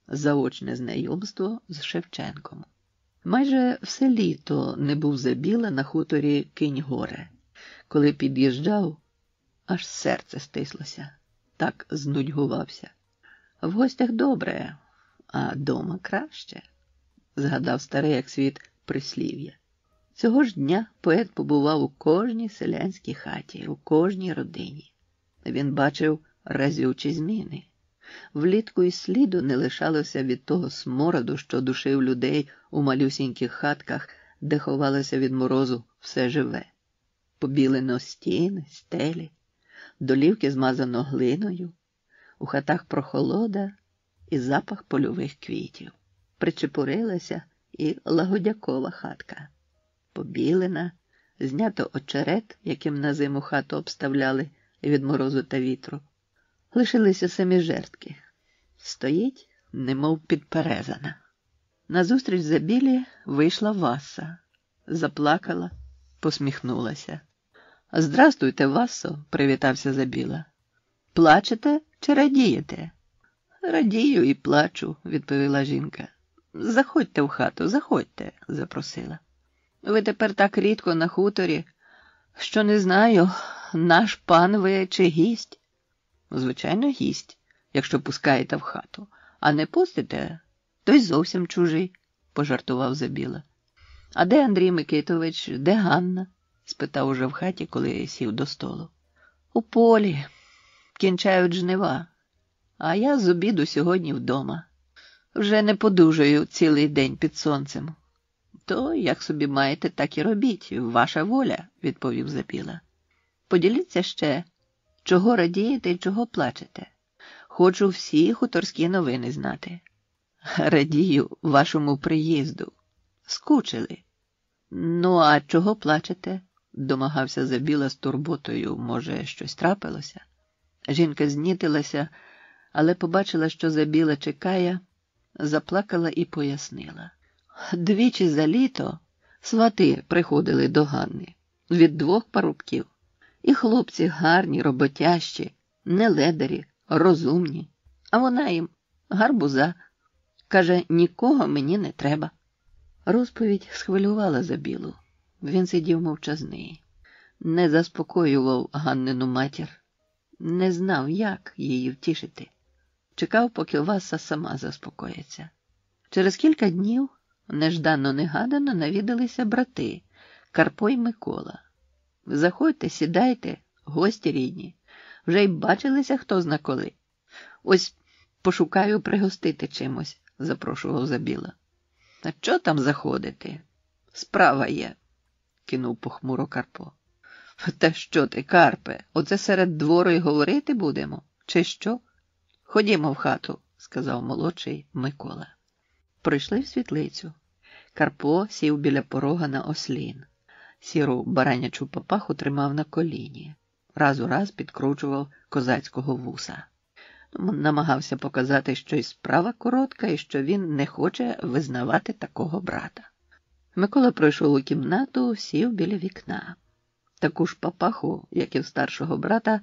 [SPEAKER 2] Заочне знайомство з Шевченком. Майже все літо не був Забіла на хуторі Кинь-Горе. Коли під'їжджав, аж серце стислося. Так знудьгувався. В гостях добре, а дома краще, згадав старе як світ прислів'я. Цього ж дня поет побував у кожній селянській хаті, у кожній родині. Він бачив разючі зміни. Влітку й сліду не лишалося від того смороду, що душив людей у малюсіньких хатках, де ховалося від морозу все живе. Побілено стіни, стелі, долівки змазано глиною, у хатах прохолода і запах польових квітів. Причепурилася і лагодякова хатка. Побілена, знято очерет, яким на зиму хату обставляли від морозу та вітру. Лишилися самі жертки. Стоїть, немов підперезана. Назустріч Забілі вийшла Васа. Заплакала, посміхнулася. «Здрастуйте, Васо», – привітався Забіла. «Плачете чи радієте?» «Радію і плачу», – відповіла жінка. «Заходьте в хату, заходьте», – запросила. «Ви тепер так рідко на хуторі, що не знаю, наш пан ви чи гість?» «Звичайно, гість, якщо пускаєте в хату. А не пустите, то й зовсім чужий», – пожартував Забіла. «А де Андрій Микитович, де Ганна?» – спитав уже в хаті, коли сів до столу. «У полі. Кінчають жнива. А я з обіду сьогодні вдома. Вже не подужаю цілий день під сонцем. То, як собі маєте, так і робіть. Ваша воля, відповів Забіла. Поділіться ще, чого радієте і чого плачете. Хочу всі хуторські новини знати. Радію вашому приїзду. Скучили. Ну, а чого плачете? Домагався Забіла з турботою. Може, щось трапилося? Жінка знітилася, але побачила, що Забіла чекає, заплакала і пояснила. Двічі за літо свати приходили до Ганни від 2 парубків. І хлопці гарні, роботящі, неледарі, розумні. А вона їм гарбуза. Каже, нікого мені не треба. Розповідь схвилювала Забілу. Він сидів мовчазний. Не заспокоював Ганнину матір. Не знав, як її втішити. Чекав, поки Васа сама заспокоїться. Через кілька днів неждано-негадано навідалися брати Карпо й Микола. Заходьте, сідайте, гості рідні. Вже й бачилися хто зна коли. Ось пошукаю пригостити чимось, запрошував Забіла. А чо там заходити? Справа є, кинув похмуро Карпо. Та що ти, Карпе, оце серед двору й говорити будемо? Чи що? Ходімо в хату, сказав молодший Микола. Прийшли в світлицю. Карпо сів біля порога на ослін. Сіру баранячу папаху тримав на коліні. Раз у раз підкручував козацького вуса. Намагався показати, що й справа коротка, і що він не хоче визнавати такого брата. Микола пройшов у кімнату, сів біля вікна. Таку ж папаху, як і в старшого брата,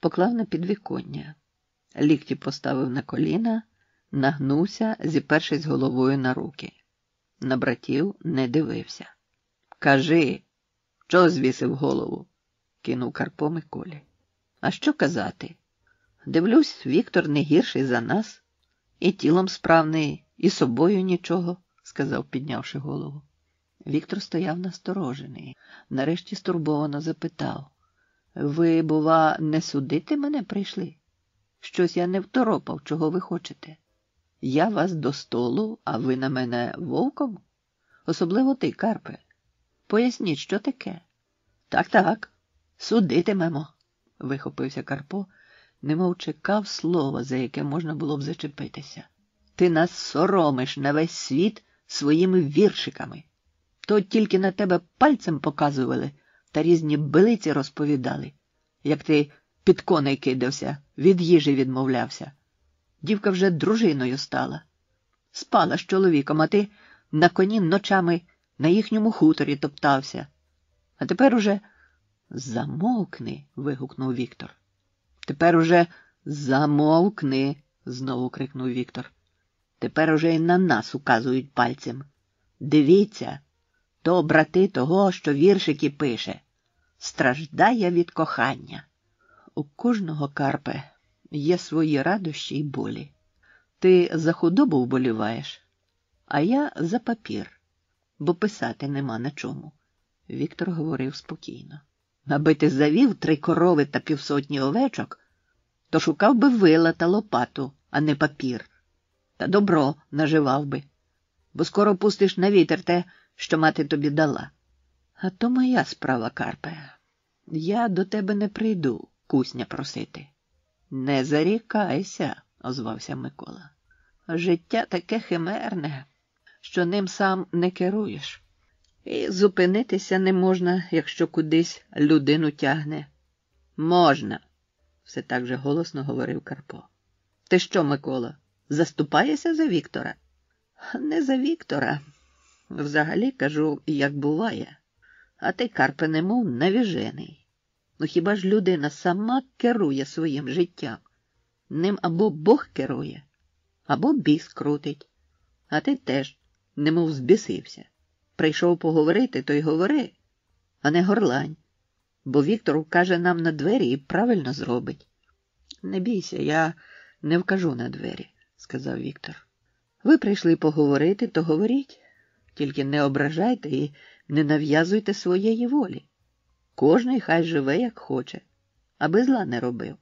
[SPEAKER 2] поклав на підвіконня. Лікті поставив на коліна, нагнувся, зіпершись головою на руки. На братів не дивився. «Кажи, чого звісив голову?» – кинув Карпо Миколі. «А що казати? Дивлюсь, Віктор не гірший за нас, і тілом справний, і собою нічого», – сказав, піднявши голову. Віктор стояв насторожений. Нарешті стурбовано запитав. «Ви, бува, не судити мене прийшли? Щось я не второпав, чого ви хочете. Я вас до столу, а ви на мене вовком? Особливо ти, Карпе. Поясніть, що таке?» Так, судитимемо, вихопився Карпо, немов чекав слова, за яке можна було б зачепитися. Ти нас соромиш на весь світ своїми віршиками. То тільки на тебе пальцем показували та різні билиці розповідали, як ти під коней кидався, від їжі відмовлявся. Дівка вже дружиною стала. Спала з чоловіком, а ти на коні ночами на їхньому хуторі топтався. А тепер уже... «Замовкни!» – вигукнув Віктор. «Тепер уже замовкни!» – знову крикнув Віктор. «Тепер уже й на нас указують пальцем. Дивіться, то брати того, що віршики пише. Страждає від кохання. У кожного, Карпе, є свої радощі й болі. Ти за худобу вболіваєш, а я за папір, бо писати нема на чому». Віктор говорив спокійно. «Аби ти завів 3 корови та 50 овечок, то шукав би вила та лопату, а не папір. Та добро наживав би, бо скоро пустиш на вітер те, що мати тобі дала. А то моя справа, Карпе. Я до тебе не прийду кусня просити». «Не зарікайся», – озвався Микола. «Життя таке химерне, що ним сам не керуєш. І зупинитися не можна, якщо кудись людину тягне». «Можна», – все так же голосно говорив Карпо. «Ти що, Микола, заступаєшся за Віктора?» «Не за Віктора. Взагалі, кажу, як буває. А ти, Карпе, немов навіжений. Ну хіба ж людина сама керує своїм життям? Ним або Бог керує, або біс крутить. А ти теж, немов збісився. Прийшов поговорити, то й говори, а не горлань. Бо Віктор вкаже нам на двері і правильно зробить». «Не бійся, я не вкажу на двері», – сказав Віктор. «Ви прийшли поговорити, то говоріть. Тільки не ображайте і не нав'язуйте своєї волі. Кожний хай живе, як хоче, аби зла не робив».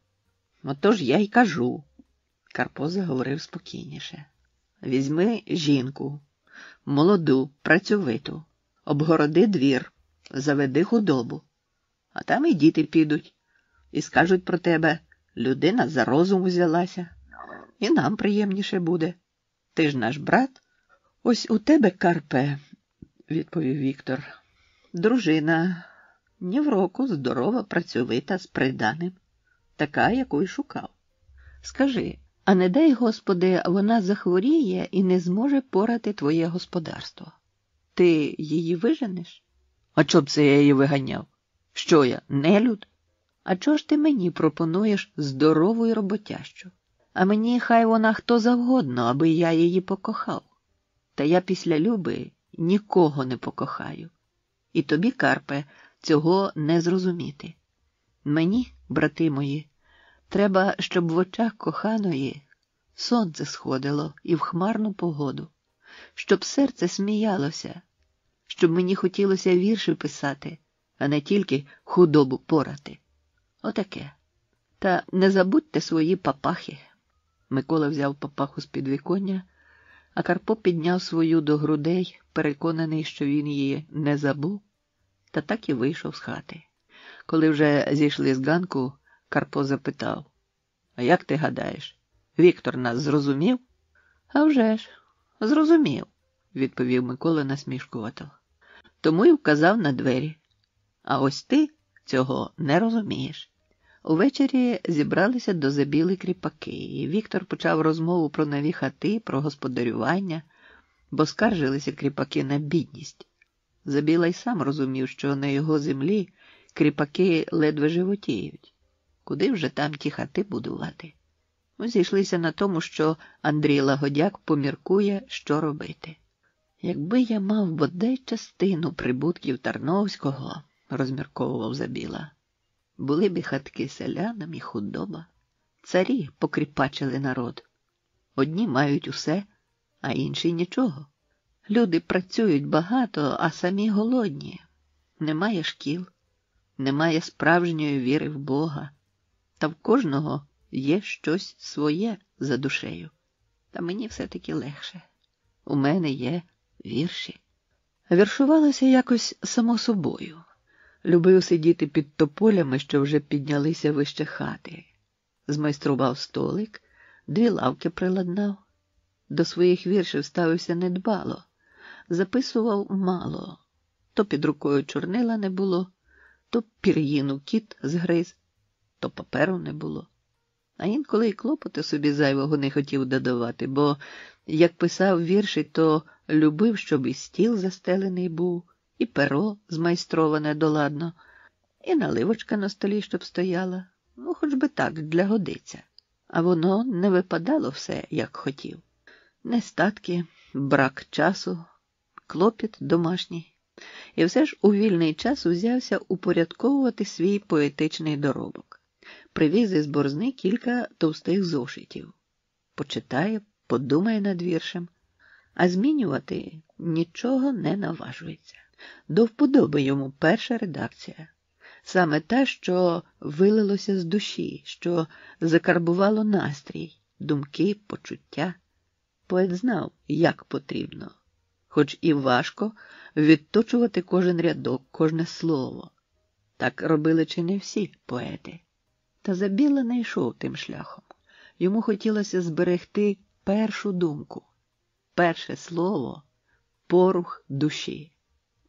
[SPEAKER 2] «Отож я й кажу», – Карпо заговорив спокійніше. Візьми жінку, молоду, працьовиту, обгороди двір, заведи худобу. А там і діти підуть, і скажуть про тебе, людина за розум взялася. І нам приємніше буде. Ти ж наш брат. Ось у тебе, Карпе, відповів Віктор, дружина ні в року, здорова, працьовита, з приданим, така, яку й шукав. Скажи, а не дай, Господи, вона захворіє і не зможе порати твоє господарство. Ти її виженеш? А чоб це я її виганяв? Що я, нелюд? А чого ж ти мені пропонуєш здорову й роботящу? А мені хай вона хто завгодно, аби я її покохав. Та я після Люби нікого не покохаю. І тобі, Карпе, цього не зрозуміти. Мені, брати мої, треба, щоб в очах коханої сонце сходило і в хмарну погоду, щоб серце сміялося, щоб мені хотілося вірші писати, а не тільки худобу порати. Отаке. Та не забудьте свої папахи. Микола взяв папаху з підвіконня, а Карпо підняв свою до грудей, переконаний, що він її не забув, та так і вийшов з хати. Коли вже зійшли з ганку, Карпо запитав: «А як ти гадаєш, Віктор нас зрозумів?» «А вже ж, зрозумів», – відповів Микола насмішкувато. «Тому й вказав на двері. А ось ти цього не розумієш». Увечері зібралися до Забіли кріпаки, і Віктор почав розмову про нові хати, про господарювання, бо скаржилися кріпаки на бідність. Забіла й сам розумів, що на його землі кріпаки ледве животіють. Куди вже там ті хати будувати? Зійшлися на тому, що Андрій Лагодяк поміркує, що робити. «Якби я мав бодай частину прибутків Тарновського», – розмірковував Забіла, – «були б і хатки селянам, і худоба. Царі покріпачили народ. Одні мають усе, а інші нічого. Люди працюють багато, а самі голодні. Немає шкіл, немає справжньої віри в Бога. Та в кожного є щось своє за душею. Та мені все-таки легше. У мене є вірші». Віршувалося якось само собою. Любив сидіти під тополями, що вже піднялися вище хати. Змайстрував столик, 2 лавки приладнав. До своїх віршів ставився недбало. Записував мало. То під рукою чорнила не було, то пір'їну кіт згриз, то паперу не було. А інколи й клопоти собі зайвого не хотів додавати, бо, як писав вірші, то любив, щоб і стіл застелений був, і перо змайстроване доладно, і наливочка на столі, щоб стояла. Хоч би так, для годиця. А воно не випадало все, як хотів. Нестатки, брак часу, клопіт домашній. І все ж у вільний час узявся упорядковувати свій поетичний доробок. Привіз із борзни кілька товстих зошитів. Почитає, подумає над віршем, а змінювати нічого не наважується. До вподоби йому перша редакція. Саме те, що вилилося з душі, що закарбувало настрій, думки, почуття. Поет знав, як потрібно, хоч і важко відточувати кожен рядок, кожне слово. Так робили чи не всі поети. Та Забіла не йшов тим шляхом. Йому хотілося зберегти першу думку, перше слово, порух душі.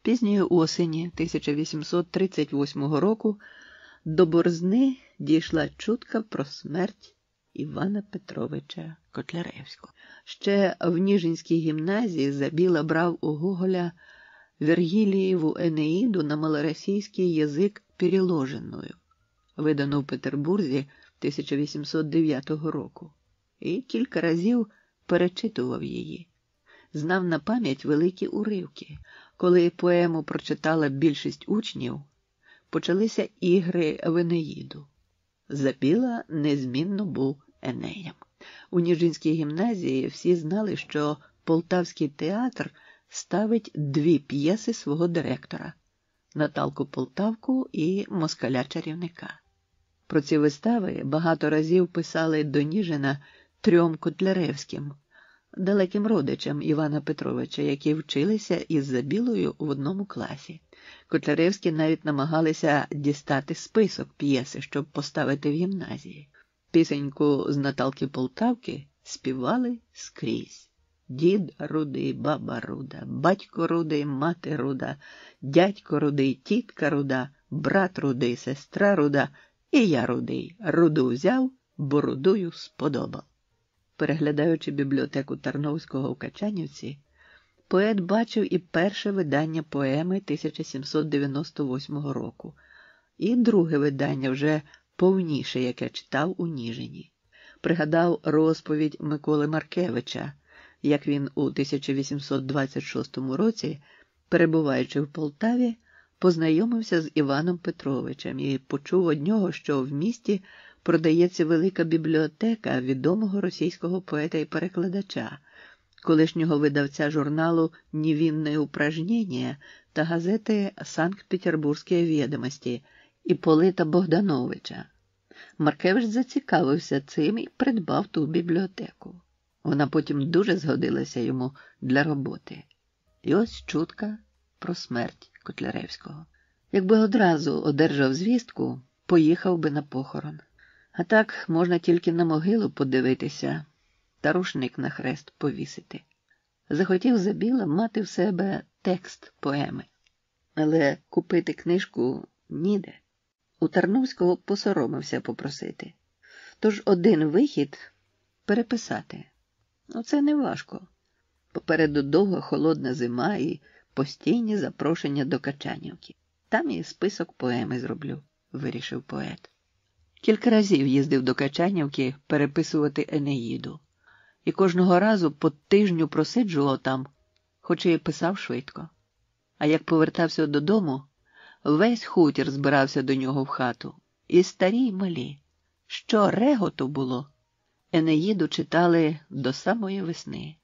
[SPEAKER 2] Пізньої осені 1838 року до Борзни дійшла чутка про смерть Івана Петровича Котляревського. Ще в Ніжинській гімназії Забіла брав у Гоголя Вергілієву Енеїду на малоросійський язик переложеною, видану в Петербурзі 1809 року, і кілька разів перечитував її. Знав на пам'ять великі уривки. Коли поему прочитала більшість учнів, почалися ігри в Енеїду. Забіла незмінно був Енеєм. У Ніжинській гімназії всі знали, що Полтавський театр ставить 2 п'єси свого директора – Наталку Полтавку і Москаля-чарівника. Про ці вистави багато разів писали до Ніжина 3 Котляревським, далеким родичам Івана Петровича, які вчилися із Забілою в одному класі. Котляревські навіть намагалися дістати список п'єси, щоб поставити в гімназії. Пісеньку з Наталки Полтавки співали скрізь. Дід рудий, баба руда, батько рудий, мати руда, дядько рудий, тітка руда, брат рудий, сестра руда, і я рудий. Руду взяв, бо рудую сподобав. Переглядаючи бібліотеку Тарновського в Качанівці, поет бачив і перше видання поеми 1798 року, і друге видання, вже повніше, яке читав у Ніжині. Пригадав розповідь Миколи Маркевича, як він у 1826 році, перебуваючи в Полтаві, познайомився з Іваном Петровичем і почув від нього, що в місті продається велика бібліотека відомого російського поета і перекладача, колишнього видавця журналу «Невинне упражнення» та газети «Санкт-Петербурзькі відомості» Іпполита Богдановича. Маркевич зацікавився цим і придбав ту бібліотеку. Вона потім дуже згодилася йому для роботи. І ось чутка про смерть Котляревського. Якби одразу одержав звістку, поїхав би на похорон. А так можна тільки на могилу подивитися та рушник на хрест повісити. Захотів Забіла мати в себе текст поеми. Але купити книжку ніде. У Тарновського посоромився попросити. Тож один вихід – переписати. Це не важко. Попереду довга холодна зима і постійні запрошення до Качанівки. Там і список поеми зроблю, вирішив поет. Кілька разів їздив до Качанівки переписувати Енеїду. І кожного разу по тижню просиджував там, хоч і писав швидко. А як повертався додому, весь хутір збирався до нього в хату. І старі, й малі. Що реготу було? Енеїду читали до самої весни.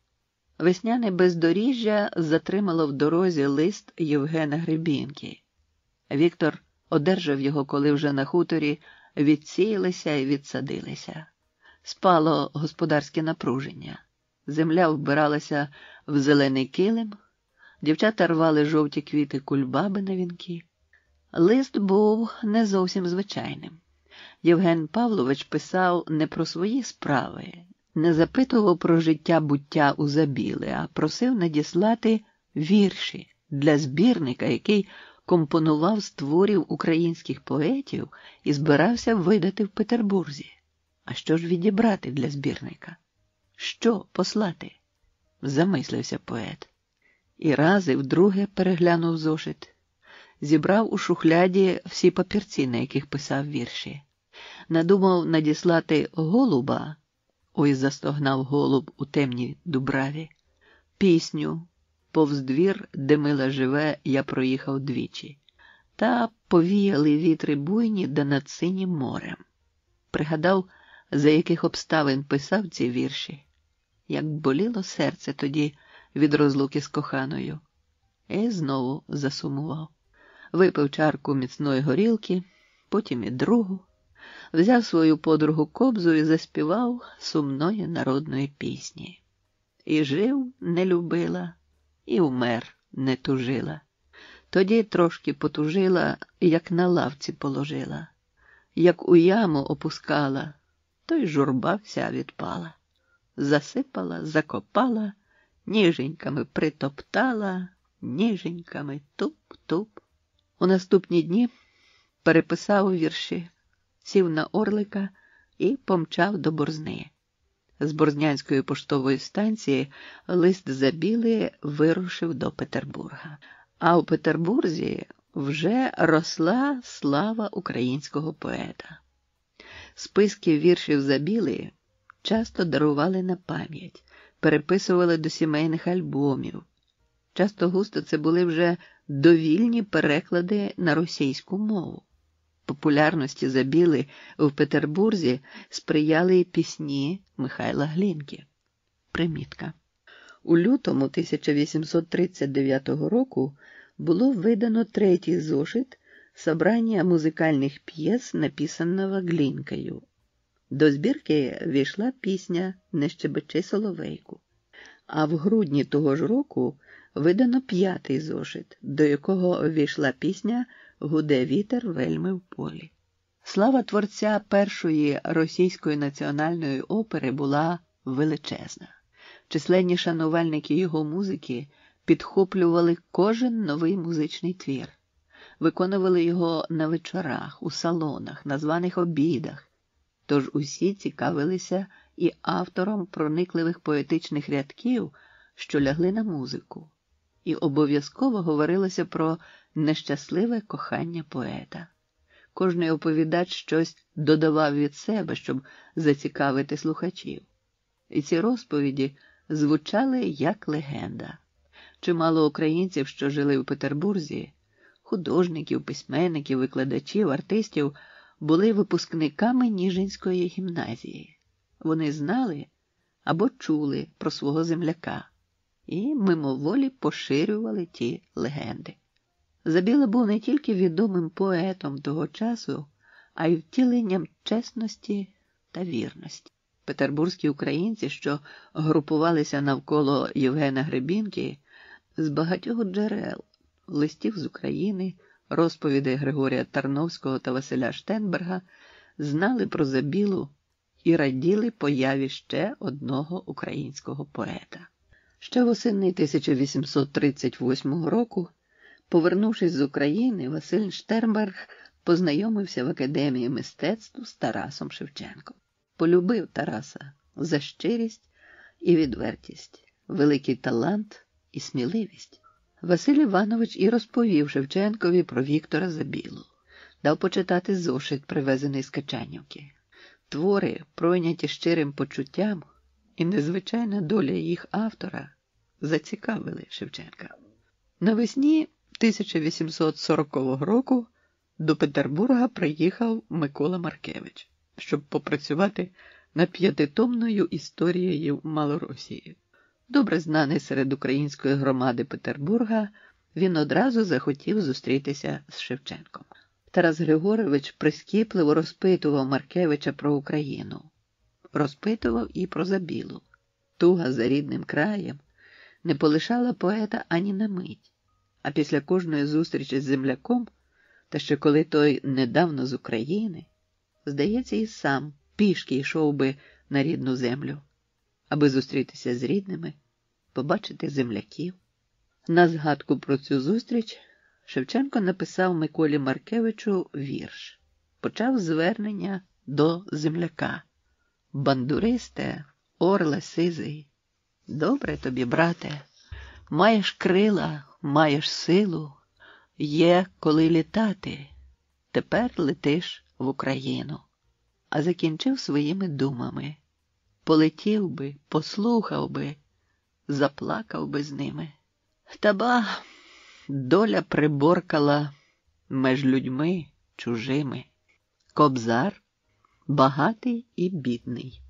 [SPEAKER 2] Весняне бездоріжжя затримало в дорозі лист Євгена Гребінки. Віктор одержав його, коли вже на хуторі відсіялися і відсадилися. Спало господарське напруження. Земля вбиралася в зелений килим, дівчата рвали жовті квіти кульбаби на вінки. Лист був не зовсім звичайним. Євген Павлович писав не про свої справи, не запитував про життя-буття у Забіли, а просив надіслати вірші для збірника, який компонував з творів українських поетів і збирався видати в Петербурзі. А що ж відібрати для збірника? Що послати? Замислився поет. І раз, і вдруге переглянув зошит. Зібрав у шухляді всі папірці, на яких писав вірші. Надумав надіслати голуба, ой, застогнав голуб у темній дубраві, пісню «Повз двір, де мила живе, я проїхав двічі», та повіяли вітри буйні да над синім морем. Пригадав, за яких обставин писав ці вірші, як боліло серце тоді від розлуки з коханою. І знову засумував. Випив чарку міцної горілки, потім і другу, взяв свою подругу Кобзу і заспівав сумної народної пісні. І жив не любила, і вмер не тужила. Тоді трошки потужила, як на лавці положила. Як у яму опускала, то й журба вся відпала. Засипала, закопала, ніженьками притоптала, ніженьками туп-туп. У наступні дні переписав вірші, сів на орлика і помчав до Борзни. З Борзнянської поштової станції лист Забіли вирушив до Петербурга. А у Петербурзі вже росла слава українського поета. Списки віршів Забіли часто дарували на пам'ять, переписували до сімейних альбомів. Часто-густо це були вже довільні переклади на російську мову. Популярності Забіли в Петербурзі сприяли й пісні Михайла Глінки. Примітка. У лютому 1839 року було видано третій зошит «Собрання музикальних п'єс, написаного Глінкою». До збірки війшла пісня «Не щебечи соловейку». А в грудні того ж року видано 5-й зошит, до якого ввійшла пісня «Гуде вітер вельми в полі». Слава творця першої російської національної опери була величезна. Численні шанувальники його музики підхоплювали кожен новий музичний твір, виконували його на вечорах, у салонах, на званих обідах. Тож усі цікавилися і автором проникливих поетичних рядків, що лягли на музику. І обов'язково говорилося про нещасливе кохання поета. Кожний оповідач щось додавав від себе, щоб зацікавити слухачів. І ці розповіді звучали як легенда. Чимало українців, що жили в Петербурзі, художників, письменників, викладачів, артистів, були випускниками Ніжинської гімназії. Вони знали або чули про свого земляка і мимоволі поширювали ті легенди. Забіла був не тільки відомим поетом того часу, а й втіленням чесності та вірності. Петербурзькі українці, що групувалися навколо Євгена Гребінки, з багатьох джерел, листів з України, розповідей Григорія Тарновського та Василя Штенберга, знали про Забілу і раділи появі ще одного українського поета. Ще восени 1838 року, повернувшись з України, Василь Штенберг познайомився в Академії мистецтв з Тарасом Шевченком. Полюбив Тараса за щирість і відвертість, великий талант і сміливість. Василь Іванович і розповів Шевченкові про Віктора Забілу. Дав почитати зошит, привезений з Качанівки. Твори, пройняті щирим почуттям, і незвичайна доля їх автора зацікавили Шевченка. Навесні 1840 року до Петербурга приїхав Микола Маркевич, щоб попрацювати над 5-томною історією Малоросії. Добре знаний серед української громади Петербурга, він одразу захотів зустрітися з Шевченком. Тарас Григорович прискіпливо розпитував Маркевича про Україну. Розпитував і про Забілу. Туга за рідним краєм не полишала поета ані на мить. А після кожної зустрічі з земляком, та ще коли той недавно з України, здається, і сам пішки йшов би на рідну землю, аби зустрітися з рідними, побачити земляків. На згадку про цю зустріч Шевченко написав Миколі Маркевичу вірш. Почав звернення до земляка. «Бандуристе, орле сизий, добре тобі, брате, маєш крила, маєш силу, є коли літати, тепер летиш в Україну». А закінчив своїми думами. Полетів би, послухав би, заплакав би з ними. Та ба, доля приборкала меж людьми чужими. Кобзар багатий і бідний.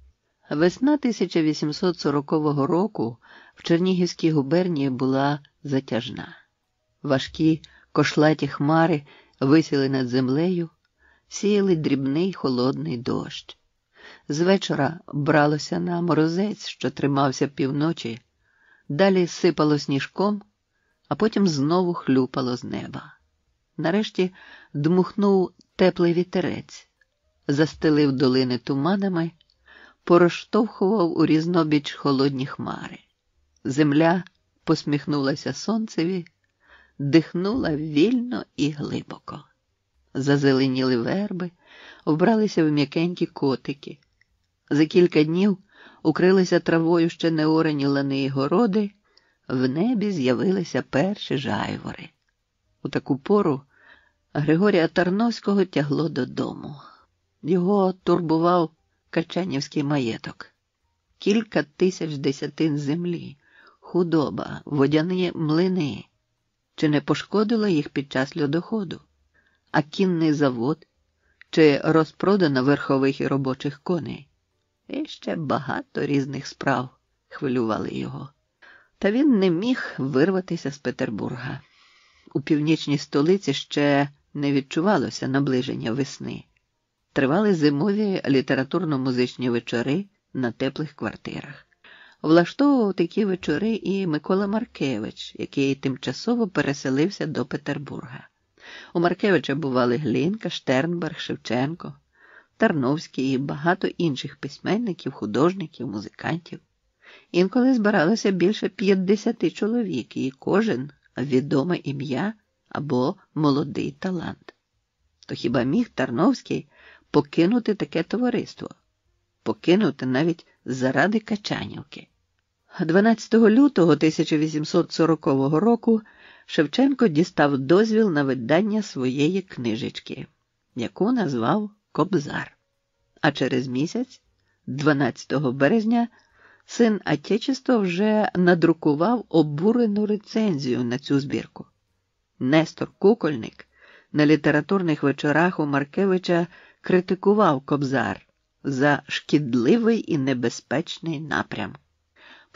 [SPEAKER 2] Весна 1840 року в Чернігівській губернії була затяжна. Важкі кошлаті хмари висіли над землею, сіяли дрібний холодний дощ. З вечора бралося на морозець, що тримався півночі, далі сипало сніжком, а потім знову хлюпало з неба. Нарешті дмухнув теплий вітерець, застелив долини туманами, пороштовхував у різнобіч холодні хмари. Земля посміхнулася сонцеві, дихнула вільно і глибоко. Зазеленіли верби, вбралися в м'якенькі котики. За кілька днів укрилися травою ще неорані лани й городи, в небі з'явилися перші жайвори. У таку пору Григорія Тарновського тягло додому. Його турбував Качанівський маєток. Кілька тисяч десятин землі, худоба, водяні млини. Чи не пошкодило їх під час льодоходу? А кінний завод? Чи розпродано верхових і робочих коней? І ще багато різних справ хвилювали його. Та він не міг вирватися з Петербурга. У північній столиці ще не відчувалося наближення весни. Тривали зимові літературно-музичні вечори на теплих квартирах. Влаштовував такі вечори і Микола Маркевич, який тимчасово переселився до Петербурга. У Маркевича бували Глінка, Штернберг, Шевченко, Тарновський і багато інших письменників, художників, музикантів. Інколи збиралося більше 50 чоловік, і кожен відоме ім'я або молодий талант. То хіба міг Тарновський покинути таке товариство? Покинути навіть заради Качанівки. 12 лютого 1840 року Шевченко дістав дозвіл на видання своєї книжечки, яку назвав «Кобзар». А через місяць, 12 березня, син Отечества вже надрукував обурену рецензію на цю збірку. Нестор Кукольник на літературних вечорах у Маркевича критикував «Кобзар» за шкідливий і небезпечний напрям.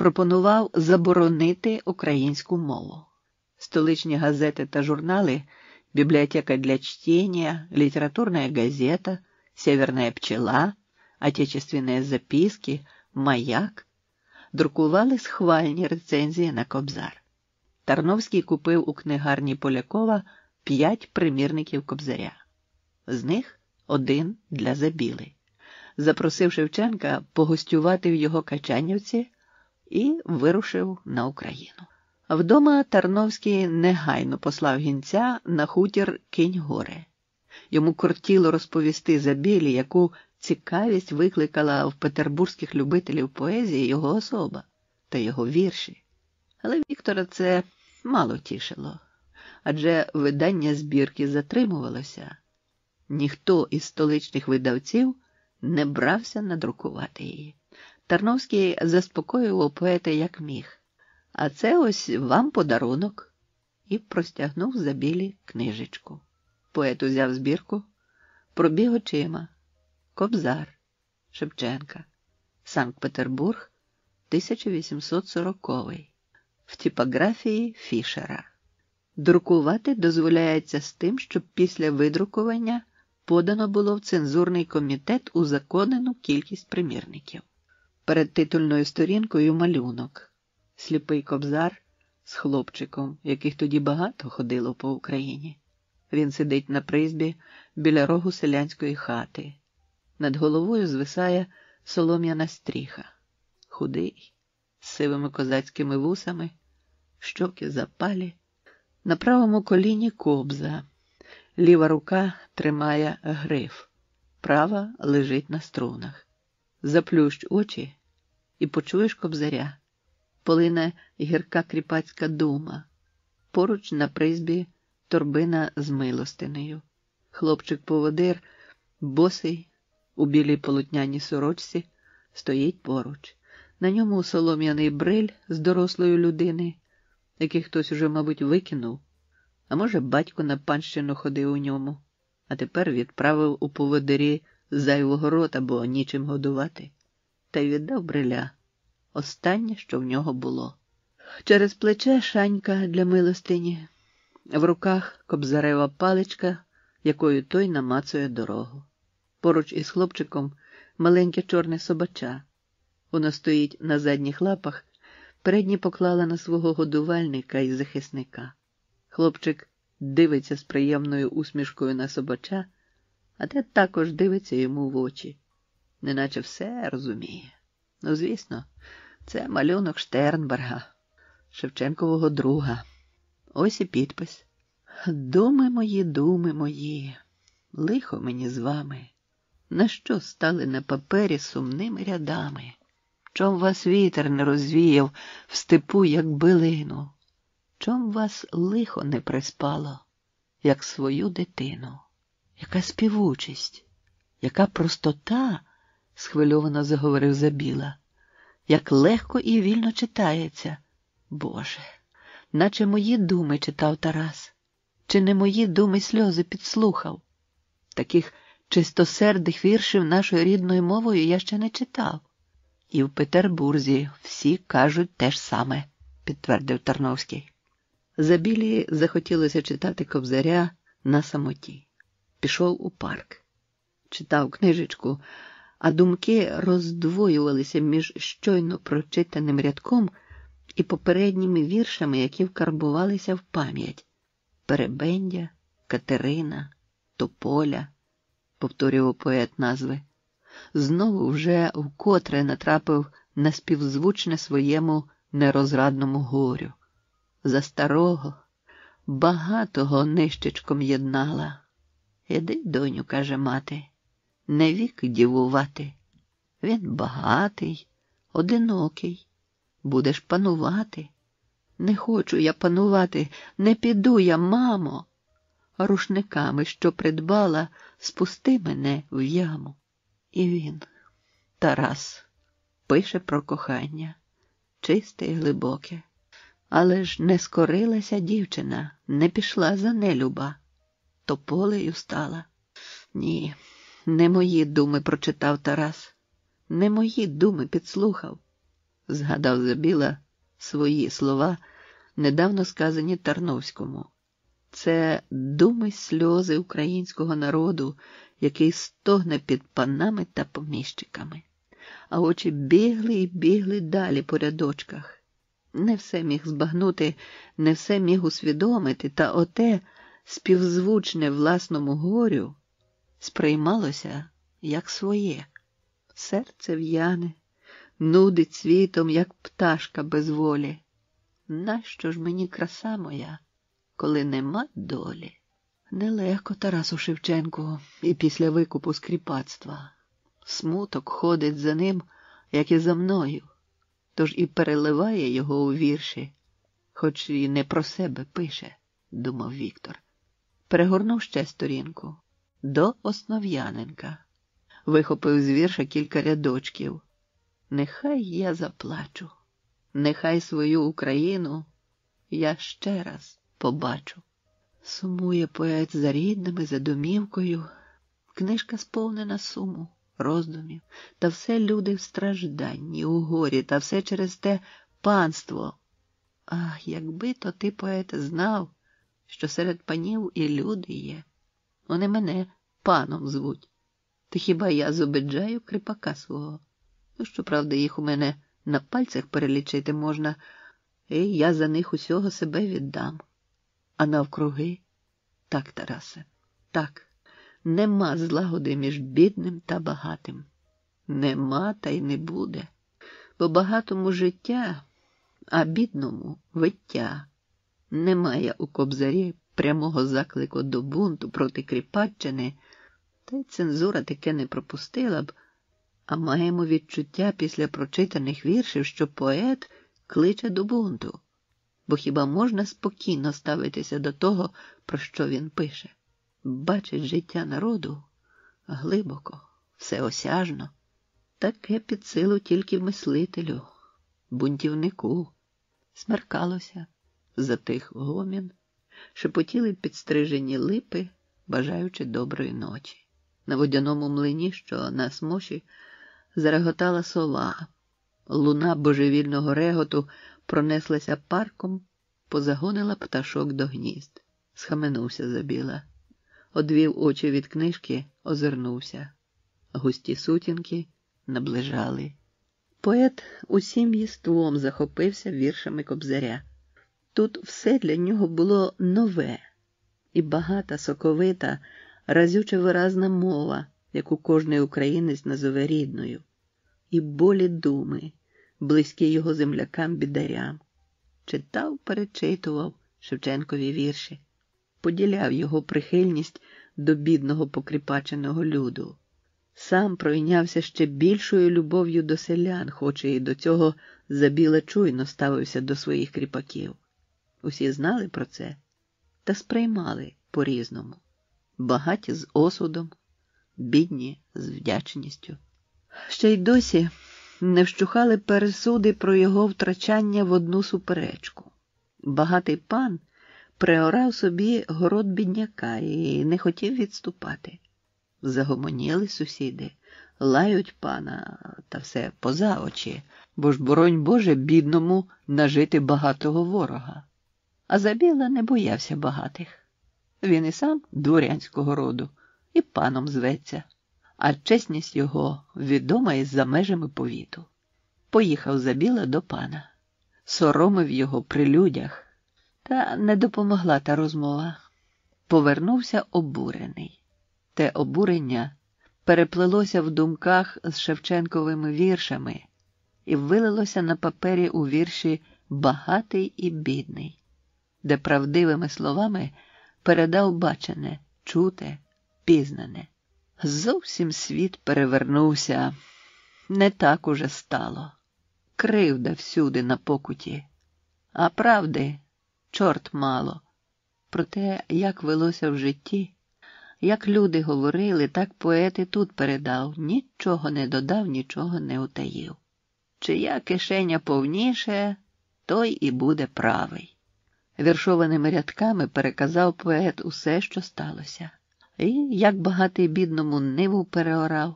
[SPEAKER 2] Пропонував заборонити українську мову. Столичні газети та журнали «Библиотека для чтения», «Литературная газета», «Северная пчела», «Отечественные записки», «Маяк» друкували схвальні рецензії на «Кобзар». Тарновський купив у книгарні Полякова 5 примірників «Кобзаря». З них один для Забіли. Запросив Шевченка погостювати в його Качанівці і вирушив на Україну. Вдома Тарновський негайно послав гінця на хутір Кинь-Горе. Йому кортіло розповісти Забілі, яку цікавість викликала в петербурзьких любителів поезії його особа та його вірші. Але Віктора це мало тішило, адже видання збірки затримувалося. Ніхто із столичних видавців не брався надрукувати її. Тарновський заспокоював поета як міг. А це ось вам подарунок. І простягнув Забілі книжечку. Поет узяв збірку, пробіг очима. Кобзар. Шевченка. Санкт-Петербург, 1840. В типографії Фішера. Друкувати дозволяється з тим, щоб після видрукування подано було в цензурний комітет узаконену кількість примірників. Перед титульною сторінкою малюнок. Сліпий кобзар з хлопчиком, яких тоді багато ходило по Україні. Він сидить на призбі біля рогу селянської хати. Над головою звисає солом'яна стріха. Худий, з сивими козацькими вусами, щоки запалі. На правому коліні кобза. Ліва рука тримає гриф, права лежить на струнах. Заплющ очі і почуєш кобзаря. Полине гірка кріпацька дума. Поруч на призбі торбина з милостинею. Хлопчик-поводир, босий, у білій полотняній сорочці, стоїть поруч. На ньому солом'яний бриль з дорослої людини, який хтось уже, мабуть, викинув. А може, батько на панщину ходив у ньому, а тепер відправив у поводирі зайвого рота, бо нічим годувати. Та й віддав бриля. Останнє, що в нього було. Через плече шанька для милостині. В руках кобзарева паличка, якою той намацує дорогу. Поруч із хлопчиком маленьке чорне собача. Воно стоїть на задніх лапах, передні поклала на свого годувальника і захисника. Хлопчик дивиться з приємною усмішкою на собача, а те також дивиться йому в очі. Неначе все розуміє. Ну, звісно, це малюнок Штернберга, Шевченкового друга. Ось і підпис. Думи мої, лихо мені з вами. На що стали на папері сумними рядами? Чом вас вітер не розвіяв в степу, як билину? Чом вас лихо не приспало, як свою дитину? Яка співучість, яка простота, схвильовано заговорив Забіла. Як легко і вільно читається. Боже, наче мої думи читав Тарас. Чи не мої думи сльози підслухав? Таких чистосердих віршів нашою рідною мовою я ще не читав. І в Петербурзі всі кажуть те ж саме, підтвердив Тарновський. Забілі захотілося читати Кобзаря на самоті. Пішов у парк. Читав книжечку, а думки роздвоювалися між щойно прочитаним рядком і попередніми віршами, які вкарбувалися в пам'ять. Перебендя, Катерина, Тополя, повторював поет назви. Знову вже вкотре натрапив на співзвучне своєму нерозрадному горю. За старого, багатого нищечком єднала. Іди, доню, каже мати, не вік дівувати. Він багатий, одинокий, будеш панувати. Не хочу я панувати, не піду я, мамо. Рушниками, що придбала, спусти мене в яму. І він, Тарас, пише про кохання, чисте і глибоке. Але ж не скорилася дівчина, не пішла за нелюба. Тополею стала. Ні, не мої думи прочитав Тарас, не мої думи підслухав. Згадав забіла свої слова, недавно сказані Тарновському. Це думи й сльози українського народу, який стогне під панами та поміщиками. А очі бігли і бігли далі по рядочках. Не все міг збагнути, не все міг усвідомити, та оте співзвучне власному горю сприймалося як своє. Серце в'яне, нудить світом, як пташка без волі. Нащо ж мені краса моя, коли нема долі? Нелегко Тарасу Шевченку і після викупу з кріпацтва. Смуток ходить за ним, як і за мною, тож і переливає його у вірші, хоч і не про себе пише, думав Віктор. Перегорнув ще сторінку. До Основ'яненка. Вихопив з вірша кілька рядочків. Нехай я заплачу, нехай свою Україну я ще раз побачу. Сумує поет за рідними, за домівкою. Книжка сповнена суму, роздумів, та все люди в стражданні, у горі, та все через те панство. Ах, якби то ти, поете, знав, що серед панів і люди є. Вони мене паном звуть. Ти хіба я зобиджаю кріпака свого? Ну, щоправда, їх у мене на пальцях перелічити можна, і я за них усього себе віддам. А навкруги? Так, Тарасе, так, нема злагоди між бідним та багатим. Нема та й не буде. Бо багатому життя, а бідному виття. Немає у Кобзарі прямого заклику до бунту проти Кріпаччини, та й цензура таке не пропустила б, а маємо відчуття після прочитаних віршів, що поет кличе до бунту. Бо хіба можна спокійно ставитися до того, про що він пише? Бачить життя народу глибоко, всеосяжно. Таке під силу тільки мислителю, бунтівнику. Смеркалося, затих гомін, шепотіли підстрижені липи, бажаючи доброї ночі. На водяному млині, що на смоші, зареготала сова. Луна божевільного реготу пронеслася парком, позагонила пташок до гнізд. Схаменувся забіла. Одвів очі від книжки, озирнувся. Густі сутінки наближали. Поет усім єством захопився віршами Кобзаря. Тут все для нього було нове. І багата, соковита, разюче виразна мова, яку кожний українець назове рідною. І болі думи, близькі його землякам-бідарям. Читав, перечитував Шевченкові вірші. Поділяв його прихильність до бідного покріпаченого люду. Сам пройнявся ще більшою любов'ю до селян, хоч і до цього забіле чуйно ставився до своїх кріпаків. Усі знали про це та сприймали по-різному. Багаті з осудом, бідні з вдячністю. Ще й досі не вщухали пересуди про його втрачання в одну суперечку. Багатий пан приорав собі город бідняка і не хотів відступати. Загомоніли сусіди, лають пана, та все поза очі, бо ж, боронь Боже, бідному нажити багатого ворога. А Забіла не боявся багатих. Він і сам дворянського роду, і паном зветься. а чесність його відома із-за межами повіту. Поїхав Забіла до пана, соромив його при людях, та не допомогла та розмова. Повернувся обурений. Те обурення переплелося в думках з Шевченковими віршами і вилилося на папері у вірші «Багатий і бідний», де правдивими словами передав бачене, чуте, пізнане. Зовсім світ перевернувся, не так уже стало. Кривда всюди на покуті, а правди чорт мало. Про те, як велося в житті, як люди говорили, так поет і тут передав, нічого не додав, нічого не утаїв. Чия кишеня повніше, той і буде правий. Віршованими рядками переказав поет усе, що сталося. І як багатий бідному ниву переорав,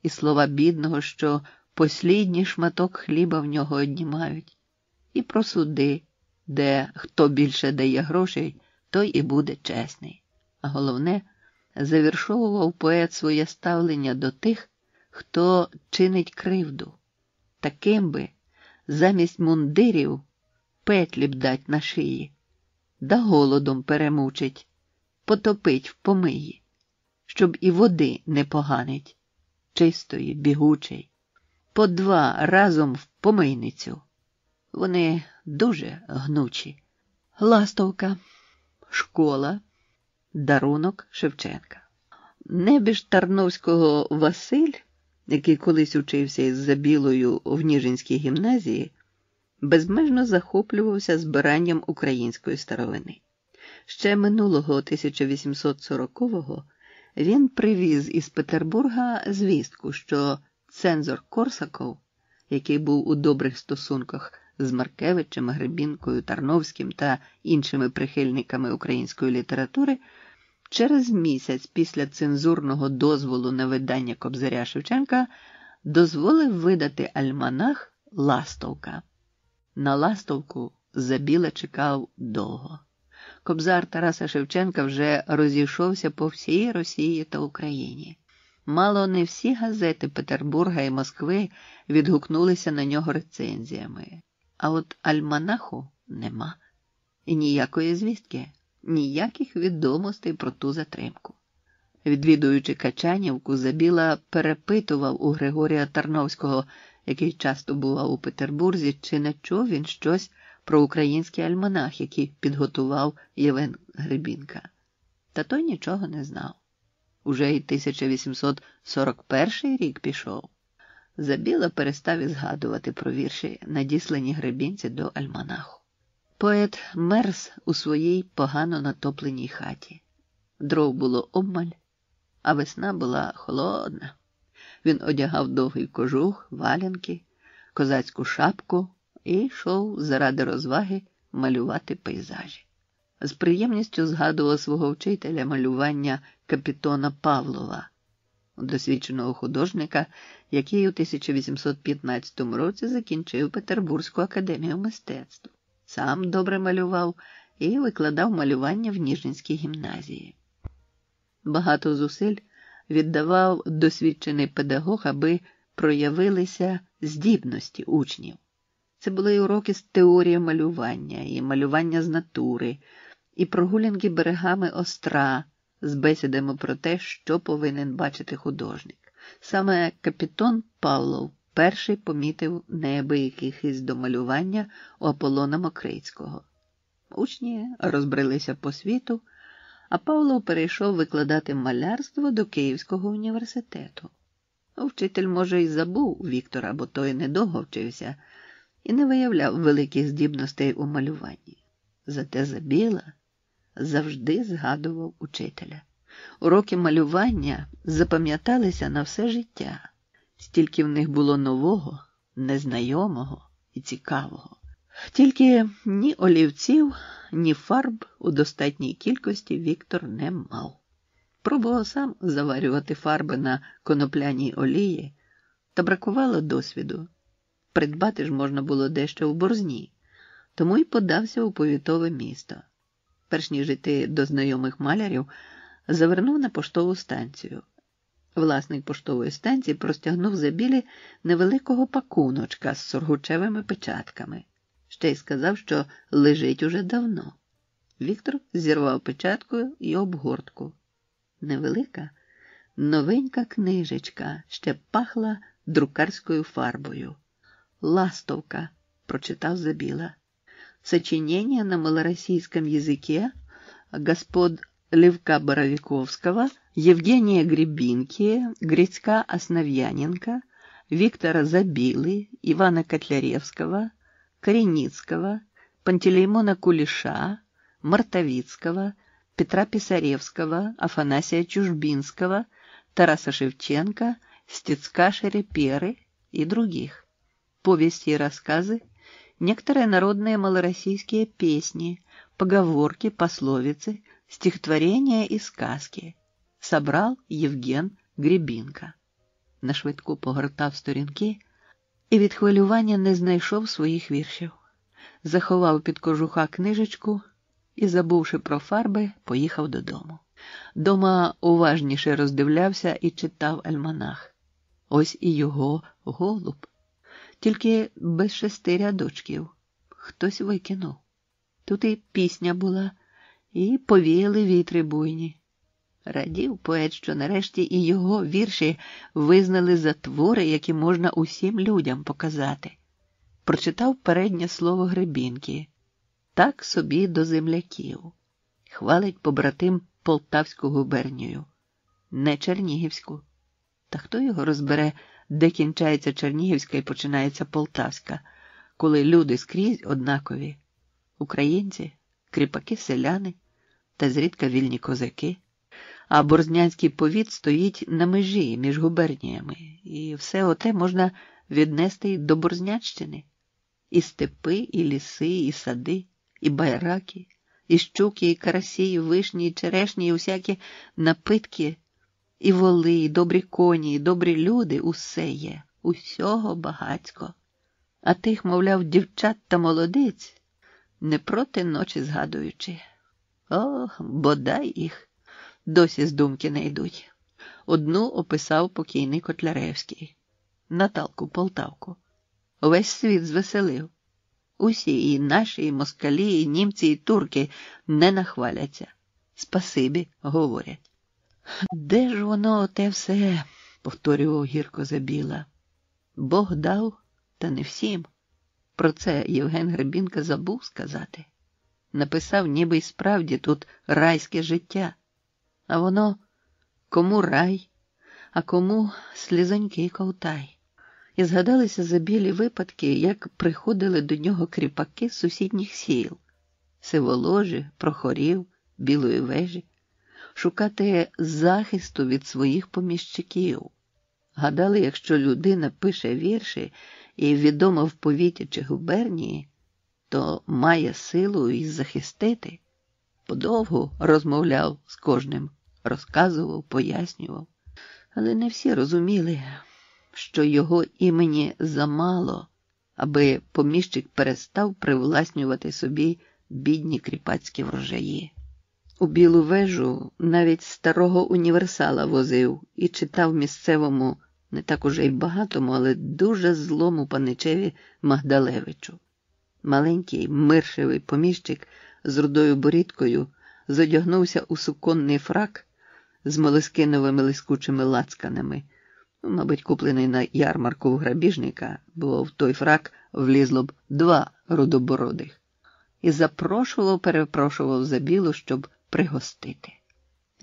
[SPEAKER 2] і слова бідного, що послідній шматок хліба в нього однімають, і про суди, де хто більше дає грошей, той і буде чесний. А головне, завіршовував поет своє ставлення до тих, хто чинить кривду. Таким би замість мундирів петлі б дать на шиї, да голодом перемучить, потопить в помиї, щоб і води не поганить, чистої, бігучої, по 2 разом в помийницю. Вони дуже гнучі. Ластовка, школа, дарунок Шевченка. Небіж Тарновського Василь, який колись учився із Забілою в Ніжинській гімназії, безмежно захоплювався збиранням української старовини. Ще минулого 1840-го він привіз із Петербурга звістку, що цензор Корсаков, який був у добрих стосунках з Маркевичем, Гребінкою, Тарновським та іншими прихильниками української літератури, через місяць після цензурного дозволу на видання Кобзаря Шевченка дозволив видати альманах «Ластовка». На «Ластовку» Забіла чекав довго. Кобзар Тараса Шевченка вже розійшовся по всій Росії та Україні. Мало не всі газети Петербурга і Москви відгукнулися на нього рецензіями. А от альманаху нема. І ніякої звістки, ніяких відомостей про ту затримку. Відвідуючи Качанівку, Забіла перепитував у Григорія Тарновського, який часто бував у Петербурзі, чи не чув він щось про український альманах, який підготував Євген Гребінка. Та той нічого не знав. Уже й 1841 рік пішов. Забіла перестав і згадувати про вірші, надіслані Гребінці до альманаху. Поет мерз у своїй погано натопленій хаті. Дров було обмаль, а весна була холодна. Він одягав довгий кожух, валянки, козацьку шапку і йшов заради розваги малювати пейзажі. З приємністю згадував свого вчителя малювання Капітона Павлова, досвідченого художника, який у 1815 році закінчив Петербурзьку академію мистецтв. Сам добре малював і викладав малювання в Ніжинській гімназії. Багато зусиль віддавав досвідчений педагог, аби проявилися здібності учнів. Це були і уроки з теорії малювання, і малювання з натури, і прогулянки берегами Остра з бесідами про те, що повинен бачити художник. Саме Капітон Павлов перший помітив неабиякий хист до малювання у Аполлона Мокрицького. Учні розбрелися по світу, а Павлов перейшов викладати малярство до Київського університету. Вчитель, може, й забув Віктора, бо той недовго вчився, і не виявляв великих здібностей у малюванні. Зате Забіла завжди згадував учителя. Уроки малювання запам'яталися на все життя. Стільки в них було нового, незнайомого і цікавого. Тільки ні олівців, ні фарб у достатній кількості Віктор не мав. Пробував сам заварювати фарби на конопляній олії, та бракувало досвіду. Придбати ж можна було дещо в Борзні, тому й подався у повітове місто. Перш ніж іти до знайомих малярів, завернув на поштову станцію. Власник поштової станції простягнув Забілі невеликого пакуночка з сургучевими печатками. Ще й сказав, що лежить уже давно. Віктор зірвав печаткою і обгортку. Невелика, новенька книжечка ще пахла друкарською фарбою. «Ластовка», – прочитав Забіла. «Сочинение на малороссийском языке господ Левка Боровиковского, Евгения Гребинки, Грицька Основьяненко, Виктора Забилы, Ивана Котляревского, Кореницкого, Пантелеймона Кулеша, Мартовицкого, Петра Писаревского, Афанасия Чужбинского, Тараса Шевченко, Стецка Шереперы и других. Повести и рассказы, некоторые народные малороссийские песни, поговорки, пословицы, стихотворения и сказки. Собрал Євген Гребінка». Нашвидку погортав сторінки і від хвилювання не знайшов своїх віршів. Заховав під кожуха книжечку і, забувши про фарби, поїхав додому. Дома уважніше роздивлявся і читав альманах. Ось і його голуб. Тільки без 6 рядочків. Хтось викинув. Тут і пісня була, і повіяли вітри буйні. Радів поет, що нарешті і його вірші визнали за твори, які можна усім людям показати. Прочитав переднє слово Гребінки. Так собі до земляків. Хвалить побратим Полтавську губернію. Не Чернігівську. Та хто його розбере, де кінчається Чернігівська і починається Полтавська, коли люди скрізь однакові. Українці, кріпаки-селяни та зрідка вільні козаки. А Борзнянський повіт стоїть на межі між губерніями, і все оте можна віднести й до Борзнянщини. І степи, і ліси, і сади, і байраки, і щуки, і карасі, і вишні, і черешні, і усякі напитки, і воли, і добрі коні, і добрі люди – усе є, усього багацько. А тих, мовляв, дівчат та молодиць, не проти ночі згадуючи. Ох, бодай їх! Досі з думки не йдуть. Одну описав покійний Котляревський. Наталку Полтавку. Весь світ звеселив. Усі, і наші, і москалі, і німці, і турки не нахваляться. Спасибі, говорять. Де ж воно те все, повторював гірко Забіла. Бог дав, та не всім. Про це Євген Гребінка забув сказати. Написав, ніби й справді тут райське життя. А воно кому рай, а кому слізонький ковтай. І згадалися Забілі випадки, як приходили до нього кріпаки з сусідніх сіл – Сиволожі, Прохорів, Білої Вежі – шукати захисту від своїх поміщиків. Гадали, якщо людина пише вірші і відома в повіті чи губернії, то має силу і захистити. Подовгу розмовляв з кожним, розказував, пояснював. Але не всі розуміли, що його імені замало, аби поміщик перестав привласнювати собі бідні кріпацькі врожаї. У Білу Вежу навіть старого універсала возив і читав місцевому, не так уже й багатому, але дуже злому паничеві Магдалевичу. Маленький, миршевий поміщик з рудою борідкою зодягнувся у суконний фрак з молескиновими лискучими лацканами. Мабуть, куплений на ярмарку у грабіжника, бо в той фрак влізло б 2 рудобородих. І перепрошував Забілу, щоб пригостити.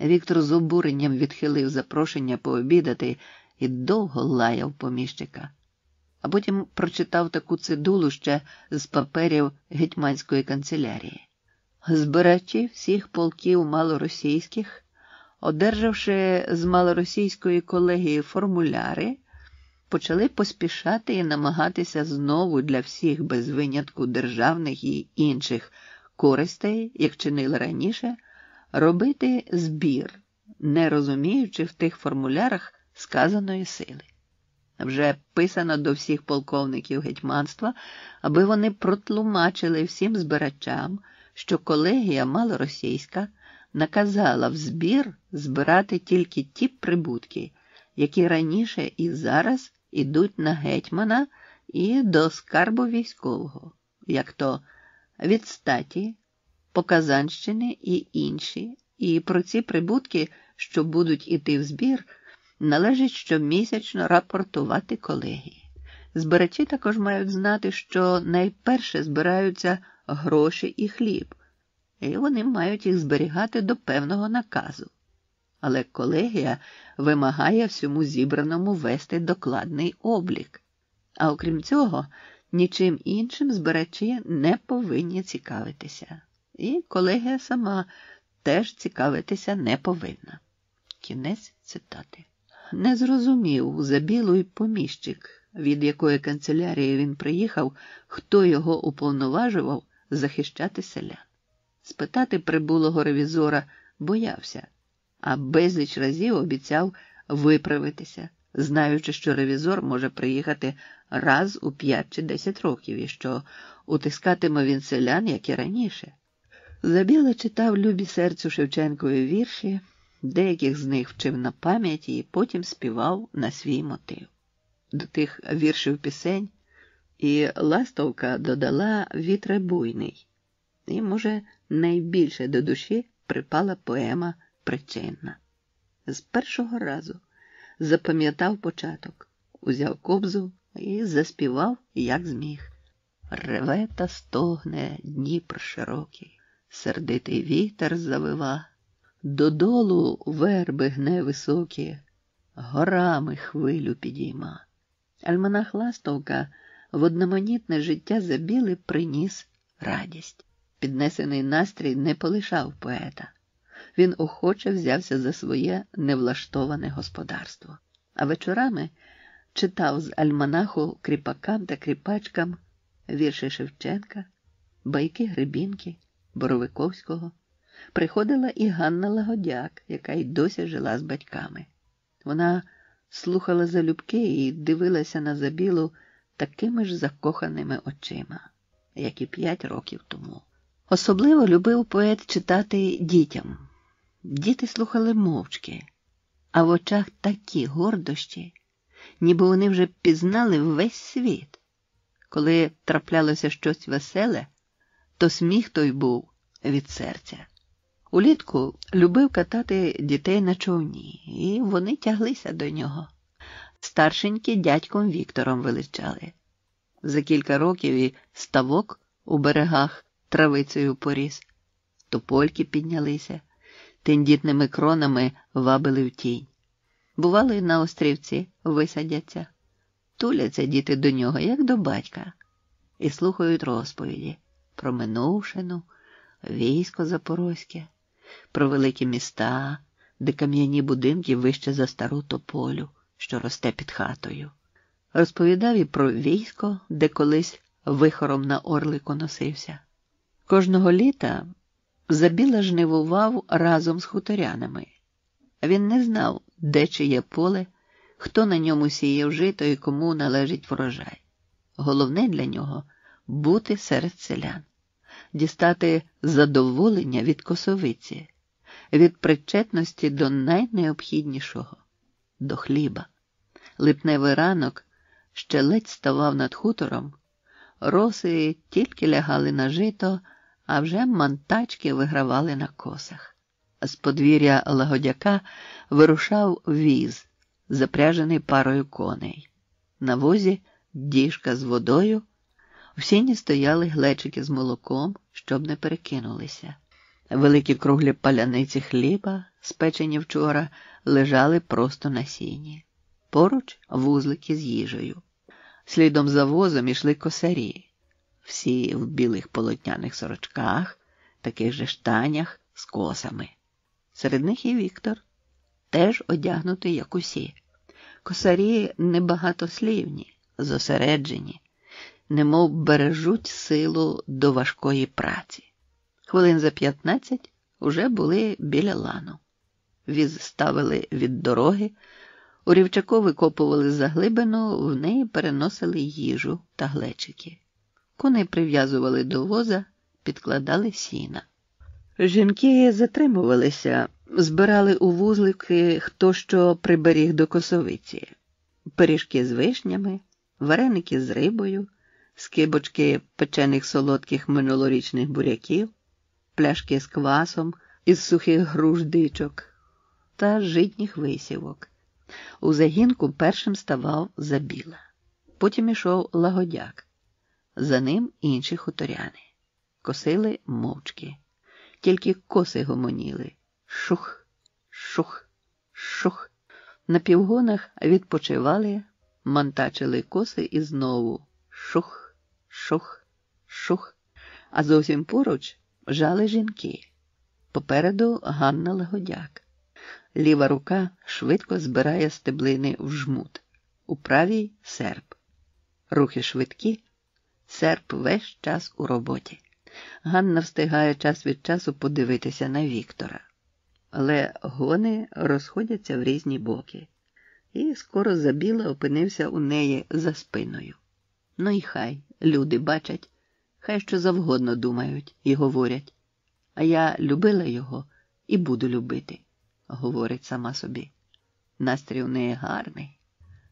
[SPEAKER 2] Віктор з обуренням відхилив запрошення пообідати і довго лаяв поміщика. А потім прочитав таку цидулу ще з паперів гетьманської канцелярії. Збирачі всіх полків малоросійських, одержавши з малоросійської колегії формуляри, почали поспішати і намагатися знову для всіх без винятку державних і інших користей, як чинили раніше, робити збір, не розуміючи в тих формулярах сказаної сили. Вже писано до всіх полковників гетьманства, аби вони протлумачили всім збирачам, що колегія малоросійська наказала в збір збирати тільки ті прибутки, які раніше і зараз ідуть на гетьмана і до скарбу військового, як то від статі, Показанщини і інші, і про ці прибутки, що будуть іти в збір, належить щомісячно рапортувати колегії. Збирачі також мають знати, що найперше збираються гроші і хліб, і вони мають їх зберігати до певного наказу. Але колегія вимагає всьому зібраному вести докладний облік. А окрім цього, нічим іншим збирачі не повинні цікавитися. І колегія сама теж цікавитися не повинна. Кінець цитати. Не зрозумів Забілу й поміщик, від якої канцелярії він приїхав, хто його уповноважував захищати селян. Спитати прибулого ревізора боявся, а безліч разів обіцяв виправитися, знаючи, що ревізор може приїхати раз у 5 чи 10 років і що утискатиме він селян, як і раніше. Забіла читав любі серцю Шевченкові вірші, деяких з них вчив на пам'яті і потім співав на свій мотив. До тих віршів пісень і ластовка додала «Вітре буйний». І, може, найбільше до душі припала поема «Причинна». З першого разу запам'ятав початок, узяв кобзу і заспівав, як зміг. Реве та стогне Дніпр широкий, сердитий вітер завива, додолу верби гне високі, горами хвилю підійма. Альманах «Ластовка» в одноманітне життя Забіли приніс радість. Піднесений настрій не полишав поета. Він охоче взявся за своє невлаштоване господарство. А вечорами читав з альманаху кріпакам та кріпачкам вірші Шевченка, байки Гребінки, Боровиковського. Приходила і Ганна Лагодяк, яка й досі жила з батьками. Вона слухала залюбки і дивилася на Забілу такими ж закоханими очима, як і 5 років тому. Особливо любив поет читати дітям. Діти слухали мовчки, а в очах такі гордощі, ніби вони вже пізнали весь світ. Коли траплялося щось веселе, то сміх той був від серця. Улітку любив катати дітей на човні, і вони тяглися до нього. Старшенькі дядьком Віктором величали. За кілька років і ставок у берегах травицею поріс. Топольки піднялися, тендітними кронами вабили в тінь. Бувало, й на острівці висадяться. Туляться діти до нього, як до батька, і слухають розповіді про минувшину, військо запорозьке, про великі міста, де кам'яні будинки вище за стару тополю, що росте під хатою. Розповідав і про військо, де колись вихором на орлику носився. Кожного літа Забіла жнивував разом з хуторянами. Він не знав, де чиє поле, хто на ньому сіяв жито і кому належить врожай. Головне для нього – бути серед селян, дістати задоволення від косовиці, від причетності до найнеобхіднішого – до хліба. Липневий ранок ще ледь ставав над хутором, роси тільки лягали на жито, а вже мантачки вигравали на косах. З подвір'я Лагодяка вирушав віз, запряжений парою коней. На возі діжка з водою, в сіні стояли глечики з молоком, щоб не перекинулися. Великі круглі паляниці хліба, спечені вчора, лежали просто на сіні. Поруч вузлики з їжею. Слідом за возом ішли косарі. Всі в білих полотняних сорочках, таких же штанях з косами. Серед них і Віктор, теж одягнутий, як усі. Косарі небагатослівні, зосереджені, немов бережуть силу до важкої праці. Хвилин за 15 уже були біля лану. Віз ставили від дороги, у рівчаку викопували заглибину, в неї переносили їжу та глечики. Коней прив'язували до воза, підкладали сіна. Жінки затримувалися, Збирали у вузлики хто що приберіг до косовиці. Пиріжки з вишнями, вареники з рибою, скибочки печених солодких минулорічних буряків, пляшки з квасом із сухих груш-дичок та житніх висівок. У загінку першим ставав Забіла. Потім ішов Лагодяк. За ним інші хуторяни. Косили мовчки. Тільки коси гомоніли. Шух, шух, шух. На півгонах відпочивали, мантачили коси і знову шух, шух, шух. А зовсім поруч жали жінки. Попереду Ганна Лагодяк. Ліва рука швидко збирає стеблини в жмут. У правій – серп. Рухи швидкі, серп весь час у роботі. Ганна встигає час від часу подивитися на Віктора. Але гони розходяться в різні боки. І скоро Забіла опинився у неї за спиною. Ну і хай люди бачать, хай що завгодно думають і говорять. А я любила його і буду любити, говорить сама собі. Настрій у неї гарний.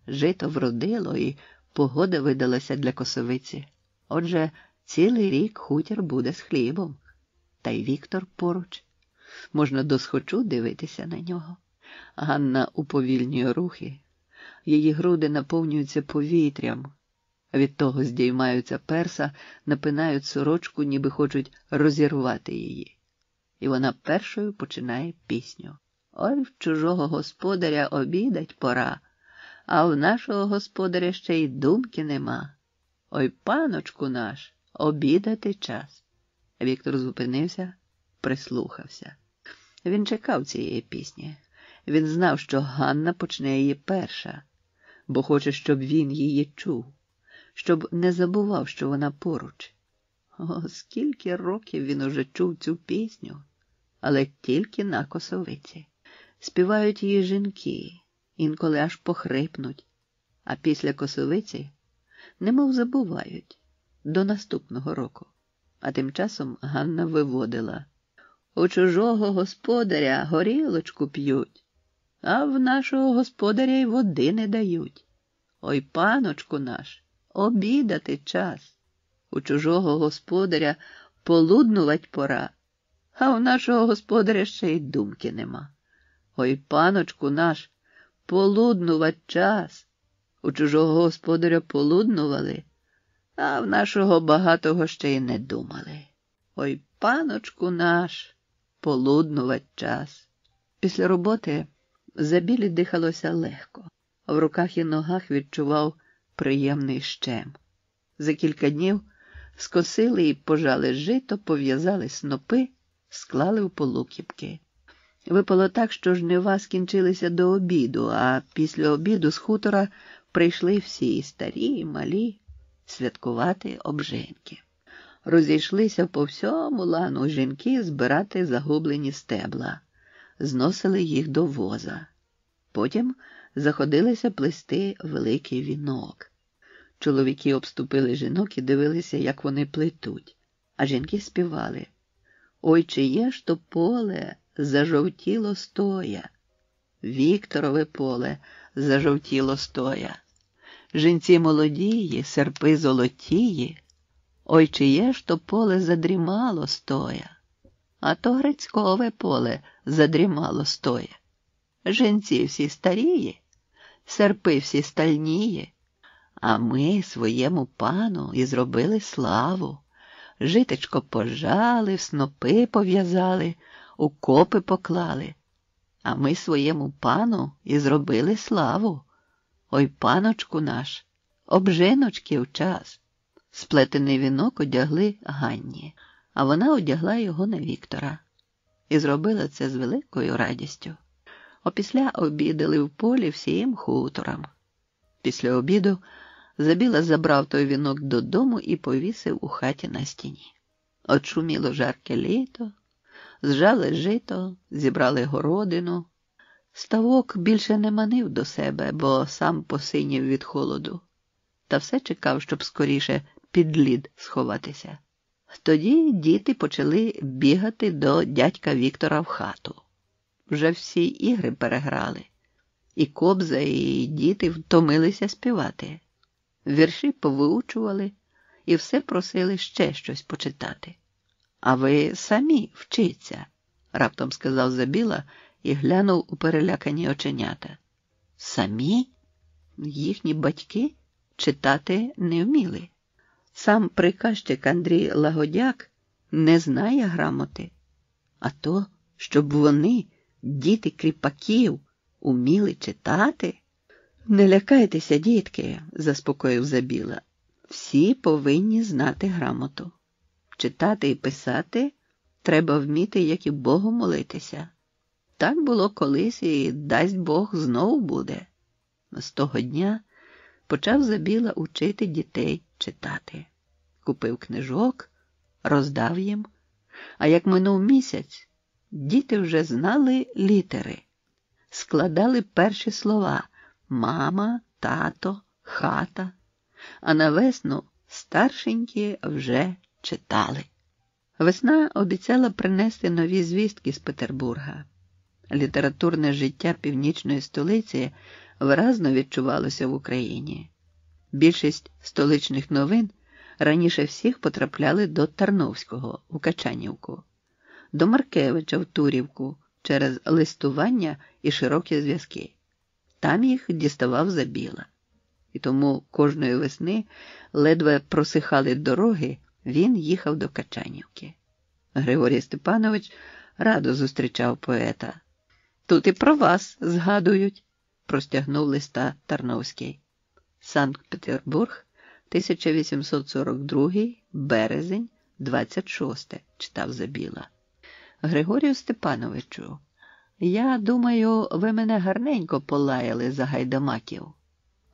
[SPEAKER 2] Жито вродило і погода видалася для косовиці. Отже, цілий рік хутір буде з хлібом. Та й Віктор поруч. Можна досхочу дивитися на нього. Ганна уповільнює рухи. Її груди наповнюються повітрям. Від того здіймаються перса, напинають сорочку, ніби хочуть розірвати її. І вона першою починає пісню. Ой, в чужого господаря обідать пора, а в нашого господаря ще й думки нема. Ой, паночку наш, обідати час. Віктор зупинився, прислухався. Він чекав цієї пісні. Він знав, що Ганна почне її перша, бо хоче, щоб він її чув, щоб не забував, що вона поруч. О, скільки років він уже чув цю пісню, але тільки на косовиці. Співають її жінки, інколи аж похрипнуть, а після косовиці немов забувають до наступного року. А тим часом Ганна виводила: у чужого господаря горілочку п'ють, а в нашого господаря й води не дають. Ой, паночку наш, обідати час. У чужого господаря полуднувать пора, а в нашого господаря ще й думки нема. Ой, паночку наш, полуднувать час. У чужого господаря полуднували, а в нашого багатого ще й не думали. Ой, паночку наш, полуднувать час. Після роботи Забілі дихалося легко. В руках і ногах відчував приємний щем. За кілька днів скосили і пожали жито, пов'язали снопи, склали в полукіпки. Випало так, що жнива скінчилися до обіду, а після обіду з хутора прийшли всі, і старі, і малі, святкувати обжинки. Розійшлися по всьому лану жінки збирати загублені стебла, зносили їх до воза. Потім заходилися плести великий вінок. Чоловіки обступили жінок і дивилися, як вони плетуть, а жінки співали: «Ой, чиє ж то поле зажовтіло стоя, Вікторове поле зажовтіло стоя, жінці молодії, серпи золотії, ой, чиє ж то поле задрімало стоя, а то Грицькове поле задрімало стоя, жінці всі старії, серпи всі стальніє, а ми своєму пану і зробили славу, житечко пожали, в снопи пов'язали, у копи поклали, а ми своєму пану і зробили славу. Ой, паночку наш, обжиночки в час». Сплетений вінок одягли Ганні, а вона одягла його на Віктора. І зробила це з великою радістю. Опісля обідали в полі всім хутором. Після обіду Забіла забрав той вінок додому і повісив у хаті на стіні. От шуміло жарке літо, зжали жито, зібрали городину. Ставок більше не манив до себе, бо сам посинів від холоду. Та все чекав, щоб скоріше під лід сховатися. Тоді діти почали бігати до дядька Віктора в хату. вже всі ігри переграли. І Кобза, і діти втомилися співати. Вірші повиучували і все просили ще щось почитати. «А ви самі вчіться», – раптом сказав Забіла і глянув у перелякані оченята. «Самі?» Їхні батьки читати не вміли. Сам приказчик Андрій Лагодяк не знає грамоти. А то, щоб вони, діти кріпаків, уміли читати? «Не лякайтеся, дітки», – заспокоїв Забіла. «Всі повинні знати грамоту. Читати і писати треба вміти, як і Богу молитися. Так було колись і, дасть Бог, знову буде». З того дня почав Забіла учити дітей читати. Купив книжок, роздав їм. А як минув місяць, діти вже знали літери. Складали перші слова «мама», «тато», «хата». А на весну старшенькі вже читали. Весна обіцяла принести нові звістки з Петербурга. Літературне життя північної столиці виразно відчувалося в Україні. Більшість столичних новин раніше всіх потрапляли до Тарновського у Качанівку, до Маркевича в Турівку через листування і широкі зв'язки. Там їх діставав Забіла. І тому кожної весни ледве просихали дороги, він їхав до Качанівки. Григорій Степанович радо зустрічав поета. «Тут і про вас згадують», – простягнув листа Тарновський. «Санкт-Петербург, 1842, березень, 26», – читав Забіла. «Григорію Степановичу, я думаю, ви мене гарненько полаяли за гайдамаків.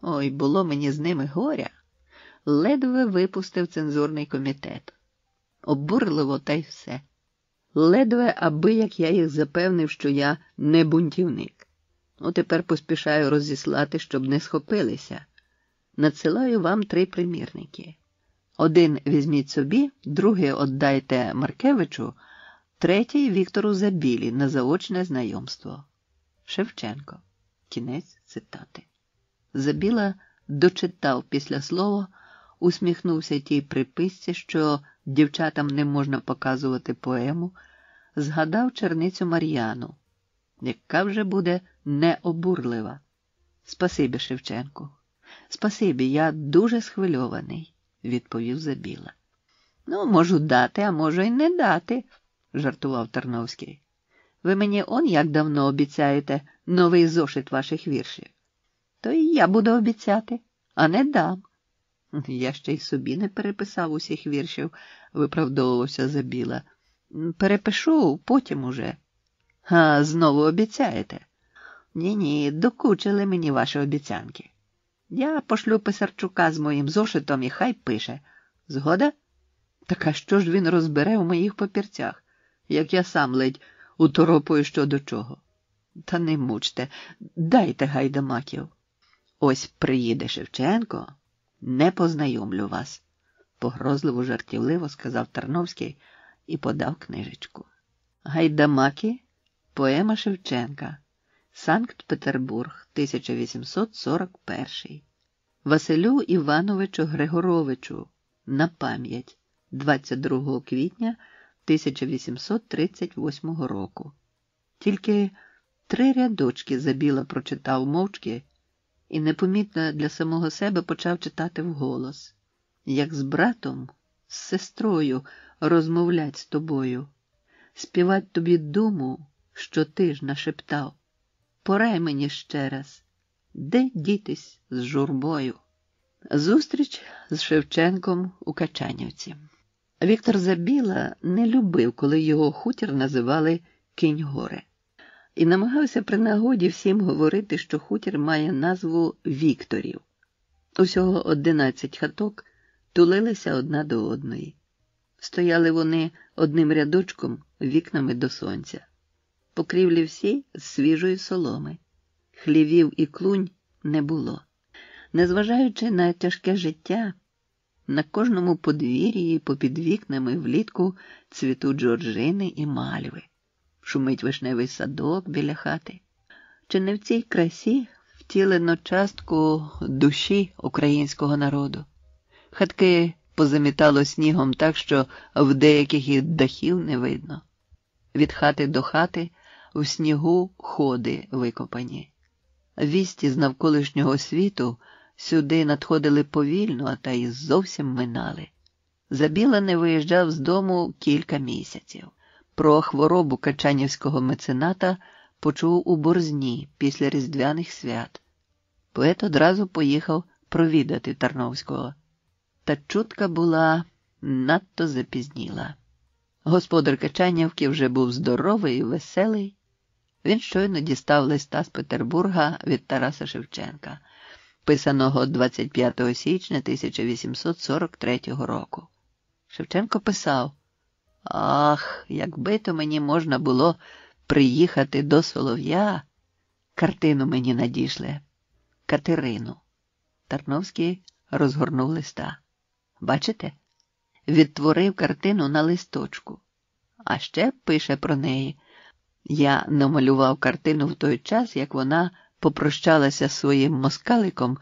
[SPEAKER 2] Ой, було мені з ними горя. Ледве випустив цензурний комітет. Обурливо та й все. Ледве, аби як я їх запевнив, що я не бунтівник. Тепер поспішаю розіслати, щоб не схопилися. Надсилаю вам 3 примірники. Один візьміть собі, другий отдайте Маркевичу, третій Віктору Забілі на заочне знайомство. Шевченко». Кінець цитати. Забіла дочитав після слова, усміхнувся тій приписці, що дівчатам не можна показувати поему, згадав черницю Мар'яну, яка вже буде необурлива. «Спасибі, Шевченку. Спасибі, я дуже схвильований», – відповів Забіла. «Можу дати, а можу й не дати», – жартував Тарновський. «Ви мені як давно обіцяєте новий зошит ваших віршів. То і я буду обіцяти, а не дам». «Я ще й собі не переписав усіх віршів», – виправдовувався Забіла. «Перепишу потім уже». «А знову обіцяєте?» «Ні, докучили мені ваші обіцянки. Я пошлю Писарчука з моїм зошитом і хай пише. Згода? Так а що ж він розбере в моїх папірцях, як я сам ледь уторопую що до чого? Та не мучте, дайте гайдамаків. Ось приїде Шевченко, не познайомлю вас», – погрозливо-жартівливо сказав Тарновський і подав книжечку. «Гайдамаки. Поема Шевченка. Санкт-Петербург, 1841. Василю Івановичу Григоровичу. На пам'ять. 22 квітня 1838 року». Тільки 3 рядочки Забіла прочитав мовчки і непомітно для самого себе почав читати вголос. «Як з братом, з сестрою розмовлять з тобою, співать тобі думу, що ти ж нашептав. Порай мені ще раз, де дітись з журбою». Зустріч з Шевченком у Качанівці. Віктор Забіла не любив, коли його хутір називали Кінь-горе. І намагався при нагоді всім говорити, що хутір має назву Вікторів. Усього 11 хаток тулилися одна до одної. Стояли вони одним рядочком вікнами до сонця. Покрівлі всі з свіжої соломи. Хлівів і клунь не було. Незважаючи на тяжке життя, на кожному подвір'ї попід вікнами влітку цвітуть жоржини і мальви. шумить вишневий садок біля хати. Чи не в цій красі втілено частку душі українського народу? Хатки позамітало снігом так, що в деяких і дахів не видно. Від хати до хати в снігу ходи викопані. Вісті з навколишнього світу сюди надходили повільно, та й зовсім минали. Забіла не виїжджав з дому кілька місяців. Про хворобу качанівського мецената почув у Борзні після Різдвяних свят. Поет одразу поїхав провідати Тарновського. Та чутка була надто запізніла. Господар Качанівки вже був здоровий і веселий. Він щойно дістав листа з Петербурга від Тараса Шевченка, писаного 25 січня 1843 року. Шевченко писав: «Ах, якби то мені можна було приїхати до Солов'я, картину мені надішле, Катерину». Тарновський розгорнув листа. Бачите? Відтворив картину на листочку. А ще пише про неї: «Я намалював картину в той час, як вона попрощалася з своїм москаликом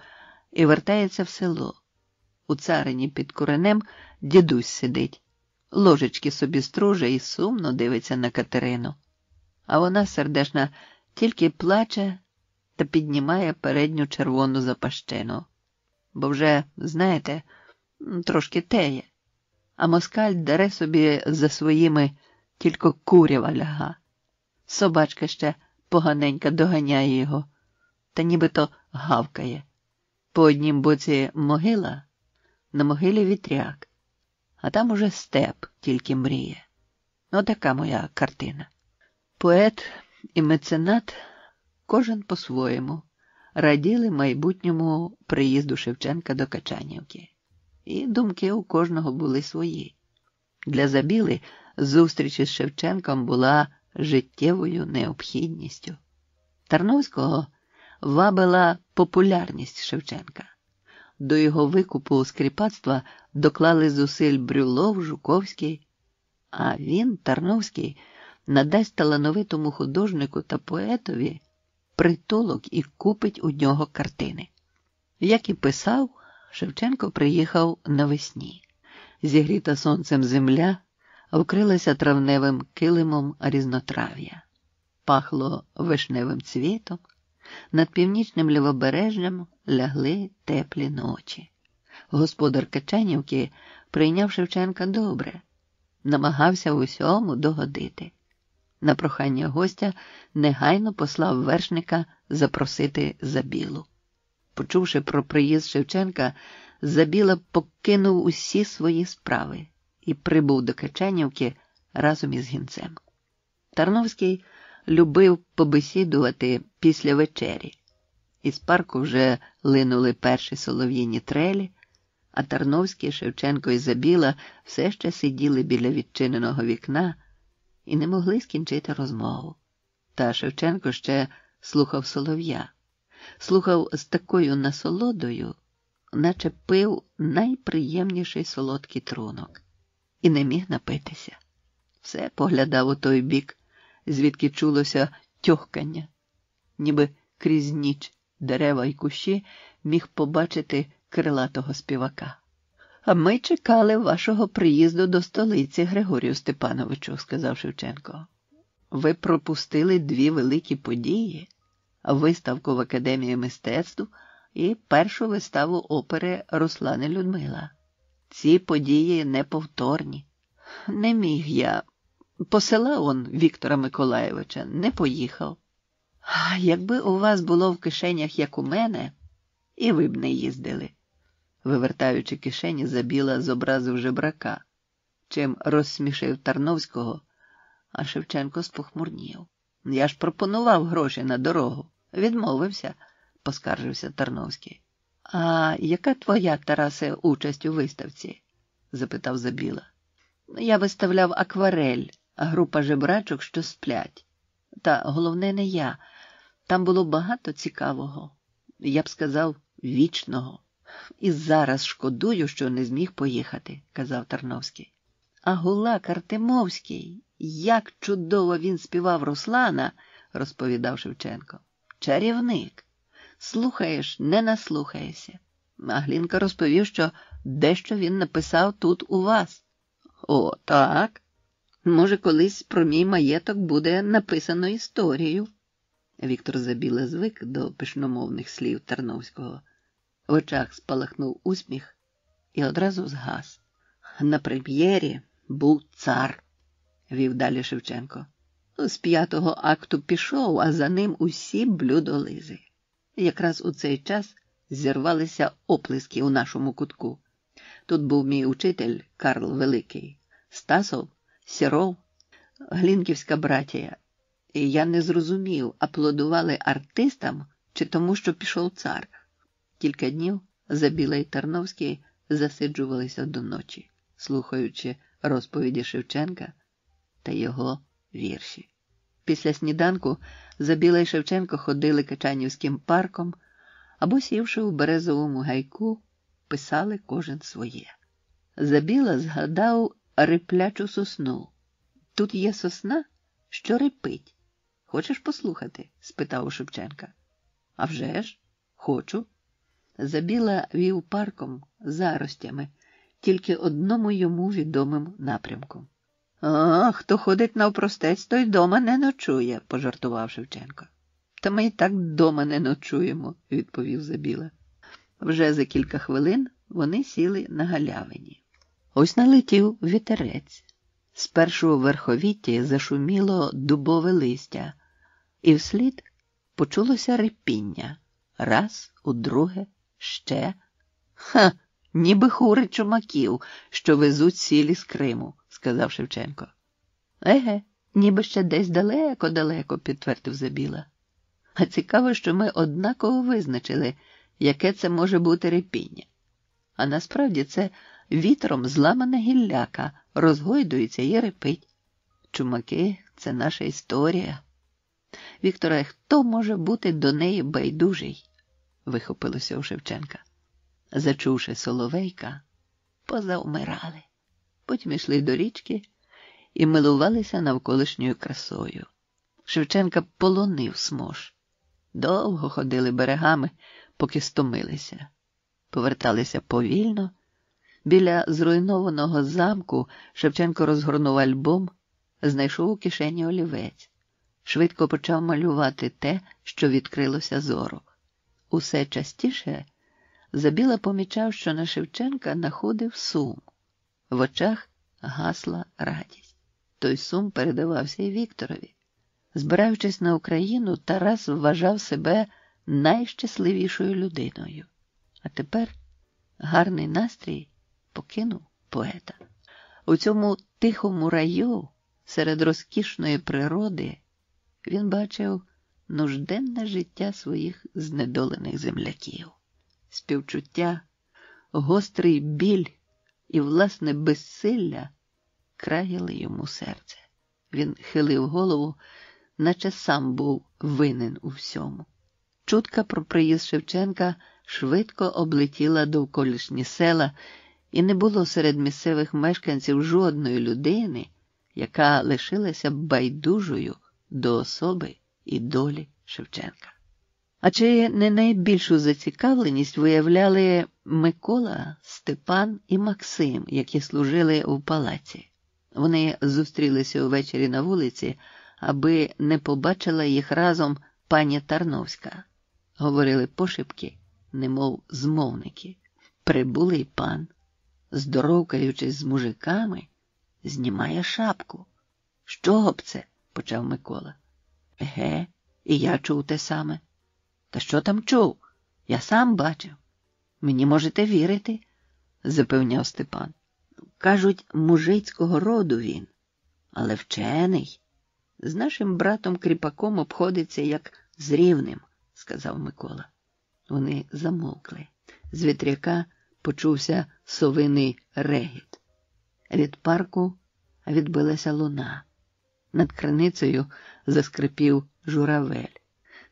[SPEAKER 2] і вертається в село. У царині під куренем дідусь сидить, ложечки собі струже і сумно дивиться на Катерину. А вона, сердешна, тільки плаче та піднімає передню червону запащину. Бо вже, знаєте, трошки теє. А москаль дере собі за своїми тільки курява ляга. Собачка ще поганенька доганяє його, та нібито гавкає. По однім боці могила, на могилі вітряк, а там уже степ тільки мріє. Отака моя картина». Поет і меценат, кожен по-своєму, раділи майбутньому приїзду Шевченка до Качанівки. І думки у кожного були свої. Для Забіли зустріч із Шевченком була життєвою необхідністю. Тарновського вабила популярність Шевченка. До його викупу скріпацтва доклали зусиль Брюлов, Жуковський, а він, Тарновський, надасть талановитому художнику та поетові притулок і купить у нього картини. Як і писав, Шевченко приїхав навесні. Зігріта сонцем земля вкрилася травневим килимом різнотрав'я. Пахло вишневим цвітом, над північним лівобережжям лягли теплі ночі. Господар Качанівки прийняв Шевченка добре, намагався в усьому догодити. На прохання гостя негайно послав вершника запросити Забілу. Почувши про приїзд Шевченка, Забіла покинув усі свої справи і прибув до Качанівки разом із гінцем. Тарновський любив побесідувати після вечері. Із парку вже линули перші солов'їні трелі, а Тарновський, Шевченко і Забіла все ще сиділи біля відчиненого вікна і не могли скінчити розмову. Та Шевченко ще слухав солов'я. Слухав з такою насолодою, наче пив найприємніший солодкий трунок. І не міг напитися. Все поглядав у той бік, звідки чулося тьохкання. Ніби крізь ніч дерева й кущі міг побачити крилатого співака. «А ми чекали вашого приїзду до столиці, Григорію Степановичу», – сказав Шевченко. «Ви пропустили дві великі події – виставку в Академії мистецтв і першу виставу опери «Руслан і Людмила». Ці події неповторні. Не міг я. Посилав он Віктора Миколайовича, не поїхав. Якби у вас було в кишенях, як у мене, і ви б не їздили». Вивертаючи кишені, Забіла зобразив жебрака, чим розсмішив Тарновського, а Шевченко спохмурнів. «Я ж пропонував гроші на дорогу. Відмовився», – поскаржився Тарновський. «А яка твоя, Тарасе, участь у виставці?» – запитав Забіла. «Я виставляв акварель, група жебрачок, що сплять. Та головне не я. Там було багато цікавого. Я б сказав, вічного. І зараз шкодую, що не зміг поїхати», – казав Тарновський. «А Гулак Артемовський, Як чудово він співав Руслана, розповідав Шевченко. Чарівник. Слухаєш, не наслухаєшся. А Глінка розповів, що дещо він написав тут у вас. О, так. Може, колись про мій маєток буде написано історію. Віктор Забіла звик до пишномовних слів Тарновського. В очах спалахнув усміх і одразу згас. На прем'єрі був цар, вів далі Шевченко. З 5-го акту пішов, а за ним усі блюдолизи. Якраз у цей час зірвалися оплески у нашому кутку. Тут був мій учитель Карл Великий, Стасов, Сіров, Глінківська братія. І я не зрозумів, аплодували артистам чи тому, що пішов цар. Кілька днів Забіла і Тарновський засиджувалися до ночі, слухаючи розповіді Шевченка та його вірші. Після сніданку Забіла і Шевченко ходили Качанівським парком або, сівши у березовому гайку, писали кожен своє. Забіла згадав риплячу сосну. Тут є сосна, що рипить. Хочеш послухати? – спитав у Шевченка. А вже ж, хочу. Забіла вів парком заростями, тільки одному йому відомим напрямком. Хто ходить навпростець, той дома не ночує, – пожартував Шевченко. Та ми і так дома не ночуємо, – відповів Забіла. Вже за кілька хвилин вони сіли на галявині. Ось налетів вітерець. З першого верховітті зашуміло дубове листя, і вслід почулося рипіння. Раз, удруге, ще. Ха, ніби хури чумаків, що везуть сілі з Криму, – сказав Шевченко. Еге, ніби ще десь далеко-далеко, – підтвердив Забіла. А цікаво, що ми однаково визначили, яке це може бути рипіння. А насправді це вітром зламана гілляка, розгойдується і рипить. Чумаки – це наша історія. Вікторе, хто може бути до неї байдужий? Вихопилося у Шевченка. Зачувши соловейка, позавмирали. Потім йшли до річки і милувалися навколишньою красою. Шевченка полонив смож. Довго ходили берегами, поки стомилися. Поверталися повільно. Біля зруйнованого замку Шевченко розгорнув альбом, знайшов у кишені олівець. Швидко почав малювати те, що відкрилося зору. Усе частіше Забіла помічав, що на Шевченка находив сум. В очах гасла радість. Той сум передавався і Вікторові. Збираючись на Україну, Тарас вважав себе найщасливішою людиною. А тепер гарний настрій покинув поета. У цьому тихому раю, серед розкішної природи, він бачив нужденне життя своїх знедолених земляків. Співчуття, гострий біль і власне безсилля краяли йому серце. Він хилив голову, наче сам був винен у всьому. Чутка про приїзд Шевченка швидко облетіла довколишні села, і не було серед місцевих мешканців жодної людини, яка лишилася байдужою до особи і долі Шевченка. А чи не найбільшу зацікавленість виявляли Микола, Степан і Максим, які служили в палаці? Вони зустрілися увечері на вулиці, аби не побачила їх разом пані Тарновська. Говорили пошепки, немов змовники. Прибулий пан, здоровкаючись з мужиками, знімає шапку. – З чого б це? – почав Микола. – Еге, і я чув те саме. – Та що там чув? Я сам бачив. – Мені можете вірити, – запевняв Степан. – Кажуть, мужицького роду він, але вчений. З нашим братом-кріпаком обходиться як з рівним, – сказав Микола. Вони замовкли. З вітряка почувся совиний регіт. Від парку відбилася луна. Над криницею заскрипів журавель.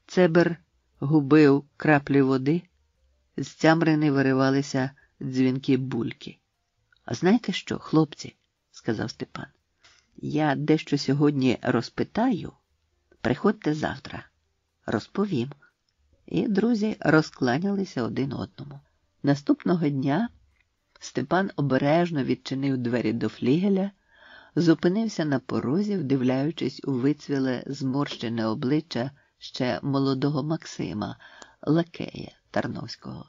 [SPEAKER 2] Цебер губив краплі води, з тямрини виривалися дзвінкі бульки. – А знаєте що, хлопці, – сказав Степан, – Я дещо сьогодні розпитаю, приходьте завтра, розповім. І друзі розкланялися один одному. Наступного дня Степан обережно відчинив двері до флігеля, зупинився на порозі, вдивляючись у вицвіле зморщене обличчя ще молодого Максима, лакея Тарновського.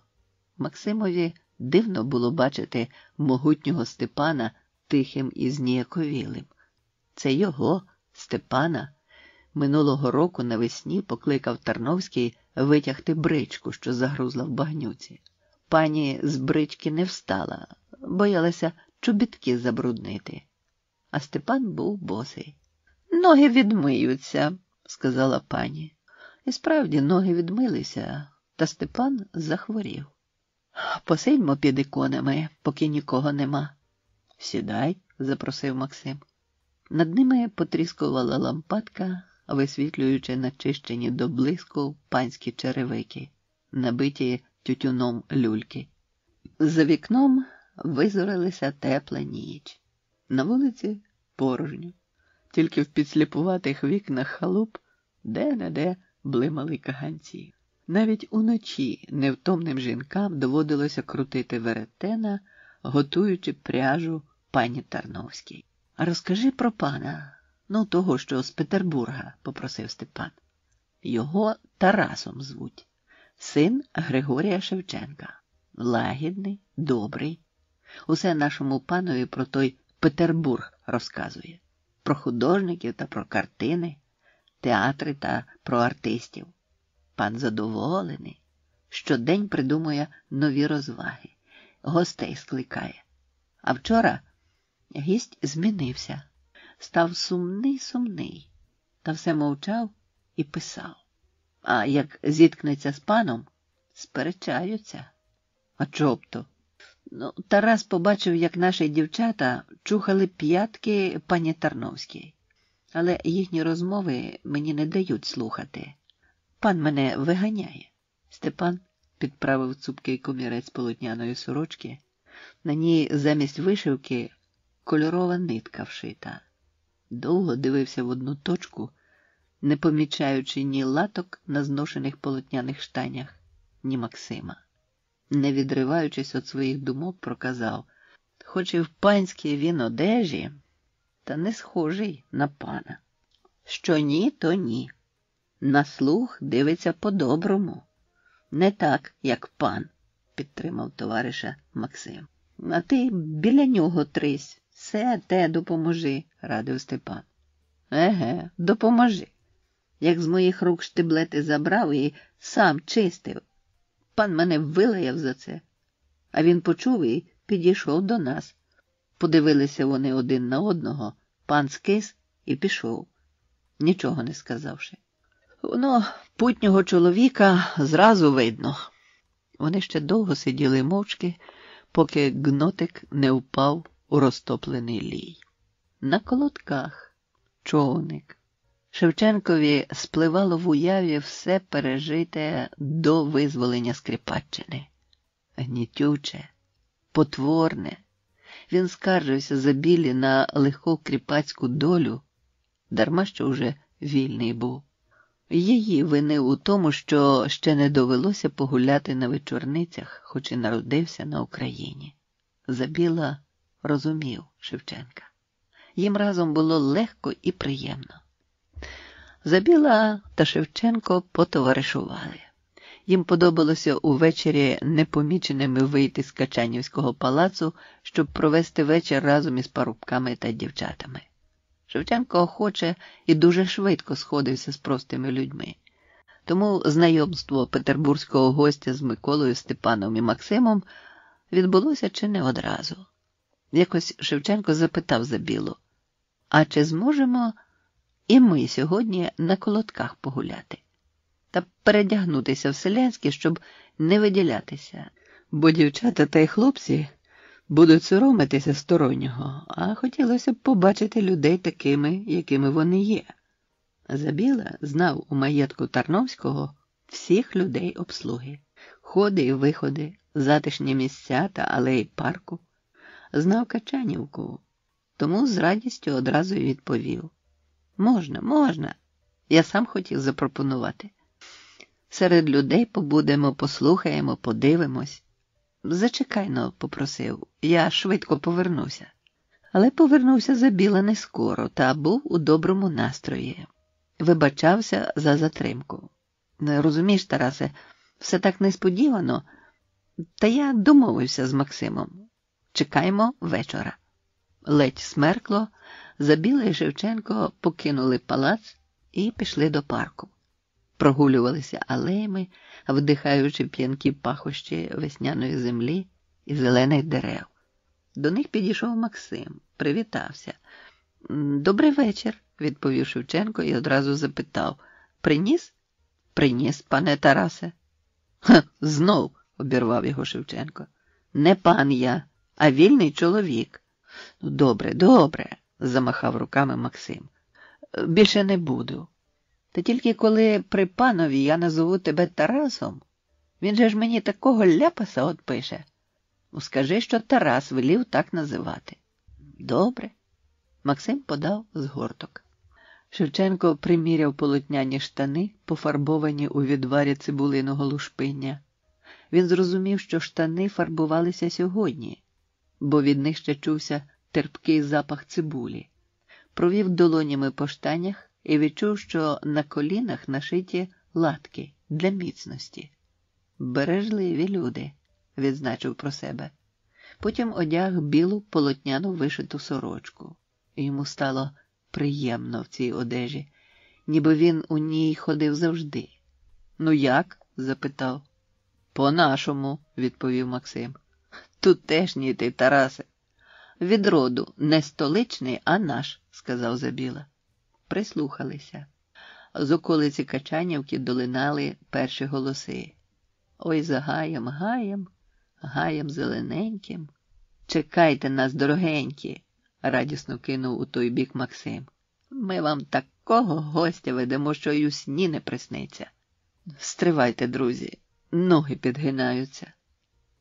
[SPEAKER 2] Максимові дивно було бачити могутнього Степана тихим і зніяковілим. Це його, Степана, минулого року навесні покликав Тарновський витягти бричку, що загрузла в багнюці. Пані з брички не встала, боялася чобітки забруднити. А Степан був босий. «Ноги відмиються», – сказала пані. І справді ноги відмилися, та Степан захворів. «Посидьмо під іконами, поки нікого нема». «Сідай», – запросив Максим. Над ними потріскувала лампадка, висвітлюючи начищені до блиску панські черевики, набиті тютюном люльки. За вікном визорилася тепла ніч. На вулиці порожньо. Тільки в підсліпуватих вікнах халуп де-не-де блимали каганці. Навіть уночі невтомним жінкам доводилося крутити веретена, готуючи пряжу пані Тарновській. «А розкажи про пана, того, що з Петербурга», – попросив Степан. «Його Тарасом звуть. Син Григорія Шевченка. Лагідний, добрий. Усе нашому панові про той Петербург розказує. Про художників та про картини, театри та про артистів. Пан задоволений. Щодень придумує нові розваги. Гостей скликає. А вчора гість змінився. Став сумний, та все мовчав і писав. А як зіткнеться з паном, сперечаються. А чого б то? Тарас побачив, як наші дівчата чухали п'ятки пані Тарновській. Але їхні розмови мені не дають слухати. Пан мене виганяє. Степан підправив цупкий комірець полотняної сорочки. На ній замість вишивки кольорова нитка вшита. Довго дивився в одну точку, не помічаючи ні латок на зношених полотняних штанях, ні Максима. Не відриваючись від своїх думок, проказав: «Хоч і в панській він одежі, та не схожий на пана. Що ні, то ні. На слух дивиться по-доброму. Не так, як пан», – підтримав товариша Максим. «А ти біля нього трись, все те допоможи», – радив Степан. «Еге, допоможи. Як з моїх рук штиблети забрав і сам чистив. Пан мене вилаяв за це. А він почув і підійшов до нас. Подивилися вони один на одного, пан скис і пішов, нічого не сказавши. Воно путнього чоловіка зразу видно». Вони ще довго сиділи мовчки, поки гнотик не впав у розтоплений лій. На колодках човник. Шевченкові спливало в уяві все пережите до визволення Скрипаччини. Гнітюче, потворне. Він скаржився за білі на легку кріпацьку долю, дарма що вже вільний був. Її винив у тому, що ще не довелося погуляти на вечорницях, хоч і народився на Україні. Забіла розумів Шевченка. Їм разом було легко і приємно. Забіла та Шевченко потоваришували. Їм подобалося увечері непоміченими вийти з Качанівського палацу, щоб провести вечір разом із парубками та дівчатами. Шевченко охоче і дуже швидко сходився з простими людьми. Тому знайомство петербурзького гостя з Миколою, Степаном і Максимом відбулося чи не одразу. Якось Шевченко запитав Забілу: «А чи зможемо і ми сьогодні на колодках погуляти? Та передягнутися в селянське, щоб не виділятися, бо дівчата та й хлопці будуть соромитися стороннього, а хотілося б побачити людей такими, якими вони є». Забіла знав у маєтку Тарновського всіх людей обслуги, ходи і виходи, затишні місця та алеї парку. Знав Качанівку, тому з радістю одразу й відповів. Можна, можна. Я сам хотів запропонувати. Серед людей побудемо, послухаємо, подивимось. Зачекай-но, попросив, я швидко повернуся. Але повернувся Забіла не скоро та був у доброму настрої. Вибачався за затримку. Розумієш, Тарасе, все так несподівано, та я домовився з Максимом. Чекаємо вечора. Ледь смеркло, Забіла і Шевченко покинули палац і пішли до парку. Прогулювалися алеями, вдихаючи п'янкі пахощі весняної землі і зелених дерев. До них підійшов Максим, привітався. «Добрий вечір», – відповів Шевченко і одразу запитав. «Приніс?» «Приніс, пане Тарасе». «Ха, знов», – обірвав його Шевченко. «Не пан я, а вільний чоловік». «Добре, добре», – замахав руками Максим. «Більше не буду. Та тільки коли при панові я назову тебе Тарасом, він же ж мені такого ляпаса отпише. Скажи, що Тарас велів так називати». «Добре». Максим подав згорток. Шевченко приміряв полотняні штани, пофарбовані у відварі цибулиного лушпиння. Він зрозумів, що штани фарбувалися сьогодні, бо від них ще чувся терпкий запах цибулі. Провів долонями по штанях і відчув, що на колінах нашиті латки для міцності. «Бережливі люди», – відзначив про себе. Потім одяг білу полотняну вишиту сорочку. Йому стало приємно в цій одежі, ніби він у ній ходив завжди. «Ну як?» – запитав. «По-нашому», – відповів Максим. «Тутешній ти, Тарасе». «Від роду не столичний, а наш», – сказав Забіла. Прислухалися. З околиці Качанівки долинали перші голоси. «Ой, за гаєм, гаєм, гаєм зелененьким. Чекайте нас, дорогенькі», – радісно кинув у той бік Максим. «Ми вам такого гостя ведемо, що й у сні не присниться». «Стривайте, друзі, ноги підгинаються.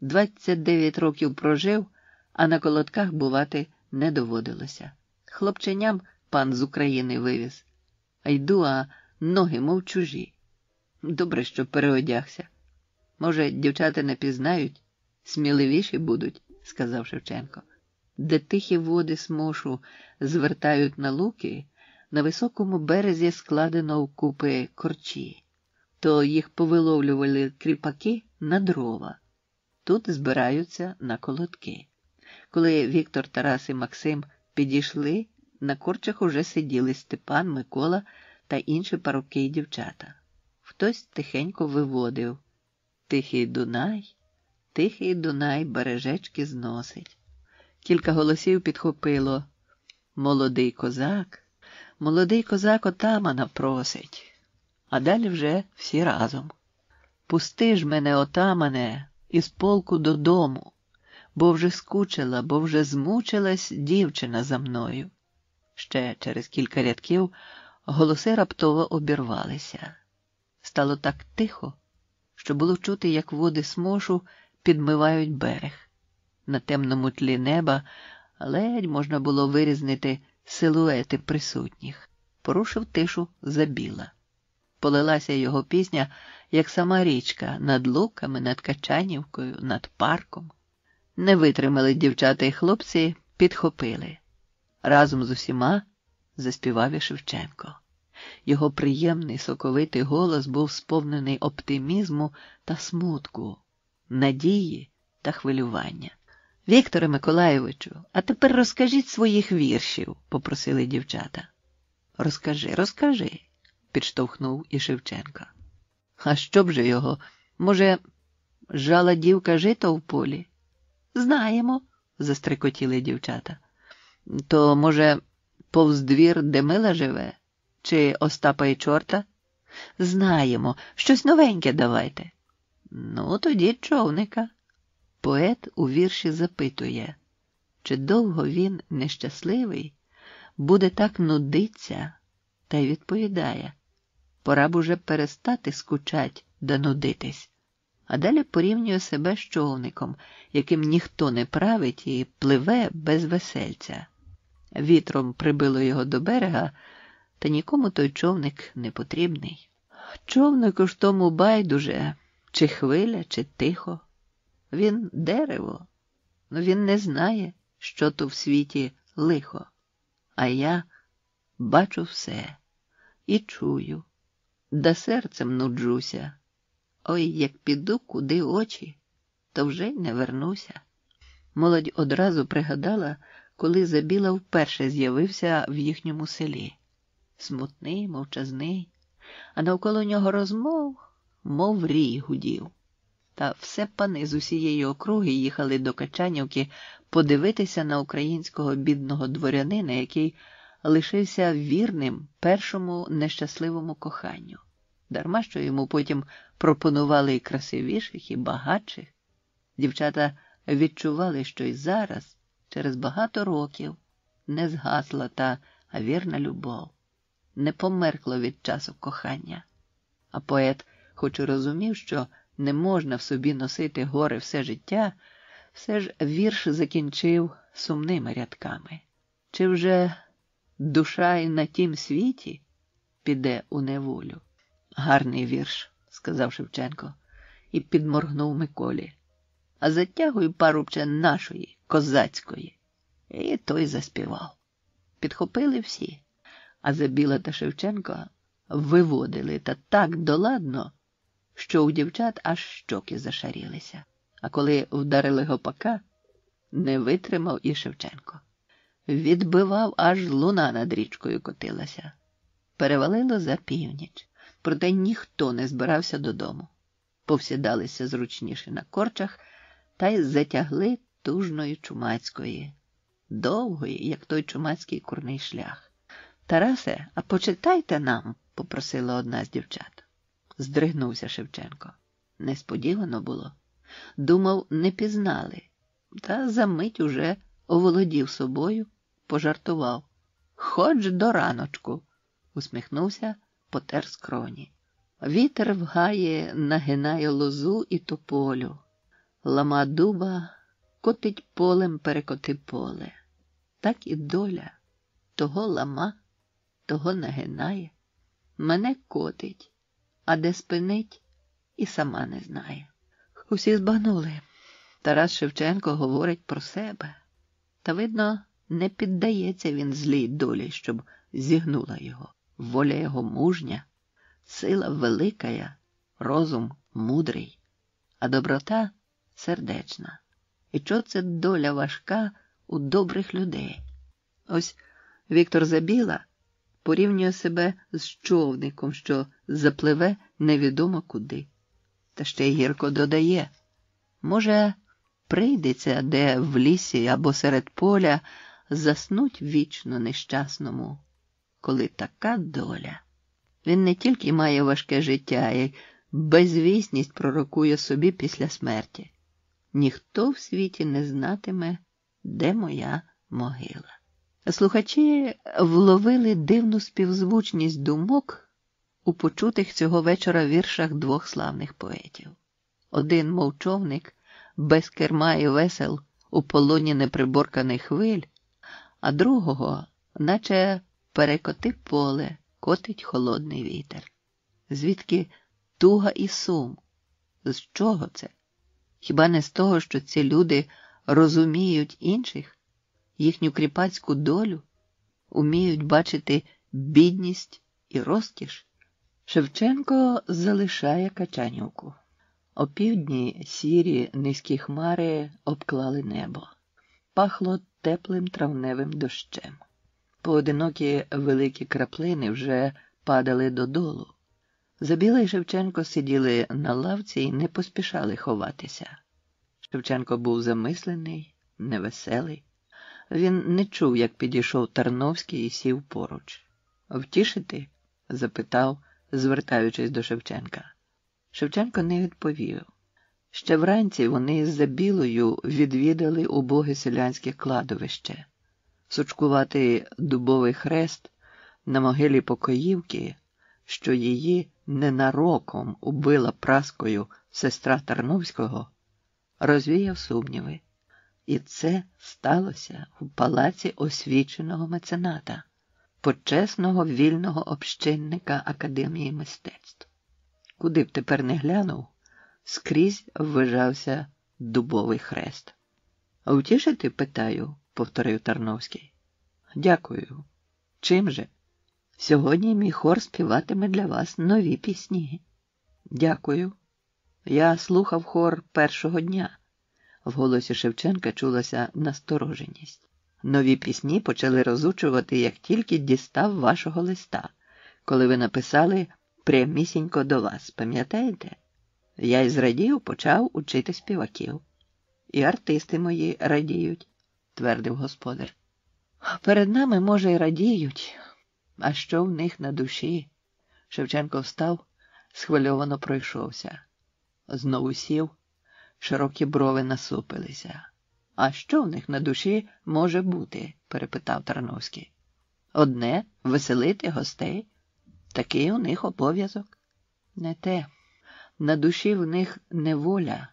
[SPEAKER 2] 29 років прожив, а на колодках бувати не доводилося. Хлопченям пан з України вивіз. А йду, а ноги мов чужі. Добре, що переодягся. Може, дівчата не пізнають, сміливіші будуть», – сказав Шевченко. Де тихі води Смошу звертають на луки, на високому березі складено вкупи корчі. То їх повиловлювали кріпаки на дрова. Тут збираються на колодки. Коли Віктор, Тарас і Максим підійшли, на корчах уже сиділи Степан, Микола та інші парубки й дівчата. Хтось тихенько виводив: «Тихий Дунай бережечки зносить». Кілька голосів підхопило: молодий козак отамана просить». А далі вже всі разом: «Пусти ж мене, отамане, із полку додому, бо вже скучила, бо вже змучилась дівчина за мною». Ще через кілька рядків голоси раптово обірвалися. Стало так тихо, що було чути, як води Смошу підмивають берег. На темному тлі неба ледь можна було вирізнити силуети присутніх. Порушив тишу Забіла. Полилася його пісня, як сама річка, над луками, над Качанівкою, над парком. Не витримали дівчата й хлопці, підхопили. Разом з усіма заспівав і Шевченко. Його приємний соковитий голос був сповнений оптимізму та смутку, надії та хвилювання. «Вікторе Миколайовичу, а тепер розкажіть своїх віршів», – попросили дівчата. Розкажи», – підштовхнув і Шевченко. «А що б же його? Може, жала дівка жито в полі?» «Знаємо», – застрикотіли дівчата. «То, може, повз двір, де Мила живе? Чи Остапа і чорта?» «Знаємо. Щось новеньке давайте». «Ну, тоді човника». Поет у вірші запитує, чи довго він, нещасливий, буде так нудиться, та й відповідає: пора б уже перестати скучать да нудитись. А далі порівнює себе з човником, яким ніхто не править і пливе без весельця. Вітром прибило його до берега, та нікому той човник не потрібний. Човнику ж тому байдуже, чи хвиля, чи тихо. Він дерево, но він не знає, що то в світі лихо. А я бачу все і чую, да серцем нуджуся. Ой, як піду куди очі, то вже й не вернуся. Молодь одразу пригадала, коли Забіла вперше з'явився в їхньому селі. Смутний, мовчазний, а навколо нього розмов, мов рій гудів. Та все пани з усієї округи їхали до Качанівки подивитися на українського бідного дворянина, який лишився вірним першому нещасливому коханню. Дарма, що йому потім пропонували і красивіших, і багатших. Дівчата відчували, що й зараз, через багато років, не згасла та вірна любов, не померкло від часу кохання. А поет, хоч і розумів, що не можна в собі носити горе все життя, все ж вірш закінчив сумними рядками. Чи вже душа й на тім світі піде у неволю? Гарний вірш, сказав Шевченко і підморгнув Миколі. А затягуй, парубче, нашої, козацької. І той заспівав. Підхопили всі, а Забіла та Шевченко виводили та так доладно, що у дівчат аж щоки зашарілися. А коли вдарили гопака, не витримав і Шевченко. Відбивав, аж луна над річкою котилася. Перевалило за північ, проте ніхто не збирався додому. Повсідалися зручніше на корчах та й затягли тужної Чумацької, довгої, як той чумацький курний шлях. «Тарасе, а почитайте нам», – попросила одна з дівчат. Здригнувся Шевченко. Несподівано було. Думав, не пізнали. Та за мить уже оволодів собою, пожартував. «Хоч до раночку», – усміхнувся, потер скроні. Вітер в гаї нагинає лозу і тополю. Лама дуба котить полем перекоти поле. Так і доля. Того лама, того нагинає. Мене котить, а де спинить, і сама не знає. Усі збагнули. Тарас Шевченко говорить про себе. Та, видно, не піддається він злій долі, щоб зігнула його. Воля його мужня, сила великая, розум мудрий, а доброта сердечна. І чого це доля важка у добрих людей? Ось Віктор Забіла порівнює себе з човником, що запливе невідомо куди. Та ще й гірко додає. Може, прийдеться, де в лісі або серед поля заснуть вічно нещасному, коли така доля. Він не тільки має важке життя, а й безвісність пророкує собі після смерті. Ніхто в світі не знатиме, де моя могила. Слухачі вловили дивну співзвучність думок у почутих цього вечора віршах двох славних поетів. Один, мов човник, без керма і весел, у полоні неприборканих хвиль, а другого, наче перекоти поле, котить холодний вітер. Звідки туга і сум? З чого це? Хіба не з того, що ці люди розуміють інших, їхню кріпацьку долю, уміють бачити бідність і розкіш? Шевченко залишає Качанівку. Опівдні сірі низькі хмари обклали небо. Пахло теплим травневим дощем. Поодинокі великі краплини вже падали додолу. Забіла і Шевченко сиділи на лавці і не поспішали ховатися. Шевченко був замислений, невеселий. Він не чув, як підійшов Тарновський і сів поруч. «Втішити?» – запитав, звертаючись до Шевченка. Шевченко не відповів. Ще вранці вони з Забілою відвідали убоге селянське кладовище. Сучкуватий дубовий хрест на могилі покоївки, що її ненароком убила праскою сестра Тарновського, розвіяв сумніви. І це сталося в палаці освіченого мецената, почесного вільного общинника Академії мистецтв. Куди б тепер не глянув, скрізь ввижався дубовий хрест. «Втішити, питаю?» – повторив Тарновський. «Дякую. Чим же? Сьогодні мій хор співатиме для вас нові пісні». «Дякую. Я слухав хор першого дня». В голосі Шевченка чулася настороженість. «Нові пісні почали розучувати, як тільки дістав вашого листа, коли ви написали прямісінько до вас, пам'ятаєте? Я із радію почав учити співаків. І артисти мої радіють», – твердив господар. «Перед нами, може, й радіють, а що в них на душі?» Шевченко встав, схвильовано пройшовся. Знову сів, широкі брови насупилися. «А що в них на душі може бути?» – перепитав Тарновський. «Одне – веселити гостей. Такий у них обов'язок». «Не те. На душі в них неволя.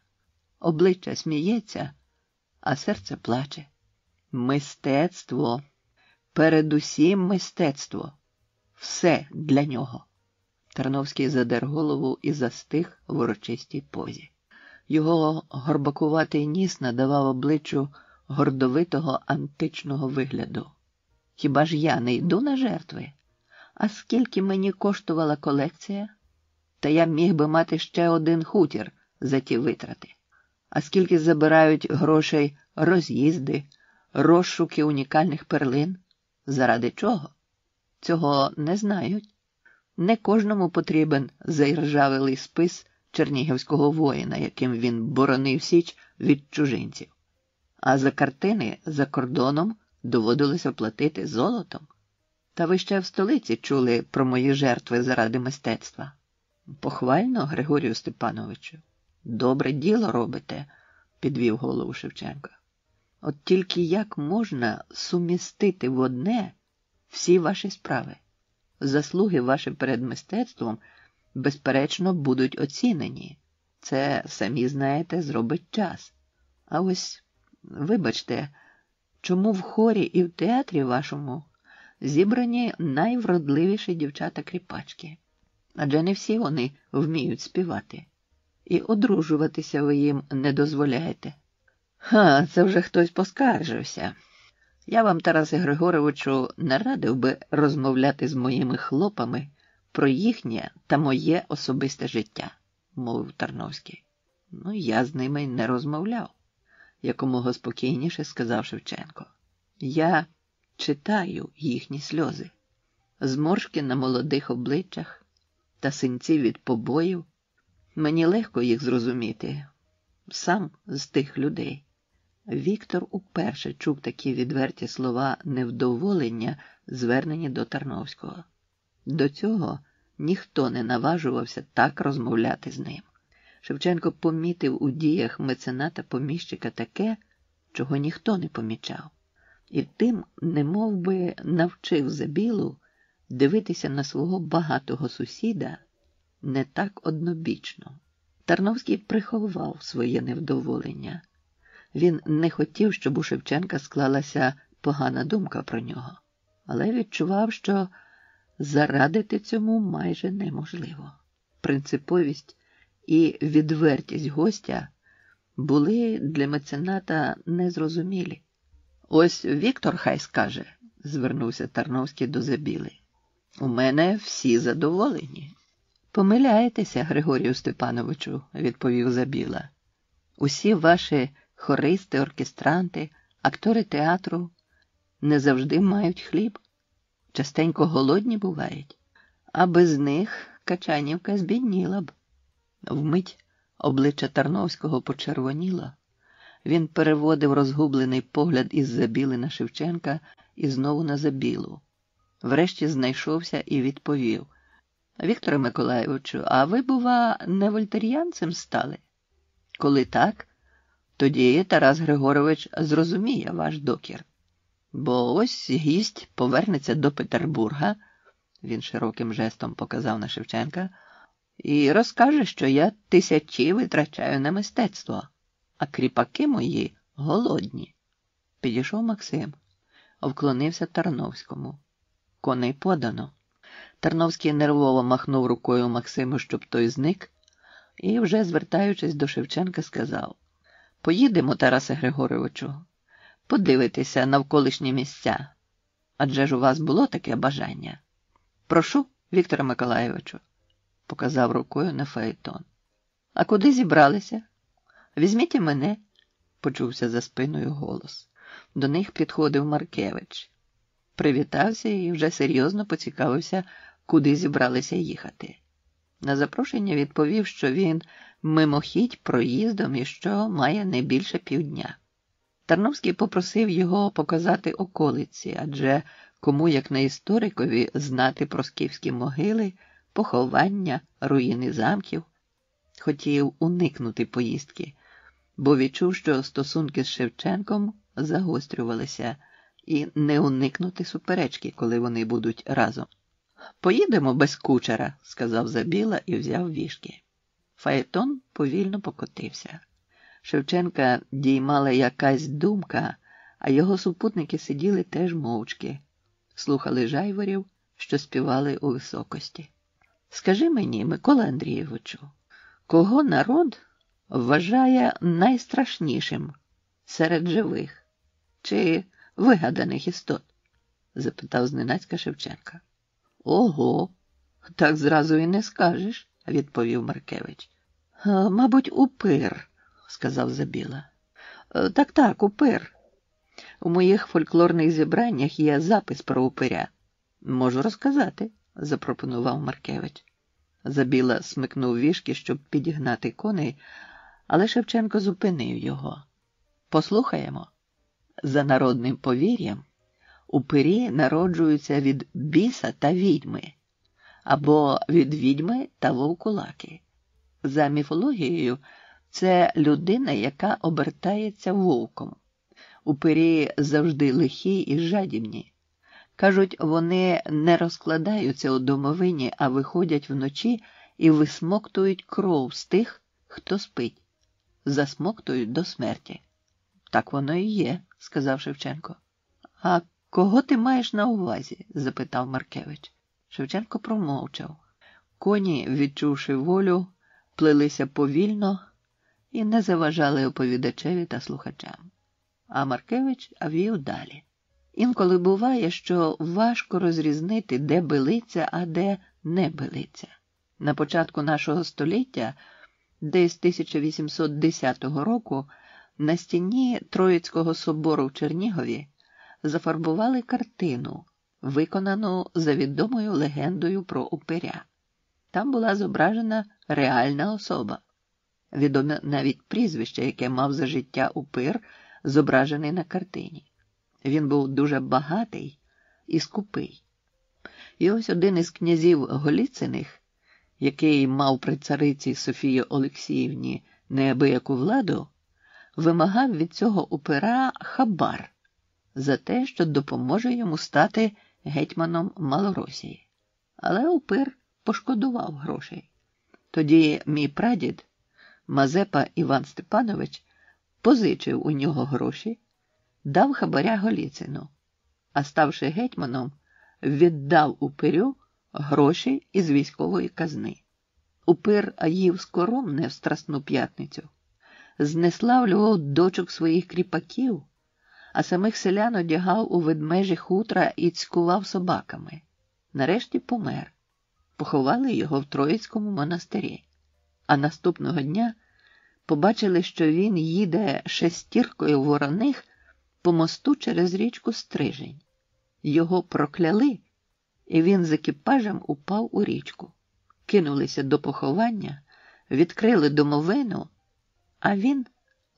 [SPEAKER 2] Обличчя сміється, а серце плаче. Мистецтво. Передусім мистецтво. Все для нього». Тарновський задер голову і застиг в урочистій позі. Його горбакуватий ніс надавав обличчю гордовитого античного вигляду. «Хіба ж я не йду на жертви? А скільки мені коштувала колекція? Та я міг би мати ще один хутір за ті витрати. А скільки забирають грошей роз'їзди, розшуки унікальних перлин? Заради чого? Цього не знають. Не кожному потрібен заіржавелий спис чернігівського воїна, яким він боронив Січ від чужинців. А за картини за кордоном доводилося платити золотом. Та ви ще в столиці чули про мої жертви заради мистецтва. Похвально, Григорію Степановичу. Добре діло робите», – підвів голову Шевченко. «От тільки як можна сумістити в одне всі ваші справи? Заслуги ваші перед мистецтвом, безперечно, будуть оцінені. Це, самі знаєте, зробить час. А ось, вибачте, чому в хорі і в театрі вашому зібрані найвродливіші дівчата-кріпачки? Адже не всі вони вміють співати. І одружуватися ви їм не дозволяєте». Це вже хтось поскаржився. Я вам, Тарасе Григоровичу, не радив би розмовляти з моїми хлопами про їхнє та моє особисте життя, мовив Тарновський. Я з ними й не розмовляв, якомога спокійніше сказав Шевченко. Я читаю їхні сльози, зморшки на молодих обличчях та синці від побоїв. Мені легко їх зрозуміти, сам з тих людей. Віктор уперше чув такі відверті слова невдоволення, звернені до Тарновського. До цього ніхто не наважувався так розмовляти з ним. Шевченко помітив у діях мецената-поміщика таке, чого ніхто не помічав. І тим немов би навчив Забілу дивитися на свого багатого сусіда не так однобічно. Тарновський приховав своє невдоволення. Він не хотів, щоб у Шевченка склалася погана думка про нього, але відчував, що зарадити цьому майже неможливо. Принциповість і відвертість гостя були для мецената незрозумілі. «Ось Віктор хай скаже», – звернувся Тарновський до Забіли. «У мене всі задоволені». «Помиляєтеся, Григорію Степановичу», – відповів Забіла. «Усі ваші хористи, оркестранти, актори театру не завжди мають хліб, частенько голодні бувають, а без них Качанівка збідніла б». Вмить обличчя Тарновського почервоніло. Він переводив розгублений погляд із Забіли на Шевченка і знову на Забілу. Врешті знайшовся і відповів. «Вікторе Миколайовичу, а ви, бува, не вольтер'янцем стали? Коли так, тоді Тарас Григорович зрозуміє ваш докір. Бо ось гість повернеться до Петербурга», він широким жестом показав на Шевченка, «і розкаже, що я тисячі витрачаю на мистецтво, а кріпаки мої Голодні. Підійшов Максим, вклонився Тарновському. Коней подано. Тарновський нервово махнув рукою Максиму, щоб той зник, і вже звертаючись до Шевченка сказав: «Поїдемо, Тарасе Григоровичу, подивитися навколишні місця. Адже ж у вас було таке бажання. Прошу, Вікторе Миколайовичу», – показав рукою на фаетон. «А куди зібралися? Візьміть і мене», – почувся за спиною голос. До них підходив Маркевич. Привітався і вже серйозно поцікавився, куди зібралися їхати. На запрошення відповів, що він мимохідь проїздом і що має не більше півдня. Тарновський попросив його показати околиці, адже кому, як не історикові, знати про скіфські могили, поховання, руїни замків. Хотів уникнути поїздки, бо відчув, що стосунки з Шевченком загострювалися, і не уникнути суперечки, коли вони будуть разом. «Поїдемо без кучера», – сказав Забіла і взяв вішки. Фаетон повільно покотився. Шевченка діймала якась думка, а його супутники сиділи теж мовчки, слухали жайворів, що співали у високості. «Скажи мені, Микола Андрійовичу, кого народ вважає найстрашнішим серед живих чи вигаданих істот?» – запитав зненацька Шевченка. «Ого, так зразу і не скажеш», – відповів Маркевич. «Мабуть, упир», – сказав Забіла. Так, упир. У моїх фольклорних зібраннях є запис про упиря. Можу розказати», – запропонував Маркевич. Забіла смикнув вішки, щоб підігнати коней, але Шевченко зупинив його. «Послухаємо. За народним повір'ям, упирі народжуються від біса та відьми, або від відьми та вовкулаки. За міфологією, це людина, яка обертається вовком. Упирі завжди лихі і жадібні. Кажуть, вони не розкладаються у домовині, а виходять вночі і висмоктують кров з тих, хто спить. Засмоктують до смерті». «Так воно і є», – сказав Шевченко. «А кого ти маєш на увазі?» – запитав Маркевич. Шевченко промовчав. Коні, відчувши волю, плелися повільно і не заважали оповідачеві та слухачам. А Маркевич вів далі. Інколи буває, що важко розрізнити, де билиця, а де не билиця. На початку нашого століття, десь 1810 року, на стіні Троїцького собору в Чернігові зафарбували картину, виконану за відомою легендою про упиря. Там була зображена реальна особа. Відоме навіть прізвище, яке мав за життя упир, зображений на картині. Він був дуже багатий і скупий. І ось один із князів Голіциних, який мав при цариці Софії Олексіївні неабияку владу, вимагав від цього упира хабар за те, що допоможе йому стати гетьманом Малоросії. Але упир пошкодував грошей. Тоді мій прадід, Мазепа Іван Степанович, позичив у нього гроші, дав хабаря Голіцину, а ставши гетьманом, віддав упирю гроші із військової казни. Упир їв скоромне в Страсну п'ятницю, знеславлював дочок своїх кріпаків, а самих селян одягав у ведмежі хутра і цькував собаками. Нарешті помер. Поховали його в Троїцькому монастирі. А наступного дня побачили, що він їде шестіркою вороних по мосту через річку Стрижень. Його прокляли, і він з екіпажем упав у річку. Кинулися до поховання, відкрили домовину, а він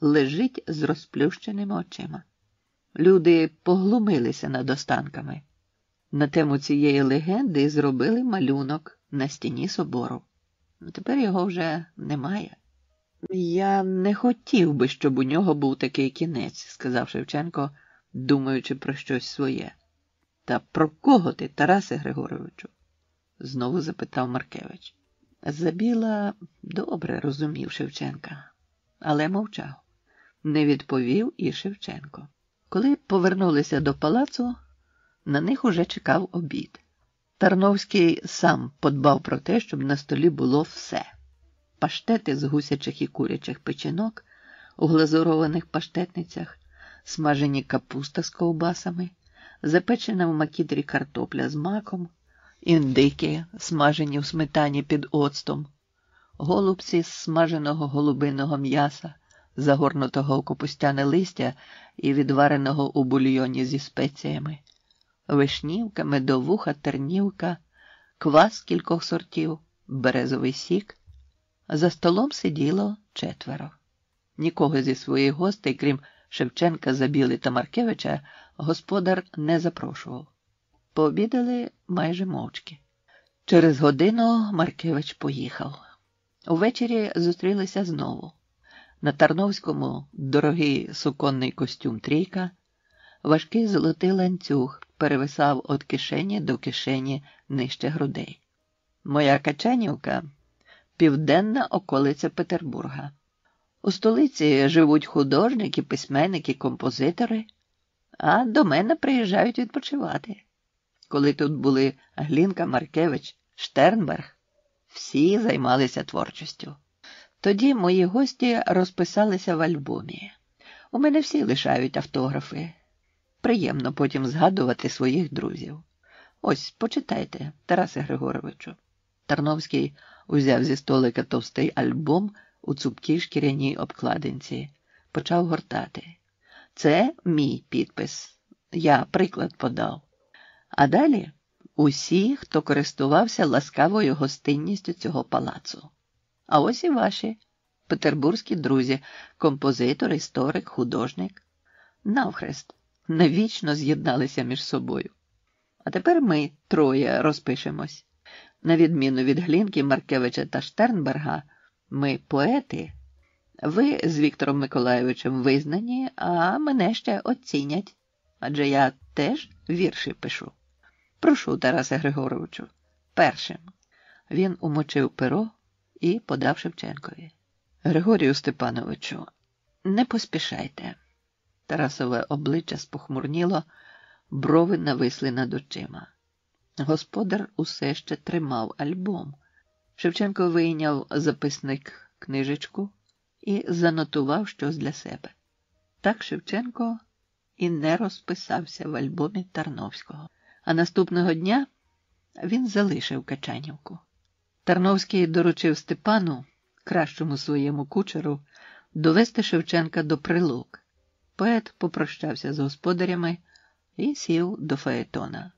[SPEAKER 2] лежить з розплющеними очима. Люди поглумилися над останками. На тему цієї легенди зробили малюнок на стіні собору. Тепер його вже немає. «Я не хотів би, щоб у нього був такий кінець», – сказав Шевченко, думаючи про щось своє. «Та про кого ти, Тарасе Григоровичу?» – знову запитав Маркевич. Забіла добре розумів Шевченка, але мовчав. Не відповів і Шевченко. Коли повернулися до палацу, на них уже чекав обід. Тарновський сам подбав про те, щоб на столі було все. Паштети з гусячих і курячих печінок у глазурованих паштетницях, смажені капуста з ковбасами, запечена в макітрі картопля з маком, індики, смажені в сметані під оцтом, голубці з смаженого голубиного м'яса, загорнутого у капустяне листя і відвареного у бульйоні зі спеціями, вишнівка, медовуха, тернівка, квас кількох сортів, березовий сік. За столом сиділо 4. Нікого зі своїх гостей, крім Шевченка, Забіли та Маркевича, господар не запрошував. Пообідали майже мовчки. Через годину Маркевич поїхав. Увечері зустрілися знову. На Тарновському дорогий суконний костюм трійка, важкий золотий ланцюг перевисав від кишені до кишені нижче грудей. Моя Качанівка – південна околиця Петербурга. У столиці живуть художники, письменники, композитори, а до мене приїжджають відпочивати. Коли тут були Глінка, Маркевич, Штернберг, всі займалися творчістю. Тоді мої гості розписалися в альбомі. У мене всі лишають автографи. Приємно потім згадувати своїх друзів. Ось, почитайте, Тарасе Григоровичу. Тарновський узяв зі столика товстий альбом у цупкій шкіряній обкладинці. Почав гортати. Це мій підпис. Я приклад подав. А далі усі, хто користувався ласкавою гостинністю цього палацу. А ось і ваші петербурзькі друзі, композитор, історик, художник. Навхрест, навічно з'єдналися між собою. А тепер ми 3 розпишемось. На відміну від Глінки, Маркевича та Штернберга, ми поети. Ви з Віктором Миколайовичем визнані, а мене ще оцінять. Адже я теж вірші пишу. Прошу, Тарасе Григоровичу, першим. Він умочив перо і подав Шевченкові. Григорію Степановичу, не поспішайте. Тарасове обличчя спохмурніло, брови нависли над очима. Господар усе ще тримав альбом. Шевченко вийняв записник книжечку і занотував щось для себе. Так Шевченко і не розписався в альбомі Тарновського. А наступного дня він залишив Качанівку. Тарновський доручив Степану, кращому своєму кучеру, довести Шевченка до Прилук. Поет попрощався з господарями і сів до фаетона.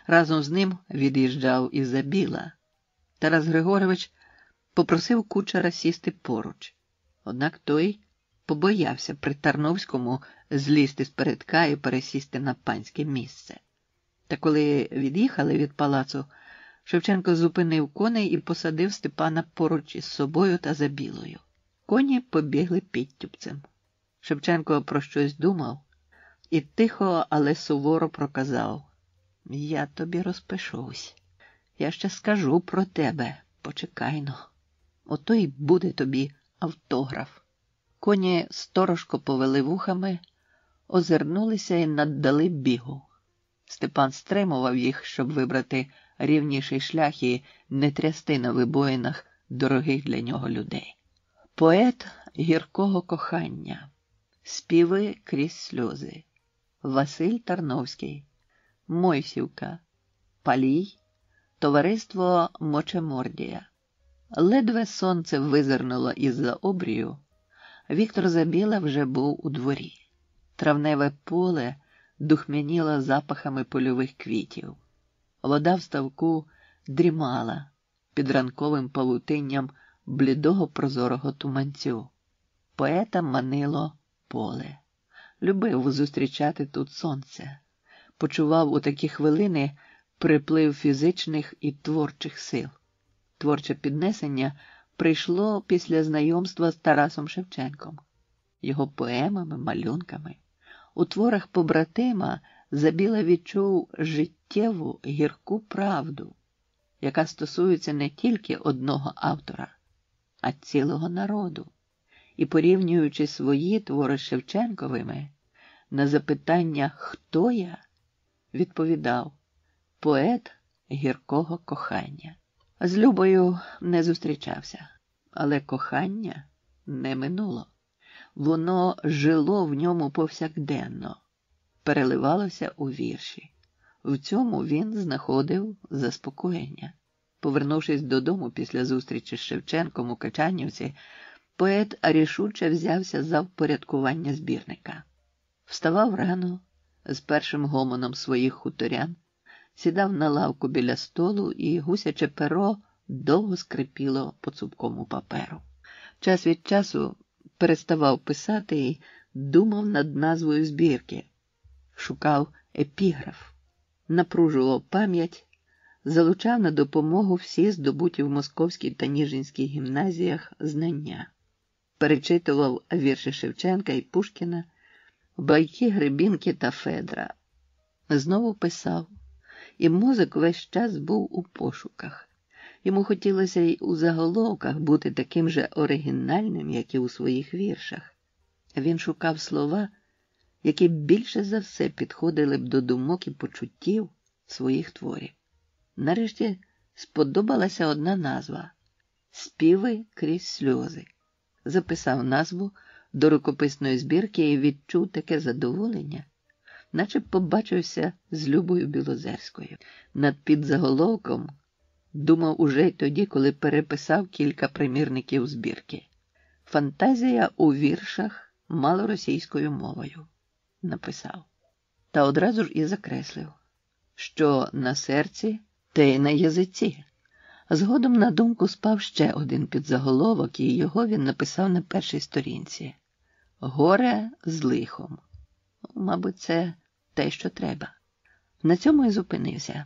[SPEAKER 2] Разом з ним від'їжджав і Забіла. Тарас Григорович попросив кучера сісти поруч. Однак той побоявся при Тарновському злізти з передка і пересісти на панське місце. Та коли від'їхали від палацу, Шевченко зупинив коней і посадив Степана поруч із собою та Забілою. Коні побігли підтюпцем. Шевченко про щось думав і тихо, але суворо проказав: «Я тобі розпишусь. Я ще скажу про тебе. Почекай-но. Ото й буде тобі автограф». Коні сторожко повели вухами, озирнулися і наддали бігу. Степан стримував їх, щоб вибрати рівніший шлях і не трясти на вибоїнах дорогих для нього людей. Поет гіркого кохання. Співи крізь сльози. Василь Тарновський. Мойсівка. Палій. Товариство Мочемордія. Ледве сонце визирнуло із-за обрію, Віктор Забіла вже був у дворі. Травневе поле духмяніло запахами польових квітів. Вода в ставку дрімала під ранковим павутинням блідого прозорого туманцю. Поета манило поле. Любив зустрічати тут сонце. Почував у такі хвилини приплив фізичних і творчих сил. Творче піднесення прийшло після знайомства з Тарасом Шевченком, його поемами, малюнками. У творах побратима Забіла відчув життєву гірку правду, яка стосується не тільки одного автора, а цілого народу. і, порівнюючи свої твори з Шевченковими, на запитання «Хто я?» відповідав «Поет гіркого кохання». З Любою не зустрічався, але кохання не минуло. Воно жило в ньому повсякденно, переливалося у вірші. В цьому він знаходив заспокоєння. Повернувшись додому після зустрічі з Шевченком у Качанівці, поет рішуче взявся за впорядкування збірника. Вставав рано, з першим гомоном своїх хуторян, сідав на лавку біля столу, і гусяче перо довго скрипіло по цупкому паперу. Час від часу переставав писати і думав над назвою збірки. Шукав епіграф, напружував пам'ять, залучав на допомогу всі здобуті в Московській та Ніжинській гімназіях знання. Перечитував вірші Шевченка і Пушкіна, байки Гребінки та Федра. Знову писав, і мозок весь час був у пошуках. Йому хотілося й у заголовках бути таким же оригінальним, як і у своїх віршах. Він шукав слова, які більше за все підходили б до думок і почуттів своїх творів. Нарешті сподобалася одна назва «Співи крізь сльози». Записав назву до рукописної збірки і відчув таке задоволення, наче побачився з Любою Білозерською. Над підзаголовком думав уже й тоді, коли переписав кілька примірників збірки. «Фантазія у віршах малоросійською мовою», написав. Та одразу ж і закреслив, що на серці, те й на язиці. Згодом на думку спав ще один підзаголовок, і його він написав на першій сторінці. «Горе з лихом». Мабуть, це те, що треба. На цьому і зупинився.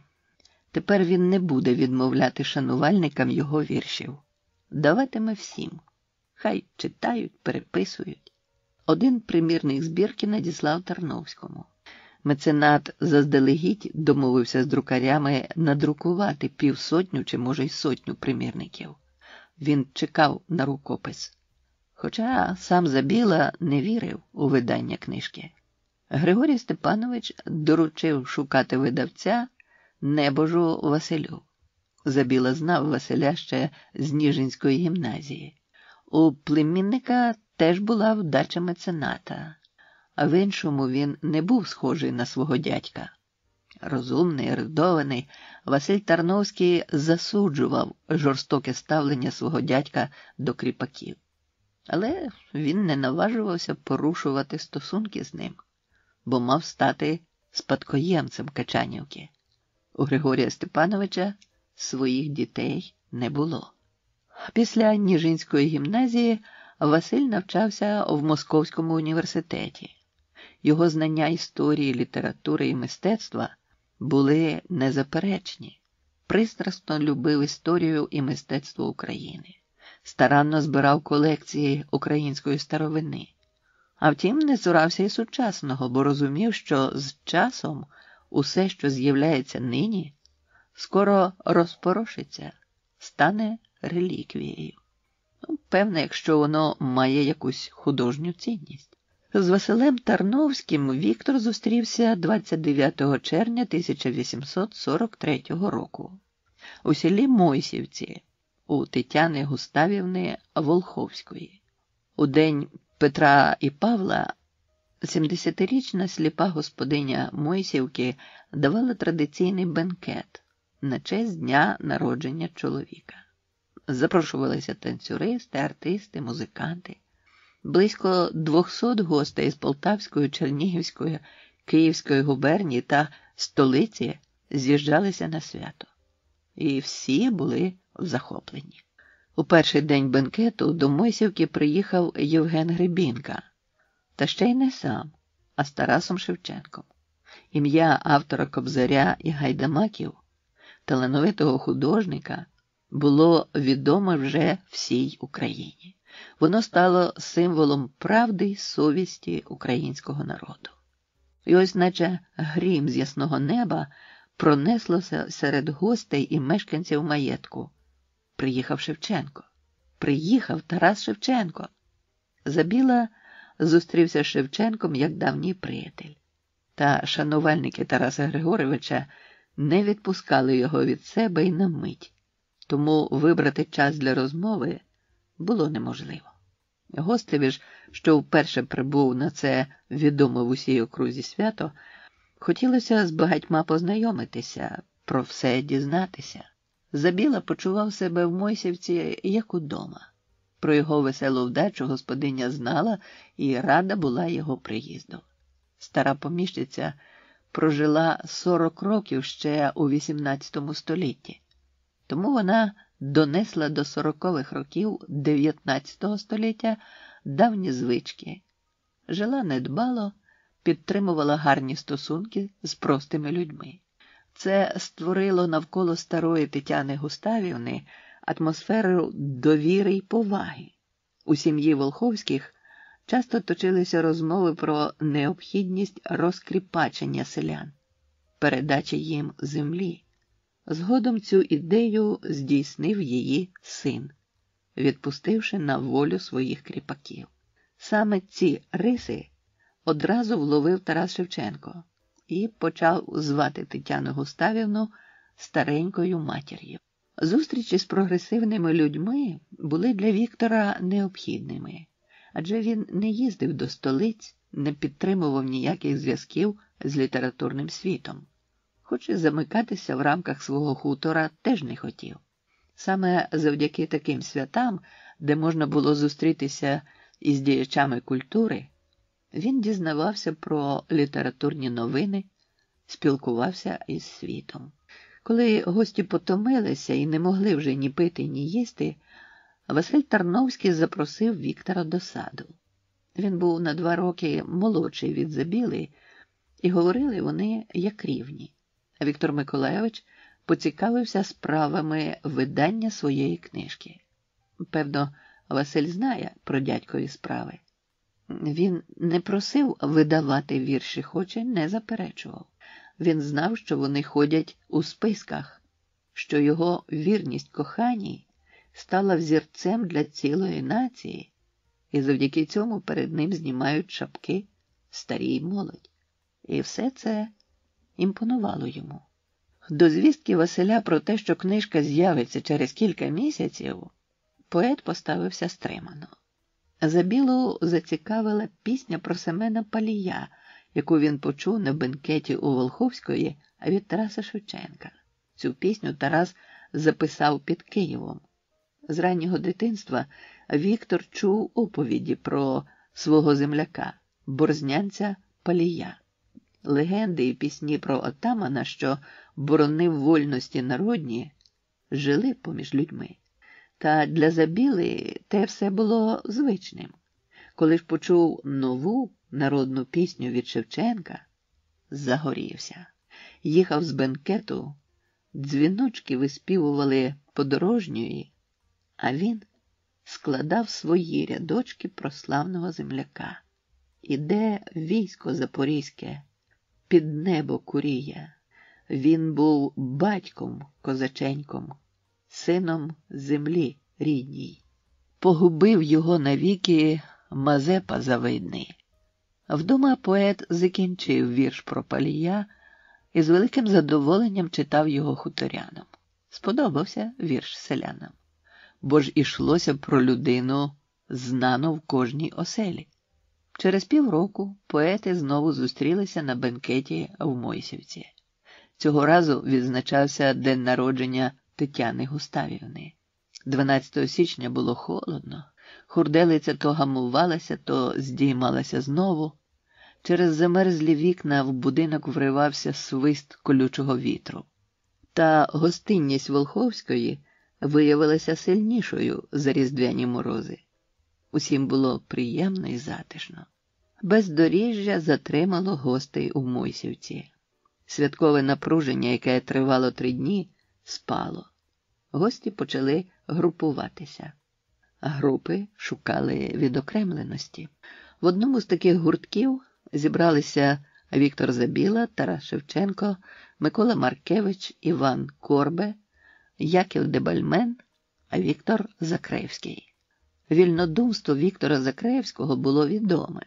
[SPEAKER 2] Тепер він не буде відмовляти шанувальникам його віршів. Даватиме всім. Хай читають, переписують. Один примірник збірки надіслав Тарновському. Меценат заздалегідь домовився з друкарями надрукувати 50 чи, може, й 100 примірників. Він чекав на рукопис. Хоча сам Забіла не вірив у видання книжки. Григорій Степанович доручив шукати видавця небожу Василю. Забіла знав Василя ще з Ніжинської гімназії. У племінника теж була вдача мецената, а в іншому він не був схожий на свого дядька. Розумний, ерудований, Василь Тарновський засуджував жорстоке ставлення свого дядька до кріпаків. Але він не наважувався порушувати стосунки з ним, бо мав стати спадкоємцем Качанівки. У Григорія Степановича своїх дітей не було. Після Ніжинської гімназії Василь навчався в Московському університеті. Його знання історії, літератури і мистецтва були незаперечні. Пристрасно любив історію і мистецтво України. Старанно збирав колекції української старовини. А втім, не цурався і сучасного, бо розумів, що з часом усе, що з'являється нині, скоро розпорошиться, стане реліквією. Певне, якщо воно має якусь художню цінність. З Василем Тарновським Віктор зустрівся 29 червня 1843 року у селі Мойсівці у Тетяни Густавівни Волховської. У день Петра і Павла 70-річна сліпа господиня Мойсівки давала традиційний бенкет на честь дня народження чоловіка. Запрошувалися танцюристи, артисти, музиканти. Близько 200 гостей з Полтавської, Чернігівської, Київської губернії та столиці з'їжджалися на свято. І всі були захоплені. У перший день бенкету до Мойсівки приїхав Євген Гребінка. Та ще й не сам, а з Тарасом Шевченком. Ім'я автора Кобзаря і Гайдамаків, талановитого художника, було відоме вже всій Україні. Воно стало символом правди й совісті українського народу. І ось наче грім з ясного неба пронеслося серед гостей і мешканців маєтку. Приїхав Шевченко. Приїхав Тарас Шевченко. Забіла зустрівся з Шевченком як давній приятель. Та шанувальники Тараса Григоровича не відпускали його від себе й на мить, тому вибрати час для розмови було неможливо. Гостеві ж, що вперше прибув на це відоме в усій окрузі свято, хотілося з багатьма познайомитися, про все дізнатися. Забіла почував себе в Мойсівці як удома. Про його веселу вдачу господиня знала і рада була його приїзду. Стара поміщиця прожила 40 років ще у XVIII столітті, тому вона донесла до 40-х років XIX століття давні звички, жила недбало, підтримувала гарні стосунки з простими людьми. Це створило навколо старої Тетяни Густавівни атмосферу довіри й поваги. У сім'ї Волховських часто точилися розмови про необхідність розкріпачення селян, передачі їм землі. Згодом цю ідею здійснив її син, відпустивши на волю своїх кріпаків. Саме ці риси одразу вловив Тарас Шевченко і почав звати Тетяну Густавівну старенькою матір'ю. Зустрічі з прогресивними людьми були для Віктора необхідними, адже він не їздив до столиць, не підтримував ніяких зв'язків з літературним світом, хоч і замикатися в рамках свого хутора теж не хотів. Саме завдяки таким святам, де можна було зустрітися із діячами культури, він дізнавався про літературні новини, спілкувався із світом. Коли гості потомилися і не могли вже ні пити, ні їсти, Василь Тарновський запросив Віктора до саду. Він був на 2 роки молодший від Забіли, і говорили вони як рівні. Віктор Миколайович поцікавився справами видання своєї книжки. Певно, Василь знає про дядькові справи. Він не просив видавати вірші, хоч і не заперечував. Він знав, що вони ходять у списках, що його вірність коханій стала взірцем для цілої нації, і завдяки цьому перед ним знімають шапки старі й молодь. І все це імпонувало йому. До звістки Василя про те, що книжка з'явиться через кілька місяців, поет поставився стримано. Забілу зацікавила пісня про Семена Палія, яку він почув на бенкеті у Волховської від Тараса Шевченка. Цю пісню Тарас записав під Києвом. З раннього дитинства Віктор чув оповіді про свого земляка, борзнянця Палія. Легенди і пісні про отамана, що боронив вольності народні, жили поміж людьми. Та для Забіли те все було звичним. Коли ж почув нову народну пісню від Шевченка, загорівся. Їхав з бенкету, дзвіночки виспівували подорожньої, а він складав свої рядочки про славного земляка. Іде військо запорізьке, під небо куріє. Він був батьком козаченьком, сином землі рідній. Погубив його навіки Мазепа завидний. Вдома поет закінчив вірш про Палія і з великим задоволенням читав його хуторянам. Сподобався вірш селянам, бо ж ішлося про людину, знану в кожній оселі. Через півроку поети знову зустрілися на бенкеті в Мойсівці. Цього разу відзначався день народження Тетяни Густавівни. 12 січня було холодно, хурделиця то гамувалася, то здіймалася знову. Через замерзлі вікна в будинок вривався свист колючого вітру. Та гостинність Волховської виявилася сильнішою за різдвяні морози. Усім було приємно і затишно. Бездоріжжя затримало гостей у Мойсівці. Святкове напруження, яке тривало 3 дні, спало. Гості почали групуватися. Групи шукали відокремленості. В одному з таких гуртків зібралися Віктор Забіла, Тарас Шевченко, Микола Маркевич, Іван Корбе, Яків Дебальмен, а Віктор Закревський. Вільнодумство Віктора Закревського було відоме.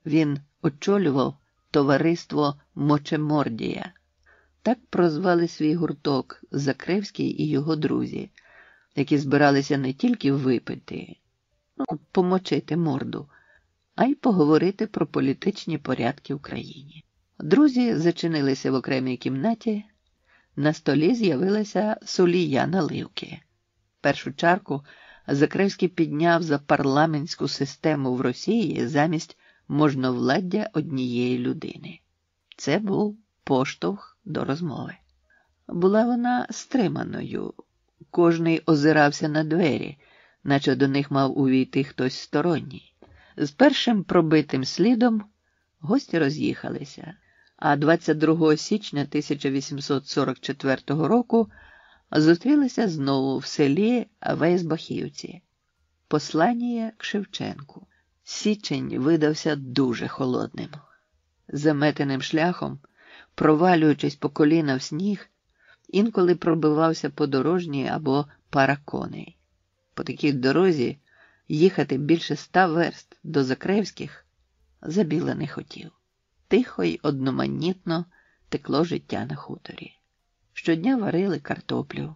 [SPEAKER 2] Він очолював товариство Мочемордія. Так прозвали свій гурток Закревський і його друзі, які збиралися не тільки випити, помочити морду, а й поговорити про політичні порядки в країні. Друзі зачинилися в окремій кімнаті, на столі з'явилася солія наливки. Першу чарку Закревський підняв за парламентську систему в Росії замість можновладдя однієї людини. Це був поштовх до розмови. Була вона стриманою. Кожний озирався на двері, наче до них мав увійти хтось сторонній. З першим пробитим слідом гості роз'їхалися, а 22 січня 1844 року зустрілися знову в селі Вейсбахівці. Послання к Шевченку. Січень видався дуже холодним. Заметеним шляхом, провалюючись по коліна в сніг, інколи пробивався подорожній або пара коней. По такій дорозі їхати більше 100 верст до Закревських Забіла не хотів. Тихо й одноманітно текло життя на хуторі. Щодня варили картоплю,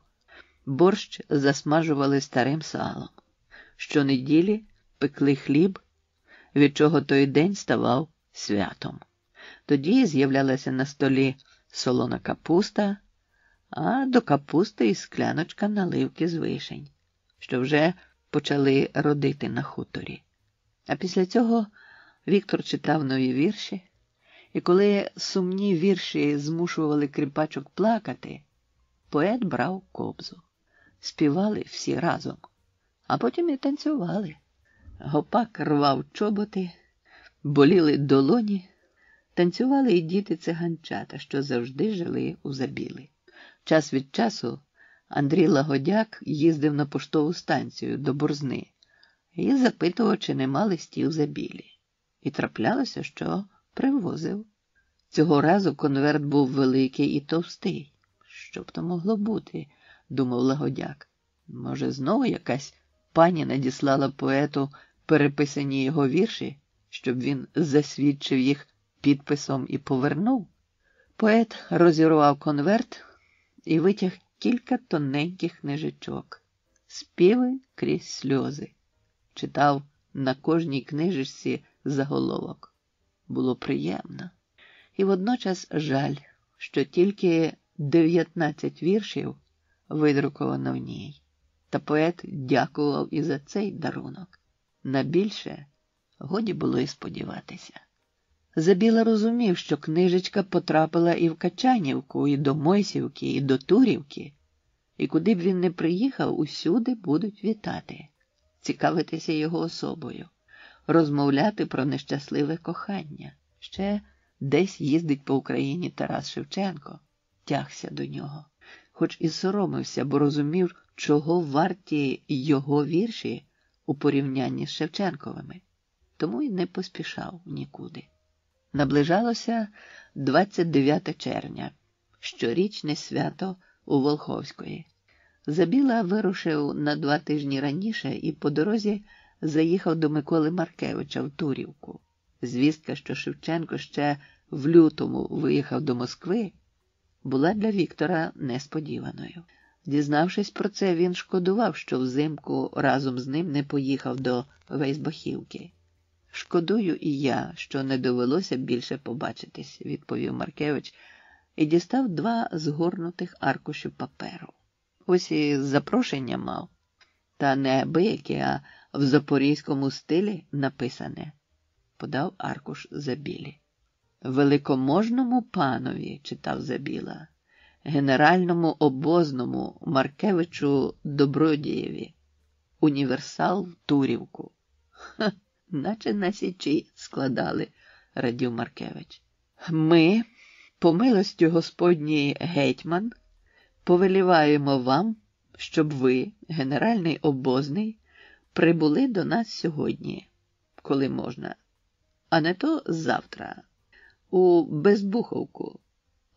[SPEAKER 2] борщ засмажували старим салом. Щонеділі пекли хліб, від чого той день ставав святом. Тоді з'являлася на столі солона капуста, а до капусти і скляночка наливки з вишень, що вже почали родити на хуторі. А після цього Віктор читав нові вірші, і коли сумні вірші змушували кріпачок плакати, поет брав кобзу. Співали всі разом, а потім і танцювали. Гопак рвав чоботи, боліли долоні, танцювали і діти-циганчата, що завжди жили у Забілі. Час від часу Андрій Лагодяк їздив на поштову станцію до Борзни і запитував, чи нема листів Забілі. І траплялося, що привозив. Цього разу конверт був великий і товстий. Що б то могло бути, думав Лагодяк. Може, знову якась пані надіслала поету переписані його вірші, щоб він засвідчив їх підписом і повернув? Поет розірвав конверт і витяг кілька тоненьких книжечок. «Співи крізь сльози». Читав на кожній книжечці заголовок. Було приємно. І водночас жаль, що тільки 19 віршів видруковано в ній. Та поет дякував і за цей дарунок. На більше годі було і сподіватися. Забіла розумів, що книжечка потрапила і в Качанівку, і до Мойсівки, і до Турівки. І куди б він не приїхав, усюди будуть вітати, цікавитися його особою, розмовляти про нещасливе кохання. Ще десь їздить по Україні Тарас Шевченко, тягся до нього. Хоч і соромився, бо розумів, чого варті його вірші у порівнянні з Шевченковими. Тому й не поспішав нікуди. Наближалося 29 червня, щорічне свято у Волховської. Забіла вирушив на 2 тижні раніше і по дорозі заїхав до Миколи Маркевича в Турівку. Звістка, що Шевченко ще в лютому виїхав до Москви, була для Віктора несподіваною. Дізнавшись про це, він шкодував, що взимку разом з ним не поїхав до Вейсбахівки. «Шкодую і я, що не довелося більше побачитись», – відповів Маркевич і дістав 2 згорнутих аркуші паперу. Ось і запрошення мав, та не абияке, а в запорізькому стилі написане. Подав аркуш Забілі. «Великоможному панові», – читав Забіла, «генеральному обозному Маркевичу Добродієві, універсал в Турівку». «Ха, наче на січі складали», – радів Маркевич. «Ми, по милості Господній гетьман, повеліваємо вам, щоб ви, генеральний обозний, прибули до нас сьогодні, коли можна, а не то завтра, у Безбуховку,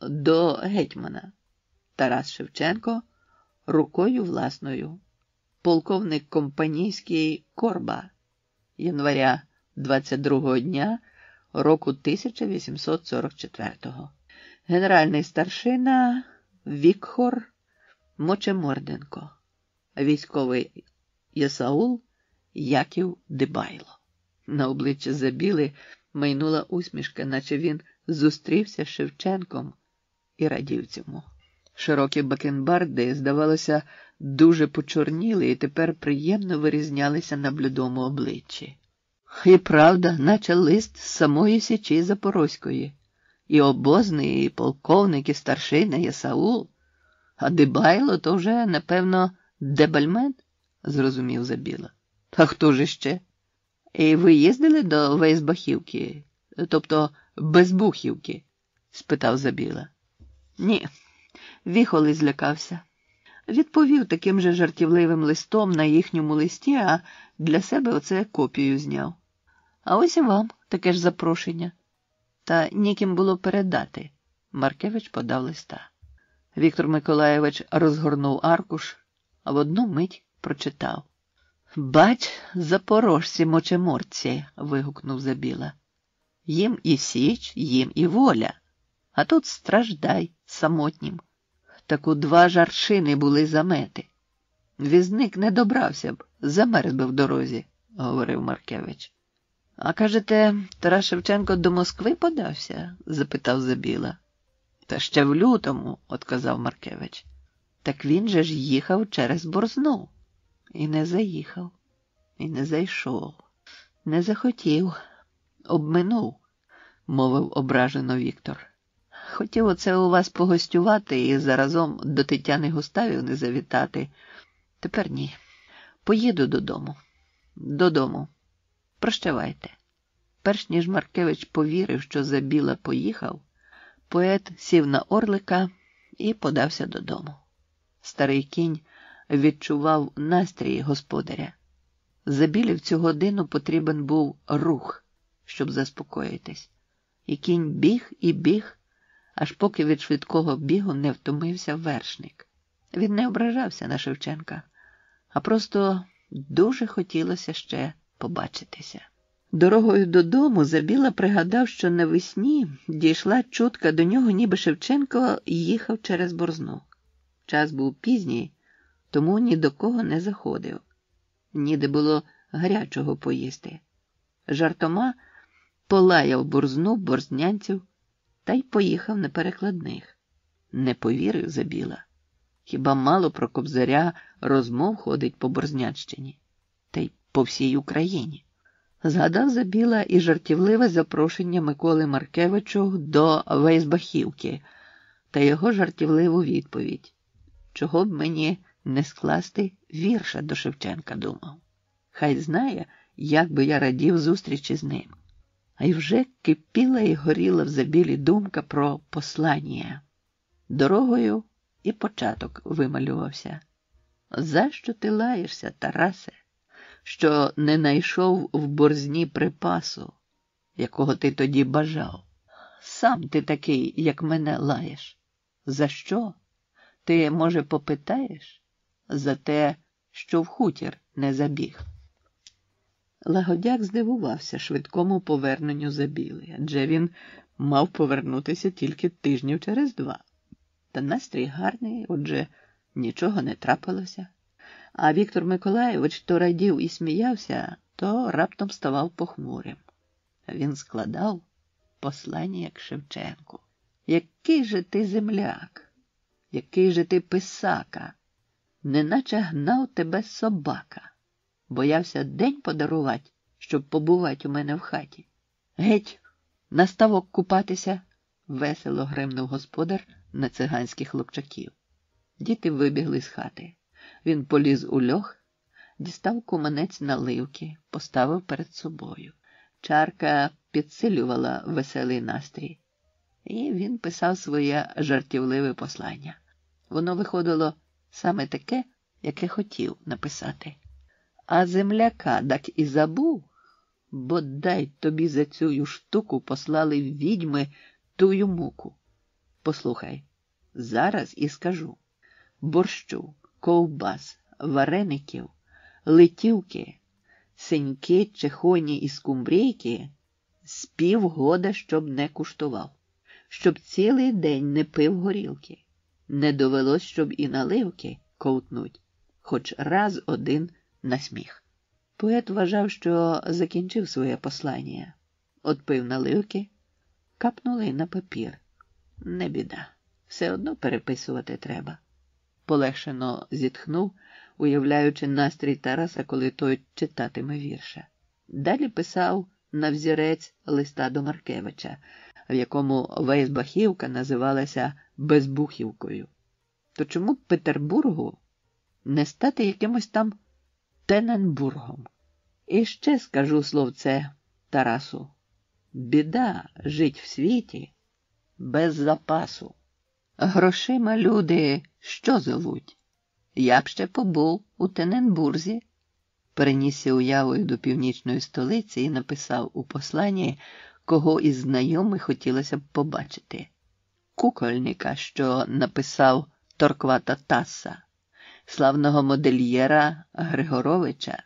[SPEAKER 2] до гетьмана. Тарас Шевченко рукою власною. полковник компанійський Корба, января 22-го дня року 1844-го. Генеральний старшина Вікхор Мочеморденко, військовий єсаул Яків Дибайло. На обличчі Забіли майнула усмішка, наче він зустрівся з Шевченком і радів цьому. Широкі бакенбарди, здавалося, дуже почорніли і тепер приємно вирізнялися на блідому обличчі. І правда, наче лист з самої Січі Запорозької. І обозний, і полковник, і старшина єсаул. А Дибайло то вже, напевно, Дебальмен, зрозумів Забіла. А хто ж іще? І ви їздили до Вейсбахівки, тобто Безбухівки? Спитав Забіла. Ні, Віхоли злякався. Відповів таким же жартівливим листом на їхньому листі, а для себе оце копію зняв. А ось і вам таке ж запрошення. Та ніким було передати. Маркевич подав листа. Віктор Миколайович розгорнув аркуш, а в одну мить прочитав. «Бач, запорожці мочеморці!» – вигукнув Забіла. «Їм і січ, їм і воля. А тут страждай самотнім. Таку 2 жаршини були замети. Візник не добрався б, замерз би в дорозі», – говорив Маркевич. «А кажете, Тарас Шевченко до Москви подався?» – запитав Забіла. «Та ще в лютому», – отказав Маркевич. «Так він же ж їхав через Борзну. І не заїхав, і не зайшов, не захотів, обминув», – мовив ображено Віктор. «Хотів оце у вас погостювати і заразом до Тетяни Густавівни завітати. Тепер ні. Поїду додому. Додому. Прощавайте». Перш ніж Маркевич повірив, що Забіла поїхав, поет сів на орлика і подався додому. Старий кінь відчував настрій господаря. Забілі в цю годину потрібен був рух, щоб заспокоїтись. І кінь біг і біг, аж поки від швидкого бігу не втомився вершник. Він не ображався на Шевченка, а просто дуже хотілося ще побачитися. Дорогою додому Забіла пригадав, що навесні дійшла чутка до нього, ніби Шевченко їхав через Борзну. Час був пізній, тому ні до кого не заходив. Ніде було гарячого поїсти. Жартома полаяв Борзну, борзнянців, та й поїхав на перекладних. Не повірив Забіла. Хіба мало про Кобзаря розмов ходить по Борзнянщині? Та й по всій Україні. Згадав Забіла і жартівливе запрошення Миколи Маркевичу до Вейсбахівки та його жартівливу відповідь. Чого б мені не скласти вірша до Шевченка, думав. Хай знає, як би я радів зустрічі з ним. А й вже кипіла і горіла в Забілі думка про послання. Дорогою і початок вималювався. «За що ти лаєшся, Тарасе, що не найшов в Борзні припасу, якого ти тоді бажав? Сам ти такий, як мене лаєш. За що? Ти, може, попитаєш? За те, що в хутір не забіг». Лагодяк здивувався швидкому поверненню Забіли, адже він мав повернутися тільки тижнів через 2. Та настрій гарний, отже, нічого не трапилося. А Віктор Миколайович то радів і сміявся, то раптом ставав похмурим. Він складав послання к Шевченку. «Який же ти земляк, який же ти писака, неначе гнав тебе собака. Боявся день подарувати, щоб побувати у мене в хаті. Геть, на ставок купатися!» – весело гримнув господар на циганських хлопчаків. Діти вибігли з хати. Він поліз у льох, дістав куманець наливки, поставив перед собою. Чарка підсилювала веселий настрій. І він писав своє жартівливе послання. Воно виходило саме таке, яке хотів написати. «А земляка так і забув, бодай тобі за цю штуку послали відьми тую муку. Послухай, зараз і скажу. Борщу, ковбас, вареників литівки, синьки, чехоні і скумбрійки з півгода щоб не куштував, щоб цілий день не пив горілки, не довелось, щоб і наливки ковтнуть, хоч раз один на сміх. Поет вважав, що закінчив своє послання. Отпив наливки, капнули на папір. Не біда, все одно переписувати треба. Полегшено зітхнув, уявляючи настрій Тараса, коли той читатиме вірша. Далі писав на взірець листа до Маркевича, в якому Вейсбахівка називалася Безбухівкою. То чому б Петербургу не стати якимось там Тененбургом? І ще скажу словце Тарасу. Біда жить в світі без запасу. Грошима люди що зовуть? Я б ще побув у Тененбурзі. Перенісся уявою до північної столиці і написав у посланні, кого із знайомих хотілося б побачити. Кукольника, що написав Торквата Тасса, славного модельєра Григоровича,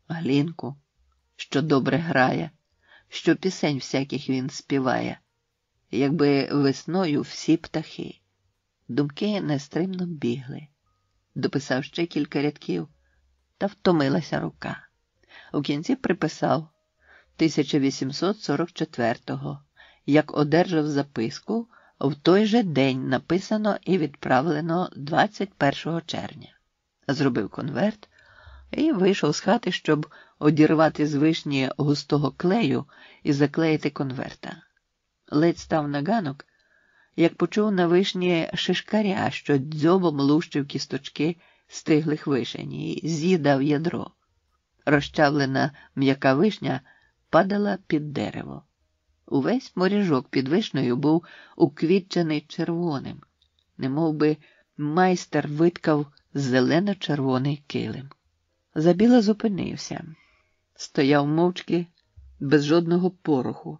[SPEAKER 2] Глінку, що добре грає, що пісень всяких він співає, якби весною всі птахи. Думки нестримно бігли. Дописав ще кілька рядків, та втомилася рука. У кінці приписав 1844-го, як одержав записку, в той же день написано і відправлено 21 червня. Зробив конверт і вийшов з хати, щоб одірвати з вишні густого клею і заклеїти конверта. Ледь став на ганок, як почув на вишні шишкаря, що дзьобом лущив кісточки стиглих вишень і з'їдав ядро. Розчавлена м'яка вишня падала під дерево. Увесь моріжок під вишнею був уквітчений червоним, немовби майстер виткав зелено-червоний килим. Забіла зупинився. Стояв мовчки, без жодного пороху,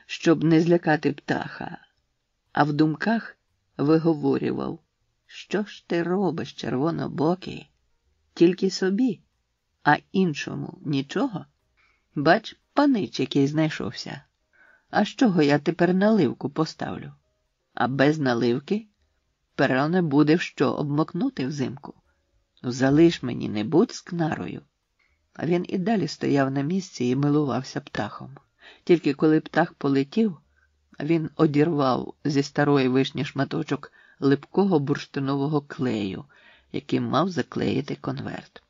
[SPEAKER 2] щоб не злякати птаха, а в думках виговорював: що ж ти робиш, червонобокий? Тільки собі, а іншому нічого? Бач, панич який знайшовся. А з чого я тепер наливку поставлю? А без наливки перо не буде в що обмокнути взимку. Залиш мені, не будь скнарою. А він і далі стояв на місці і милувався птахом. Тільки коли птах полетів, він одірвав зі старої вишні шматочок липкого бурштинового клею, яким мав заклеїти конверт.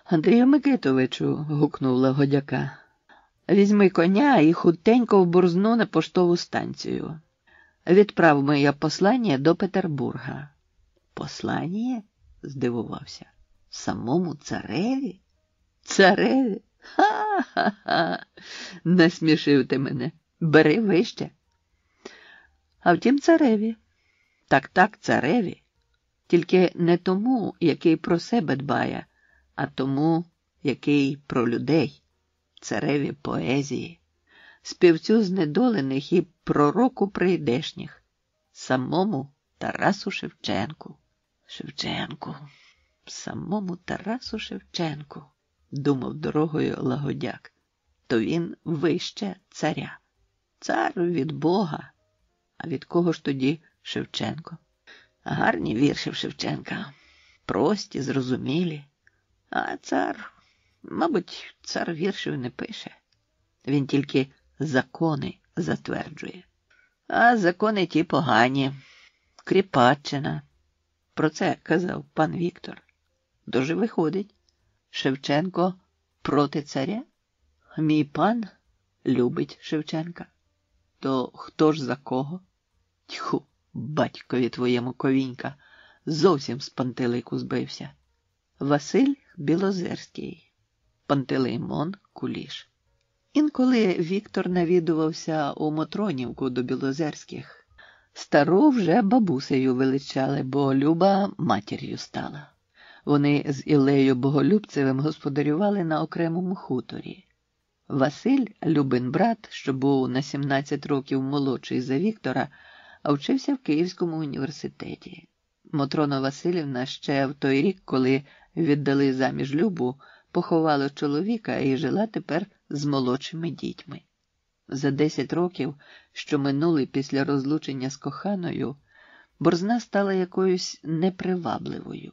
[SPEAKER 2] «Андрію Микитовичу», – гукнув Лагодяка, – «візьми коня і хутенько в Борзну на поштову станцію. Відправ моє послання до Петербурга». «Послання?» – здивувався. «Самому цареві?» «Цареві? Ха-ха-ха! Насмішив ти мене. Бери вище». «А втім, цареві». «Так, цареві. Тільки не тому, який про себе дбає, а тому, який про людей. Цареві поезії, співцю знедолених і пророку прийдешніх, самому Тарасу Шевченку». «Шевченку, самому Тарасу Шевченку», – думав дорогою Лагодяк, – то він вище царя. Цар від Бога. А від кого ж тоді Шевченко? Гарні вірші в Шевченка, прості, зрозумілі. А цар, мабуть, цар віршів не пише. Він тільки закони затверджує. А закони ті погані. Кріпаччина. Про це казав пан Віктор. Тож виходить, Шевченко проти царя? Мій пан любить Шевченка. То хто ж за кого? Тьху, батькові твоєму ковінька, зовсім з пантелику збився. Василь Білозерський, Пантелеймон Куліш. Інколи Віктор навідувався у Мотронівку до Білозерських. Стару вже бабусею величали, бо Люба матір'ю стала. Вони з Ілею Боголюбцевим господарювали на окремому хуторі. Василь, Любин брат, що був на 17 років молодший за Віктора, вчився в Київському університеті. Мотрона Василівна ще в той рік, коли віддали заміж Любу, поховала чоловіка і жила тепер з молодшими дітьми. За 10 років, що минули після розлучення з коханою, Борзна стала якоюсь непривабливою.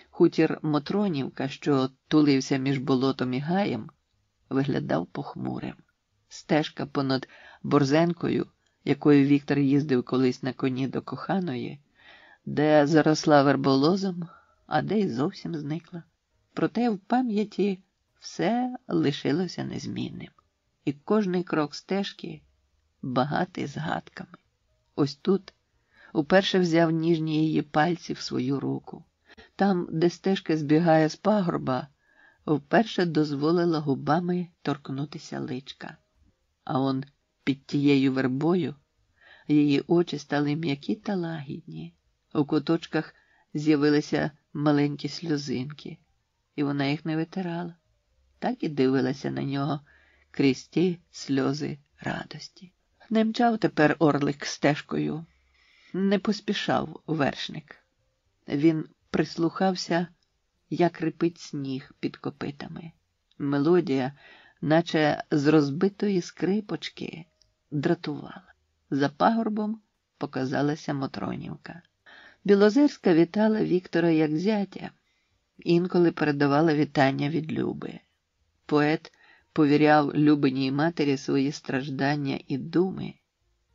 [SPEAKER 2] Хутір Мотронівка, що тулився між болотом і гаєм, виглядав похмурим. Стежка понад Борзенкою, якою Віктор їздив колись на коні до коханої, де заросла верболозом, а де й зовсім зникла. Проте в пам'яті все лишилося незмінним. І кожний крок стежки багатий згадками. Ось тут уперше взяв ніжні її пальці в свою руку. Там, де стежка збігає з пагорба, вперше дозволила губами торкнутися личка. А он під тією вербою її очі стали м'які та лагідні. У куточках з'явилися маленькі сльозинки, і вона їх не витирала. Так і дивилася на нього крізь ті сльози радості. Не мчав тепер орлик стежкою, не поспішав вершник. Він прислухався, як рипить сніг під копитами. Мелодія, наче з розбитої скрипочки, дратувала. За пагорбом показалася Мотронівка. Білозерська вітала Віктора як зятя, інколи передавала вітання від Люби. Поет повіряв Любиній матері свої страждання і думи,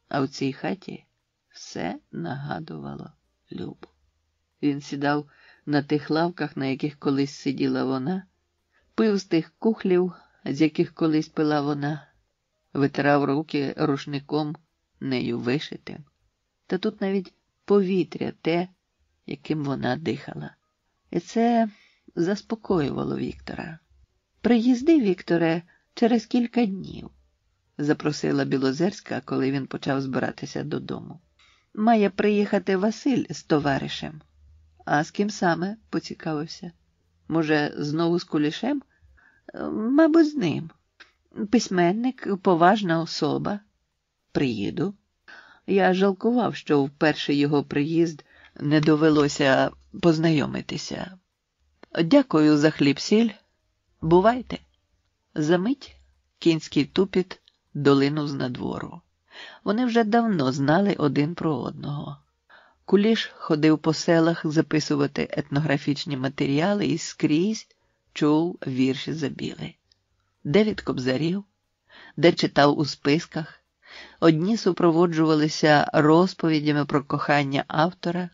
[SPEAKER 2] а в цій хаті все нагадувало Любу. Він сідав на тих лавках, на яких колись сиділа вона, пив з тих кухлів, з яких колись пила вона, витирав руки рушником, нею вишитим. Та тут навіть повітря те, яким вона дихала. І це заспокоювало Віктора. «Приїзди, Вікторе, через кілька днів», – запросила Білозерська, коли він почав збиратися додому. «Має приїхати Василь з товаришем». «А з ким саме?» – поцікавився. «Може, знову з Кулішем?» «Мабуть, з ним. Письменник, поважна особа». «Приїду». Я жалкував, що в перший його приїзд не довелося познайомитися. «Дякую за хліб-сіль. Бувайте». Замить кінський тупіт долинув з надвору. Вони вже давно знали один про одного. Куліш ходив по селах записувати етнографічні матеріали і скрізь чув вірші Забіли. Де від кобзарів, де читав у списках, одні супроводжувалися розповідями про кохання автора,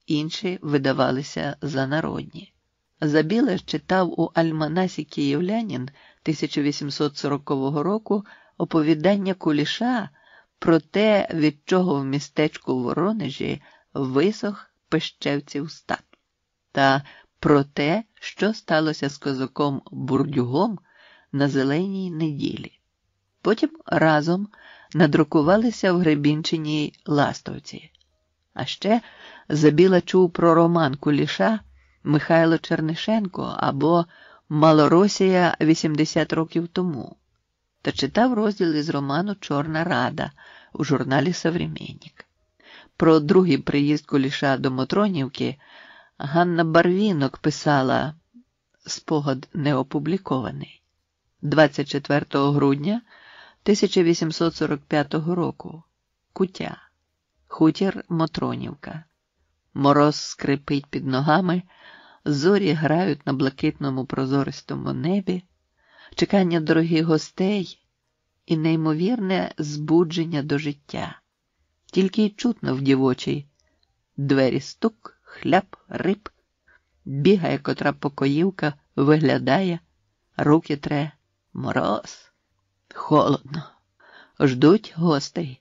[SPEAKER 2] інші видавалися за народні. Забіла читав у альманасі «Київлянин» 1840 року оповідання Куліша про те, від чого в містечку Воронежі висох Пищевців стат, та про те, що сталося з козаком Бурдюгом на Зеленій неділі. Потім разом надрукувалися в Гребінчиній Ластовці. А ще Забіла чув про роман Куліша «Михайло Чернишенко» або «Малоросія 80 років тому» та читав розділ із роману «Чорна Рада» у журналі «Современник». Про другий приїзд Куліша до Мотронівки Ганна Барвінок писала, спогад не опублікований, 24 грудня 1845 року. Куття. Хутір Мотронівка. Мороз скрипить під ногами, зорі грають на блакитному прозористому небі, чекання дорогих гостей і неймовірне збудження до життя. Тільки й чутно в дівочій. Двері стук, хляп, рип. Бігає котра покоївка, виглядає, руки тре. Мороз. Холодно. Ждуть гостей.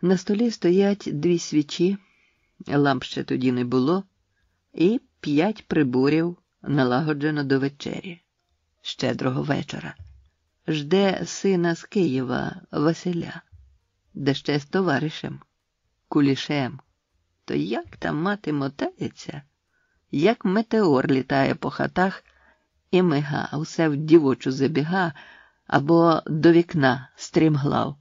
[SPEAKER 2] На столі стоять 2 свічі, ламп ще тоді не було, і 5 приборів налагоджено до вечері. Щедрого вечора. Жде сина з Києва, Василя, де ще з товаришем, Кулішем. То як там мати мотається, як метеор літає по хатах і мига, усе в дівочу забіга або до вікна стрімглав,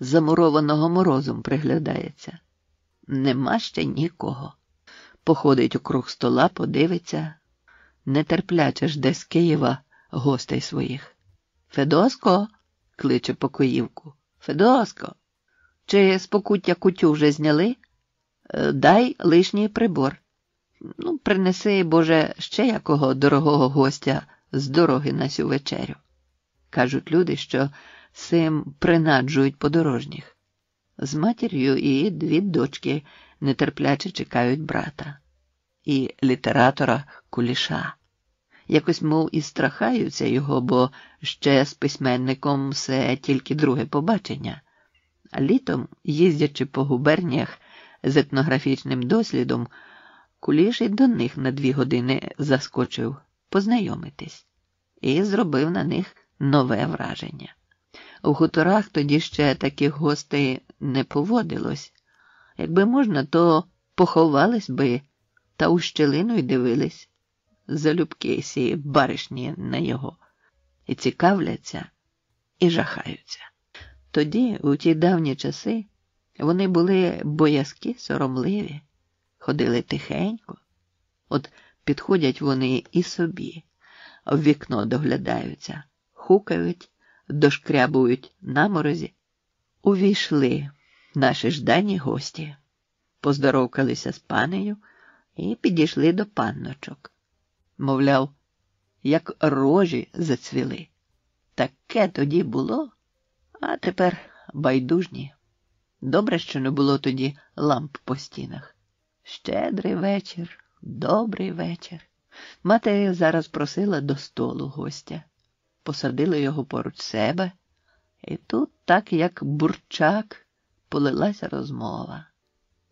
[SPEAKER 2] замурованого морозом приглядається. Нема ще нікого. Походить округ стола, подивиться, нетерпляче жде з Києва гостей своїх. «Федоско!» – кличе покоївку. «Федоско! Чи з покуття кутю вже зняли? Дай лишній прибор. Ну, принеси, Боже, ще якого дорогого гостя з дороги на сю вечерю». Кажуть люди, що сим принаджують подорожніх. З матір'ю і 2 дочки нетерпляче чекають брата. І літератора Куліша. Якось, мов, і страхаються його, бо ще з письменником все тільки друге побачення. А літом, їздячи по губерніях з етнографічним дослідом, Куліш і до них на 2 години заскочив познайомитись і зробив на них нове враження. У хуторах тоді ще таких гостей не поводилось. Якби можна, то поховались би та у щелину й дивились. Залюбки сі баришні на його. І цікавляться, і жахаються. Тоді, у ті давні часи, вони були боязкі, соромливі, ходили тихенько. От підходять вони і собі, в вікно доглядаються, хукають, дошкрябують на морозі. Увійшли наші ждані гості, поздоровкалися з панею і підійшли до панночок. Мовляв, як рожі зацвіли. Таке тоді було, а тепер байдужні. Добре, що не було тоді ламп по стінах. Щедрий вечір, добрий вечір. Мати зараз просила до столу гостя. Посадила його поруч себе, і тут, так як бурчак, полилася розмова.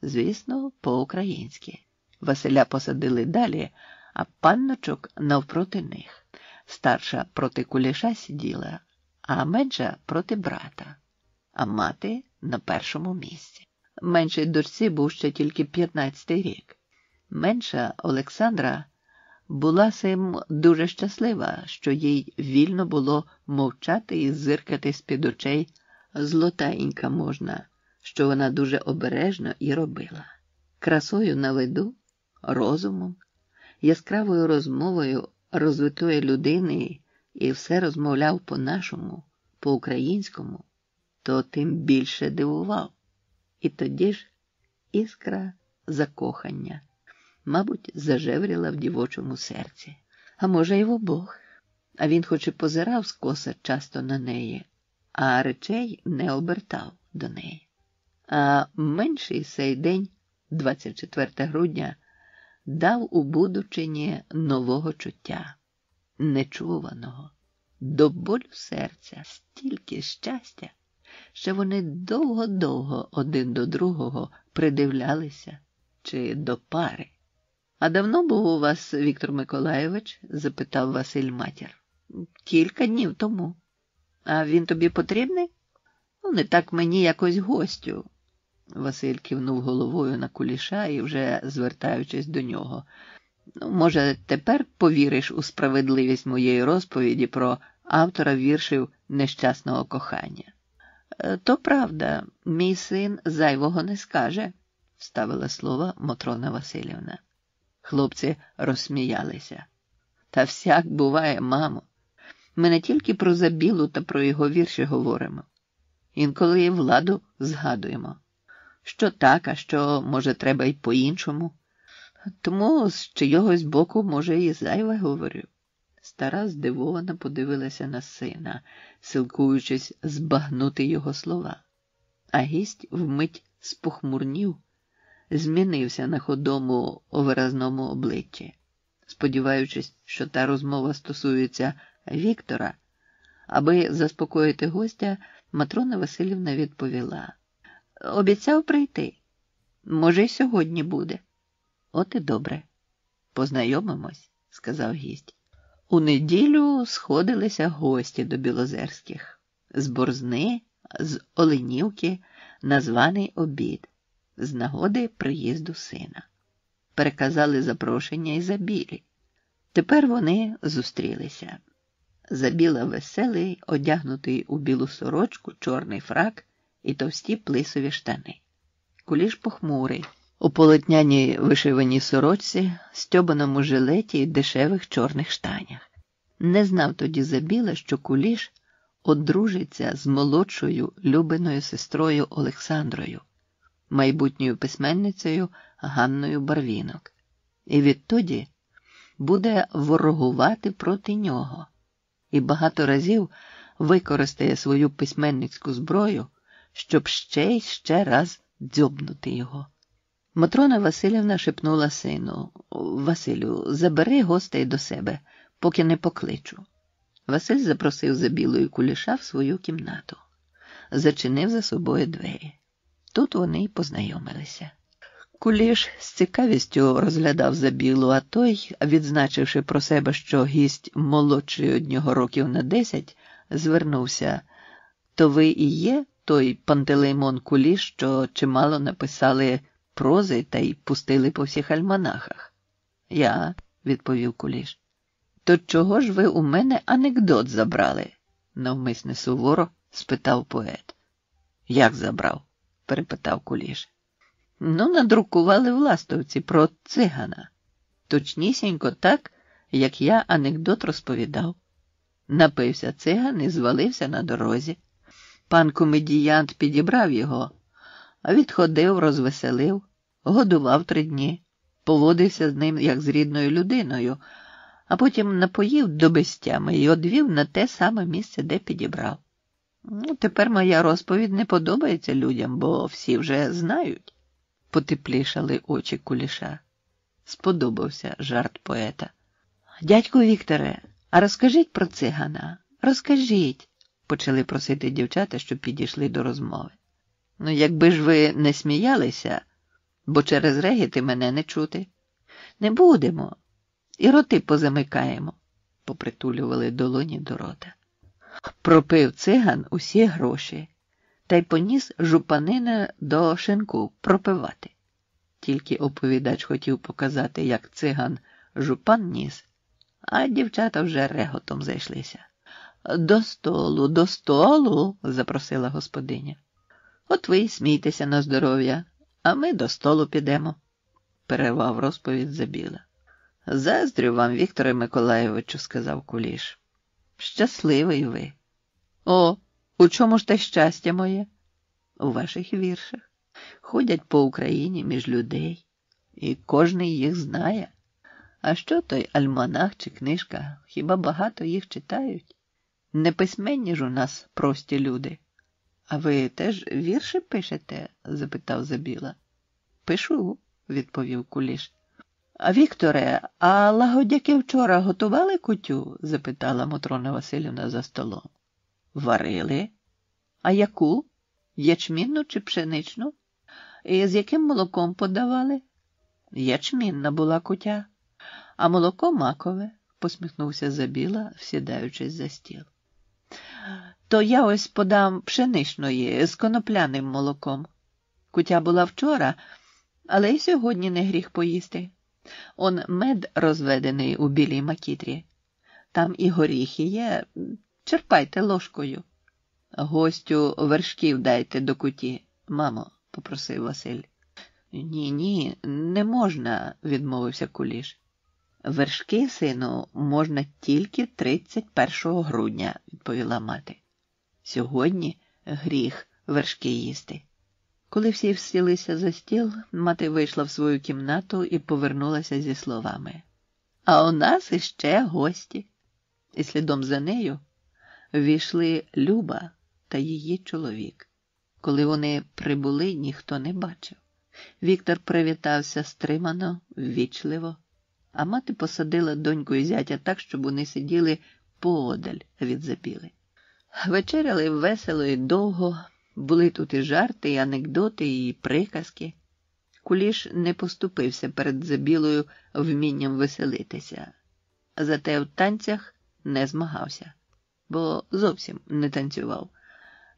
[SPEAKER 2] Звісно, по-українськи. Василя посадили далі, а панночок навпроти них. Старша проти Куліша сиділа, а менша проти брата, а мати на першому місці. Меншій дочці був ще тільки 15-й рік. Менша Олександра була сим дуже щаслива, що їй вільно було мовчати і зиркати з-під очей злотаєнька можна, що вона дуже обережно і робила. Красою на виду, розумом, яскравою розмовою розвитої людини і все розмовляв по-нашому, по-українському, то тим більше дивував. І тоді ж іскра закохання, мабуть, зажевріла в дівочому серці. А може, й в обох. А він хоч і позирав скоса часто на неї, а речей не обертав до неї. А менший сей день, 24 грудня, дав у Будучині нового чуття, нечуваного, до болю серця, стільки щастя, що вони довго-довго один до другого придивлялися, чи до пари. «А давно був у вас, Віктор Миколайович?» – запитав Василь матір. «Кілька днів тому. А він тобі потрібний?» «Ну, не так мені якось гостю». Василь кивнув головою на Куліша і вже звертаючись до нього. «Ну, може, тепер повіриш у справедливість моєї розповіді про автора віршів нещасного кохання?» «То правда, мій син зайвого не скаже», – вставила слово Мотрона Василівна. Хлопці розсміялися. «Та всяк буває, мамо. Ми не тільки про Забілу та про його вірші говоримо. Інколи і владу згадуємо. Що так, а що, може, треба й по-іншому. Тому з чийогось боку, може, і зайве говорю». Стара здивовано подивилася на сина, силкуючись збагнути його слова. А гість вмить спохмурнів, змінився на ходому виразному обличчі. Сподіваючись, що та розмова стосується Віктора, аби заспокоїти гостя, Матрона Василівна відповіла: «Обіцяв прийти. Може, й сьогодні буде». «От і добре. Познайомимось», – сказав гість. У неділю сходилися гості до Білозерських. З Борзни, з Оленівки на званий обід з нагоди приїзду сина. Переказали запрошення й Забілі. Тепер вони зустрілися. Забіла веселий, одягнутий у білу сорочку, чорний фрак і товсті плисові штани. Куліш похмурий, у полотняній вишиваній сорочці, стьобаному жилеті й дешевих чорних штанях. Не знав тоді Забіла, що Куліш одружиться з молодшою Любиною сестрою Олександрою, майбутньою письменницею Ганною Барвінок, і відтоді буде ворогувати проти нього і багато разів використає свою письменницьку зброю, щоб ще й ще раз дзьобнути його. Матрона Василівна шепнула сину: «Василю, забери гостей до себе, поки не покличу». Василь запросив Забілу і Куліша в свою кімнату. Зачинив за собою двері. Тут вони й познайомилися. Куліш з цікавістю розглядав Забілу, а той, відзначивши про себе, що гість молодший од нього років на 10, звернувся: «То ви і є той Пантелеймон Куліш, що чимало написали прози та й пустили по всіх альманахах?» «Я», – відповів Куліш. «То чого ж ви у мене анекдот забрали?» – навмисне суворо спитав поет. «Як забрав?» – перепитав Куліш. «Ну, надрукували в Ластовці про цигана. Точнісінько так, як я анекдот розповідав. Напився циган і звалився на дорозі. Пан комедіянт підібрав його, а відходив, розвеселив, годував 3 дні, поводився з ним, як з рідною людиною, а потім напоїв до безтями і одвів на те саме місце, де підібрав. Ну, тепер моя розповідь не подобається людям, бо всі вже знають». Потеплішали очі Куліша. Сподобався жарт поета. «Дядьку Вікторе, а розкажіть про цигана, розкажіть», – почали просити дівчата, щоб підійшли до розмови. «Ну, якби ж ви не сміялися, бо через регіти мене не чути. Не будемо, і роти позамикаємо», – попритулювали долоні до рота. Пропив циган усі гроші та й поніс жупанина до шинку пропивати. Тільки оповідач хотів показати, як циган жупан ніс, а дівчата вже реготом зайшлися. До столу», – запросила господиня. «От ви й смійтеся на здоров'я, а ми до столу підемо», – перервав розповідь Забіла. «Заздрю вам, Вікторе Миколайовичу», – сказав Куліш. «Щасливий ви». «О, у чому ж те щастя моє?» «У ваших віршах. Ходять по Україні між людей, і кожний їх знає. А що той альманах чи книжка? Хіба багато їх читають? Неписьменні ж у нас прості люди». «А ви теж вірші пишете?» – запитав Забіла. «Пишу», – відповів Куліш. «А Вікторе, а лагодяки вчора готували кутю?» – запитала Матрона Василівна за столом. «Варили. А яку? Ячмінну чи пшеничну? І з яким молоком подавали?» «Ячмінна була кутя, а молоко макове», – посміхнувся Забіла, всідаючись за стіл. «То я ось подам пшеничної з конопляним молоком. Кутя була вчора, але й сьогодні не гріх поїсти. Он мед розведений у білій макітрі. Там і горіхи є. Черпайте ложкою». «Гостю вершків дайте до куті, мамо», – попросив Василь. «Ні, не можна», – відмовився Куліш. «Вершки, сину, можна тільки 31 грудня», – відповіла мати. «Сьогодні гріх вершки їсти». Коли всі всілися за стіл, мати вийшла в свою кімнату і повернулася зі словами: «А у нас іще гості». І слідом за нею ввійшли Люба та її чоловік. Коли вони прибули, ніхто не бачив. Віктор привітався стримано, ввічливо, а мати посадила доньку і зятя так, щоб вони сиділи поодаль від Забіли. Вечеряли весело і довго, були тут і жарти, і анекдоти, і приказки. Куліш не поступився перед Забілою вмінням веселитися, зате в танцях не змагався, бо зовсім не танцював,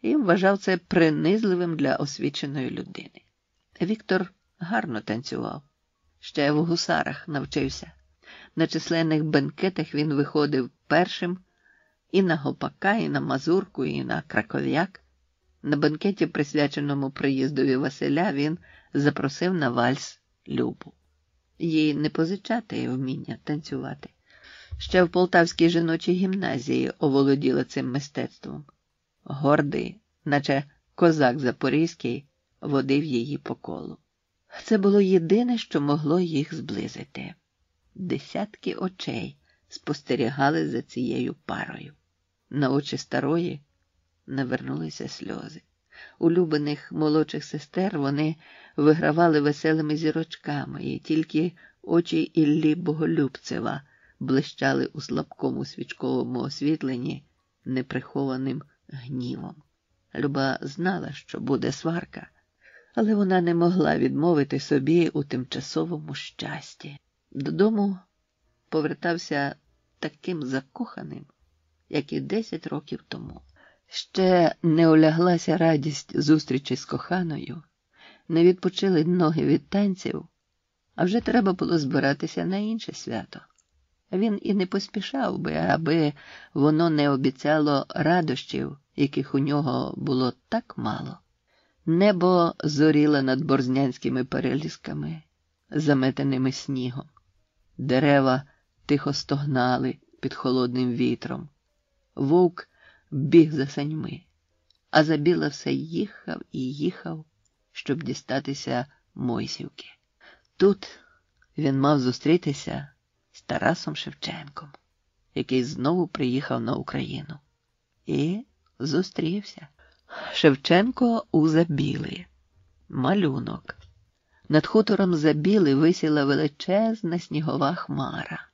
[SPEAKER 2] і вважав це принизливим для освіченої людини. Віктор гарно танцював, ще в гусарах навчився. На численних бенкетах він виходив першим і на гопака, і на мазурку, і на краков'як. На бенкеті, присвяченому приїздові Василя, він запросив на вальс Любу. Їй не позичати вміння танцювати. Ще в Полтавській жіночій гімназії оволоділа цим мистецтвом. Гордий, наче козак запорізький, водив її по колу. Це було єдине, що могло їх зблизити. Десятки очей спостерігали за цією парою. На очі старої навернулися сльози. Улюблених молодших сестер вони вигравали веселими зірочками, і тільки очі Іллі Боголюбцева блищали у слабкому свічковому освітленні неприхованим гнівом. Люба знала, що буде сварка, але вона не могла відмовити собі у тимчасовому щасті. Додому повертався таким закоханим, як і 10 років тому. Ще не оляглася радість зустрічі з коханою, не відпочили ноги від танців, а вже треба було збиратися на інше свято. Він і не поспішав би, аби воно не обіцяло радощів, яких у нього було так мало. Небо зоріло над борзнянськими перелісками, заметеними снігом. Дерева тихо стогнали під холодним вітром. Вовк біг за саньми, а Забіла все їхав і їхав, щоб дістатися Мойсівки. Тут він мав зустрітися з Тарасом Шевченком, який знову приїхав на Україну. І зустрівся. Шевченко у Забіли. Малюнок. Над хутором Забіли висіла величезна снігова хмара.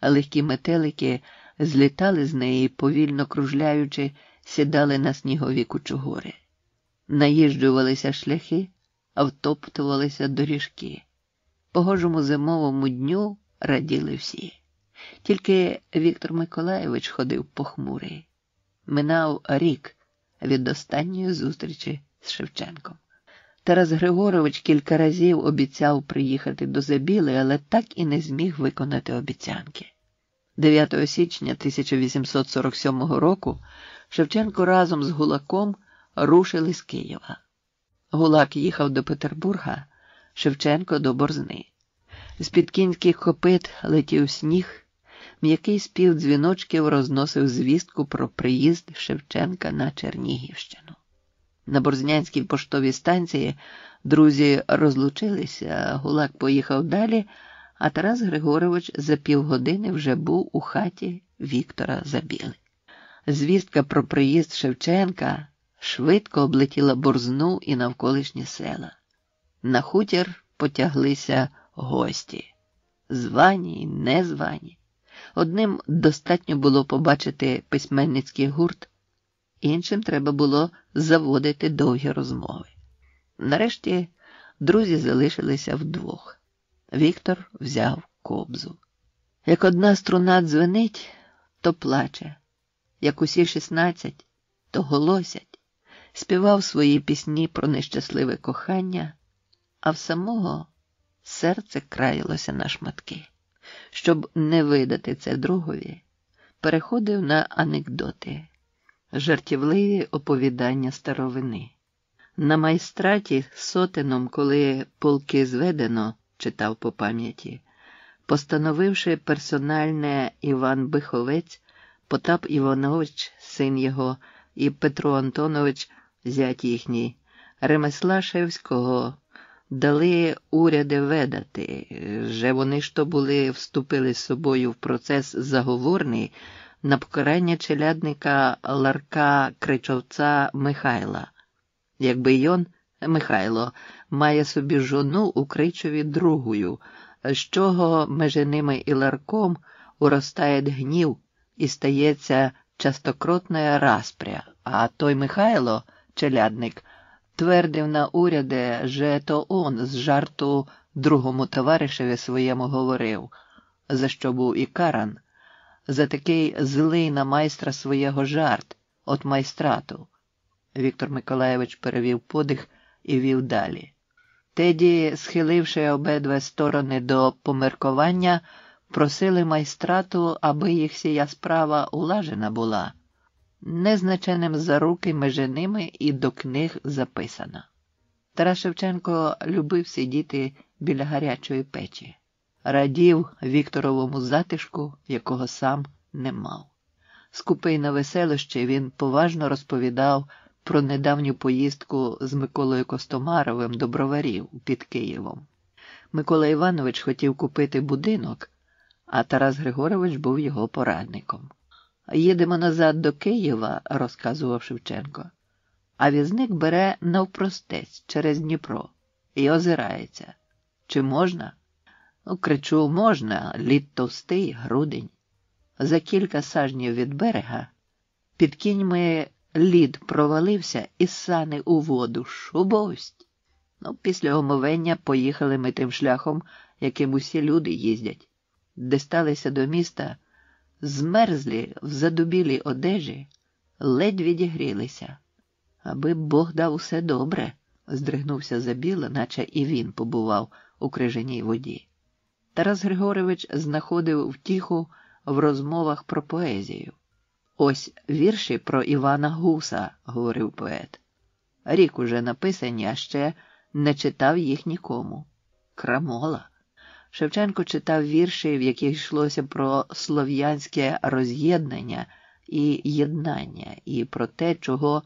[SPEAKER 2] Легкі метелики злітали з неї, повільно кружляючи, сідали на снігові кучугури. Наїжджувалися шляхи, а втоптувалися доріжки. Погожому зимовому дню раділи всі. Тільки Віктор Миколайович ходив похмурий. Минав рік від останньої зустрічі з Шевченком. Тарас Григорович кілька разів обіцяв приїхати до Забіли, але так і не зміг виконати обіцянки. 9 січня 1847 року Шевченко разом з Гулаком рушили з Києва. Гулак їхав до Петербурга, Шевченко до Борзни. З-під кінських копит летів сніг, м'який спів дзвіночків розносив звістку про приїзд Шевченка на Чернігівщину. На Борзнянській поштовій станції друзі розлучилися, Гулак поїхав далі, а Тарас Григорович за півгодини вже був у хаті Віктора Забіли. Звістка про приїзд Шевченка швидко облетіла Борзну і навколишні села. На хутір потяглися гості. Звані й незвані. Одним достатньо було побачити письменницький гурт, іншим треба було заводити довгі розмови. Нарешті друзі залишилися вдвох. Віктор взяв кобзу. Як одна струна дзвенить, то плаче. Як усі 16, то голосять. Співав свої пісні про нещасливе кохання, а в самого серце країлося на шматки. Щоб не видати це другові, переходив на анекдоти, жартівливі оповідання старовини. На майстраті сотеном, коли полки зведено, читав по пам'яті, постановивши персональне Іван Биховець, Потап Іванович, син його, і Петро Антонович, зять їхній, ремесла Шевського, дали уряди ведати, же вони ж то були вступили з собою в процес заговорний на покарання челядника Ларка Кричовця Михайла. Якби йон, Михайло, має собі жону у Кричові другою, з чого межи ними і Ларком уростає гнів і стається частокротна распря, а той Михайло, челядник, твердив на уряде, že то он з жарту другому товаришеві своєму говорив, за що був і каран, за такий злий на майстра свого жарт, от майстрату. Віктор Миколайович перевів подих і вів далі. Теді, схиливши обидві сторони до поміркування, просили майстрату, аби їх сія справа улажена була. Незначеним за руки межи ними і до книг записано. Тарас Шевченко любив сидіти біля гарячої печі. радів Вікторовому затишку, якого сам не мав. Скупий на веселощі, він поважно розповідав про недавню поїздку з Миколою Костомаровим до Броварів під Києвом. Микола Іванович хотів купити будинок, а Тарас Григорович був його порадником. «Їдемо назад до Києва», – розказував Шевченко, а візник бере навпростець через Дніпро і озирається. Чи можна? Кричу, можна, лід товстий, грудень. За кілька сажнів від берега під кіньми лід провалився і сани у воду, шубовсть. Після омовення поїхали ми тим шляхом, яким усі люди їздять. Дісталися до міста, змерзлі в задубілій одежі, ледь відігрілися. Аби Бог дав усе добре, здригнувся Забіла, наче і він побував у крижаній воді. Тарас Григорович знаходив втіху в розмовах про поезію. «Ось вірші про Івана Гуса», – говорив поет. «Рік уже написані, а ще не читав їх нікому. Крамола». Шевченко читав вірші, в яких йшлося про слов'янське роз'єднання і єднання, і про те, чого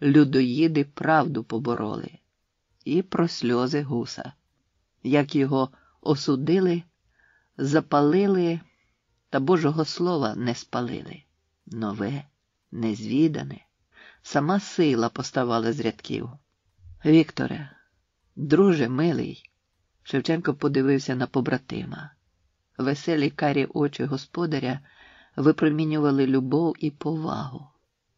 [SPEAKER 2] людоїди правду побороли, і про сльози Гуса, як його осудили, запалили, та Божого слова не спалили. Нове, незвідане, сама сила поставала з рядків. «Вікторе, друже милий», – Шевченко подивився на побратима. Веселі карі очі господаря випромінювали любов і повагу.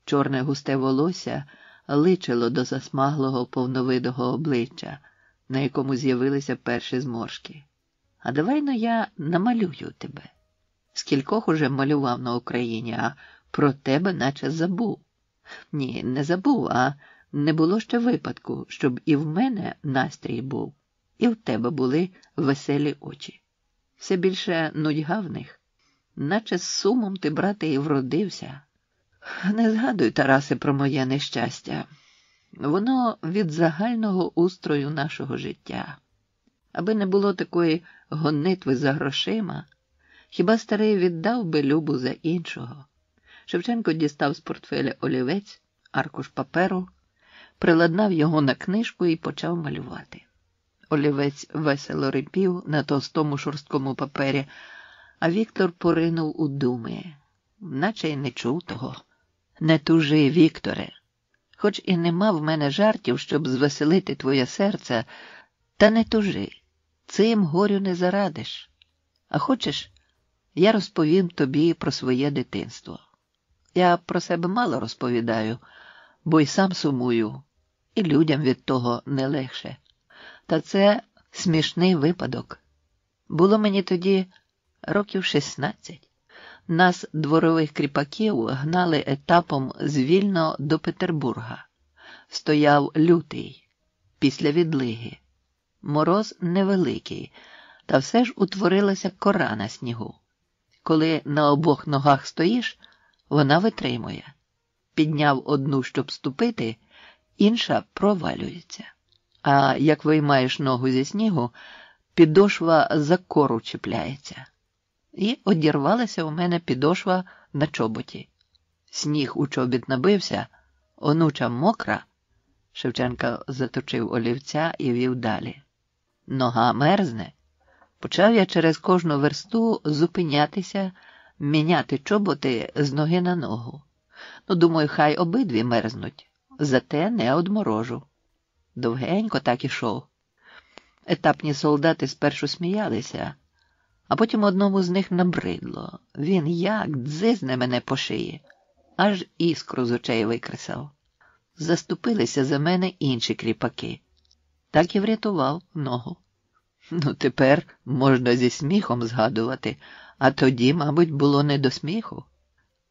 [SPEAKER 2] Чорне густе волосся личило до засмаглого повновидого обличчя, на якому з'явилися перші зморшки. «А давай-но я намалюю тебе. Скількох уже малював на Україні, а про тебе наче забув. Ні, не забув, а не було ще випадку, щоб і в мене настрій був, і в тебе були веселі очі. Все більше нудьга в них. Наче з сумом ти, брате, і вродився. Не згадуй, Тарасе, про моє нещастя. Воно від загального устрою нашого життя. Аби не було такої гонитви за грошима, хіба старий віддав би Любу за іншого?» Шевченко дістав з портфеля олівець, аркуш паперу, приладнав його на книжку і почав малювати. Олівець весело рипів на товстому шорсткому папері, а Віктор поринув у думи, наче й не чув того. «Не тужи, Вікторе, хоч і нема в мене жартів, щоб звеселити твоє серце, та не тужи, цим горю не зарадиш. А хочеш, я розповім тобі про своє дитинство. Я про себе мало розповідаю, бо й сам сумую, і людям від того не легше. Та це смішний випадок. Було мені тоді років 16. Нас, дворових кріпаків, гнали етапом з Вільно до Петербурга. Стояв лютий, після відлиги. Мороз невеликий, та все ж утворилася кора на снігу. Коли на обох ногах стоїш, вона витримує. Підняв одну, щоб ступити, інша провалюється. А як виймаєш ногу зі снігу, підошва за кору чіпляється. І одірвалася у мене підошва на чоботі. Сніг у чобіт набився, онуча мокра. Шевченко заточив олівця і вів далі. Нога мерзне. Почав я через кожну версту зупинятися, міняти чоботи з ноги на ногу. Думаю, хай обидві мерзнуть, зате не одморожу. Довгенько так ішов. Етапні солдати спершу сміялися, а потім одному з них набридло. Він як дзизне мене по шиї, аж іскру з очей викресав. Заступилися за мене інші кріпаки. Так і врятував ногу. Тепер можна зі сміхом згадувати, а тоді, мабуть, було не до сміху.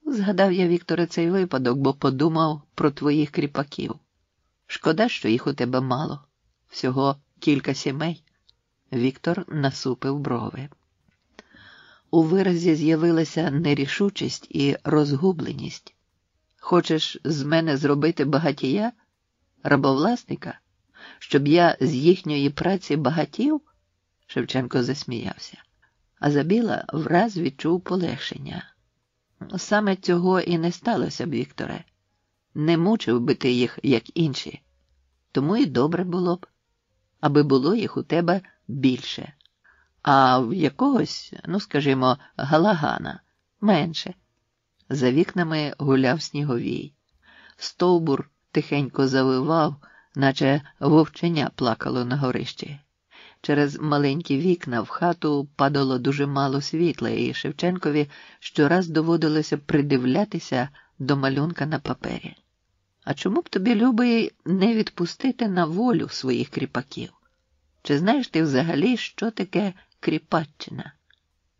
[SPEAKER 2] Згадав я, Вікторе, цей випадок, бо подумав про твоїх кріпаків. Шкода, що їх у тебе мало. Всього кілька сімей. Віктор насупив брови. У виразі з'явилася нерішучість і розгубленість. Хочеш з мене зробити багатія? Рабовласника? Щоб я з їхньої праці багатів? Шевченко засміявся. А Забіла враз відчув полегшення. Саме цього і не сталося б, Вікторе. Не мучив би ти їх, як інші. Тому і добре було б, аби було їх у тебе більше. А в якогось, скажімо, Галагана менше. За вікнами гуляв сніговій. Стовбур тихенько завивав, наче вовченя плакало на горищі. Через маленькі вікна в хату падало дуже мало світла, і Шевченкові щораз доводилося придивлятися до малюнка на папері. А чому б тобі, любий, не відпустити на волю своїх кріпаків? Чи знаєш ти взагалі, що таке кріпаччина?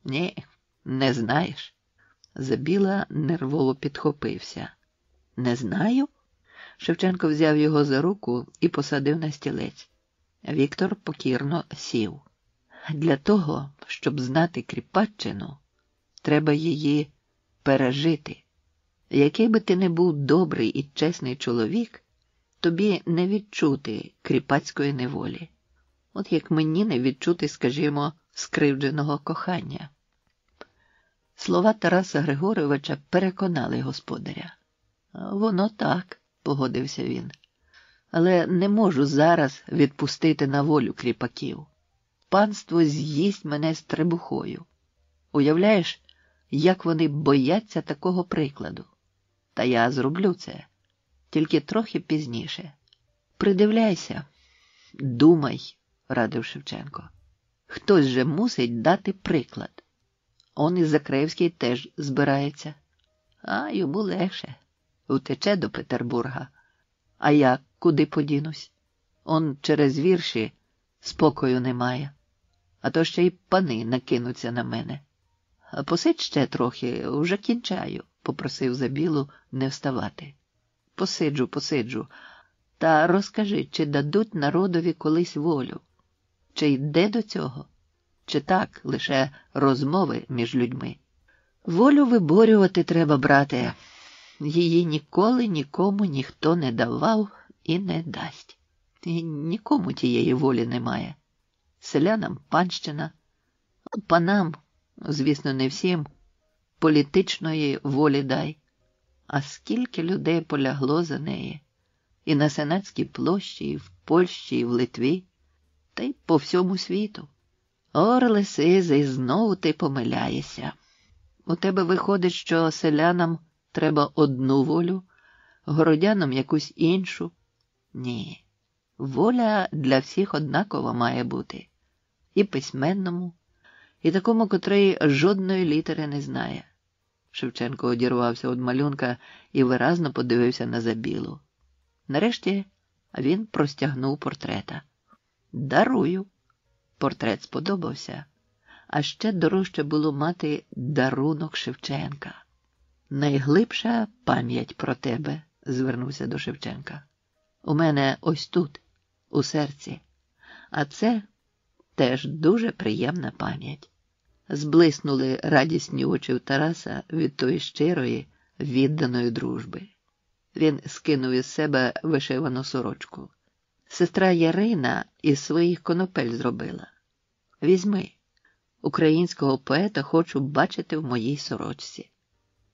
[SPEAKER 2] Ні, не знаєш. Забіла нервово підхопився. Не знаю? Шевченко взяв його за руку і посадив на стілець. Віктор покірно сів. Для того, щоб знати кріпаччину, треба її пережити. Який би ти не був добрий і чесний чоловік, тобі не відчути кріпацької неволі. От як мені не відчути, скажімо, скривдженого кохання. Слова Тараса Григоровича переконали господаря. Воно так, погодився він. Але не можу зараз відпустити на волю кріпаків. Панство з'їсть мене з требухою. Уявляєш, як вони бояться такого прикладу? Та я зроблю це, тільки трохи пізніше. Придивляйся, думай, радив Шевченко. Хтось же мусить дати приклад. Он і Закревський теж збирається. А йому легше. Втече до Петербурга. А я куди подінусь? Он через вірші спокою немає. А то ще й пани накинуться на мене. А посидь ще трохи, вже кінчаю, попросив Забілу не вставати. Посиджу. Та розкажи, чи дадуть народові колись волю? Чи йде до цього? Чи так, лише розмови між людьми? Волю виборювати треба, брате. Її ніколи нікому ніхто не давав і не дасть. І нікому тієї волі немає. Селянам панщина, панам, звісно, не всім, політичної волі дай. А скільки людей полягло за неї? І на Сенатській площі, і в Польщі, і в Литві, та й по всьому світу. Орле сизий, знову ти помиляєшся. У тебе виходить, що селянам треба одну волю, городянам якусь іншу. Ні, воля для всіх однакова має бути. І письменному, і такому, котрий жодної літери не знає. Шевченко одірвався від малюнка і виразно подивився на Забілу. Нарешті він простягнув портрета. Дарую. Портрет сподобався, а ще дорожче було мати дарунок Шевченка. Найглибша пам'ять про тебе, звернувся до Шевченка. У мене ось тут, у серці. А це теж дуже приємна пам'ять. Зблиснули радісні очі в Тараса від тої щирої, відданої дружби. Він скинув із себе вишивану сорочку. Сестра Ярина із своїх конопель зробила. Візьми. Українського поета хочу бачити в моїй сорочці.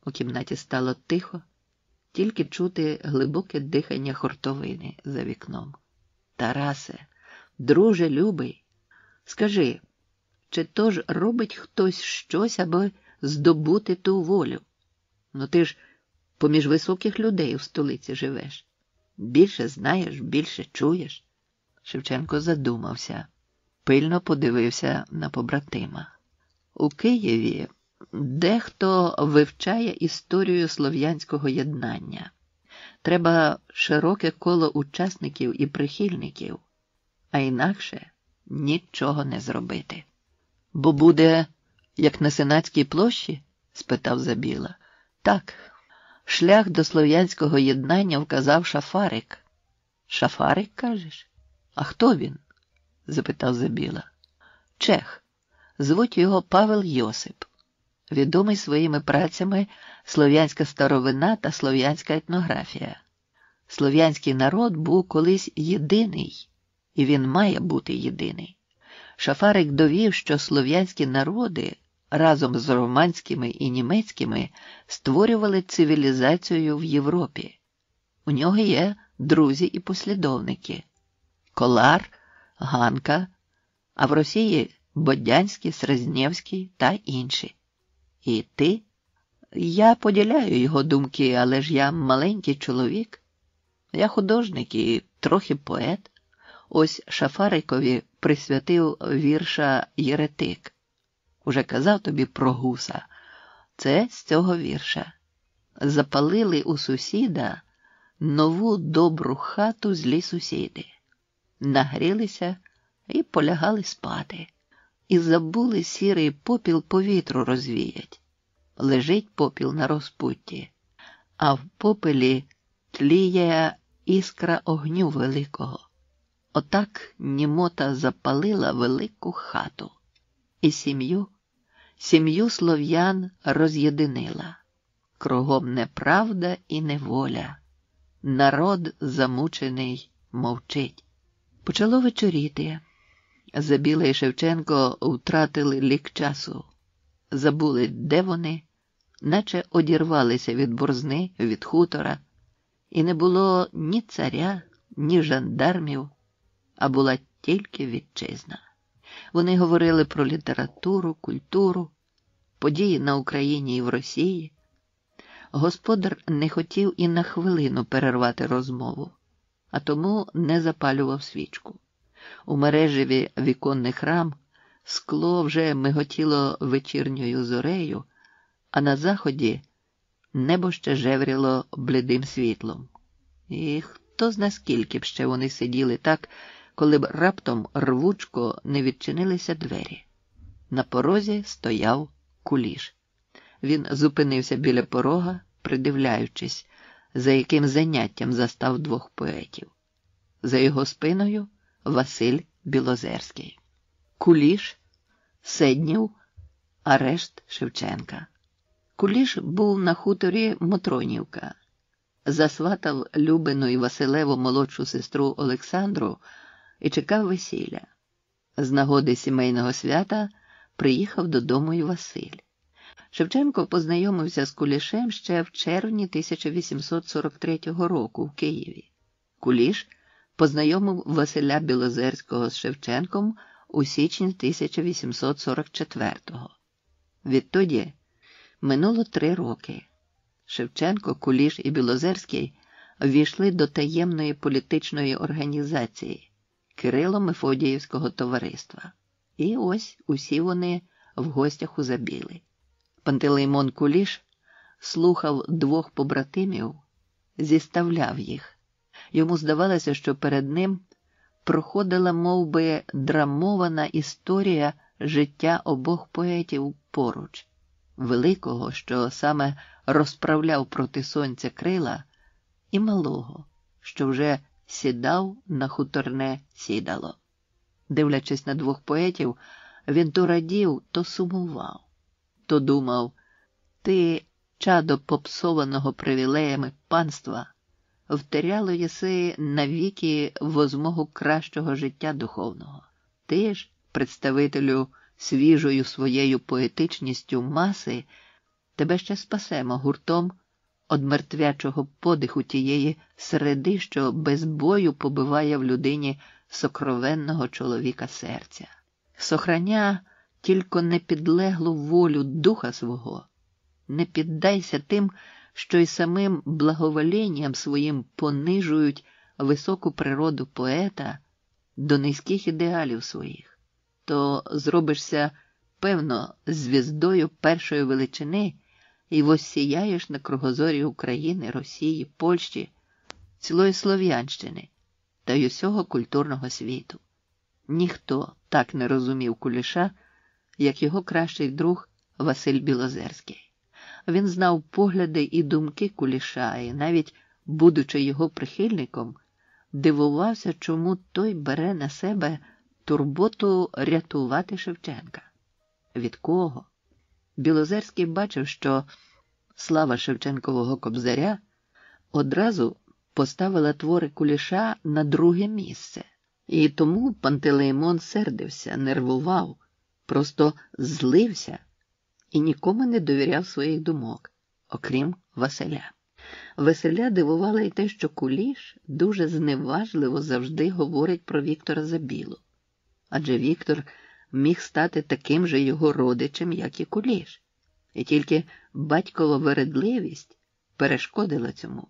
[SPEAKER 2] У кімнаті стало тихо, тільки чути глибоке дихання хуртовини за вікном. Тарасе, друже любий, скажи, чи то ж робить хтось щось, аби здобути ту волю? Ти ж поміж високих людей у столиці живеш. Більше знаєш, більше чуєш. Шевченко задумався, пильно подивився на побратима. У Києві дехто вивчає історію слов'янського єднання. Треба широке коло учасників і прихильників, а інакше нічого не зробити. Бо буде, як на Сенатській площі? Спитав Забіла. Так, шлях до слов'янського єднання вказав Шафарик. Шафарик, кажеш? А хто він? Запитав Забіла. Чех. Звуть його Павел Йосип. Відомий своїми працями «Слов'янська старовина» та «Слов'янська етнографія». Слов'янський народ був колись єдиний, і він має бути єдиний. Шафарик довів, що слов'янські народи разом з романськими і німецькими створювали цивілізацію в Європі. У нього є друзі і послідовники – Колар, Ганка, а в Росії – Бодянський, Срезнєвський та інші. І ти? Я поділяю його думки, але ж я маленький чоловік. Я художник і трохи поет. Ось Шафарикові присвятив вірша «Єретик». Уже казав тобі про гуса. Це з цього вірша. Запалили у сусіда нову добру хату злі сусіди. Нагрілися і полягали спати. І забули сірий попіл по вітру розвіять. Лежить попіл на розпутті, а в попелі тліє іскра огню великого. Отак німота запалила велику хату. І сім'ю слов'ян роз'єдинила. Кругом неправда і неволя. Народ замучений мовчить. Почало вечоріти. Забіла і Шевченко втратили лік часу. Забули, де вони, наче одірвалися від борзни, від хутора. І не було ні царя, ні жандармів, а була тільки вітчизна. Вони говорили про літературу, культуру, події на Україні і в Росії. Господар не хотів і на хвилину перервати розмову, а тому не запалював свічку. У мережеві віконних рам скло вже миготіло вечірньою зорею, а на заході небо ще жевріло блідим світлом. І хто зна скільки б ще вони сиділи так, коли б раптом рвучко не відчинилися двері. На порозі стояв Куліш. Він зупинився біля порога, придивляючись, за яким заняттям застав двох поетів. За його спиною Василь Білозерський. Куліш, Седнєв, а решт Шевченка. Куліш був на хуторі Мотронівка. Засватав Любину і Василеву молодшу сестру Олександру і чекав весілля. З нагоди сімейного свята приїхав додому і Василь. Шевченко познайомився з Кулішем ще в червні 1843 року в Києві. Куліш познайомив Василя Білозерського з Шевченком у січні 1844-го. Відтоді минуло 3 роки. Шевченко, Куліш і Білозерський ввійшли до таємної політичної організації Кирило-Мефодіївського товариства. І ось усі вони в гостях у Забілі. Пантелеймон Куліш слухав двох побратимів, зіставляв їх. Йому здавалося, що перед ним проходила мов би драмована історія життя обох поетів поруч. Великого, що саме розправляв проти сонця крила, і малого, що вже сідав на хуторне сідало. Дивлячись на двох поетів, він то радів, то сумував. То думав, ти, чадо попсованого привілеями панства, втеряло єси навіки возмогу кращого життя духовного. Ти ж, представителю свіжою своєю поетичністю маси, тебе ще спасемо гуртом од мертвячого подиху тієї середи, що без бою побиває в людині сокровенного чоловіка серця. Сохраня тільки непідлеглу волю духа свого, не піддайся тим, що й самим благоволенням своїм понижують високу природу поета до низьких ідеалів своїх, то зробишся, певно, звіздою першої величини і воссіяєш на кругозорі України, Росії, Польщі, цілої Слов'янщини та й усього культурного світу. Ніхто так не розумів Куліша, як його кращий друг Василь Білозерський. Він знав погляди і думки Куліша, і навіть, будучи його прихильником, дивувався, чому той бере на себе турботу рятувати Шевченка. Від кого? Білозерський бачив, що слава Шевченкового кобзаря одразу поставила твори Куліша на друге місце І тому Пантелеймон сердився, нервував, просто злився і нікому не довіряв своїх думок, окрім Василя. Василя дивувало й те, що Куліш дуже зневажливо завжди говорить про Віктора Забілу. Адже Віктор міг стати таким же його родичем, як і Куліш. І тільки батькова вередливість перешкодила цьому.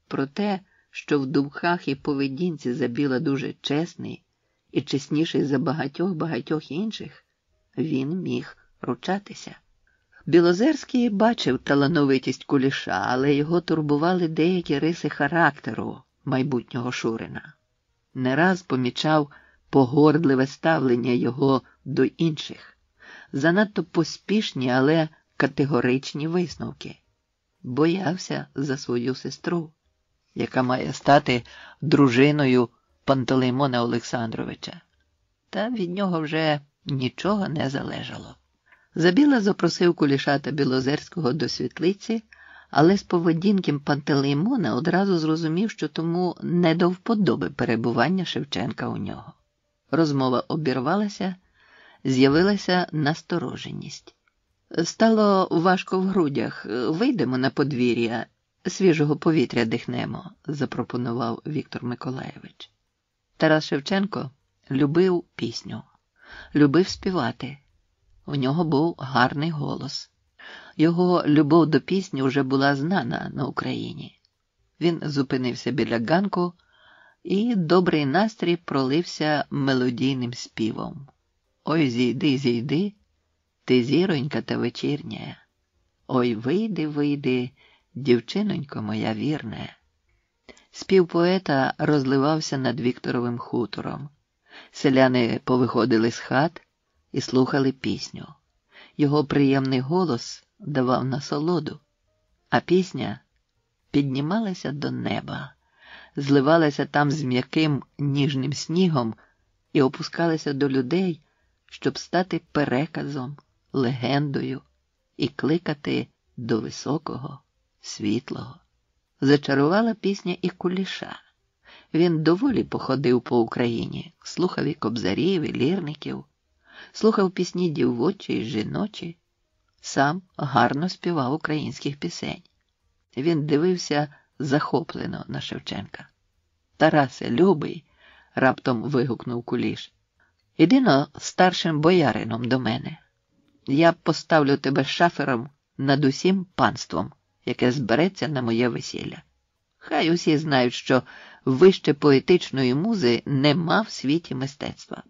[SPEAKER 2] Про те, що в думках і поведінці Забіла дуже чесний і чесніший за багатьох інших, він міг ручатися. Білозерський бачив талановитість Куліша, але його турбували деякі риси характеру майбутнього Шурина. Не раз помічав погордливе ставлення його до інших, занадто поспішні, але категоричні висновки. Боявся за свою сестру, яка має стати дружиною Пантелеймона Олександровича. Та від нього вже нічого не залежало. Забіла запросив Куліша та Білозерського до світлиці, але з поведінки Пантелеймона одразу зрозумів, що тому не до вподоби перебування Шевченка у нього. Розмова обірвалася, з'явилася настороженість. Стало важко в грудях. Вийдемо на подвір'я, свіжого повітря дихнемо, запропонував Віктор Миколайович. Тарас Шевченко любив пісню, любив співати. У нього був гарний голос. Його любов до пісні вже була знана на Україні. Він зупинився біля ганку, і добрий настрій пролився мелодійним співом. Ой, зійди, зійди, ти зіронька та вечірня. Ой, вийди, вийди, дівчинонько моя вірне. Спів поета розливався над Вікторовим хутором. Селяни повиходили з хат і слухали пісню. Його приємний голос давав насолоду, а пісня піднімалася до неба, зливалася там з м'яким ніжним снігом і опускалася до людей, щоб стати переказом, легендою і кликати до високого, світлого. Зачарувала пісня і Куліша. Він доволі походив по Україні, слухав і кобзарів, і лірників, слухав пісні дівочі й жіночі, сам гарно співав українських пісень. Він дивився захоплено на Шевченка. «Тарасе, любий!» – раптом вигукнув Куліш. «Іди-но старшим боярином до мене. Я поставлю тебе шафером над усім панством, яке збереться на моє весілля. Хай усі знають, що вище поетичної музи нема в світі мистецтва.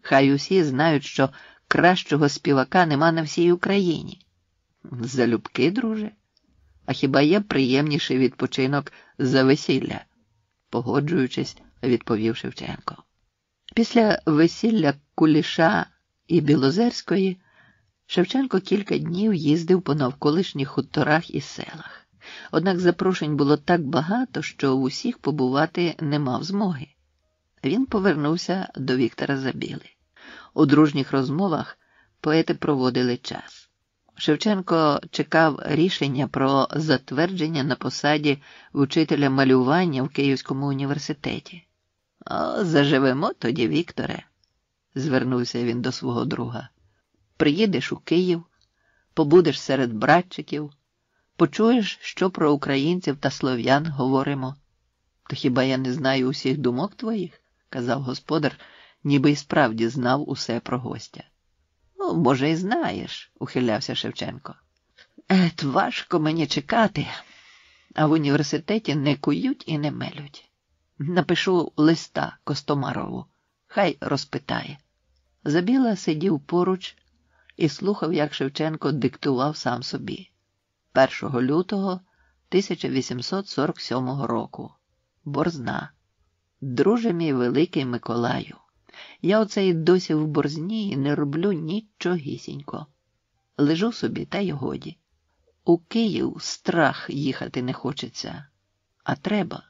[SPEAKER 2] Хай усі знають, що кращого співака нема на всій Україні. Залюбки, друже? А хіба є приємніший відпочинок за весілля?» Погоджуючись, відповів Шевченко. Після весілля Куліша і Білозерської Шевченко кілька днів їздив по навколишніх хуторах і селах. Однак запрошень було так багато, що в усіх побувати не мав змоги. Він повернувся до Віктора Забіли. У дружніх розмовах поети проводили час. Шевченко чекав рішення про затвердження на посаді вчителя малювання в Київському університеті. «О, заживемо тоді, Вікторе», – звернувся він до свого друга. «Приїдеш у Київ, побудеш серед братчиків, почуєш, що про українців та слов'ян говоримо». «То хіба я не знаю усіх думок твоїх?» – казав господар, ніби й справді знав усе про гостя. «Ну, може, і знаєш», – ухилявся Шевченко. Важко мені чекати, а в університеті не кують і не мелють. Напишу листа Костомарову, хай розпитає». Забіла сидів поруч і слухав, як Шевченко диктував сам собі. 1 лютого 1847 року. Борзна. «Друже мій великий Миколаю, я оце й досі в Борзні і не роблю нічогісінько. Лежу собі, та й годі. У Київ страх їхати не хочеться. А треба.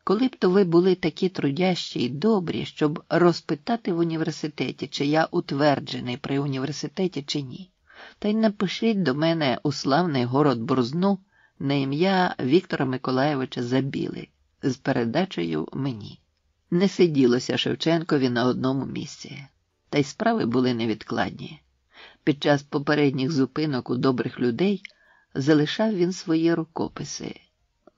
[SPEAKER 2] Коли б то ви були такі трудящі й добрі, щоб розпитати в університеті, чи я утверджений при університеті, чи ні. Та й напишіть до мене у славний город Борзну на ім'я Віктора Миколайовича Забіли з передачею мені. Не сиділося Шевченкові на одному місці, та й справи були невідкладні. Під час попередніх зупинок у добрих людей залишав він свої рукописи,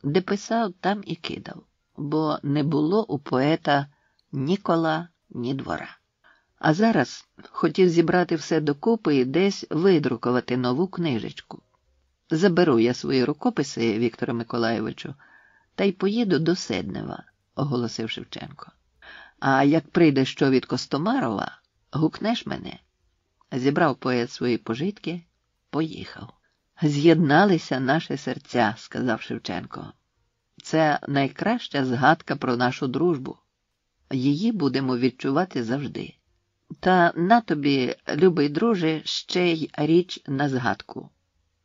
[SPEAKER 2] де писав, там і кидав, бо не було у поета ні кола, ні двора. А зараз хотів зібрати все докупи і десь видрукувати нову книжечку. Заберу я свої рукописи, Вікторе Миколайовичу, та й поїду до Седнева, оголосив Шевченко. А як прийде що від Костомарова, гукнеш мене. Зібрав поет свої пожитки, поїхав. З'єдналися наші серця, сказав Шевченко. Це найкраща згадка про нашу дружбу. Її будемо відчувати завжди. Та на тобі, любий друже, ще й річ на згадку.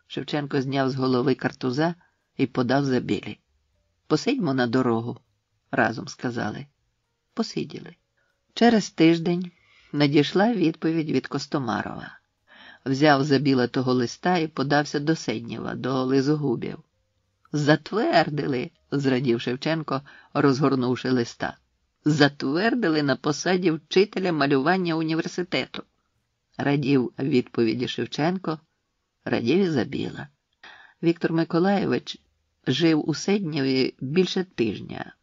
[SPEAKER 2] Шевченко зняв з голови картуза і подав Забілі. Посидьмо на дорогу, разом сказали. Посиділи. Через тиждень надійшла відповідь від Костомарова. Взяв Забіла того листа і подався до Седнєва, до Лизогубів. Затвердили, зрадів Шевченко, розгорнувши листа. Затвердили на посаді вчителя малювання університету. Радів відповіді Шевченко, радів і Забіла. Віктор Миколайович жив у Седнєві більше тижня,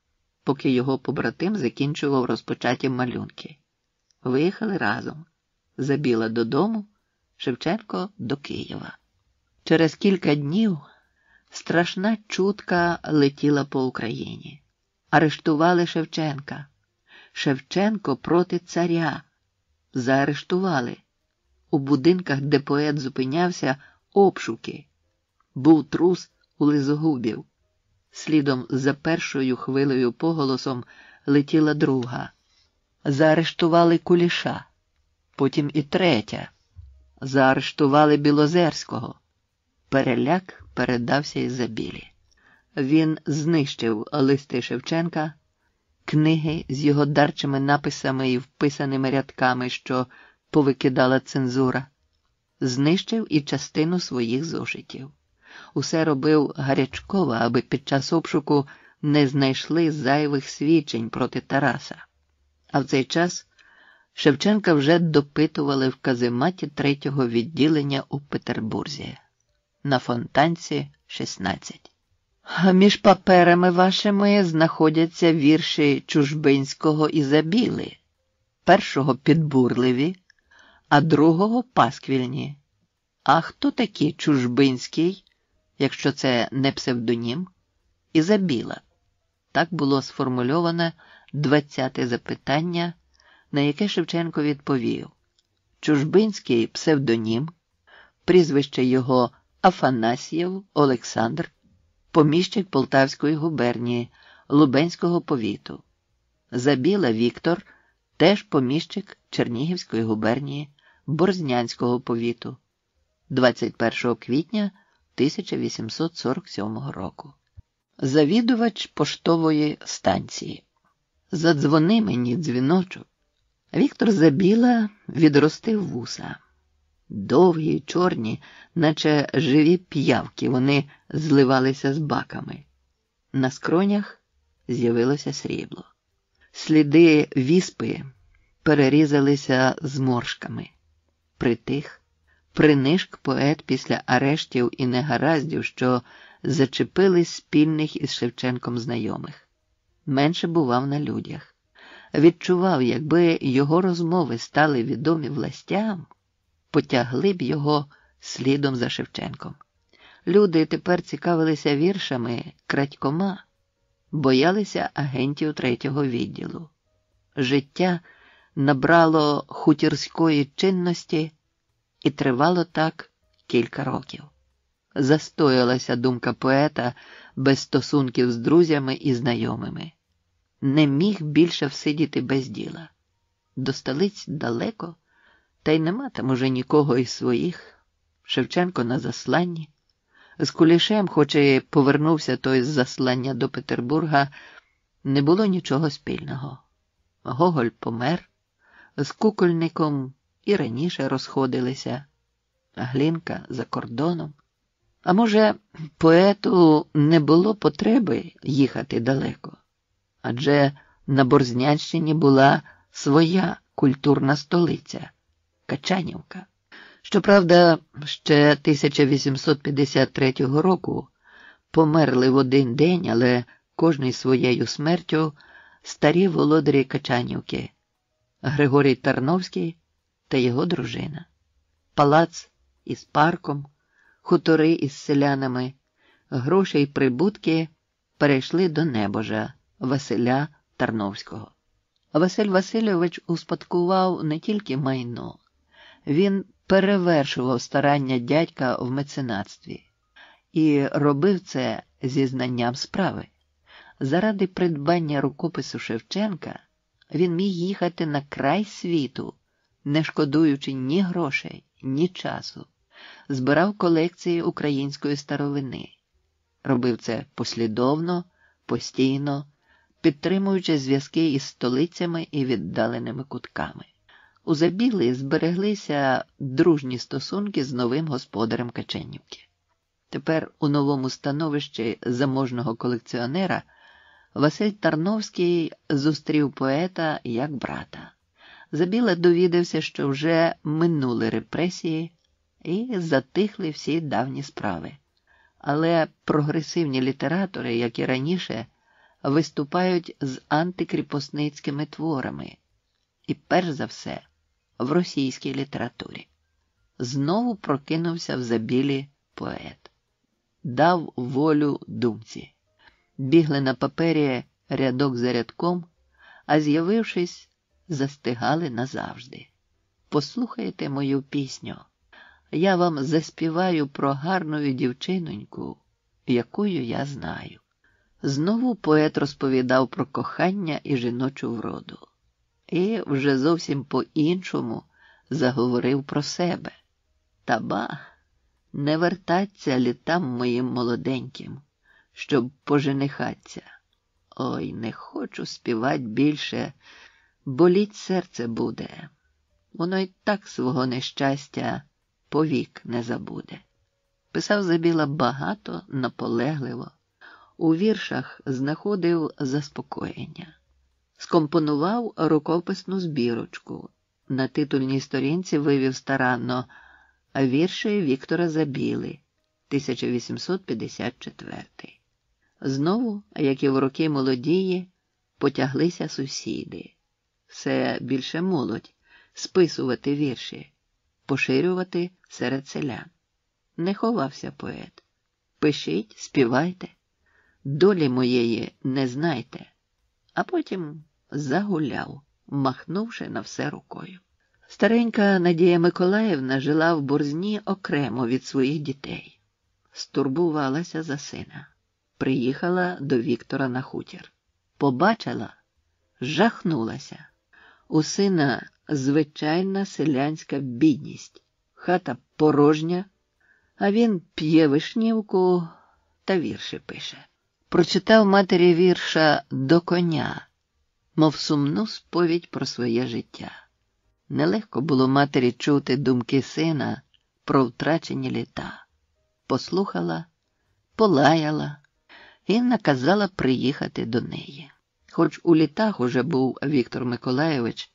[SPEAKER 2] поки його побратим закінчував розпочаті малюнки. Виїхали разом. Забіла додому, Шевченко до Києва. Через кілька днів страшна чутка летіла по Україні. Арештували Шевченка. Шевченко проти царя. Заарештували. У будинках, де поет зупинявся, обшуки. Був трус у Лизогубів. Слідом за першою хвилею поголосом летіла друга. Заарештували Куліша. Потім і третя. Заарештували Білозерського. Переляк передався й Забілі. Він знищив листи Шевченка, книги з його дарчими написами і вписаними рядками, що повикидала цензура. Знищив і частину своїх зошитів. Усе робив гарячково, аби під час обшуку не знайшли зайвих свідчень проти Тараса. А в цей час Шевченка вже допитували в казематі 3-го відділення у Петербурзі. На Фонтанці, 16. Між паперами вашими знаходяться вірші Чужбинського і Забіли. Першого підбурливі, а другого пасквільні. А хто такий Чужбинський, якщо це не псевдонім, і Забіла? Так було сформульоване 20-те запитання, на яке Шевченко відповів. Чужбинський – псевдонім, прізвище його Афанасьєв Олександр, поміщик Полтавської губернії, Лубенського повіту. Забіла Віктор, теж поміщик Чернігівської губернії, Борзнянського повіту. 21 квітня 1847 року. Завідувач поштової станції. Задзвони мені, дзвіночок. Віктор Забіла відростив вуса. Довгі, чорні, наче живі п'явки, вони зливалися з баками. На скронях з'явилося срібло. Сліди віспи перерізалися зморшками. Притих, принишк поет після арештів і негараздів, що зачепили спільних із Шевченком знайомих. Менше бував на людях. Відчував, якби його розмови стали відомі властям, потягли б його слідом за Шевченком. Люди тепер цікавилися віршами крадькома, боялися агентів 3-го відділу. Життя набрало хутірської чинності і тривало так кілька років. Застоялася думка поета без стосунків з друзями і знайомими. Не міг більше всидіти без діла. До столиць далеко, та й нема там уже нікого із своїх. Шевченко на засланні. З Кулішем, хоч і повернувся той з заслання до Петербурга, не було нічого спільного. Гоголь помер, з Кукольником і раніше розходилися, Глінка за кордоном. А може, поету не було потреби їхати далеко? Адже На Борзнянщині була своя культурна столиця – Качанівка. Щоправда, ще 1853 року померли в один день, але кожний своєю смертю, старі володарі Качанівки – Григорій Тарновський та його дружина. Палац із парком, хутори із селянами, гроші й прибутки перейшли до небожа Василя Тарновського. Василь Васильович успадкував не тільки майно, він перевершував старання дядька в меценатстві і робив це зі знанням справи. Заради придбання рукопису Шевченка він міг їхати на край світу, не шкодуючи ні грошей, ні часу. Збирав колекції української старовини. Робив це послідовно, постійно, підтримуючи зв'язки із столицями і віддаленими кутками. У Забілі збереглися дружні стосунки з новим господарем Качанівки. Тепер у новому становищі заможного колекціонера Василь Тарновський зустрів поета як брата. Забіла довідався, що вже минули репресії і затихли всі давні справи. Але прогресивні літератори, як і раніше, виступають з антикріпосницькими творами. І перш за все, в російській літературі. Знову прокинувся в Забілі поет. Дав волю думці. Бігли на папері рядок за рядком, а з'явившись, застигали назавжди. Послухайте мою пісню. Я вам заспіваю про гарну дівчиноньку, якою я знаю. Знову поет розповідав про кохання і жіночу вроду. І вже зовсім по-іншому заговорив про себе. Та ба, не вертаться літам моїм молоденьким, щоб поженихаться. Ой, не хочу співать більше, боліть серце буде. Воно й так свого нещастя повік не забуде. Писав Забіла багато, наполегливо. У віршах знаходив заспокоєння. Скомпонував рукописну збірочку. На титульній сторінці вивів старанно вірші Віктора Забіли, 1854. Знову, як і в роки молодії, потяглися сусіди. Все більше молодь списувати вірші, поширювати серед селян. Не ховався поет. Пишіть, співайте, долі моєї не знайте. А потім загуляв, махнувши на все рукою. Старенька Надія Миколаївна жила в Борзні окремо від своїх дітей. Стурбувалася за сина. Приїхала до Віктора на хутір. Побачила, жахнулася. У сина звичайна селянська бідність. Хата порожня, а він п'є вишнівку та вірші пише. Прочитав матері вірша «До коня», мов сумну сповідь про своє життя. Нелегко було матері чути думки сина про втрачені літа. Послухала, полаяла і наказала приїхати до неї. Хоч у літах уже був Віктор Миколайович,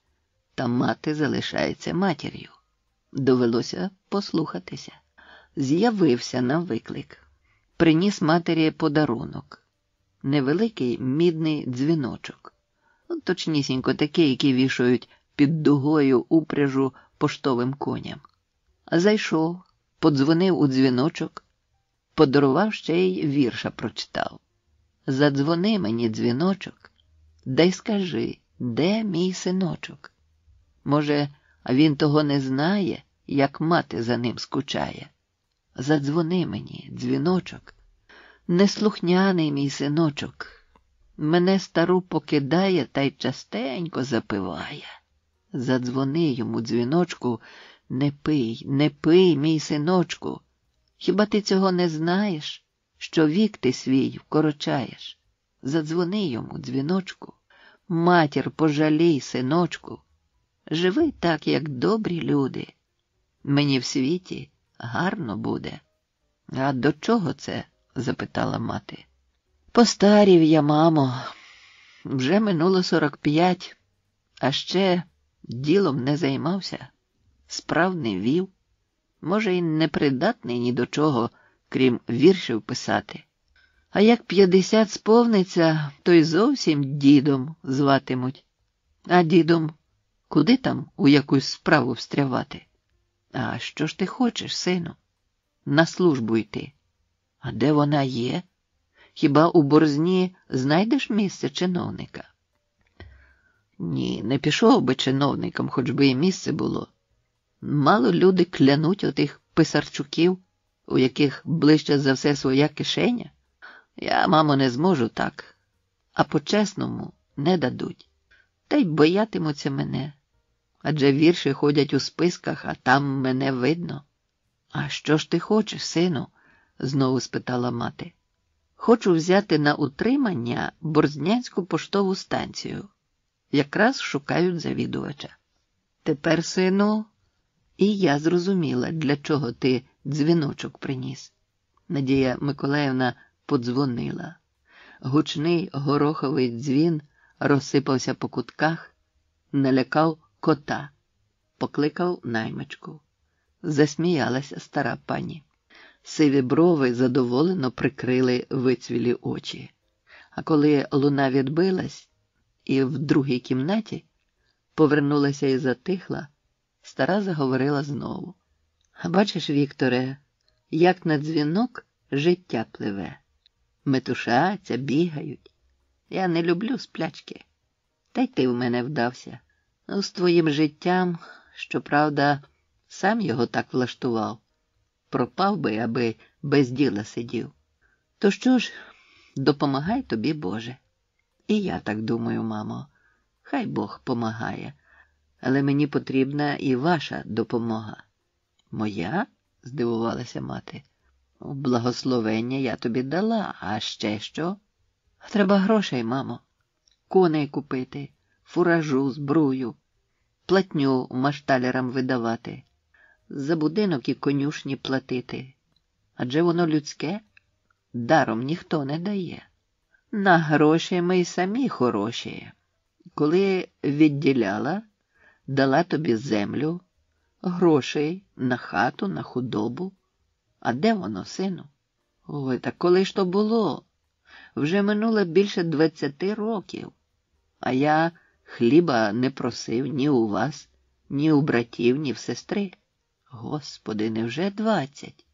[SPEAKER 2] та мати залишається матір'ю. Довелося послухатися. З'явився на виклик. Приніс матері подарунок. Невеликий мідний дзвіночок. Точнісінько такий, який вішають під дугою упряжу поштовим коням. Зайшов, подзвонив у дзвіночок, подарував ще й вірша прочитав. Задзвони мені, дзвіночок, дай скажи, де мій синочок? Може, він того не знає, як мати за ним скучає? Задзвони мені, дзвіночок, неслухняний мій синочок, мене стару покидає та й частенько запиває. Задзвони йому, дзвіночку, не пий, мій синочку. Хіба ти цього не знаєш, що вік ти свій вкорочаєш? Задзвони йому, дзвіночку, матір пожалій, синочку. Живи так, як добрі люди. Мені в світі гарно буде. А до чого це? Запитала мати. Постарів я, мамо. Вже минуло 45, а ще ділом не займався, справ не вів, може, й не придатний ні до чого, крім віршів писати. А як 50 сповниться, то й зовсім дідом зватимуть. А дідом куди там у якусь справу встрявати? А що ж ти хочеш, сину? На службу йти. А де вона є? Хіба у Борзні знайдеш місце чиновника? Ні, не пішов би чиновником, хоч би і місце було. Мало люди клянуть отих писарчуків, у яких ближче за все своя кишеня. Я, мамо, не зможу так, а по-чесному не дадуть. Та й боятимуться мене. Адже вірші ходять у списках, а там мене видно. А що ж ти хочеш, сину? Знову спитала мати. Хочу взяти на утримання Борзнянську поштову станцію. Якраз шукають завідувача. Тепер, сину, і я зрозуміла, для чого ти дзвіночок приніс. Надія Миколаївна подзвонила. Гучний гороховий дзвін розсипався по кутках, налякав кота, покликав наймичку. Засміялася стара пані. Сиві брови задоволено прикрили вицвілі очі. А коли луна відбилась і в другій кімнаті повернулася і затихла, стара заговорила знову. Бачиш, Вікторе, як на дзвінок життя пливе. Метушаться, бігають. Я не люблю сплячки. Та й ти в мене вдався. З твоїм життям, щоправда, сам його так влаштував. Пропав би, аби без діла сидів. То що ж, допомагай тобі, Боже. І я так думаю, мамо. Хай Бог помагає. Але мені потрібна і ваша допомога. Моя? Здивувалася мати. Благословення я тобі дала, а ще що? Треба грошей, мамо. Коней купити, фуражу, збрую, платню машталярам видавати, за будинок і конюшні платити. Адже воно людське, даром ніхто не дає. На гроші ми й самі хороші. Коли відділяла, дала тобі землю, грошей на хату, на худобу. А де воно, сину? Ой, так коли ж то було? Вже минуло більше 20 років. А я хліба не просив ні у вас, ні у братів, ні в сестри. Господи, невже 20?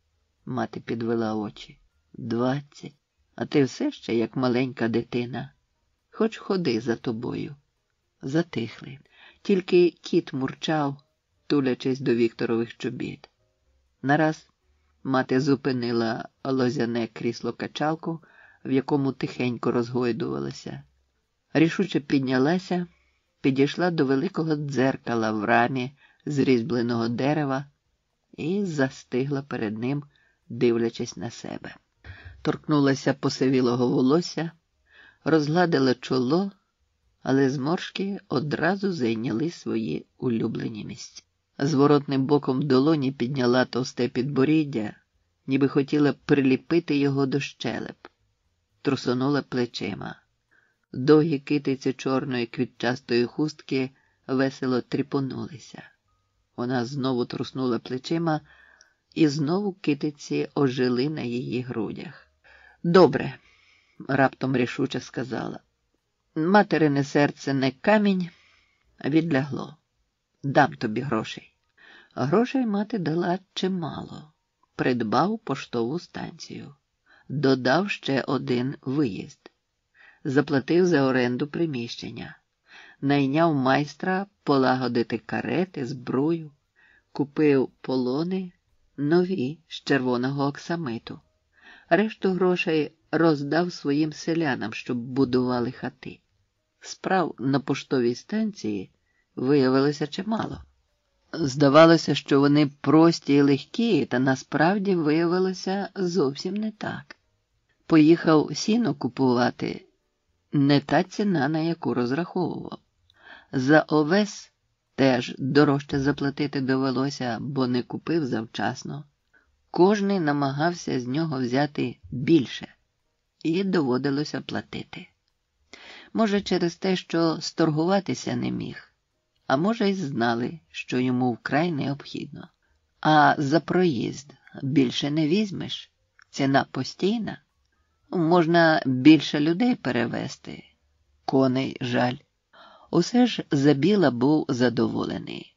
[SPEAKER 2] Мати підвела очі. 20. А ти все ще як маленька дитина. Хоч ходи за тобою. Затихли. Тільки кіт мурчав, тулячись до Вікторових чобіт. Нараз мати зупинила лозяне крісло-качалку, в якому тихенько розгойдувалася. Рішуче піднялася, підійшла до великого дзеркала в рамі з різьбленого дерева і застигла перед ним, дивлячись на себе. Торкнулася посивілого волосся, розгладила чоло, але зморшки одразу зайняли свої улюблені місця. Зворотним боком долоні підняла товсте підборіддя, ніби хотіла приліпити його до щелеп. Трусонула плечима. Довгі китиці чорної квітчастої хустки весело тріпонулися. Вона знову труснула плечима, і знову китиці ожили на її грудях. «Добре», – раптом рішуче сказала. «Материне серце не камінь, а відлягло. Дам тобі грошей». Грошей мати дала чимало. Придбав поштову станцію. Додав ще один виїзд. Заплатив за оренду приміщення. Найняв майстра полагодити карети, зброю. Купив полони нові з червоного оксамиту. Решту грошей роздав своїм селянам, щоб будували хати. Справ на поштовій станції виявилося чимало. Здавалося, що вони прості і легкі, та насправді виявилося зовсім не так. Поїхав сіно купувати, не та ціна, на яку розраховував. За овес теж дорожче заплатити довелося, бо не купив завчасно. Кожний намагався з нього взяти більше, і доводилося платити. Може, через те, що сторгуватися не міг, а може, й знали, що йому вкрай необхідно. А за проїзд більше не візьмеш, ціна постійна. Можна більше людей перевезти, коней жаль. Усе ж Забіла був задоволений.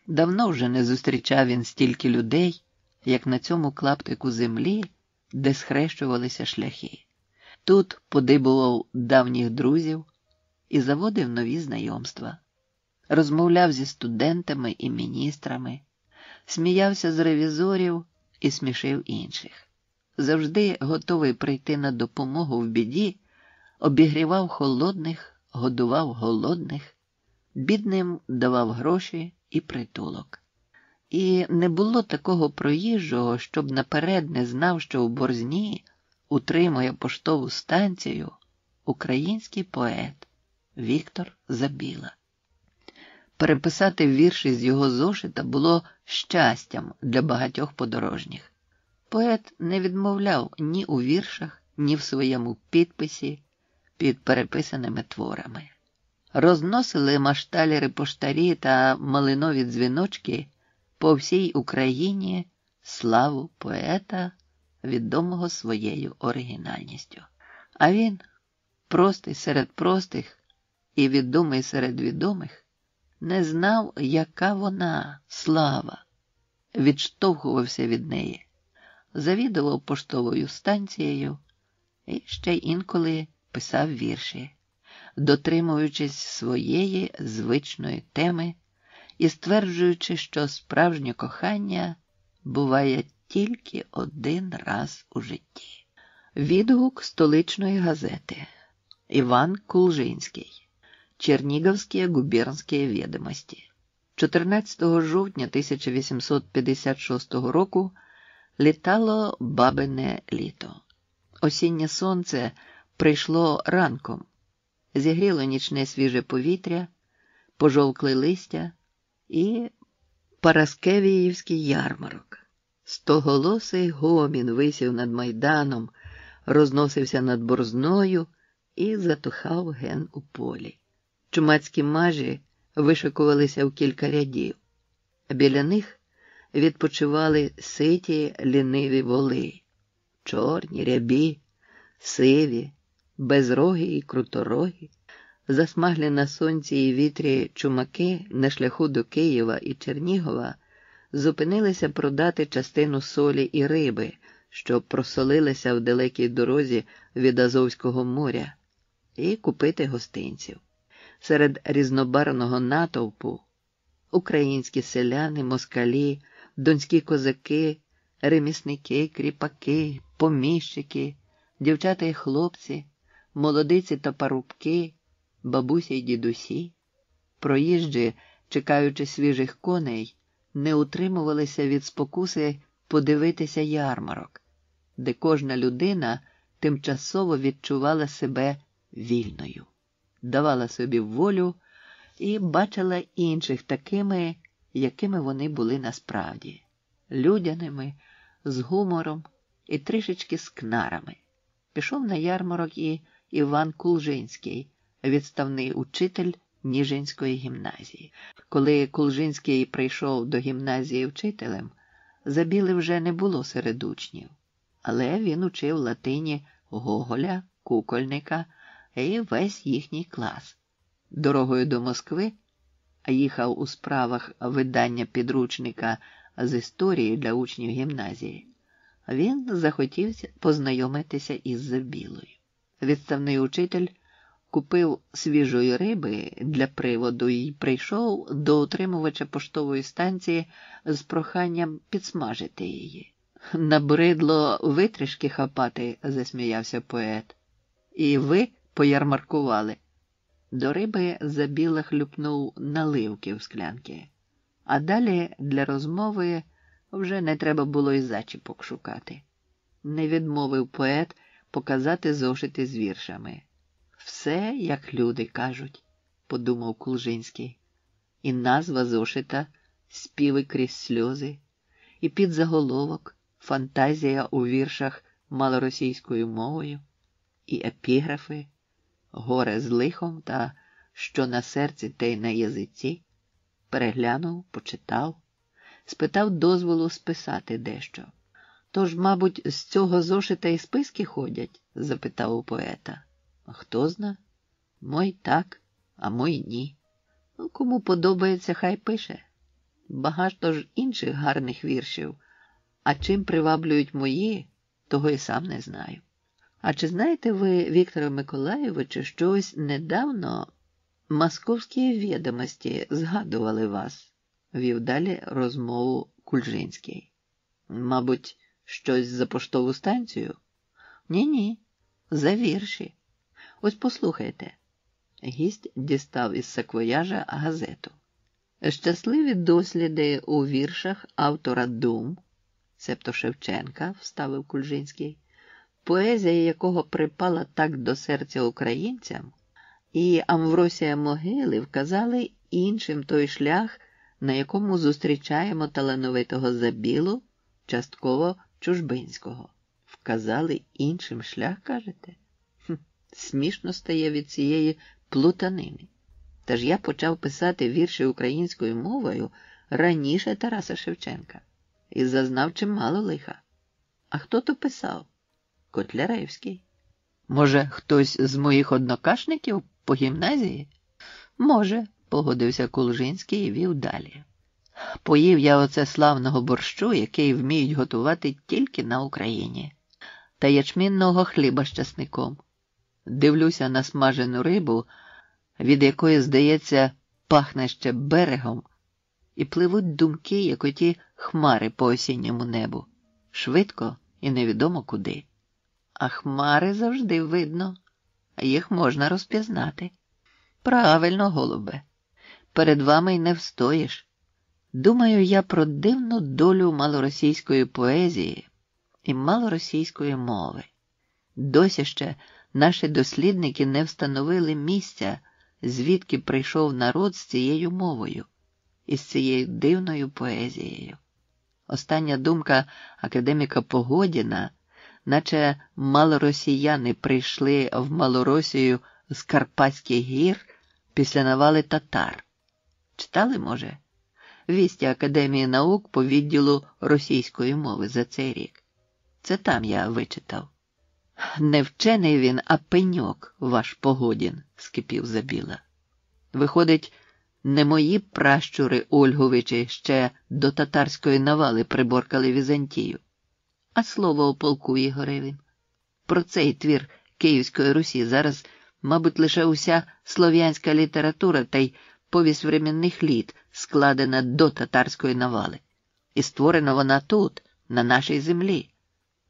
[SPEAKER 2] Давно вже не зустрічав він стільки людей, як на цьому клаптику землі, де схрещувалися шляхи. Тут подибував давніх друзів і заводив нові знайомства. Розмовляв зі студентами і міністрами, сміявся з ревізорів і смішив інших. Завжди готовий прийти на допомогу в біді, обігрівав холодних, годував голодних, бідним давав гроші і притулок. І не було такого проїжджого, щоб наперед не знав, що в Борзні утримує поштову станцію український поет Віктор Забіла. Переписати вірші з його зошита було щастям для багатьох подорожніх. Поет не відмовляв ні у віршах, ні в своєму підписі під переписаними творами. Розносили машталєри-поштарі та малинові дзвіночки по всій Україні славу поета, відомого своєю оригінальністю. А він, простий серед простих і відомий серед відомих, не знав, яка вона, слава, відштовхувався від неї, завідував поштовою станцією і ще й інколи писав вірші, дотримуючись своєї звичної теми і стверджуючи, що справжнє кохання буває тільки один раз у житті. Відгук столичної газети. Іван Кулжинський. Черніговські губернські відомості. 14 жовтня 1856 року літало бабине літо. Осіннє сонце прийшло ранком, зігріло нічне свіже повітря, пожовкли листя і Параскевіївський ярмарок. Стоголосий гомін висів над майданом, розносився над Борзною і затухав ген у полі. Чумацькі мажі вишикувалися в кілька рядів. Біля них відпочивали ситі ліниві воли, чорні, рябі, сиві, безрогі і круторогі. Засмаглі на сонці і вітрі чумаки на шляху до Києва і Чернігова зупинилися продати частину солі і риби, що просолилися в далекій дорозі від Азовського моря, і купити гостинців. Серед різнобарвного натовпу українські селяни, москалі, донські козаки, ремісники, кріпаки, поміщики, дівчата і хлопці, молодиці та парубки, бабусі й дідусі. Проїжджі, чекаючи свіжих коней, не утримувалися від спокуси подивитися ярмарок, де кожна людина тимчасово відчувала себе вільною, давала собі волю і бачила інших такими, якими вони були насправді, людяними, з гумором і трішечки з кнарами. Пішов на ярмарок і Іван Кулжинський, відставний учитель Ніжинської гімназії. Коли Кулжинський прийшов до гімназії вчителем, Забіли вже не було серед учнів, але він учив латині Гоголя, Кукольника і весь їхній клас. Дорогою до Москви, а їхав у справах видання підручника з історії для учнів гімназії, він захотів познайомитися із Забілою. Відставний учитель купив свіжої риби для приводу і прийшов до утримувача поштової станції з проханням підсмажити її. «Набридло витрішки хапати», – засміявся поет. «І ви поярмаркували». До риби Забіла хлюпнув наливки в склянки, а далі для розмови вже не треба було й зачіпок шукати. Не відмовив поет показати зошити з віршами. «Все, як люди кажуть», – подумав Кулжинський. І назва зошита «Співи крізь сльози», і підзаголовок «Фантазія у віршах малоросійською мовою», і епіграфи «Горе з лихом» та «Що на серці, те й на язиці». Переглянув, почитав, спитав дозволу списати дещо. «Тож, мабуть, з цього зошита і списки ходять?» – запитав у поета. «А хто зна? Мой так, а мой ні. Ну, кому подобається, хай пише. Багато ж інших гарних віршів, а чим приваблюють мої, того й сам не знаю. А чи знаєте ви, Вікторе Миколайовичу, що ось недавно московські відомості згадували вас?» – вів далі розмову Кульжинський. «Мабуть, щось за поштову станцію?» «Ні-ні, за вірші. Ось послухайте». Гість дістав із саквояжа газету. «Щасливі досліди у віршах автора дум», цебто Шевченка, вставив Кульжинський, поезія якого припала так до серця українцям, і Амвросія Могили вказали іншим той шлях, на якому зустрічаємо талановитого Забілу, частково Чужбинського. Вказали іншим шлях, кажете? Смішно стає від цієї плутанини. Та ж я почав писати вірші українською мовою раніше Тараса Шевченка і зазнав чимало лиха. А хто то писав? Котляревський. Може, хтось з моїх однокашників по гімназії? Може, погодився Кульжинський і вів далі. Поїв я оце славного борщу, який вміють готувати тільки на Україні, та ячмінного хліба з часником. Дивлюся на смажену рибу, від якої, здається, пахне ще берегом, і пливуть думки, як оті хмари по осінньому небу, швидко і невідомо куди. А хмари завжди видно, їх можна розпізнати. Правильно, голубе, перед вами й не встоїш. Думаю я про дивну долю малоросійської поезії і малоросійської мови. Досі ще наші дослідники не встановили місця, звідки прийшов народ з цією мовою і з цією дивною поезією. Остання думка академіка Погодіна, наче малоросіяни прийшли в Малоросію з Карпатських гір після навали татар. Читали, може? Вісті Академії наук по відділу російської мови за цей рік. Це там я вичитав. Не вчений він, а пеньок ваш Погодін, скипів Забіла. Виходить, не мої пращури Ольговичі ще до татарської навали приборкали Візантію, а слово о полку Ігоревім. Про цей твір Київської Русі зараз, мабуть, лише уся слов'янська література та й повість временних літ складена до татарської навали. І створена вона тут, на нашій землі.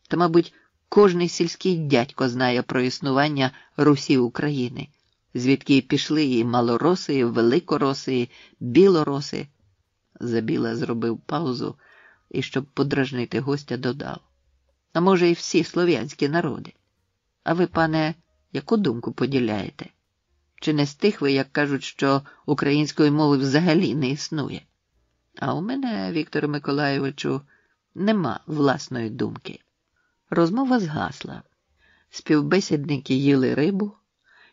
[SPEAKER 2] Та, мабуть, кожний сільський дядько знає про існування Русі України, звідки й пішли і малороси, і великороси, і білороси. Забіла зробив паузу і, щоб подражнити гостя, додав. А може, і всі слов'янські народи. А ви, пане, яку думку поділяєте? Чи не з тих ви, як кажуть, що української мови взагалі не існує? А у мене, Вікторе Миколайовичу, нема власної думки. Розмова згасла. Співбесідники їли рибу,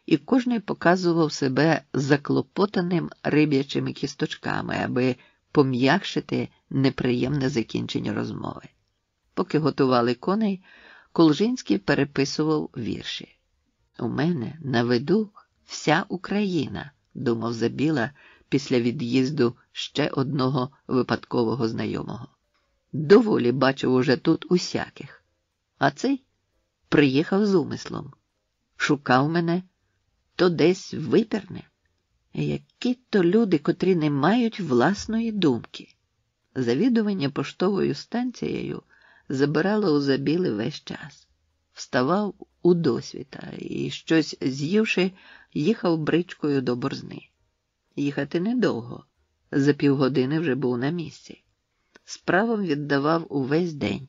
[SPEAKER 2] і кожний показував себе заклопотаним риб'ячими кісточками, аби пом'якшити неприємне закінчення розмови. Поки готували коней, Кульжинський переписував вірші. «У мене на виду вся Україна», – думав Забіла після від'їзду ще одного випадкового знайомого. «Доволі бачив уже тут усяких. А цей приїхав з умислом. Шукав мене, то десь випірне. Які то люди, котрі не мають власної думки». Завідування поштовою станцією забирало у Забіли весь час. Вставав у досвіта і, щось з'ївши, їхав бричкою до Борзни. Їхати недовго, за півгодини вже був на місці. Справам віддавав увесь день.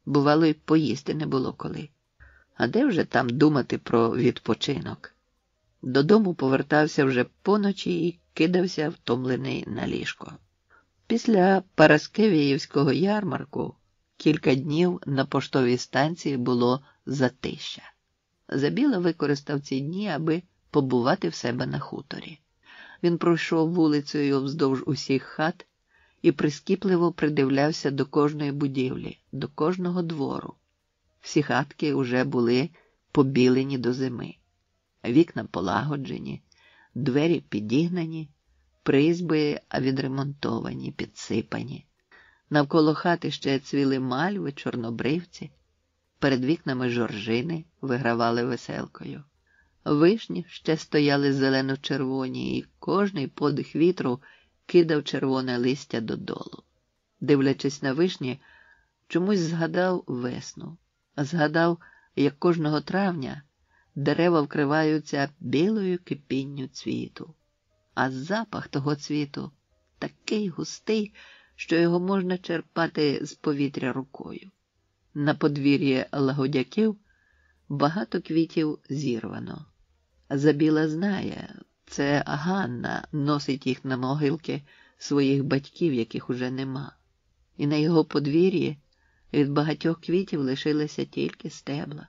[SPEAKER 2] Бувало, й поїсти не було коли. А де вже там думати про відпочинок? Додому повертався вже поночі і кидався втомлений на ліжко. Після Параскевіївського ярмарку кілька днів на поштовій станції було затища. Забіла використав ці дні, аби побувати в себе на хуторі. Він пройшов вулицею вздовж усіх хат і прискіпливо придивлявся до кожної будівлі, до кожного двору. Всі хатки уже були побілені до зими. Вікна полагоджені, двері підігнані, призьби відремонтовані, підсипані. Навколо хати ще цвіли мальви, чорнобривці. Перед вікнами жоржини вигравали веселкою. Вишні ще стояли зелено-червоні, і кожний подих вітру кидав червоне листя додолу. Дивлячись на вишні, чомусь згадав весну. Згадав, як кожного травня дерева вкриваються білою кипінню цвіту. А запах того цвіту такий густий, що його можна черпати з повітря рукою. На подвір'ї лагодяків багато квітів зірвано. Забіла знає, це Ганна носить їх на могилки своїх батьків, яких уже нема. І на його подвір'ї від багатьох квітів лишилися тільки стебла.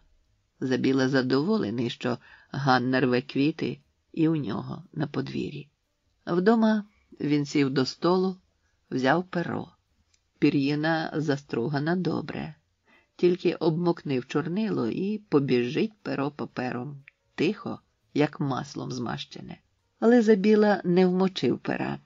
[SPEAKER 2] Забіла задоволений, що Ганна рве квіти і у нього на подвір'ї. Вдома він сів до столу, взяв перо. Пір'їна застругана добре. Тільки обмокни в чорнило і побіжить перо папером. Тихо, як маслом змащене. Але Забіла не вмочив пера.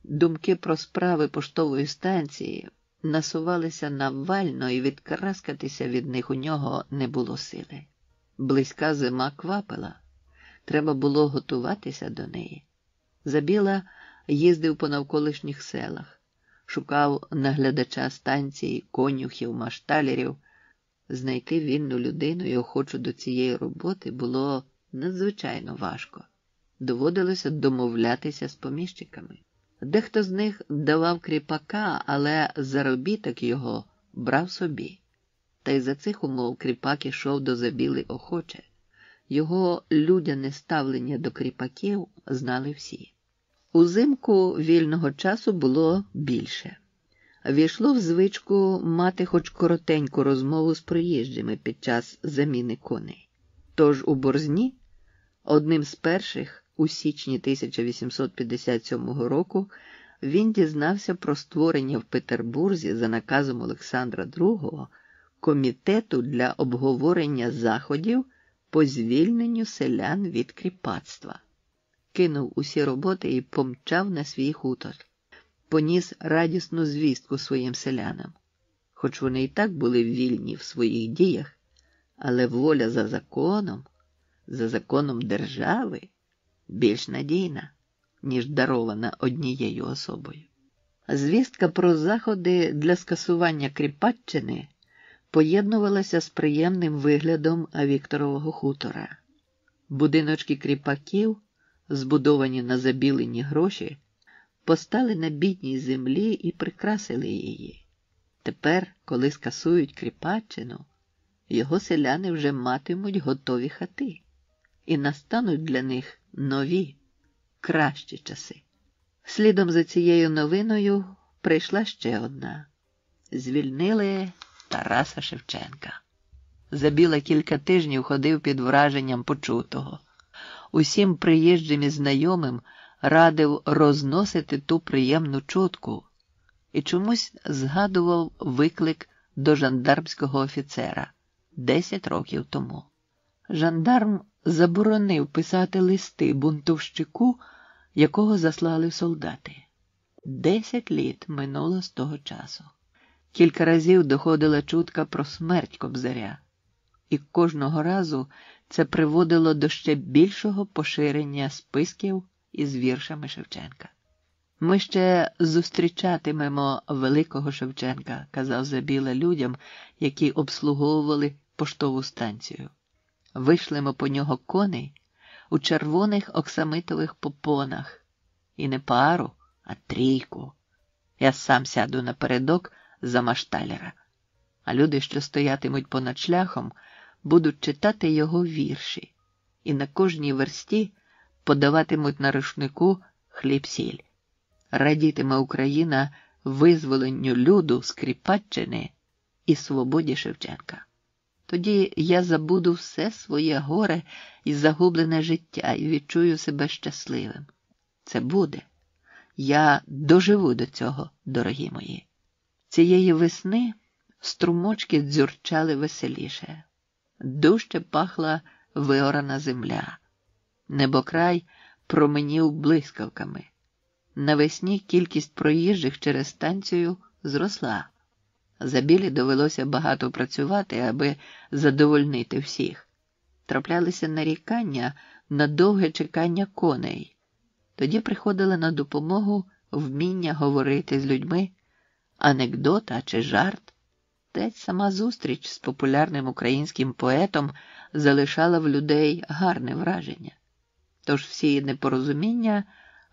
[SPEAKER 2] Думки про справи поштової станції насувалися навально, і відкараскатися від них у нього не було сили. Близька зима квапила. Треба було готуватися до неї. Забіла їздив по навколишніх селах, шукав наглядача станції, конюхів, машталерів. Знайти вільну людину і охочу до цієї роботи було надзвичайно важко. Доводилося домовлятися з поміщиками. Дехто з них давав кріпака, але заробіток його брав собі. Та й за цих умов кріпак ішов до Забіли охоче. Його людяне ставлення до кріпаків знали всі. Узимку вільного часу було більше. Війшло в звичку мати хоч коротеньку розмову з приїжджими під час заміни коней. Тож у Борзні, одним з перших, у січні 1857 року, він дізнався про створення в Петербурзі за наказом Олександра II комітету для обговорення заходів по звільненню селян від кріпацтва. Кинув усі роботи і помчав на свій хутор. Поніс радісну звістку своїм селянам. Хоч вони і так були вільні в своїх діях, але воля за законом держави, більш надійна, ніж дарована однією особою. Звістка про заходи для скасування кріпаччини поєднувалася з приємним виглядом Вікторового хутора. Будиночки кріпаків, збудовані на забілені гроші, постали на бідній землі і прикрасили її. Тепер, коли скасують кріпаччину, його селяни вже матимуть готові хати, і настануть для них нові, кращі часи. Слідом за цією новиною прийшла ще одна. Звільнили Тараса Шевченка. Забіла кілька тижнів ходив під враженням почутого. Усім приїжджим і знайомим радив розносити ту приємну чутку і чомусь згадував виклик до жандармського офіцера 10 років тому. Жандарм заборонив писати листи бунтовщику, якого заслали солдати. 10 літ минуло з того часу. Кілька разів доходила чутка про смерть Кобзаря, і кожного разу це приводило до ще більшого поширення списків із віршами Шевченка. «Ми ще зустрічатимемо великого Шевченка», – казав Забіла людям, які обслуговували поштову станцію. «Вишлемо по нього коней у червоних оксамитових попонах. І не пару, а 3. Я сам сяду напередок за машталера, а люди, що стоятимуть понад шляхом, будуть читати його вірші, і на кожній версті подаватимуть на рушнику хліб-сіль. Радітиме Україна визволенню люду з кріпаччини і свободі Шевченка». Тоді я забуду все своє горе і загублене життя і відчую себе щасливим. Це буде. Я доживу до цього, дорогі мої. Цієї весни струмочки дзюрчали веселіше. Дужче пахла виорана земля. Небокрай променів блискавками. Навесні кількість проїжджих через станцію зросла. Забілі довелося багато працювати, аби задовольнити всіх. Траплялися нарікання на довге чекання коней. Тоді приходили на допомогу вміння говорити з людьми, анекдота чи жарт. Та сама зустріч з популярним українським поетом залишала в людей гарне враження. Тож всі непорозуміння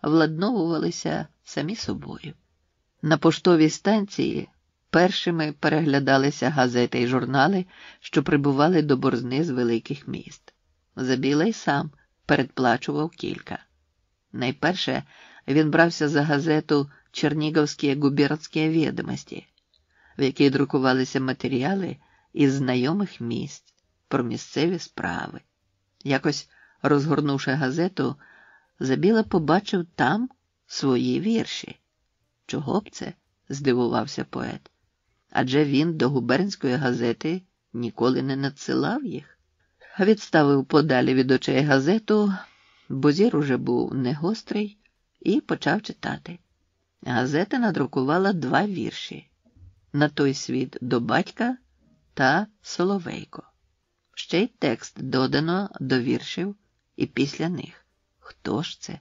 [SPEAKER 2] владновувалися самі собою. На поштовій станції першими переглядалися газети й журнали, що прибували до Борзни з великих міст. Забілий сам передплачував кілька. Найперше він брався за газету «Черніговські губернські відомості», в якій друкувалися матеріали із знайомих місць про місцеві справи. Якось, розгорнувши газету, Забіла побачив там свої вірші. Чого б це? Здивувався поет. Адже він до губернської газети ніколи не надсилав їх. Відставив подалі від очей газету, бо зір уже був не гострий, і почав читати. Газета надрукувала 2 вірші «На той світ до батька» та «Соловейко». Ще й текст додано до віршів і після них. Хто ж це?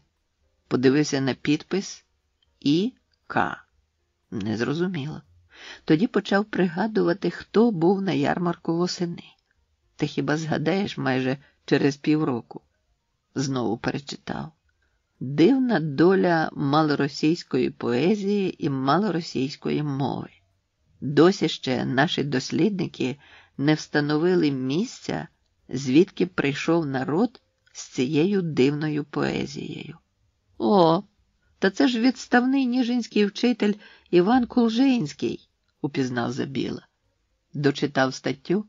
[SPEAKER 2] Подивився на підпис «І.К.». Незрозуміло. Тоді почав пригадувати, хто був на ярмарку восени. Ти хіба згадаєш майже через півроку? Знову перечитав. Дивна доля малоросійської поезії і малоросійської мови. Досі ще наші дослідники не встановили місця, звідки прийшов народ з цією дивною поезією. О, та це ж відставний ніжинський вчитель Іван Кулжинський, упізнав Забіла. Дочитав статтю,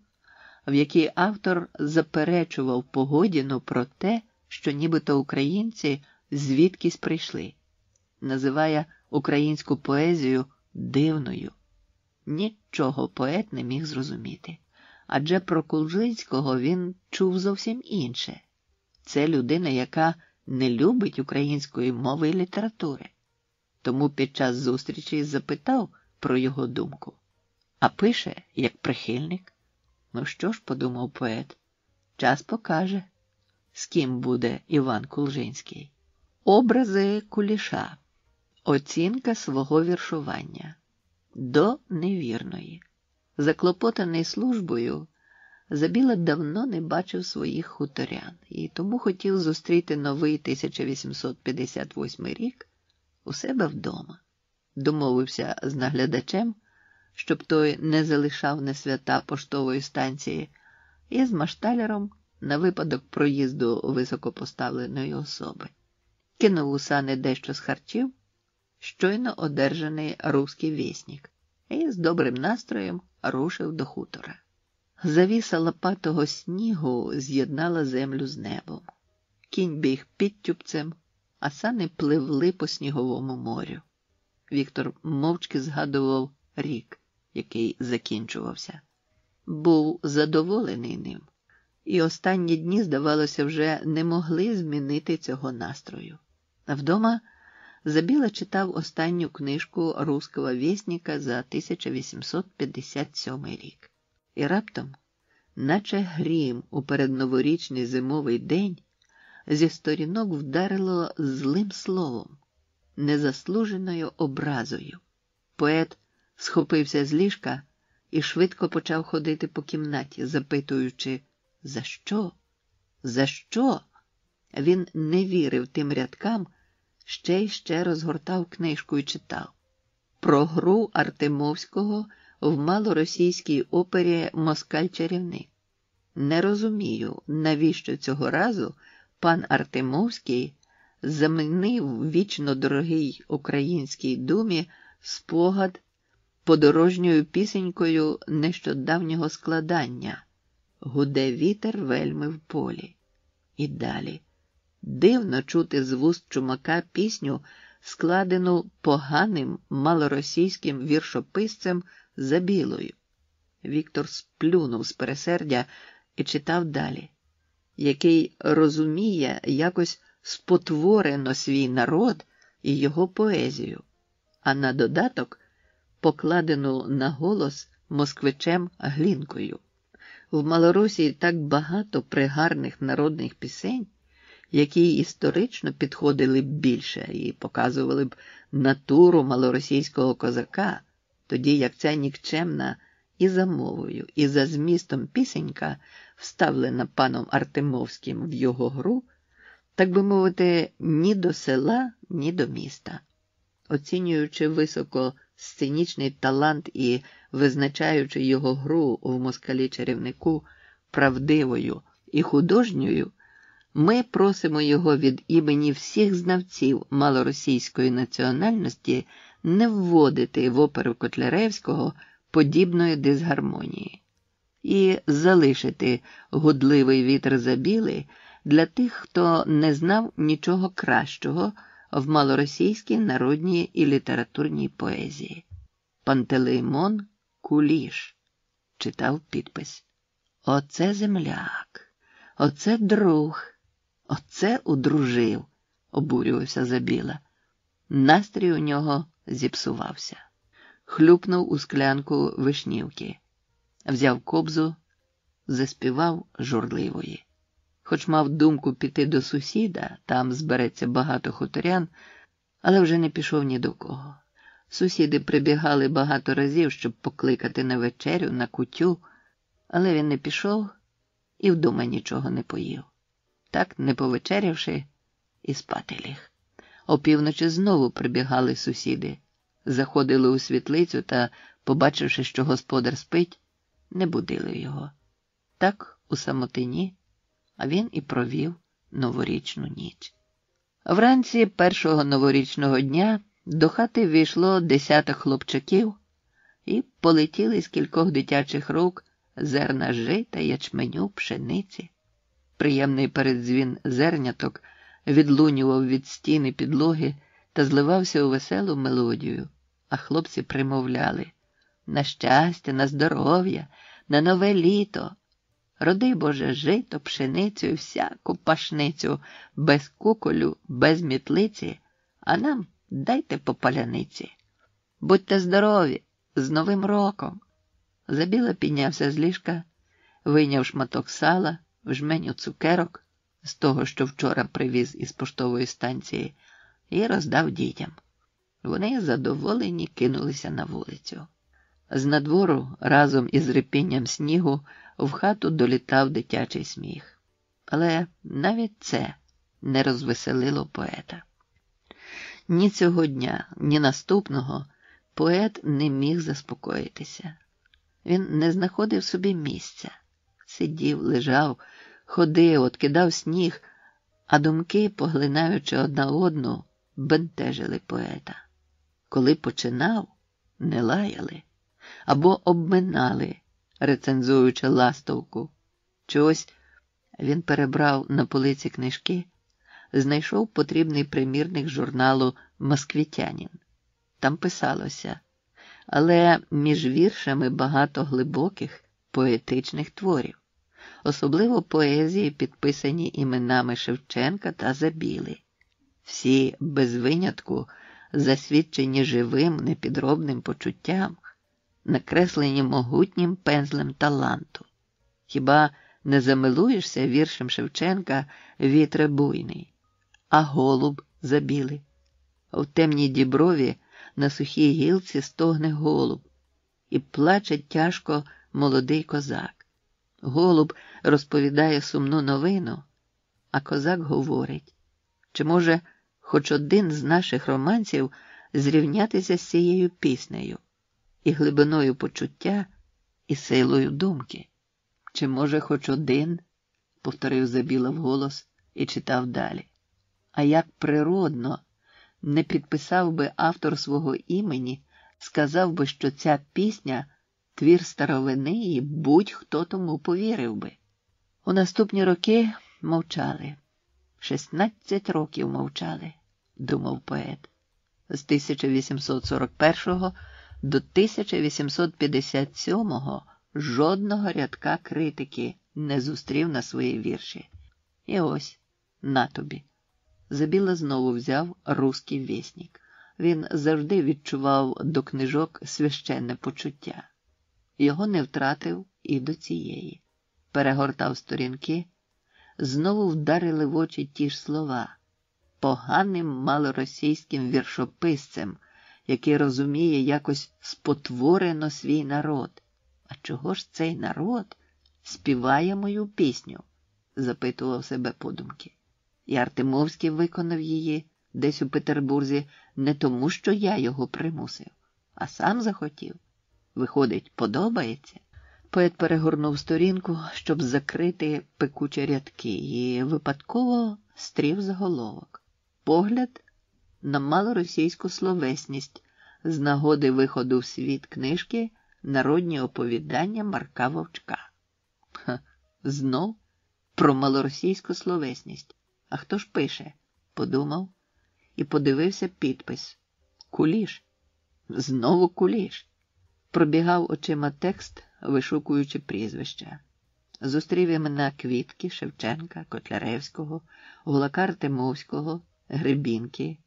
[SPEAKER 2] в якій автор заперечував Погодіну про те, що нібито українці звідкись прийшли. Називає українську поезію дивною. Нічого поет не міг зрозуміти, адже про Кулжинського він чув зовсім інше. Це людина, яка не любить української мови і літератури. Тому під час зустрічі запитав про його думку. А пише, як прихильник. Ну що ж, подумав поет, час покаже, з ким буде Іван Кулжинський. Образи Куліша. Оцінка свого віршування. До невірної. Заклопотаний службою, Забіла давно не бачив своїх хуторян і тому хотів зустріти новий 1858 рік у себе вдома. Домовився з наглядачем, щоб той не залишав на свята поштової станції, і з машталяром на випадок проїзду високопоставленої особи. Кинув у сани дещо з харчів, щойно одержаний руський вісник, і з добрим настроєм рушив до хутора. Завіса лопатого снігу з'єднала землю з небом. Кінь біг підтюпцем, а сани пливли по сніговому морю. Віктор мовчки згадував рік, який закінчувався. Був задоволений ним, і останні дні, здавалося, вже не могли змінити цього настрою. Вдома Забіла читав останню книжку «Руського вєсника» за 1857 рік. І раптом, наче грім у передноворічний зимовий день, зі сторінок вдарило злим словом, незаслуженою образою. Поет схопився з ліжка і швидко почав ходити по кімнаті, запитуючи «За що? За що?». Він не вірив тим рядкам, ще й ще розгортав книжку і читав про гру Артемовського в малоросійській опері «Москаль-чарівник». Не розумію, навіщо цього разу пан Артемовський замінив вічно дорогий українській думі спогад подорожньою пісенькою нещодавнього складання гуде вітер вельми в полі. І далі. Дивно чути з вуст Чумака пісню, складену поганим малоросійським віршописцем Забілою. Віктор сплюнув з пересердя і читав далі, який розуміє якось спотворено свій народ і його поезію, а на додаток покладену на голос москвичем Глінкою. В Малоросії так багато пригарних народних пісень, які історично підходили б більше і показували б натуру малоросійського козака, тоді як ця нікчемна і за мовою, і за змістом пісенька, вставлена паном Артемовським в його гру, так би мовити, ні до села, ні до міста. Оцінюючи високо сценічний талант і визначаючи його гру в «Москалі-чарівнику» правдивою і художньою, ми просимо його від імені всіх знавців малоросійської національності не вводити в оперу Котляревського подібної дисгармонії і залишити гудливий вітер Забіли для тих, хто не знав нічого кращого в малоросійській народній і літературній поезії. Пантелеймон Куліш читав підпис. Оце земляк, оце друг, оце удружив, обурювався Забіла. Настрій у нього зіпсувався. Хлюпнув у склянку вишнівки, взяв кобзу, заспівав журливої. Хоч мав думку піти до сусіда, там збереться багато хуторян, але вже не пішов ні до кого. Сусіди прибігали багато разів, щоб покликати на вечерю, на кутю, але він не пішов і вдома нічого не поїв. Так, не повечерявши, і спати ліг. Опівночі знову прибігали сусіди, заходили у світлицю та, побачивши, що господар спить, не будили його. Так, у самотині, а він і провів новорічну ніч. Вранці першого новорічного дня до хати війшло 10 хлопчаків і полетіли з кількох дитячих рук зерна жита, ячменю, пшениці. Приємний передзвін зерняток відлунював від стіни підлоги та зливався у веселу мелодію, а хлопці примовляли: «На щастя, на здоров'я, на нове літо! Роди, Боже, жито, пшеницю і всяку пашницю, без куколю, без мітлиці, а нам дайте по паляниці. Будьте здорові, з Новим роком!» Забіла піднявся з ліжка, вийняв шматок сала, жменю цукерок з того, що вчора привіз із поштової станції, і роздав дітям. Вони задоволені кинулися на вулицю. З надвору разом із рипінням снігу в хату долітав дитячий сміх. Але навіть це не розвеселило поета. Ні цього дня, ні наступного поет не міг заспокоїтися. Він не знаходив собі місця. Сидів, лежав, ходив, откидав сніг, а думки, поглинаючи одна одну, бентежили поета. Коли починав, не лаяли або обминали, рецензуючи ластовку. Чогось він перебрав на полиці книжки, знайшов потрібний примірник журналу «Москвітянин». Там писалося: але між віршами багато глибоких поетичних творів, особливо поезії, підписані іменами Шевченка та Забіли. Всі, без винятку, засвідчені живим, непідробним почуттям, накреслені могутнім пензлем таланту. Хіба не замилуєшся віршем Шевченка «Вітре буйний», а голуб Забіли? В темній діброві на сухій гілці стогне голуб, і плаче тяжко молодий козак. Голуб розповідає сумну новину, а козак говорить: чи може хоч один з наших романців зрівнятися з цією піснею, і глибиною почуття, і силою думки? Чи може хоч один, повторив Забіла вголос і читав далі. А як природно не підписав би автор свого імені, сказав би, що ця пісня твір старовини, і будь-хто тому повірив би. У наступні роки мовчали. 16 років мовчали, думав поет. З 1841 до 1857 жодного рядка критики не зустрів на свої вірші. І ось, на тобі. Забіла знову взяв «Руський вєснік». Він завжди відчував до книжок священне почуття. Його не втратив і до цієї. Перегортав сторінки, знову вдарили в очі ті ж слова. Поганим малоросійським віршописцем, який розуміє якось спотворено свій народ. А чого ж цей народ співає мою пісню? Запитував себе подумки. І Артемовський виконав її десь у Петербурзі не тому, що я його примусив, а сам захотів. Виходить, подобається? Поет перегорнув сторінку, щоб закрити пекучі рядки, і випадково стрів заголовок. Погляд на малоросійську словесність з нагоди виходу в світ книжки «Народні оповідання Марка Вовчка». Знов про малоросійську словесність. А хто ж пише? Подумав і подивився підпис. Куліш. Знову Куліш. Пробігав очима текст, вишукуючи прізвища. Зустрів імена Квітки, Шевченка, Котляревського, Гулака Артемовського, Гребінки,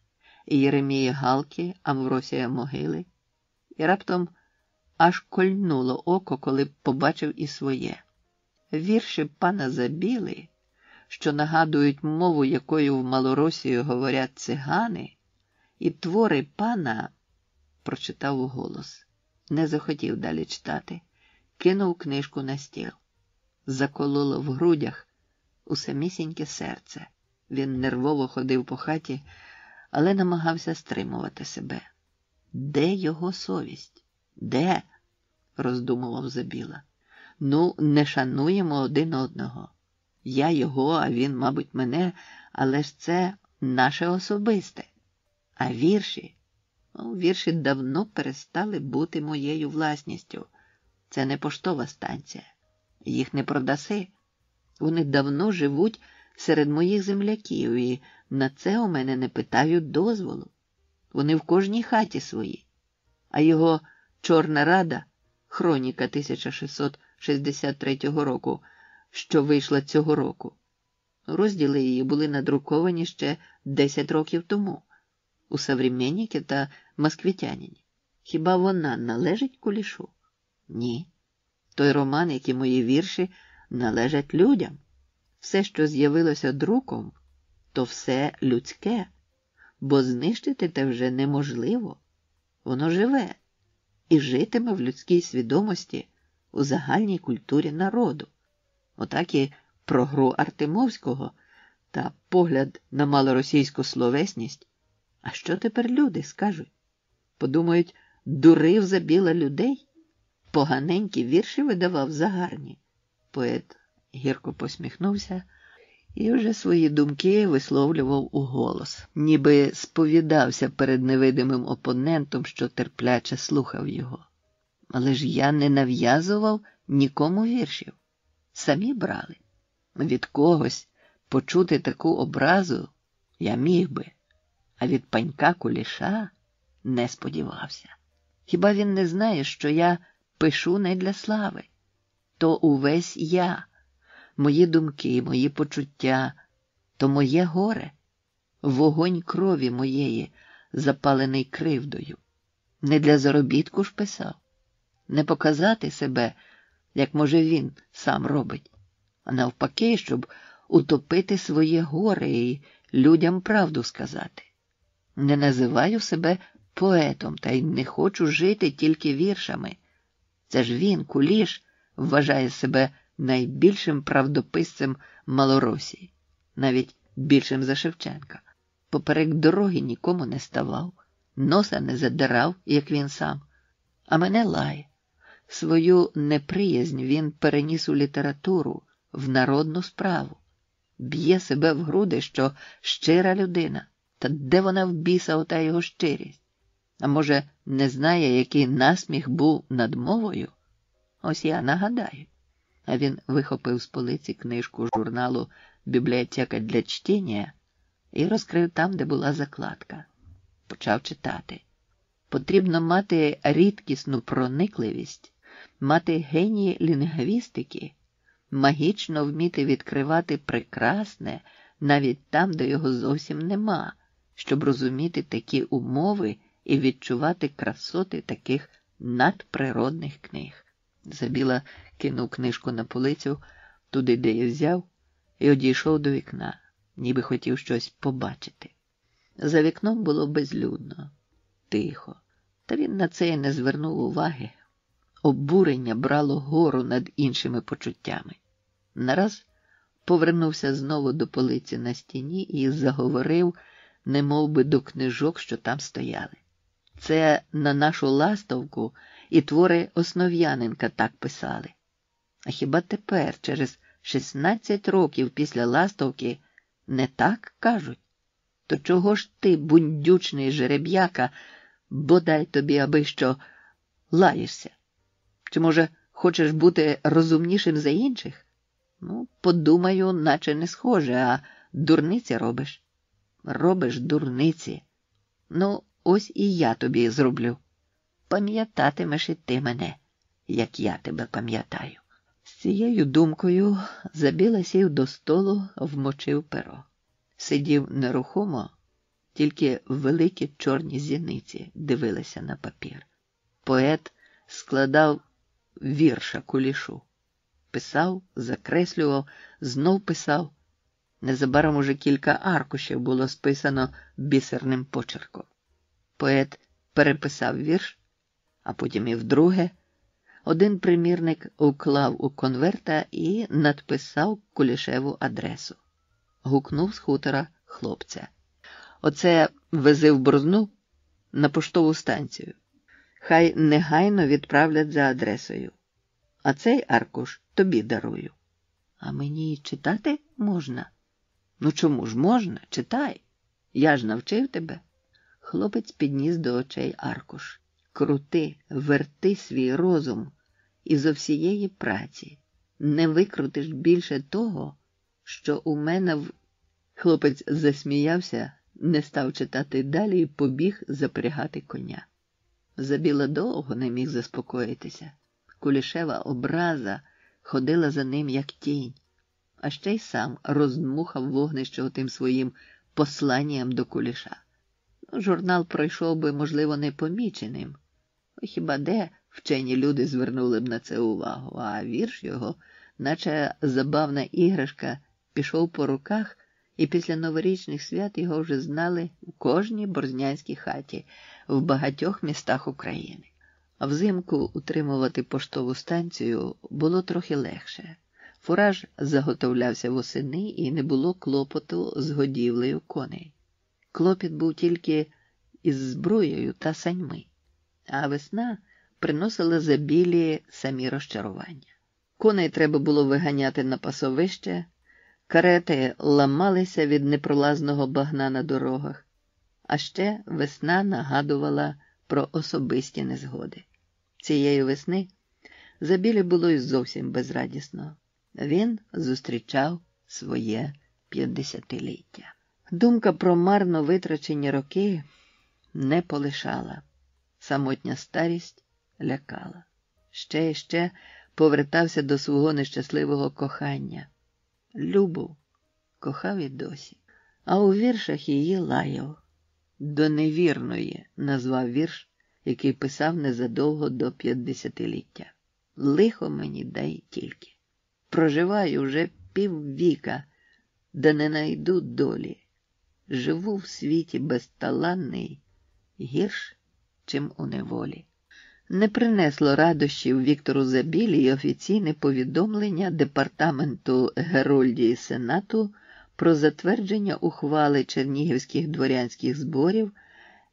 [SPEAKER 2] Єремії Галки, Амвросія Могили. І раптом аж кольнуло око, коли побачив і своє. Вірші пана Забіли, що нагадують мову, якою в Малоросії говорять цигани, і твори пана, прочитав уголос. Не захотів далі читати. Кинув книжку на стіл. Закололо в грудях у самісіньке серце. Він нервово ходив по хаті, але намагався стримувати себе. Де його совість? Де? Роздумував Забіла. Ну, не шануємо один одного. Я його, а він, мабуть, мене, але ж це наше особисте. А вірші? Вірші давно перестали бути моєю власністю. Це не поштова станція. Їх не продаси. Вони давно живуть серед моїх земляків, і на це у мене не питають дозволу. Вони в кожній хаті свої. А його «Чорна Рада», хроніка 1663 року, що вийшла цього року. Розділи її були надруковані ще 10 років тому у «Современнике» та «Москвитянині». Хіба вона належить Кулішу? Ні. Той роман, як і мої вірші, належать людям. Все, що з'явилося друком, то все людське, бо знищити те вже неможливо. Воно живе і житиме в людській свідомості у загальній культурі народу. Отак і про гру Артемовського та погляд на малоросійську словесність. А що тепер люди скажуть? Подумають, дурив Забіла людей? Поганенькі вірші видавав за гарні. Поет гірко посміхнувся і вже свої думки висловлював уголос, ніби сповідався перед невидимим опонентом, що терпляче слухав його. Але ж я не нав'язував нікому віршів. Самі брали. Від когось почути таку образу я міг би, а від панька Куліша не сподівався. Хіба він не знає, що я пишу не для слави? То увесь я, мої думки, мої почуття, то моє горе, вогонь крові моєї, запалений кривдою. Не для заробітку ж писав, не показати себе, як, може, він сам робить, а навпаки, щоб утопити своє горе і людям правду сказати. Не називаю себе поетом, та й не хочу жити тільки віршами. Це ж він, Куліш, вважає себе найбільшим правдописцем Малоросії, навіть більшим за Шевченка. Поперек дороги нікому не ставав, носа не задирав, як він сам, а мене лає. Свою неприязнь він переніс у літературу, в народну справу. Б'є себе в груди, що щира людина. Та де вона в біса ота його щирість? А може, не знає, який насміх був над мовою? Ось я нагадаю. А він вихопив з полиці книжку журналу «Бібліотека для чтіння» і розкрив там, де була закладка. Почав читати. Потрібно мати рідкісну проникливість, мати генії лінгвістики, магічно вміти відкривати прекрасне навіть там, де його зовсім нема, щоб розуміти такі умови і відчувати красоти таких надприродних книг. Забіла кинув книжку на полицю, туди, де я взяв, і одійшов до вікна, ніби хотів щось побачити. За вікном було безлюдно, тихо, та він на це й не звернув уваги. Обурення брало гору над іншими почуттями. Нараз повернувся знову до полиці на стіні і заговорив, немов би до книжок, що там стояли. Це на нашу ластовку і твори Основ'яненка так писали. А хіба тепер, через 16 років після ластовки, не так кажуть? То чого ж ти, бундючний жереб'яка, бодай тобі аби що, лаєшся? Чи, може, хочеш бути розумнішим за інших? Ну, подумаю, наче не схоже, а дурниці робиш. Робиш дурниці. Ну, ось і я тобі зроблю. Пам'ятатимеш і ти мене, як я тебе пам'ятаю. З цією думкою Забіла сів до столу, вмочив перо. Сидів нерухомо, тільки великі чорні зіниці дивилися на папір. Поет складав вірша Кулішу. Писав, закреслював, знов писав. Незабаром уже кілька аркушів було списано бісерним почерком. Поет переписав вірш, а потім і вдруге. Один примірник уклав у конверта і надписав Кулішеву адресу. Гукнув з хутора хлопця. Оце вези в Борзну на поштову станцію. Хай негайно відправлять за адресою. А цей аркуш тобі дарую. А мені читати можна? Ну чому ж можна? Читай. Я ж навчив тебе. Хлопець підніс до очей аркуш. Крути, верти свій розум і зо всієї праці. Не викрутиш більше того, що у мене в... Хлопець засміявся, не став читати далі і побіг запрягати коня. Забіла довго не міг заспокоїтися. Кулішева образа ходила за ним, як тінь, а ще й сам роздмухав вогнище отим своїм посланням до Куліша. Журнал пройшов би, можливо, непоміченим. Хіба де вчені люди звернули б на це увагу, а вірш його, наче забавна іграшка, пішов по руках, і після новорічних свят його вже знали у кожній борзнянській хаті, в багатьох містах України. А взимку утримувати поштову станцію було трохи легше. Фураж заготовлявся восени і не було клопоту з годівлею коней. Клопіт був тільки із зброєю та саньми, а весна приносила Забілі самі розчарування. Коней треба було виганяти на пасовище, карети ламалися від непролазного багна на дорогах, а ще весна нагадувала про особисті незгоди. Цієї весни Забілі було й зовсім безрадісно. Він зустрічав своє 50-ліття. Думка про марно витрачені роки не полишала. Самотня старість лякала. Ще і ще повертався до свого нещасливого кохання. Любов кохав і досі, а у віршах її лаяв. До невірної назвав вірш, який писав незадовго до 50-ліття. Лихо мені дай тільки. Проживаю вже піввіка, де не найду долі. Живу в світі безталанний, гірш, чим у неволі. Не принесло радощів Віктору Забілі й офіційне повідомлення Департаменту Герольдії Сенату про затвердження ухвали чернігівських дворянських зборів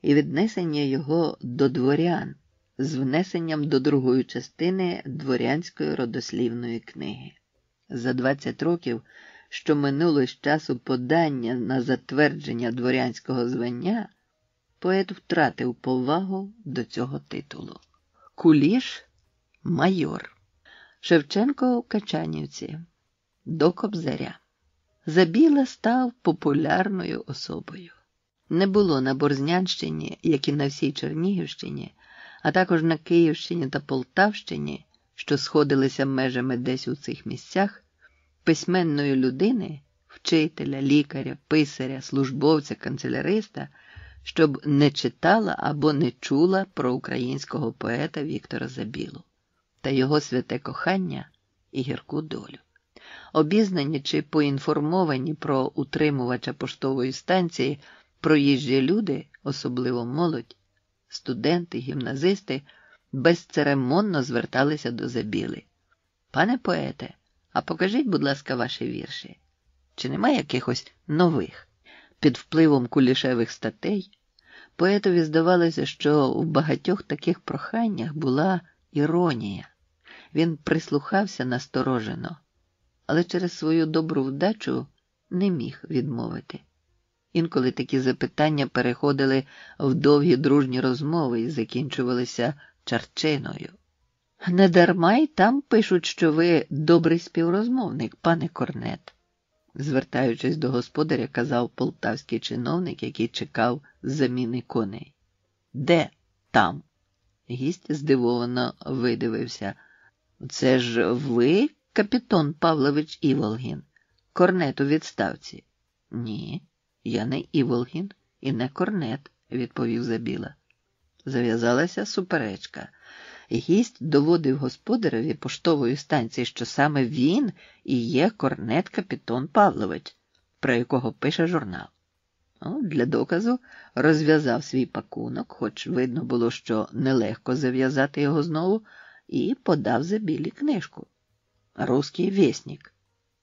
[SPEAKER 2] і віднесення його до дворян з внесенням до другої частини дворянської родослівної книги. За 20 років, що минуло з часу подання на затвердження дворянського звання, поет втратив повагу до цього титулу. Куліш – майор. Шевченко в Качанівці. До Кобзаря. Забіла став популярною особою. Не було на Борзнянщині, як і на всій Чернігівщині, а також на Київщині та Полтавщині, що сходилися межами десь у цих місцях, письменної людини, вчителя, лікаря, писаря, службовця, канцеляриста, щоб не читала або не чула про українського поета Віктора Забілу та його святе кохання і гірку долю. Обізнані чи поінформовані про утримувача поштової станції проїжджі люди, особливо молодь, студенти, гімназисти, безцеремонно зверталися до Забіли. «Пане поете, а покажіть, будь ласка, ваші вірші. Чи немає якихось нових?» Під впливом кулішевих статей поетові здавалося, що в багатьох таких проханнях була іронія. Він прислухався насторожено, але через свою добру вдачу не міг відмовити. Інколи такі запитання переходили в довгі дружні розмови і закінчувалися чарчиною. «Недарма й там пишуть, що ви добрий співрозмовник, пане корнет», звертаючись до господаря, казав полтавський чиновник, який чекав заміни коней. «Де там?» Гість здивовано видивився. «Це ж ви, капітон Павлович Іволгін, корнет у відставці?» «Ні, я не Іволгін і не корнет», відповів Забіла. Зав'язалася суперечка. Гість доводив господареві поштової станції, що саме він і є корнет капітон Павлович, про якого пише журнал. Для доказу розв'язав свій пакунок, хоч видно було, що нелегко зав'язати його знову, і подав Забілі книжку. «Руський вєснік».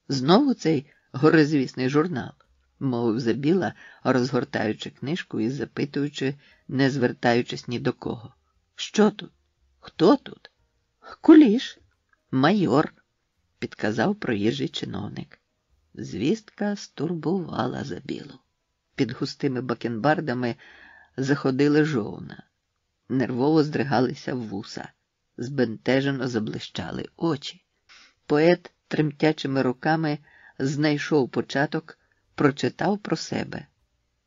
[SPEAKER 2] «Знову цей горизвісний журнал», мовив Забіла, розгортаючи книжку і запитуючи, не звертаючись ні до кого. «Що тут? Хто тут?» «Куліш, майор», підказав проїжджий чиновник. Звістка стурбувала Забілу. Під густими бакенбардами заходили жовна. Нервово здригалися вуса, збентежено заблищали очі. Поет тремтячими руками знайшов початок, прочитав про себе.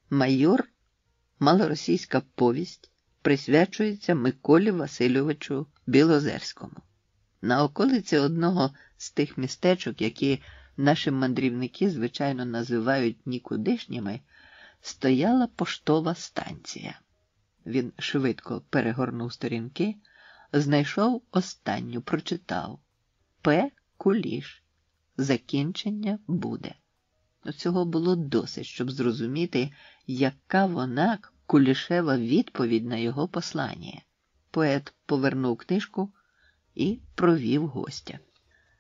[SPEAKER 2] «Майор» – малоросійська повість, присвячується Миколі Васильовичу Білозерському. На околиці одного з тих містечок, які наші мандрівники, звичайно, називають нікудишніми, стояла поштова станція. Він швидко перегорнув сторінки, знайшов останню, прочитав. «П. Куліш. Закінчення буде». Цього було досить, щоб зрозуміти, яка вона кулішева відповідь на його послання. Поет повернув книжку і провів гостя.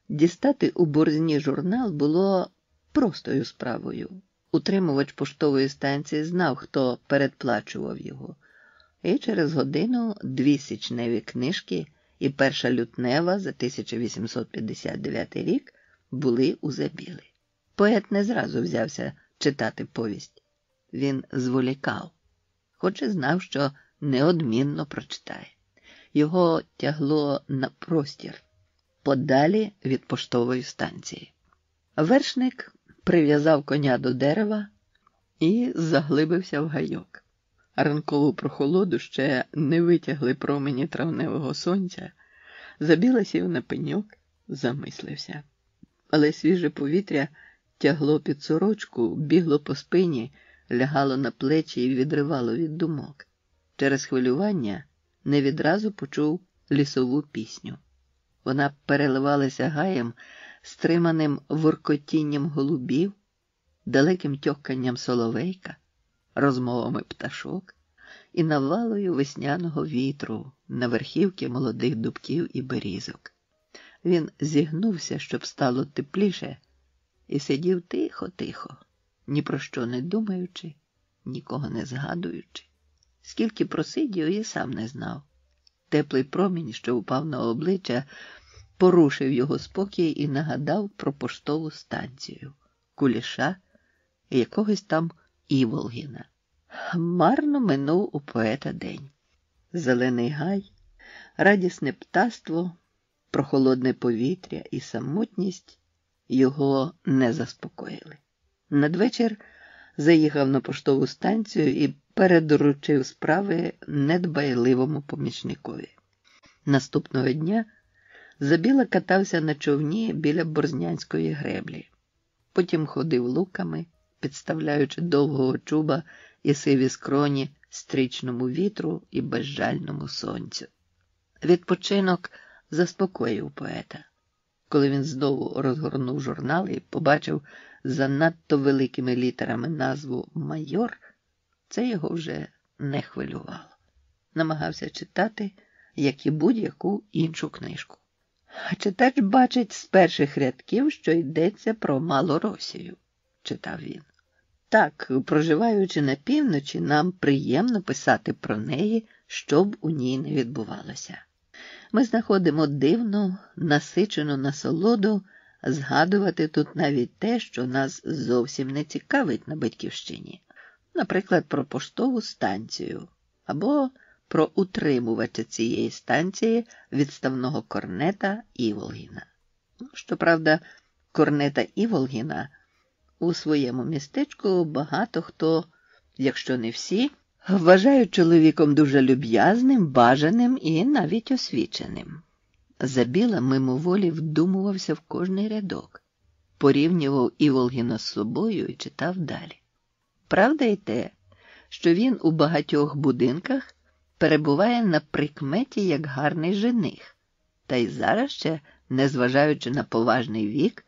[SPEAKER 2] Дістати у борзні журнал було простою справою. Утримувач поштової станції знав, хто передплачував його. І через годину 2 січневі книжки і 1 лютнева за 1859 рік були у Забіли. Поет не зразу взявся читати повість. Він зволікав, хоч і знав, що неодмінно прочитає. Його тягло на простір, подалі від поштової станції. Вершник прив'язав коня до дерева і заглибився в гайок. Ранкову прохолоду ще не витягли промені травневого сонця. Забіла сів на пеньок, замислився. Але свіже повітря тягло під сорочку, бігло по спині, лягало на плечі і відривало від думок. Через хвилювання не відразу почув лісову пісню. Вона переливалася гаєм, стриманим воркотінням голубів, далеким тьохканням соловейка, розмовами пташок і навалою весняного вітру на верхівки молодих дубків і берізок. Він зігнувся, щоб стало тепліше, і сидів тихо-тихо, ні про що не думаючи, нікого не згадуючи. Скільки просидів, і сам не знав. Теплий промінь, що упав на обличчя, порушив його спокій і нагадав про поштову станцію, Куліша і якогось там Іволгіна. Марно минув у поета день. Зелений гай, радісне птаство, прохолодне повітря і самотність його не заспокоїли. Надвечір заїхав на поштову станцію і передоручив справи недбайливому помічникові. Наступного дня Забіла катався на човні біля Борзнянської греблі. Потім ходив луками, підставляючи довгого чуба і сиві скроні стрічному вітру і безжальному сонцю. Відпочинок заспокоїв поета. Коли він знову розгорнув журнал і побачив занадто великими літерами назву «Майор», це його вже не хвилювало. Намагався читати, як і будь-яку іншу книжку. А читач бачить з перших рядків, що йдеться про Малоросію, читав він. Так, проживаючи на півночі, нам приємно писати про неї, що б у ній не відбувалося. Ми знаходимо дивну, насичену насолоду згадувати тут навіть те, що нас зовсім не цікавить на Батьківщині. Наприклад, про поштову станцію або про утримувача цієї станції відставного корнета Іволгіна. Щоправда, корнета Іволгіна у своєму містечку багато хто, якщо не всі, вважають чоловіком дуже люб'язним, бажаним і навіть освіченим. Забіла мимоволі вдумувався в кожний рядок, порівнював Іволгіна з собою і читав далі. Правда й те, що він у багатьох будинках перебуває на прикметі як гарний жених, та й зараз ще, незважаючи на поважний вік,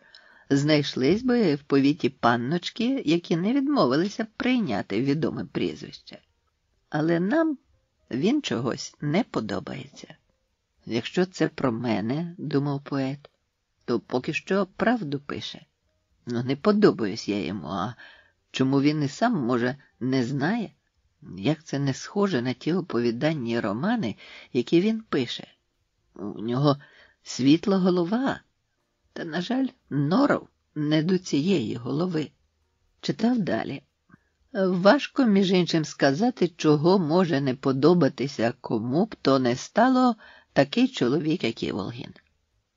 [SPEAKER 2] знайшлись би в повіті панночки, які не відмовилися б прийняти відоме прізвище. Але нам він чогось не подобається. Якщо це про мене, думав поет, то поки що правду пише. Не подобаюсь я йому, а чому він і сам, може, не знає, як це не схоже на ті оповідання і романи, які він пише. У нього світла голова, та, на жаль, норов не до цієї голови. Читав далі. Важко, між іншим, сказати, чого може не подобатися кому б то не стало такий чоловік, як Іволгін.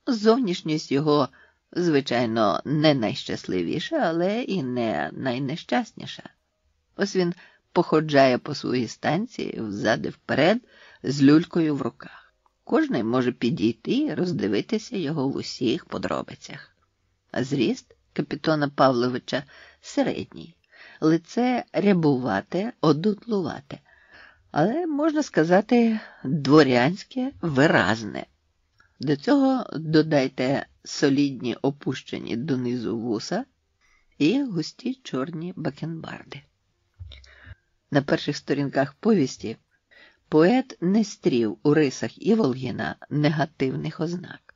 [SPEAKER 2] Зовнішність його, звичайно, не найщасливіша, але і не найнещасніша. Ось він походжає по своїй станції взад і вперед з люлькою в руках. Кожний може підійти і роздивитися його в усіх подробицях. А зріст капітана Павловича середній, лице рябувате, одутлувате, але, можна сказати, дворянське, виразне. До цього додайте солідні опущені донизу вуса і густі чорні бакенбарди. На перших сторінках повісті поет не стрів у рисах Іволгіна негативних ознак,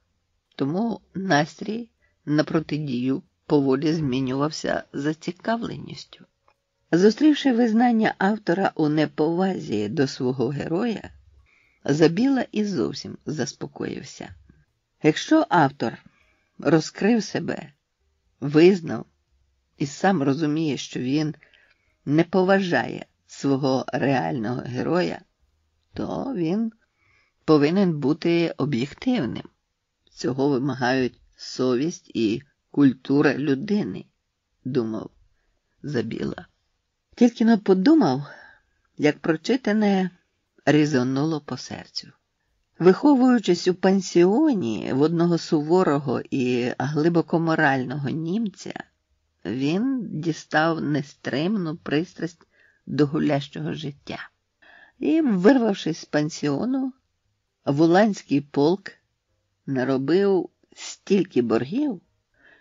[SPEAKER 2] тому настрій на протидію поволі змінювався зацікавленістю. Зустрівши визнання автора у неповазі до свого героя, Забіла і зовсім заспокоївся. Якщо автор розкрив себе, визнав і сам розуміє, що він не поважає свого реального героя, то він повинен бути об'єктивним. Цього вимагають совість і культура людини, думав Забіла. Тільки но подумав, як прочитане різонуло по серцю. Виховуючись у пансіоні в одного суворого і глибоко морального німця, він дістав нестримну пристрасть до гулящого життя. І, вирвавшись з пансіону, Вуланський полк наробив стільки боргів,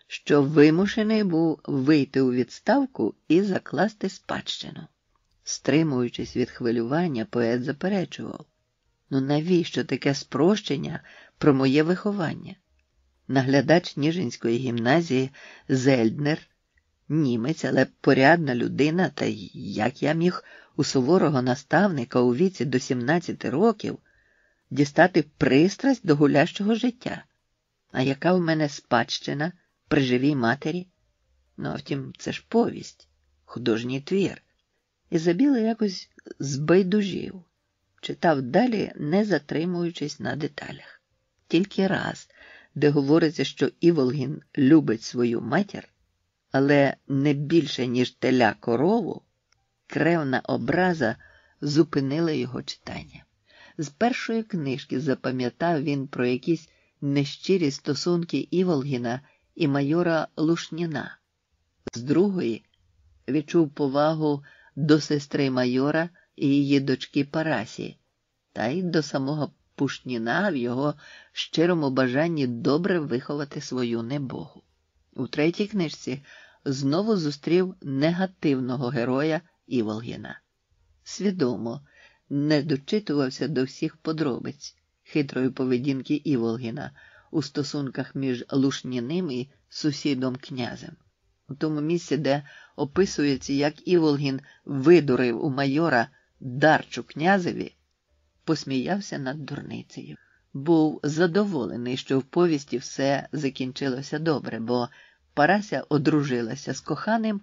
[SPEAKER 2] що вимушений був вийти у відставку і закласти спадщину. Стримуючись від хвилювання, поет заперечував: навіщо таке спрощення про моє виховання? Наглядач Ніжинської гімназії Зельднер, німець, але порядна людина, та як я міг у суворого наставника у віці до 17 років дістати пристрасть до гулящого життя? А яка в мене спадщина при живій матері? А втім, це ж повість, художній твір. І Забіла якось збайдужів, читав далі, не затримуючись на деталях. тільки раз, де говориться, що Іволгін любить свою матір, але не більше, ніж теля корову, кревна образа зупинила його читання. З першої книжки запам'ятав він про якісь нещирі стосунки Іволгіна і майора Лушніна. З другої відчув повагу до сестри майора і її дочки Парасі, та й до самого Пушніна в його щирому бажанні добре виховати свою небогу. У третій книжці знову зустрів негативного героя Іволгіна. Свідомо не дочитувався до всіх подробиць хитрої поведінки Іволгіна у стосунках між Лушніним і сусідом-князем. У тому місці, де описується, як Іволгін видурив у майора дарчу князеві, посміявся над дурницею. Був задоволений, що в повісті все закінчилося добре, бо Парася одружилася з коханим,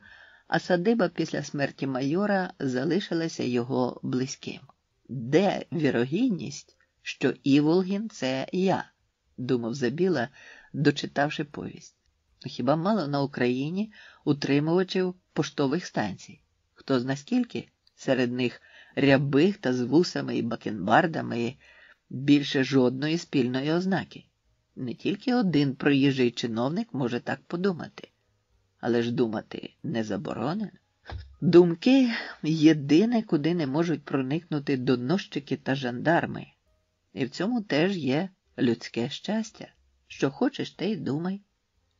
[SPEAKER 2] а садиба після смерті майора залишилася його близьким. Де вірогідність, що Іволгін – це я, думав Забіла, дочитавши повість. Хіба мало на Україні утримувачів поштових станцій? Хто зна скільки? Серед них рябих та з вусами і бакенбардами, і більше жодної спільної ознаки. Не тільки один проїжджий чиновник може так подумати. Але ж думати не заборонено. Думки – єдине, куди не можуть проникнути доносчики та жандарми. І в цьому теж є людське щастя. Що хочеш, те й думай.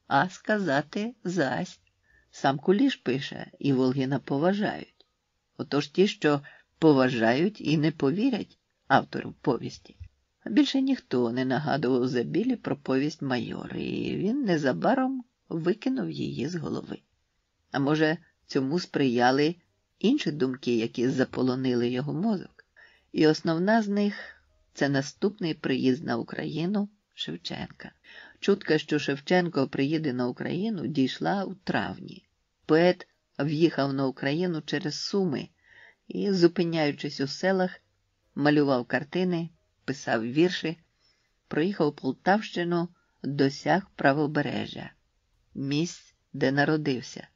[SPEAKER 2] А сказати зась. Сам Куліш пише, Іволгіна поважають. Отож ті, що поважають і не повірять автору повісті. А більше ніхто не нагадував Забілі про повість майора, і він незабаром викинув її з голови. А може, цьому сприяли інші думки, які заполонили його мозок. І основна з них – це наступний приїзд на Україну Шевченка. Чутка, що Шевченко приїде на Україну, дійшла у травні. Поет в'їхав на Україну через Суми і, зупиняючись у селах, малював картини, писав вірші, проїхав Полтавщину, досяг Правобережжя, місць, де народився,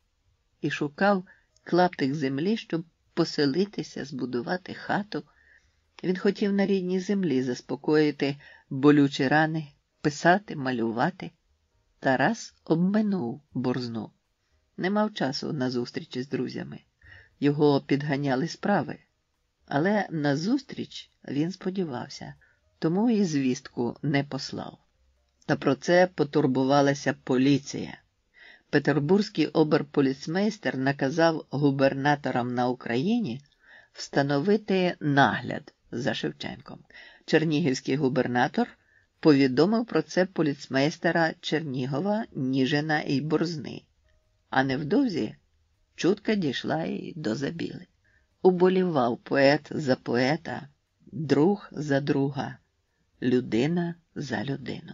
[SPEAKER 2] і шукав клаптик землі, щоб поселитися, збудувати хату. Він хотів на рідній землі заспокоїти болючі рани, писати, малювати. Тарас обминув Борзну. Не мав часу на зустрічі з друзями. Його підганяли справи. Але на зустріч він сподівався, тому і звістку не послав. Та про це потурбувалася поліція. Петербурзький оберполіцмейстер наказав губернаторам на Україні встановити нагляд за Шевченком. Чернігівський губернатор повідомив про це поліцмейстера Чернігова, Ніжина і Борзни. А невдовзі чутка дійшла і до Забіли. Уболівав поет за поета, друг за друга, людина за людину.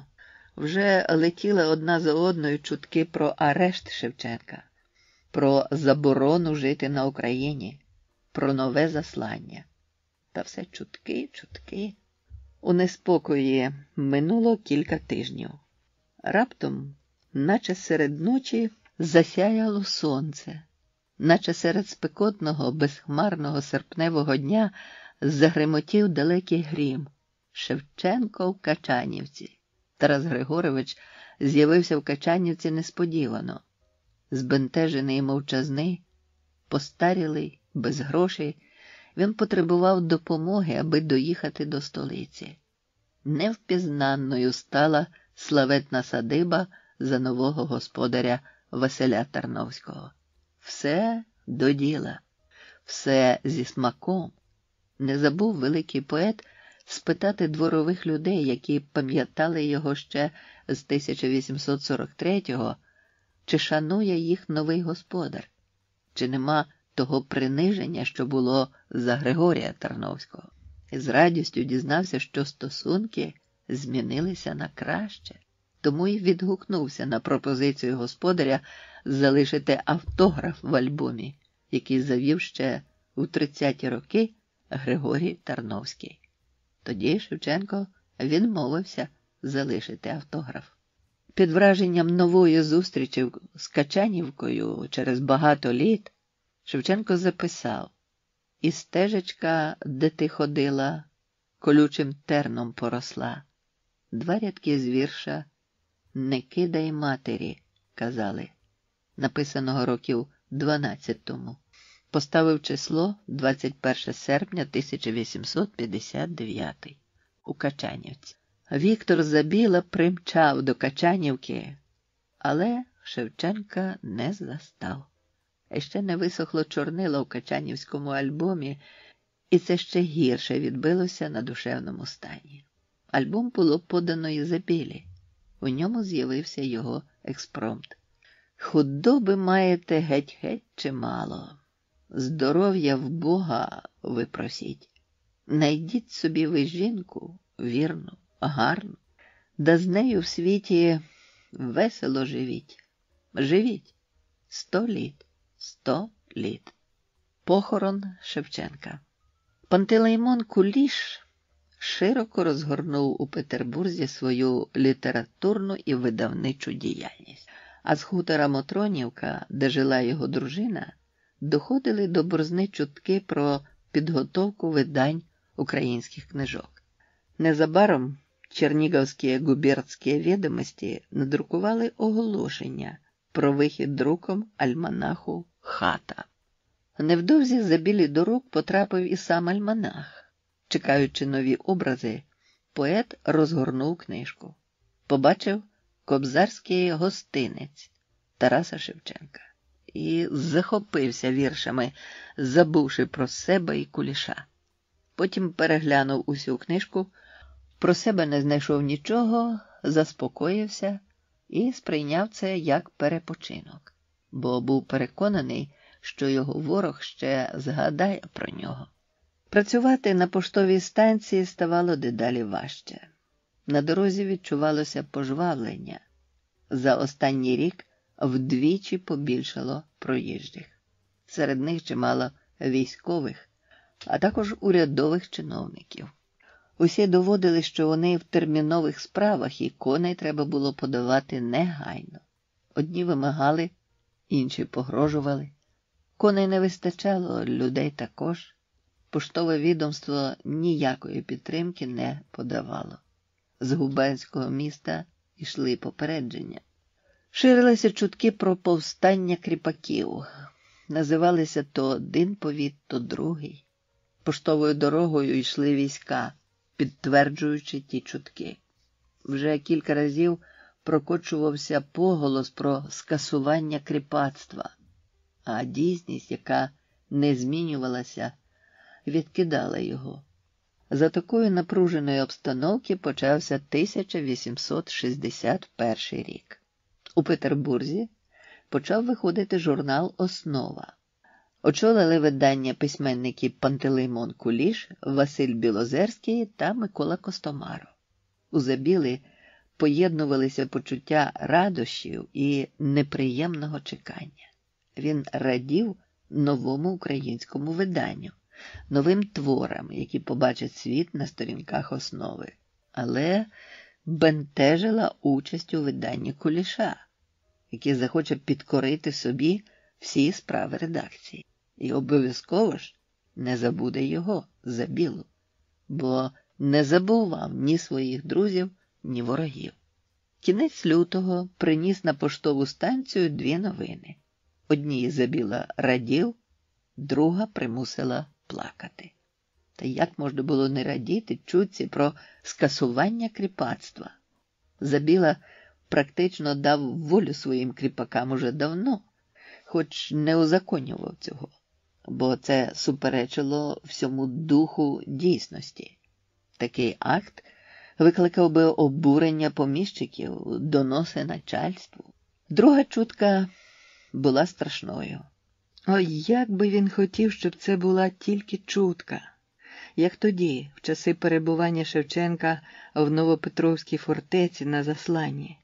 [SPEAKER 2] Вже летіли одна за одною чутки про арешт Шевченка, про заборону жити на Україні, про нове заслання. Та все чутки, чутки. У неспокої минуло кілька тижнів. Раптом, наче серед ночі, засяяло сонце. Наче серед спекотного, безхмарного серпневого дня загремотів далекий грім. Шевченко в Качанівці. Тарас Григорович з'явився в Качанівці несподівано. Збентежений і мовчазний, постарілий, без грошей, він потребував допомоги, аби доїхати до столиці. Невпізнанною стала славетна садиба за нового господаря Василя Тарновського. Все до діла, все зі смаком. Не забув великий поет спитати дворових людей, які пам'ятали його ще з 1843-го, чи шанує їх новий господар, чи нема того приниження, що було за Григорія Тарновського. І з радістю дізнався, що стосунки змінилися на краще. Тому й відгукнувся на пропозицію господаря залишити автограф в альбомі, який завів ще у 30-ті роки Григорій Тарновський. Тоді Шевченко відмовився залишити автограф. Під враженням нової зустрічі з Качанівкою через багато літ Шевченко записав: «І стежечка, де ти ходила, колючим терном поросла». Два рядки з вірша «Не кидай матері», казали, написаного років 12 тому. Поставив число 21 серпня 1859 у Качанівці. Віктор Забіла примчав до Качанівки, але Шевченка не застав. Ще не висохло чорнило в Качанівському альбомі, і це ще гірше відбилося на душевному стані. Альбом було подано Ізабілі. У ньому з'явився його експромт. «Худоби маєте геть-геть чимало. Здоров'я в Бога ви просіть. Найдіть собі ви жінку вірну, гарну, да з нею в світі весело живіть. Живіть 100 літ, 100 літ». Похорон Шевченка. Пантелеймон Куліш широко розгорнув у Петербурзі свою літературну і видавничу діяльність. А з хутора Мотронівка, де жила його дружина, доходили до Борзни чутки про підготовку видань українських книжок. Незабаром Чернігівські губернські відомості надрукували оголошення про вихід друком альманаху «Хата». Невдовзі Забілі до рук потрапив і сам альманах. Чекаючи нові образи, поет розгорнув книжку. Побачив кобзарський гостинець Тараса Шевченка і захопився віршами, забувши про себе і Куліша. Потім переглянув усю книжку, про себе не знайшов нічого, заспокоївся і сприйняв це як перепочинок, бо був переконаний, що його ворог ще згадає про нього. Працювати на поштовій станції ставало дедалі важче. На дорозі відчувалося пожвавлення. За останній рік вдвічі побільшало проїжджих. Серед них чимало військових, а також урядових чиновників. Усі доводили, що вони в термінових справах і коней треба було подавати негайно. Одні вимагали, інші погрожували. Коней не вистачало, людей також. Поштове відомство ніякої підтримки не подавало. З губернського міста йшли попередження. Ширилися чутки про повстання кріпаків. Називалися то один повіт, то другий. Поштовою дорогою йшли війська, підтверджуючи ті чутки. Вже кілька разів прокочувався поголос про скасування кріпацтва, а дійсність, яка не змінювалася, відкидала його. За такої напруженої обстановки почався 1861 рік. У Петербурзі почав виходити журнал «Основа». Очолили видання письменники Пантелеймон Куліш, Василь Білозерський та Микола Костомаров. У Забіли поєднувалися почуття радощів і неприємного чекання. Він радів новому українському виданню, новим творам, які побачать світ на сторінках «Основи». Але бентежила участь у виданні Куліша, який захоче підкорити собі всі справи редакції. І обов'язково ж не забуде його, Забілу, бо не забував ні своїх друзів, ні ворогів. Кінець лютого приніс на поштову станцію дві новини. Одній Забіла радів, друга примусила плакати. Та як можна було не радіти чутці про скасування кріпацтва? Забіла практично дав волю своїм кріпакам уже давно, хоч не узаконював цього, бо це суперечило всьому духу дійсності. Такий акт викликав би обурення поміщиків, доноси начальству. Друга чутка була страшною. Ой, як би він хотів, щоб це була тільки чутка, як тоді, в часи перебування Шевченка в Новопетровській фортеці на засланні.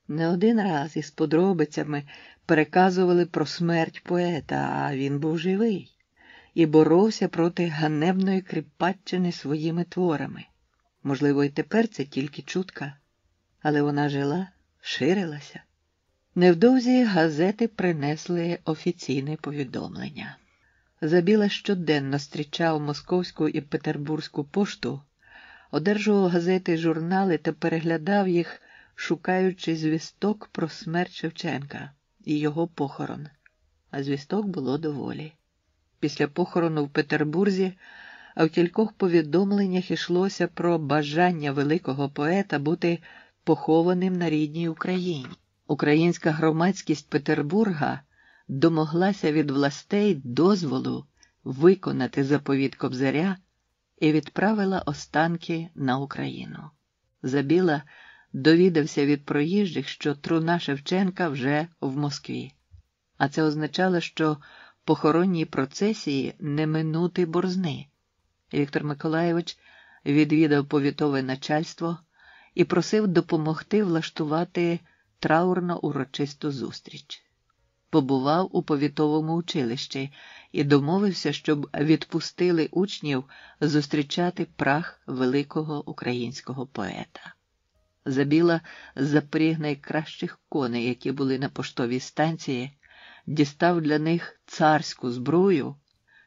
[SPEAKER 2] Не один раз із подробицями переказували про смерть поета, а він був живий і боровся проти ганебної кріпаччини своїми творами. Можливо, і тепер це тільки чутка. Але вона жила, ширилася. Невдовзі газети принесли офіційне повідомлення. Забіла щоденно зустрічав московську і петербурзьку пошту, одержував газети й журнали та переглядав їх, шукаючи звісток про смерть Шевченка і його похорон. А звісток було доволі. Після похорону в Петербурзі, а в кількох повідомленнях йшлося про бажання великого поета бути похованим на рідній Україні. Українська громадськість Петербурга домоглася від властей дозволу виконати заповіт Кобзаря і відправила останки на Україну. Забіла довідався від проїжджих, що труна Шевченка вже в Москві. А це означало, що похоронній процесії не минути борзни. Віктор Миколайович відвідав повітове начальство і просив допомогти влаштувати траурно-урочисту зустріч. Побував у повітовому училищі і домовився, щоб відпустили учнів зустрічати прах великого українського поета. Забіла запряг найкращих коней, які були на поштовій станції, дістав для них царську зброю,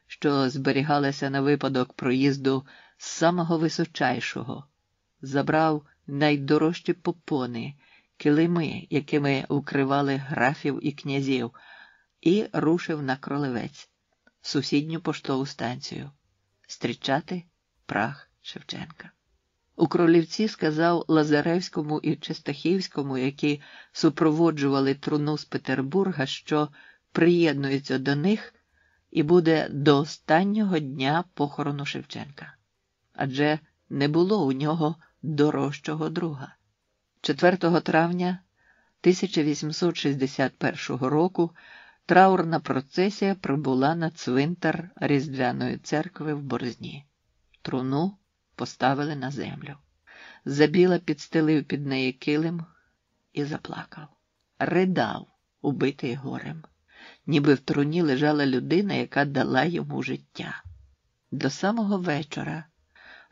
[SPEAKER 2] що зберігалася на випадок проїзду з самого височайшого, забрав найдорожчі попони, килими, якими укривали графів і князів, і рушив на Кролевець, сусідню поштову станцію, зустрічати прах Шевченка. У Кролівці сказав Лазаревському і Чистахівському, які супроводжували труну з Петербурга, що приєднується до них і буде до останнього дня похорону Шевченка. Адже не було у нього дорожчого друга. 4 травня 1861 року траурна процесія прибула на цвинтар Різдвяної церкви в Борзні. Труну поставили на землю. Забіла підстелив під неї килим і заплакав. Ридав, убитий горем. Ніби в труні лежала людина, яка дала йому життя. До самого вечора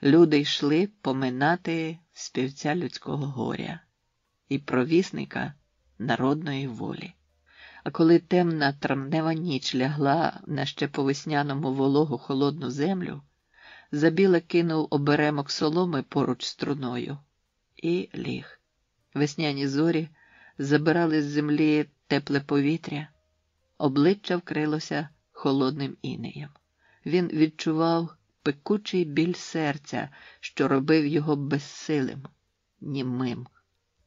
[SPEAKER 2] люди йшли поминати співця людського горя і провісника народної волі. А коли темна травнева ніч лягла на ще по весняному вологу холодну землю, Забіла кинув оберемок соломи поруч з труною і ліг. Весняні зорі забирали з землі тепле повітря, обличчя вкрилося холодним інеєм. Він відчував пекучий біль серця, що робив його безсилим, німим.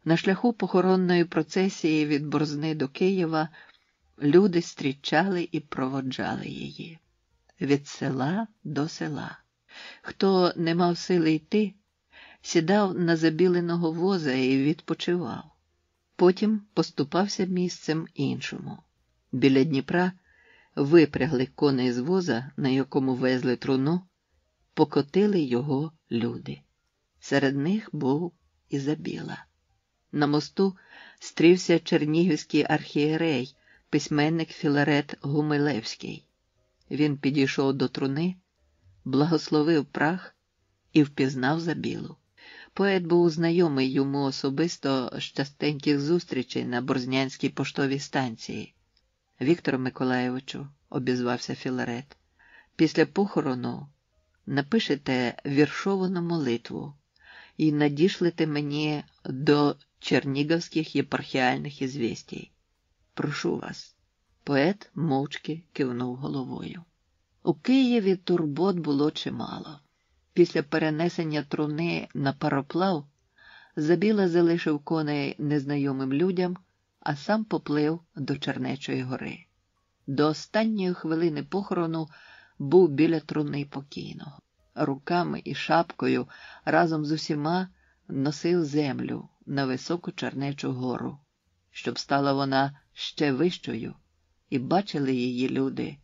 [SPEAKER 2] На шляху похоронної процесії від Борзни до Києва люди зустрічали і проводжали її. Від села до села. Хто не мав сили йти, сідав на забіленого воза і відпочивав. Потім поступався місцем іншому. Біля Дніпра випрягли коней з воза, на якому везли труну, покотили його люди. Серед них був і Забіла. На мосту стрівся чернігівський архієрей, письменник Філарет Гумилевський. Він підійшов до труни, благословив прах і впізнав Забілу. Поет був знайомий йому особисто з частеньких зустрічей на Борзнянській поштовій станції. «Віктору Миколайовичу», – обізвався Філарет, – «після похорону напишете віршовану молитву і надішлете мені до чернігівських єпархіальних ізвістій. Прошу вас». Поет мовчки кивнув головою. У Києві турбот було чимало. Після перенесення труни на пароплав Забіла залишив коней незнайомим людям, а сам поплив до Чернечої гори. До останньої хвилини похорону був біля труни покійного. Руками і шапкою разом з усіма носив землю на високу Чернечу гору, щоб стала вона ще вищою, і бачили її люди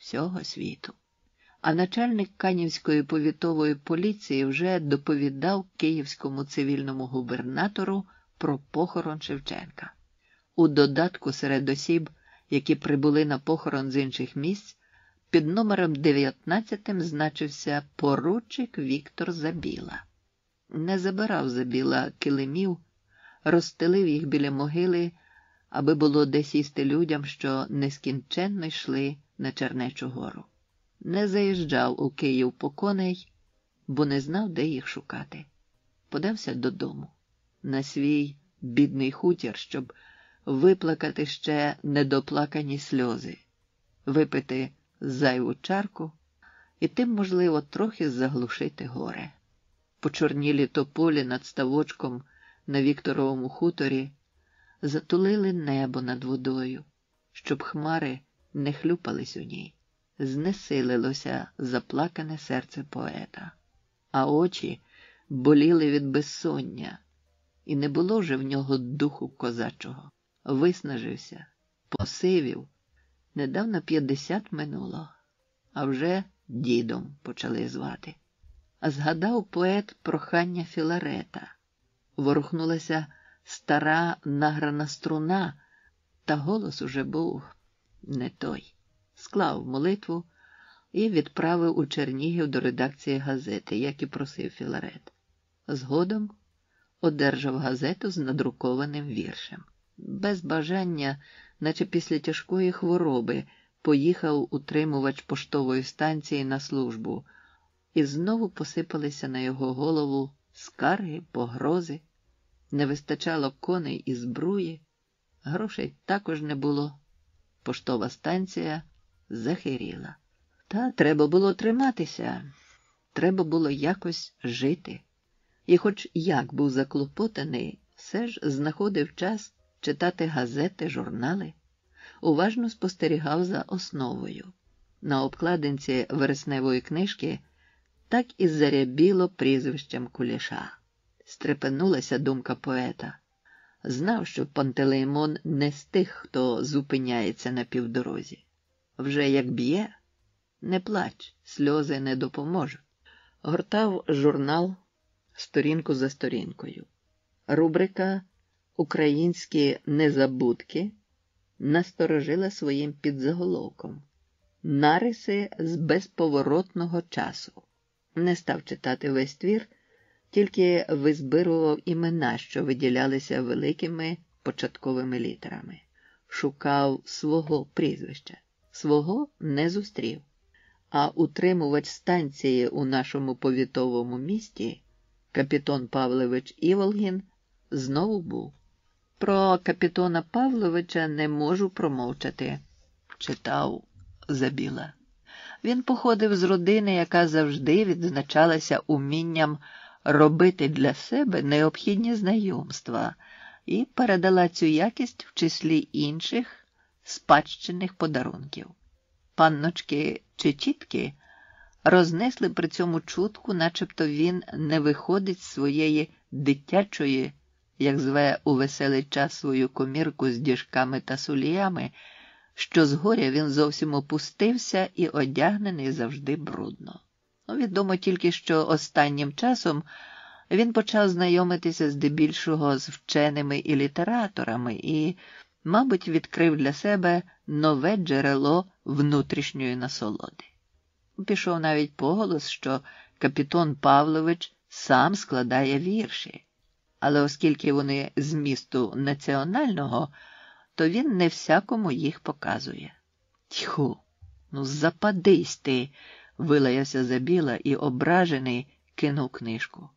[SPEAKER 2] всього світу. А начальник Канівської повітової поліції вже доповідав київському цивільному губернатору про похорон Шевченка. У додатку серед осіб, які прибули на похорон з інших місць, під номером 19 значився поручик Віктор Забіла. Не забирав Забіла килимів, розстелив їх біля могили, аби було де сісти людям, що нескінченно йшли на Чернечу гору. Не заїжджав у Київ по коней, бо не знав, де їх шукати. Подався додому, на свій бідний хутір, щоб виплакати ще недоплакані сльози, випити зайву чарку і тим, можливо, трохи заглушити горе. Почорнілі тополі над ставочком на Вікторовому хуторі затулили небо над водою, щоб хмари не хлюпались у ній. Знесилилося заплакане серце поета, а очі боліли від безсоння, і не було вже в нього духу козачого. Виснажився, посивів. Недавно 50 минуло, а вже дідом почали звати. А згадав поет прохання Філарета. Ворухнулася стара награна струна, та голос уже був не той. Склав молитву і відправив у Чернігів до редакції газети, як і просив Філарет. Згодом одержав газету з надрукованим віршем. Без бажання, наче після тяжкої хвороби, поїхав утримувач поштової станції на службу, і знову посипалися на його голову скарги, погрози. Не вистачало коней і збруї, грошей також не було. Поштова станція захиріла. Та треба було триматися, треба було якось жити. І хоч як був заклопотаний, все ж знаходив час читати газети, журнали, уважно спостерігав за основою. На обкладинці вересневої книжки так і зарябіло прізвищем Куліша. Стрепенулася думка поета. Знав, що Пантелеймон не з тих, хто зупиняється на півдорозі. Вже як б'є, не плач, сльози не допоможуть. Гортав журнал сторінку за сторінкою. Рубрика «Українські незабудки» насторожила своїм підзаголовком «Нариси з безповоротного часу». Не став читати весь твір, тільки визбирував імена, що виділялися великими початковими літерами. Шукав свого прізвища. Свого не зустрів. А утримувач станції у нашому повітовому місті, капітон Павлович Іволгін, знову був. Про капітона Павловича не можу промовчати, читав Забіла. Він походив з родини, яка завжди відзначалася умінням робити для себе необхідні знайомства і передала цю якість в числі інших спадщинних подарунків. Панночки чи тітки рознесли при цьому чутку, начебто він не виходить з своєї дитячої, як зве у веселий час свою комірку з діжками та суліями, що згоря він зовсім опустився і одягнений завжди брудно. Відомо тільки, що останнім часом він почав знайомитися здебільшого з вченими і літераторами і, мабуть, відкрив для себе нове джерело внутрішньої насолоди. Пішов навіть поголос, що капітон Павлович сам складає вірші, але оскільки вони змісту національного, то він не всякому їх показує. Тьху, западись ти, вилаявся Забіла і ображений кинув книжку.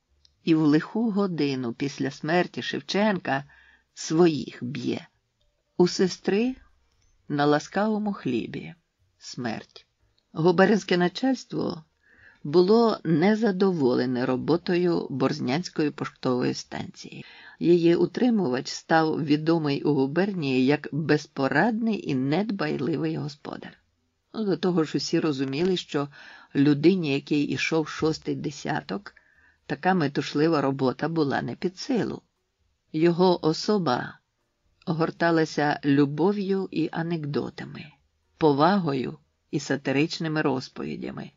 [SPEAKER 2] І в лиху годину після смерті Шевченка своїх б'є. У сестри на ласкавому хлібі смерть. Губернське начальство було незадоволене роботою Борзнянської поштової станції. Її утримувач став відомий у губернії як безпорадний і недбайливий господар. До того ж усі розуміли, що людині, який ішов 6-й десяток, така метушлива робота була не під силу. Його особа огорталася любов'ю і анекдотами, повагою і сатиричними розповідями,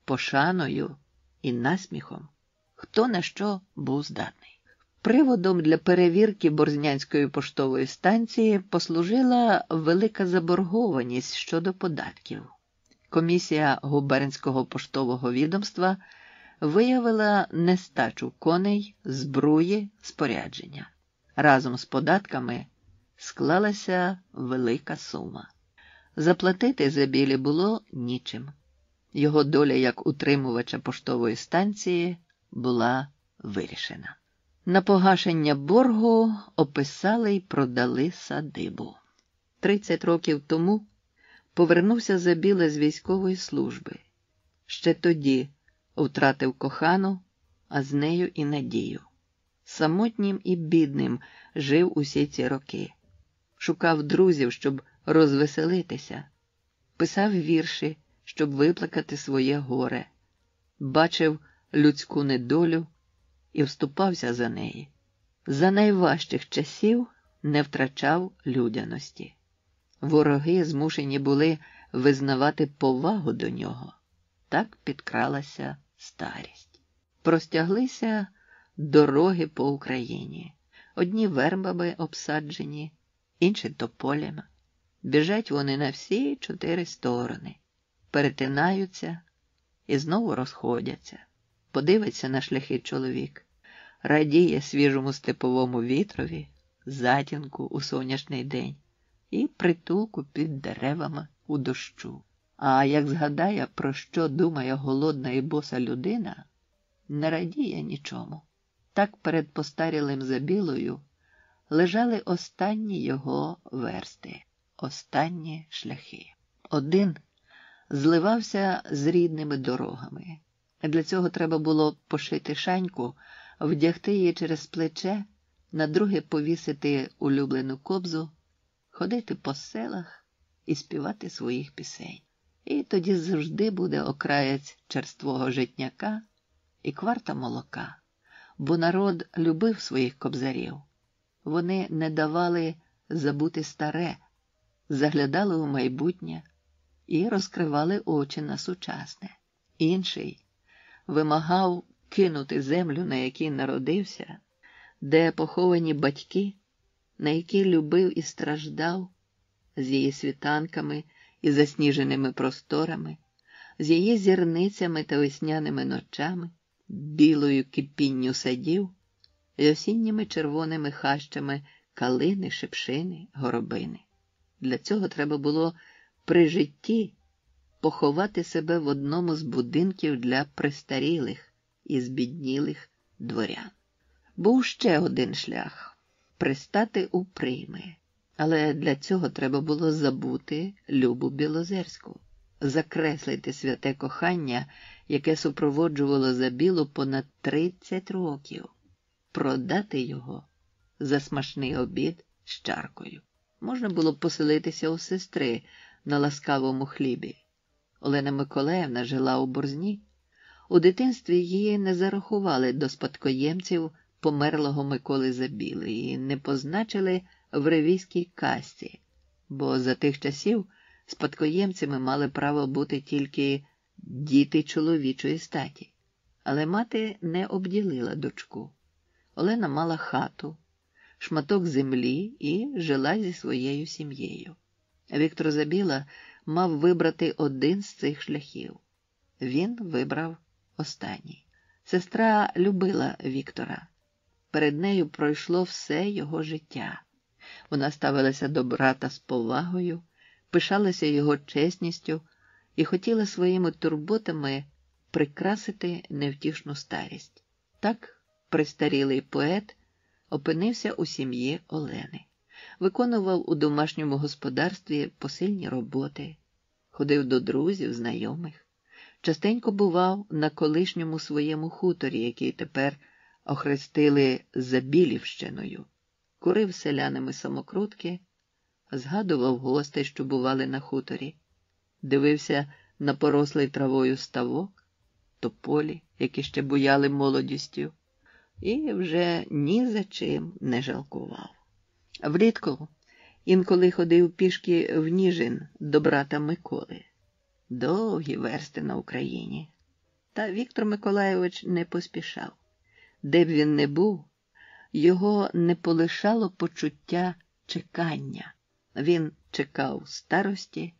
[SPEAKER 2] пошаною і насміхом, хто на що був здатний. Приводом для перевірки Борзнянської поштової станції послужила велика заборгованість щодо податків. Комісія губернського поштового відомства виявила нестачу коней, збруї, спорядження. Разом з податками склалася велика сума. Заплатити Забілі було нічим. Його доля як утримувача поштової станції була вирішена. На погашення боргу описали й продали садибу. 30 років тому повернувся Забіла з військової служби. Ще тоді втратив кохану, а з нею і надію. Самотнім і бідним жив усі ці роки. Шукав друзів, щоб розвеселитися. Писав вірші, щоб виплакати своє горе. Бачив людську недолю і вступався за неї. За найважчих часів не втрачав людяності. Вороги змушені були визнавати повагу до нього. Так підкралася старість. Простяглися дороги по Україні. Одні вербами обсаджені, інші тополями. Біжать вони на всі 4 сторони. Перетинаються і знову розходяться. Подивиться на шляхи чоловік. Радіє свіжому степовому вітрові, затінку у сонячний день і притулку під деревами у дощу. А як згадає, про що думає голодна і боса людина, не радіє нічому. Так перед постарілим Забілою лежали останні його версти, останні шляхи. Один зливався з рідними дорогами. Для цього треба було пошити шаньку, вдягти її через плече, на друге повісити улюблену кобзу, ходити по селах і співати своїх пісень. І тоді завжди буде окраєць черствого житняка і кварта молока, бо народ любив своїх кобзарів. Вони не давали забути старе, заглядали у майбутнє і розкривали очі на сучасне. Інший вимагав кинути землю, на якій народився, де поховані батьки, на які любив і страждав, з її світанками і засніженими просторами, з її зірницями та весняними ночами, білою кипінню садів і осінніми червоними хащами калини, шипшини, горобини. Для цього треба було при житті поховати себе в одному з будинків для престарілих і збіднілих дворян. Був ще один шлях – пристати у прийми. Але для цього треба було забути Любу Білозерську, закреслити святе кохання, яке супроводжувало Забілу понад 30 років, продати його за смачний обід з чаркою. Можна було поселитися у сестри на ласкавому хлібі. Олена Миколаївна жила у Борзні. У дитинстві її не зарахували до спадкоємців померлого Миколи Забіли і не позначили в ревізькій касті, бо за тих часів спадкоємцями мали право бути тільки діти чоловічої статі. Але мати не обділила дочку. Олена мала хату, шматок землі і жила зі своєю сім'єю. Віктор Забіла мав вибрати один з цих шляхів. Він вибрав останній. Сестра любила Віктора. Перед нею пройшло все його життя. Вона ставилася до брата з повагою, пишалася його чесністю і хотіла своїми турботами прикрасити невтішну старість. Так престарілий поет опинився у сім'ї Олени. Виконував у домашньому господарстві посильні роботи, ходив до друзів, знайомих. Частенько бував на колишньому своєму хуторі, який тепер охрестили Забілівщиною. Курив селянами самокрутки, згадував гостей, що бували на хуторі, дивився на порослий травою ставок, тополі, які ще буяли молодістю, і вже ні за чим не жалкував. Влітку інколи ходив пішки в Ніжин до брата Миколи. Довгі версти на Україні. Та Віктор Миколайович не поспішав. Де б він не був, його не полишало почуття чекання. Він чекав старості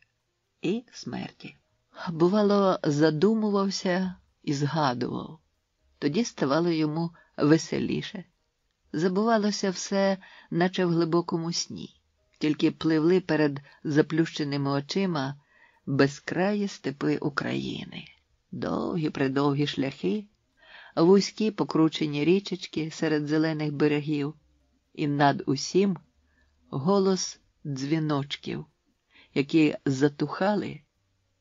[SPEAKER 2] і смерті. Бувало, задумувався і згадував. Тоді ставало йому веселіше. Забувалося все, наче в глибокому сні. Тільки пливли перед заплющеними очима безкраї степи України, довгі-придовгі шляхи, вузькі покручені річечки серед зелених берегів, і над усім голос дзвіночків, які затухали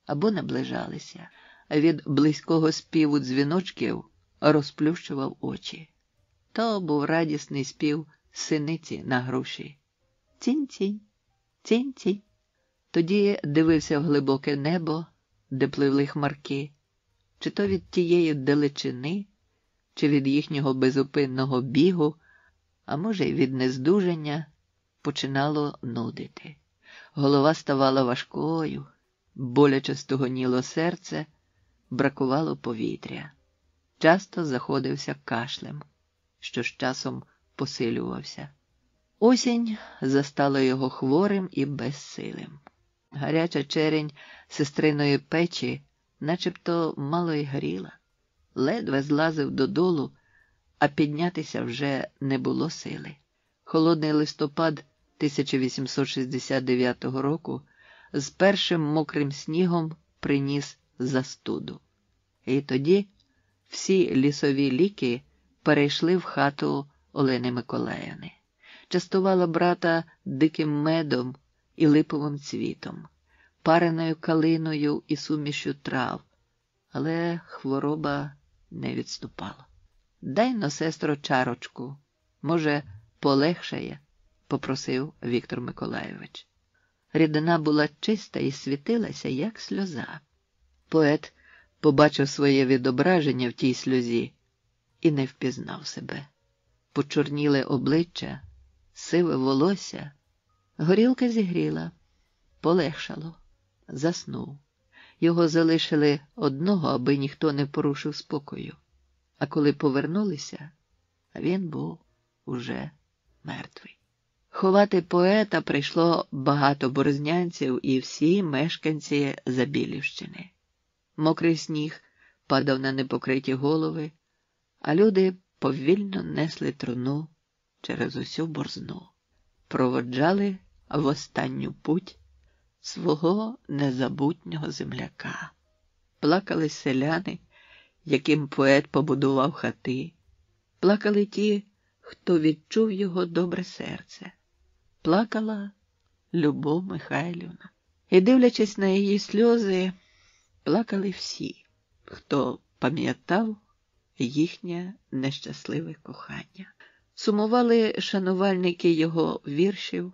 [SPEAKER 2] або наближалися, а від близького співу дзвіночків розплющував очі. То був радісний спів синиці на груші. Цінь-цінь, цінь-цінь. Тоді дивився в глибоке небо, де пливли хмарки, чи то від тієї далечини, чи від їхнього безупинного бігу, а може й від нездужання, починало нудити. Голова ставала важкою, боляче стогоніло серце, бракувало повітря. Часто заходився кашлем, що з часом посилювався. Осінь застала його хворим і безсилим. Гаряча черень сестриної печі начебто мало й гріла. Ледве злазив додолу, а піднятися вже не було сили. Холодний листопад 1869 року з першим мокрим снігом приніс застуду. І тоді всі лісові ліки перейшли в хату Олени Миколаївни. Частувала брата диким медом і липовим цвітом, пареною калиною і сумішю трав, але хвороба не відступала. «Дай-но, сестро, чарочку, може, полегшає», – попросив Віктор Миколайович. Рідина була чиста і світилася, як сльоза. Поет побачив своє відображення в тій сльозі і не впізнав себе. Почорніле обличчя, сиве волосся. Горілка зігріла, полегшало, заснув. Його залишили одного, аби ніхто не порушив спокою. А коли повернулися, він був уже мертвий. Ховати поета прийшло багато борзнянців і всі мешканці Забілівщини. Мокрий сніг падав на непокриті голови, а люди повільно несли труну через усю борзну. Проводжали в останню путь свого незабутнього земляка. Плакали селяни, яким поет побудував хати. Плакали ті, хто відчув його добре серце. Плакала Любов Михайлівна. І, дивлячись на її сльози, плакали всі, хто пам'ятав їхнє нещасливе кохання. Сумували шанувальники його віршів.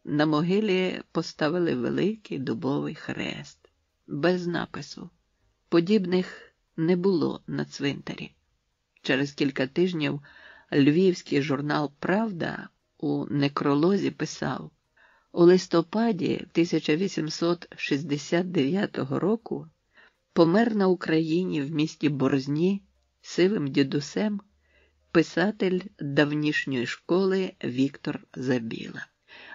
[SPEAKER 2] На могилі поставили великий дубовий хрест, без напису. Подібних не було на цвинтарі. Через кілька тижнів львівський журнал «Правда» у некролозі писав: у листопаді 1869 року помер на Україні в місті Борзні сивим дідусем писатель давнішньої школи Віктор Забіла.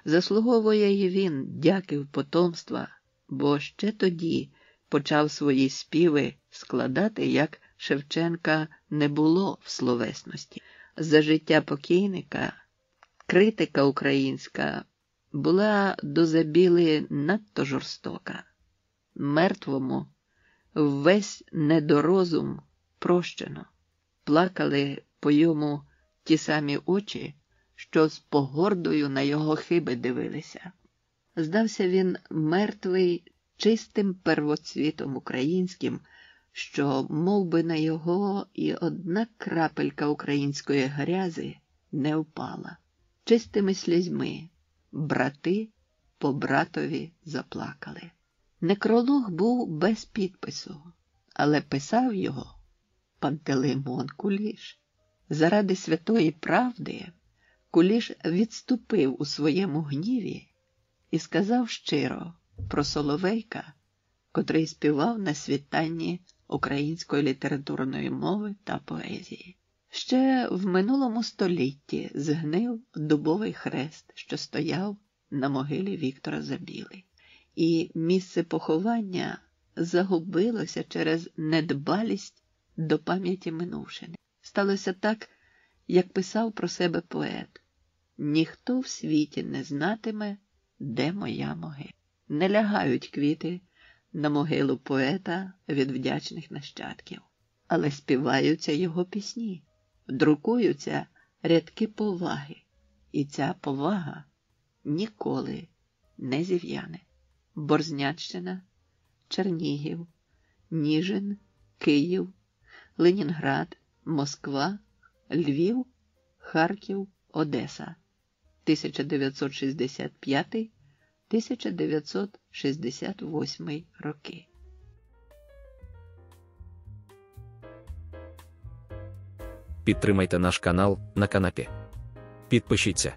[SPEAKER 2] Заслуговує й він дяків потомства, бо ще тоді почав свої співи складати, як Шевченка не було в словесності. За життя покійника критика українська була до Забіли надто жорстока. Мертвому весь недорозум прощено. Плакали по йому ті самі очі, що з погордою на його хиби дивилися. Здався він мертвий чистим первоцвітом українським, що мов би на його і одна крапелька української грязи не впала. Чистими слізьми брати по братові заплакали. Некролог був без підпису, але писав його Пантелеймон Куліш. Заради святої правди Куліш відступив у своєму гніві і сказав щиро про Соловейка, котрий співав на світанні української літературної мови та поезії. Ще в минулому столітті згнив дубовий хрест, що стояв на могилі Віктора Забіли. І місце поховання загубилося через недбалість до пам'яті минувшини. Сталося так, Як писав про себе поет: «Ніхто в світі не знатиме, де моя могила». Не лягають квіти на могилу поета від вдячних нащадків, але співаються його пісні, друкуються рядки поваги, і ця повага ніколи не зів'яне. Борзняччина, Чернігів, Ніжин, Київ, Ленінград, Москва, Львів, Харків, Одеса. 1965-1968 роки.
[SPEAKER 1] Підтримайте наш канал на канапі. Підпишіться.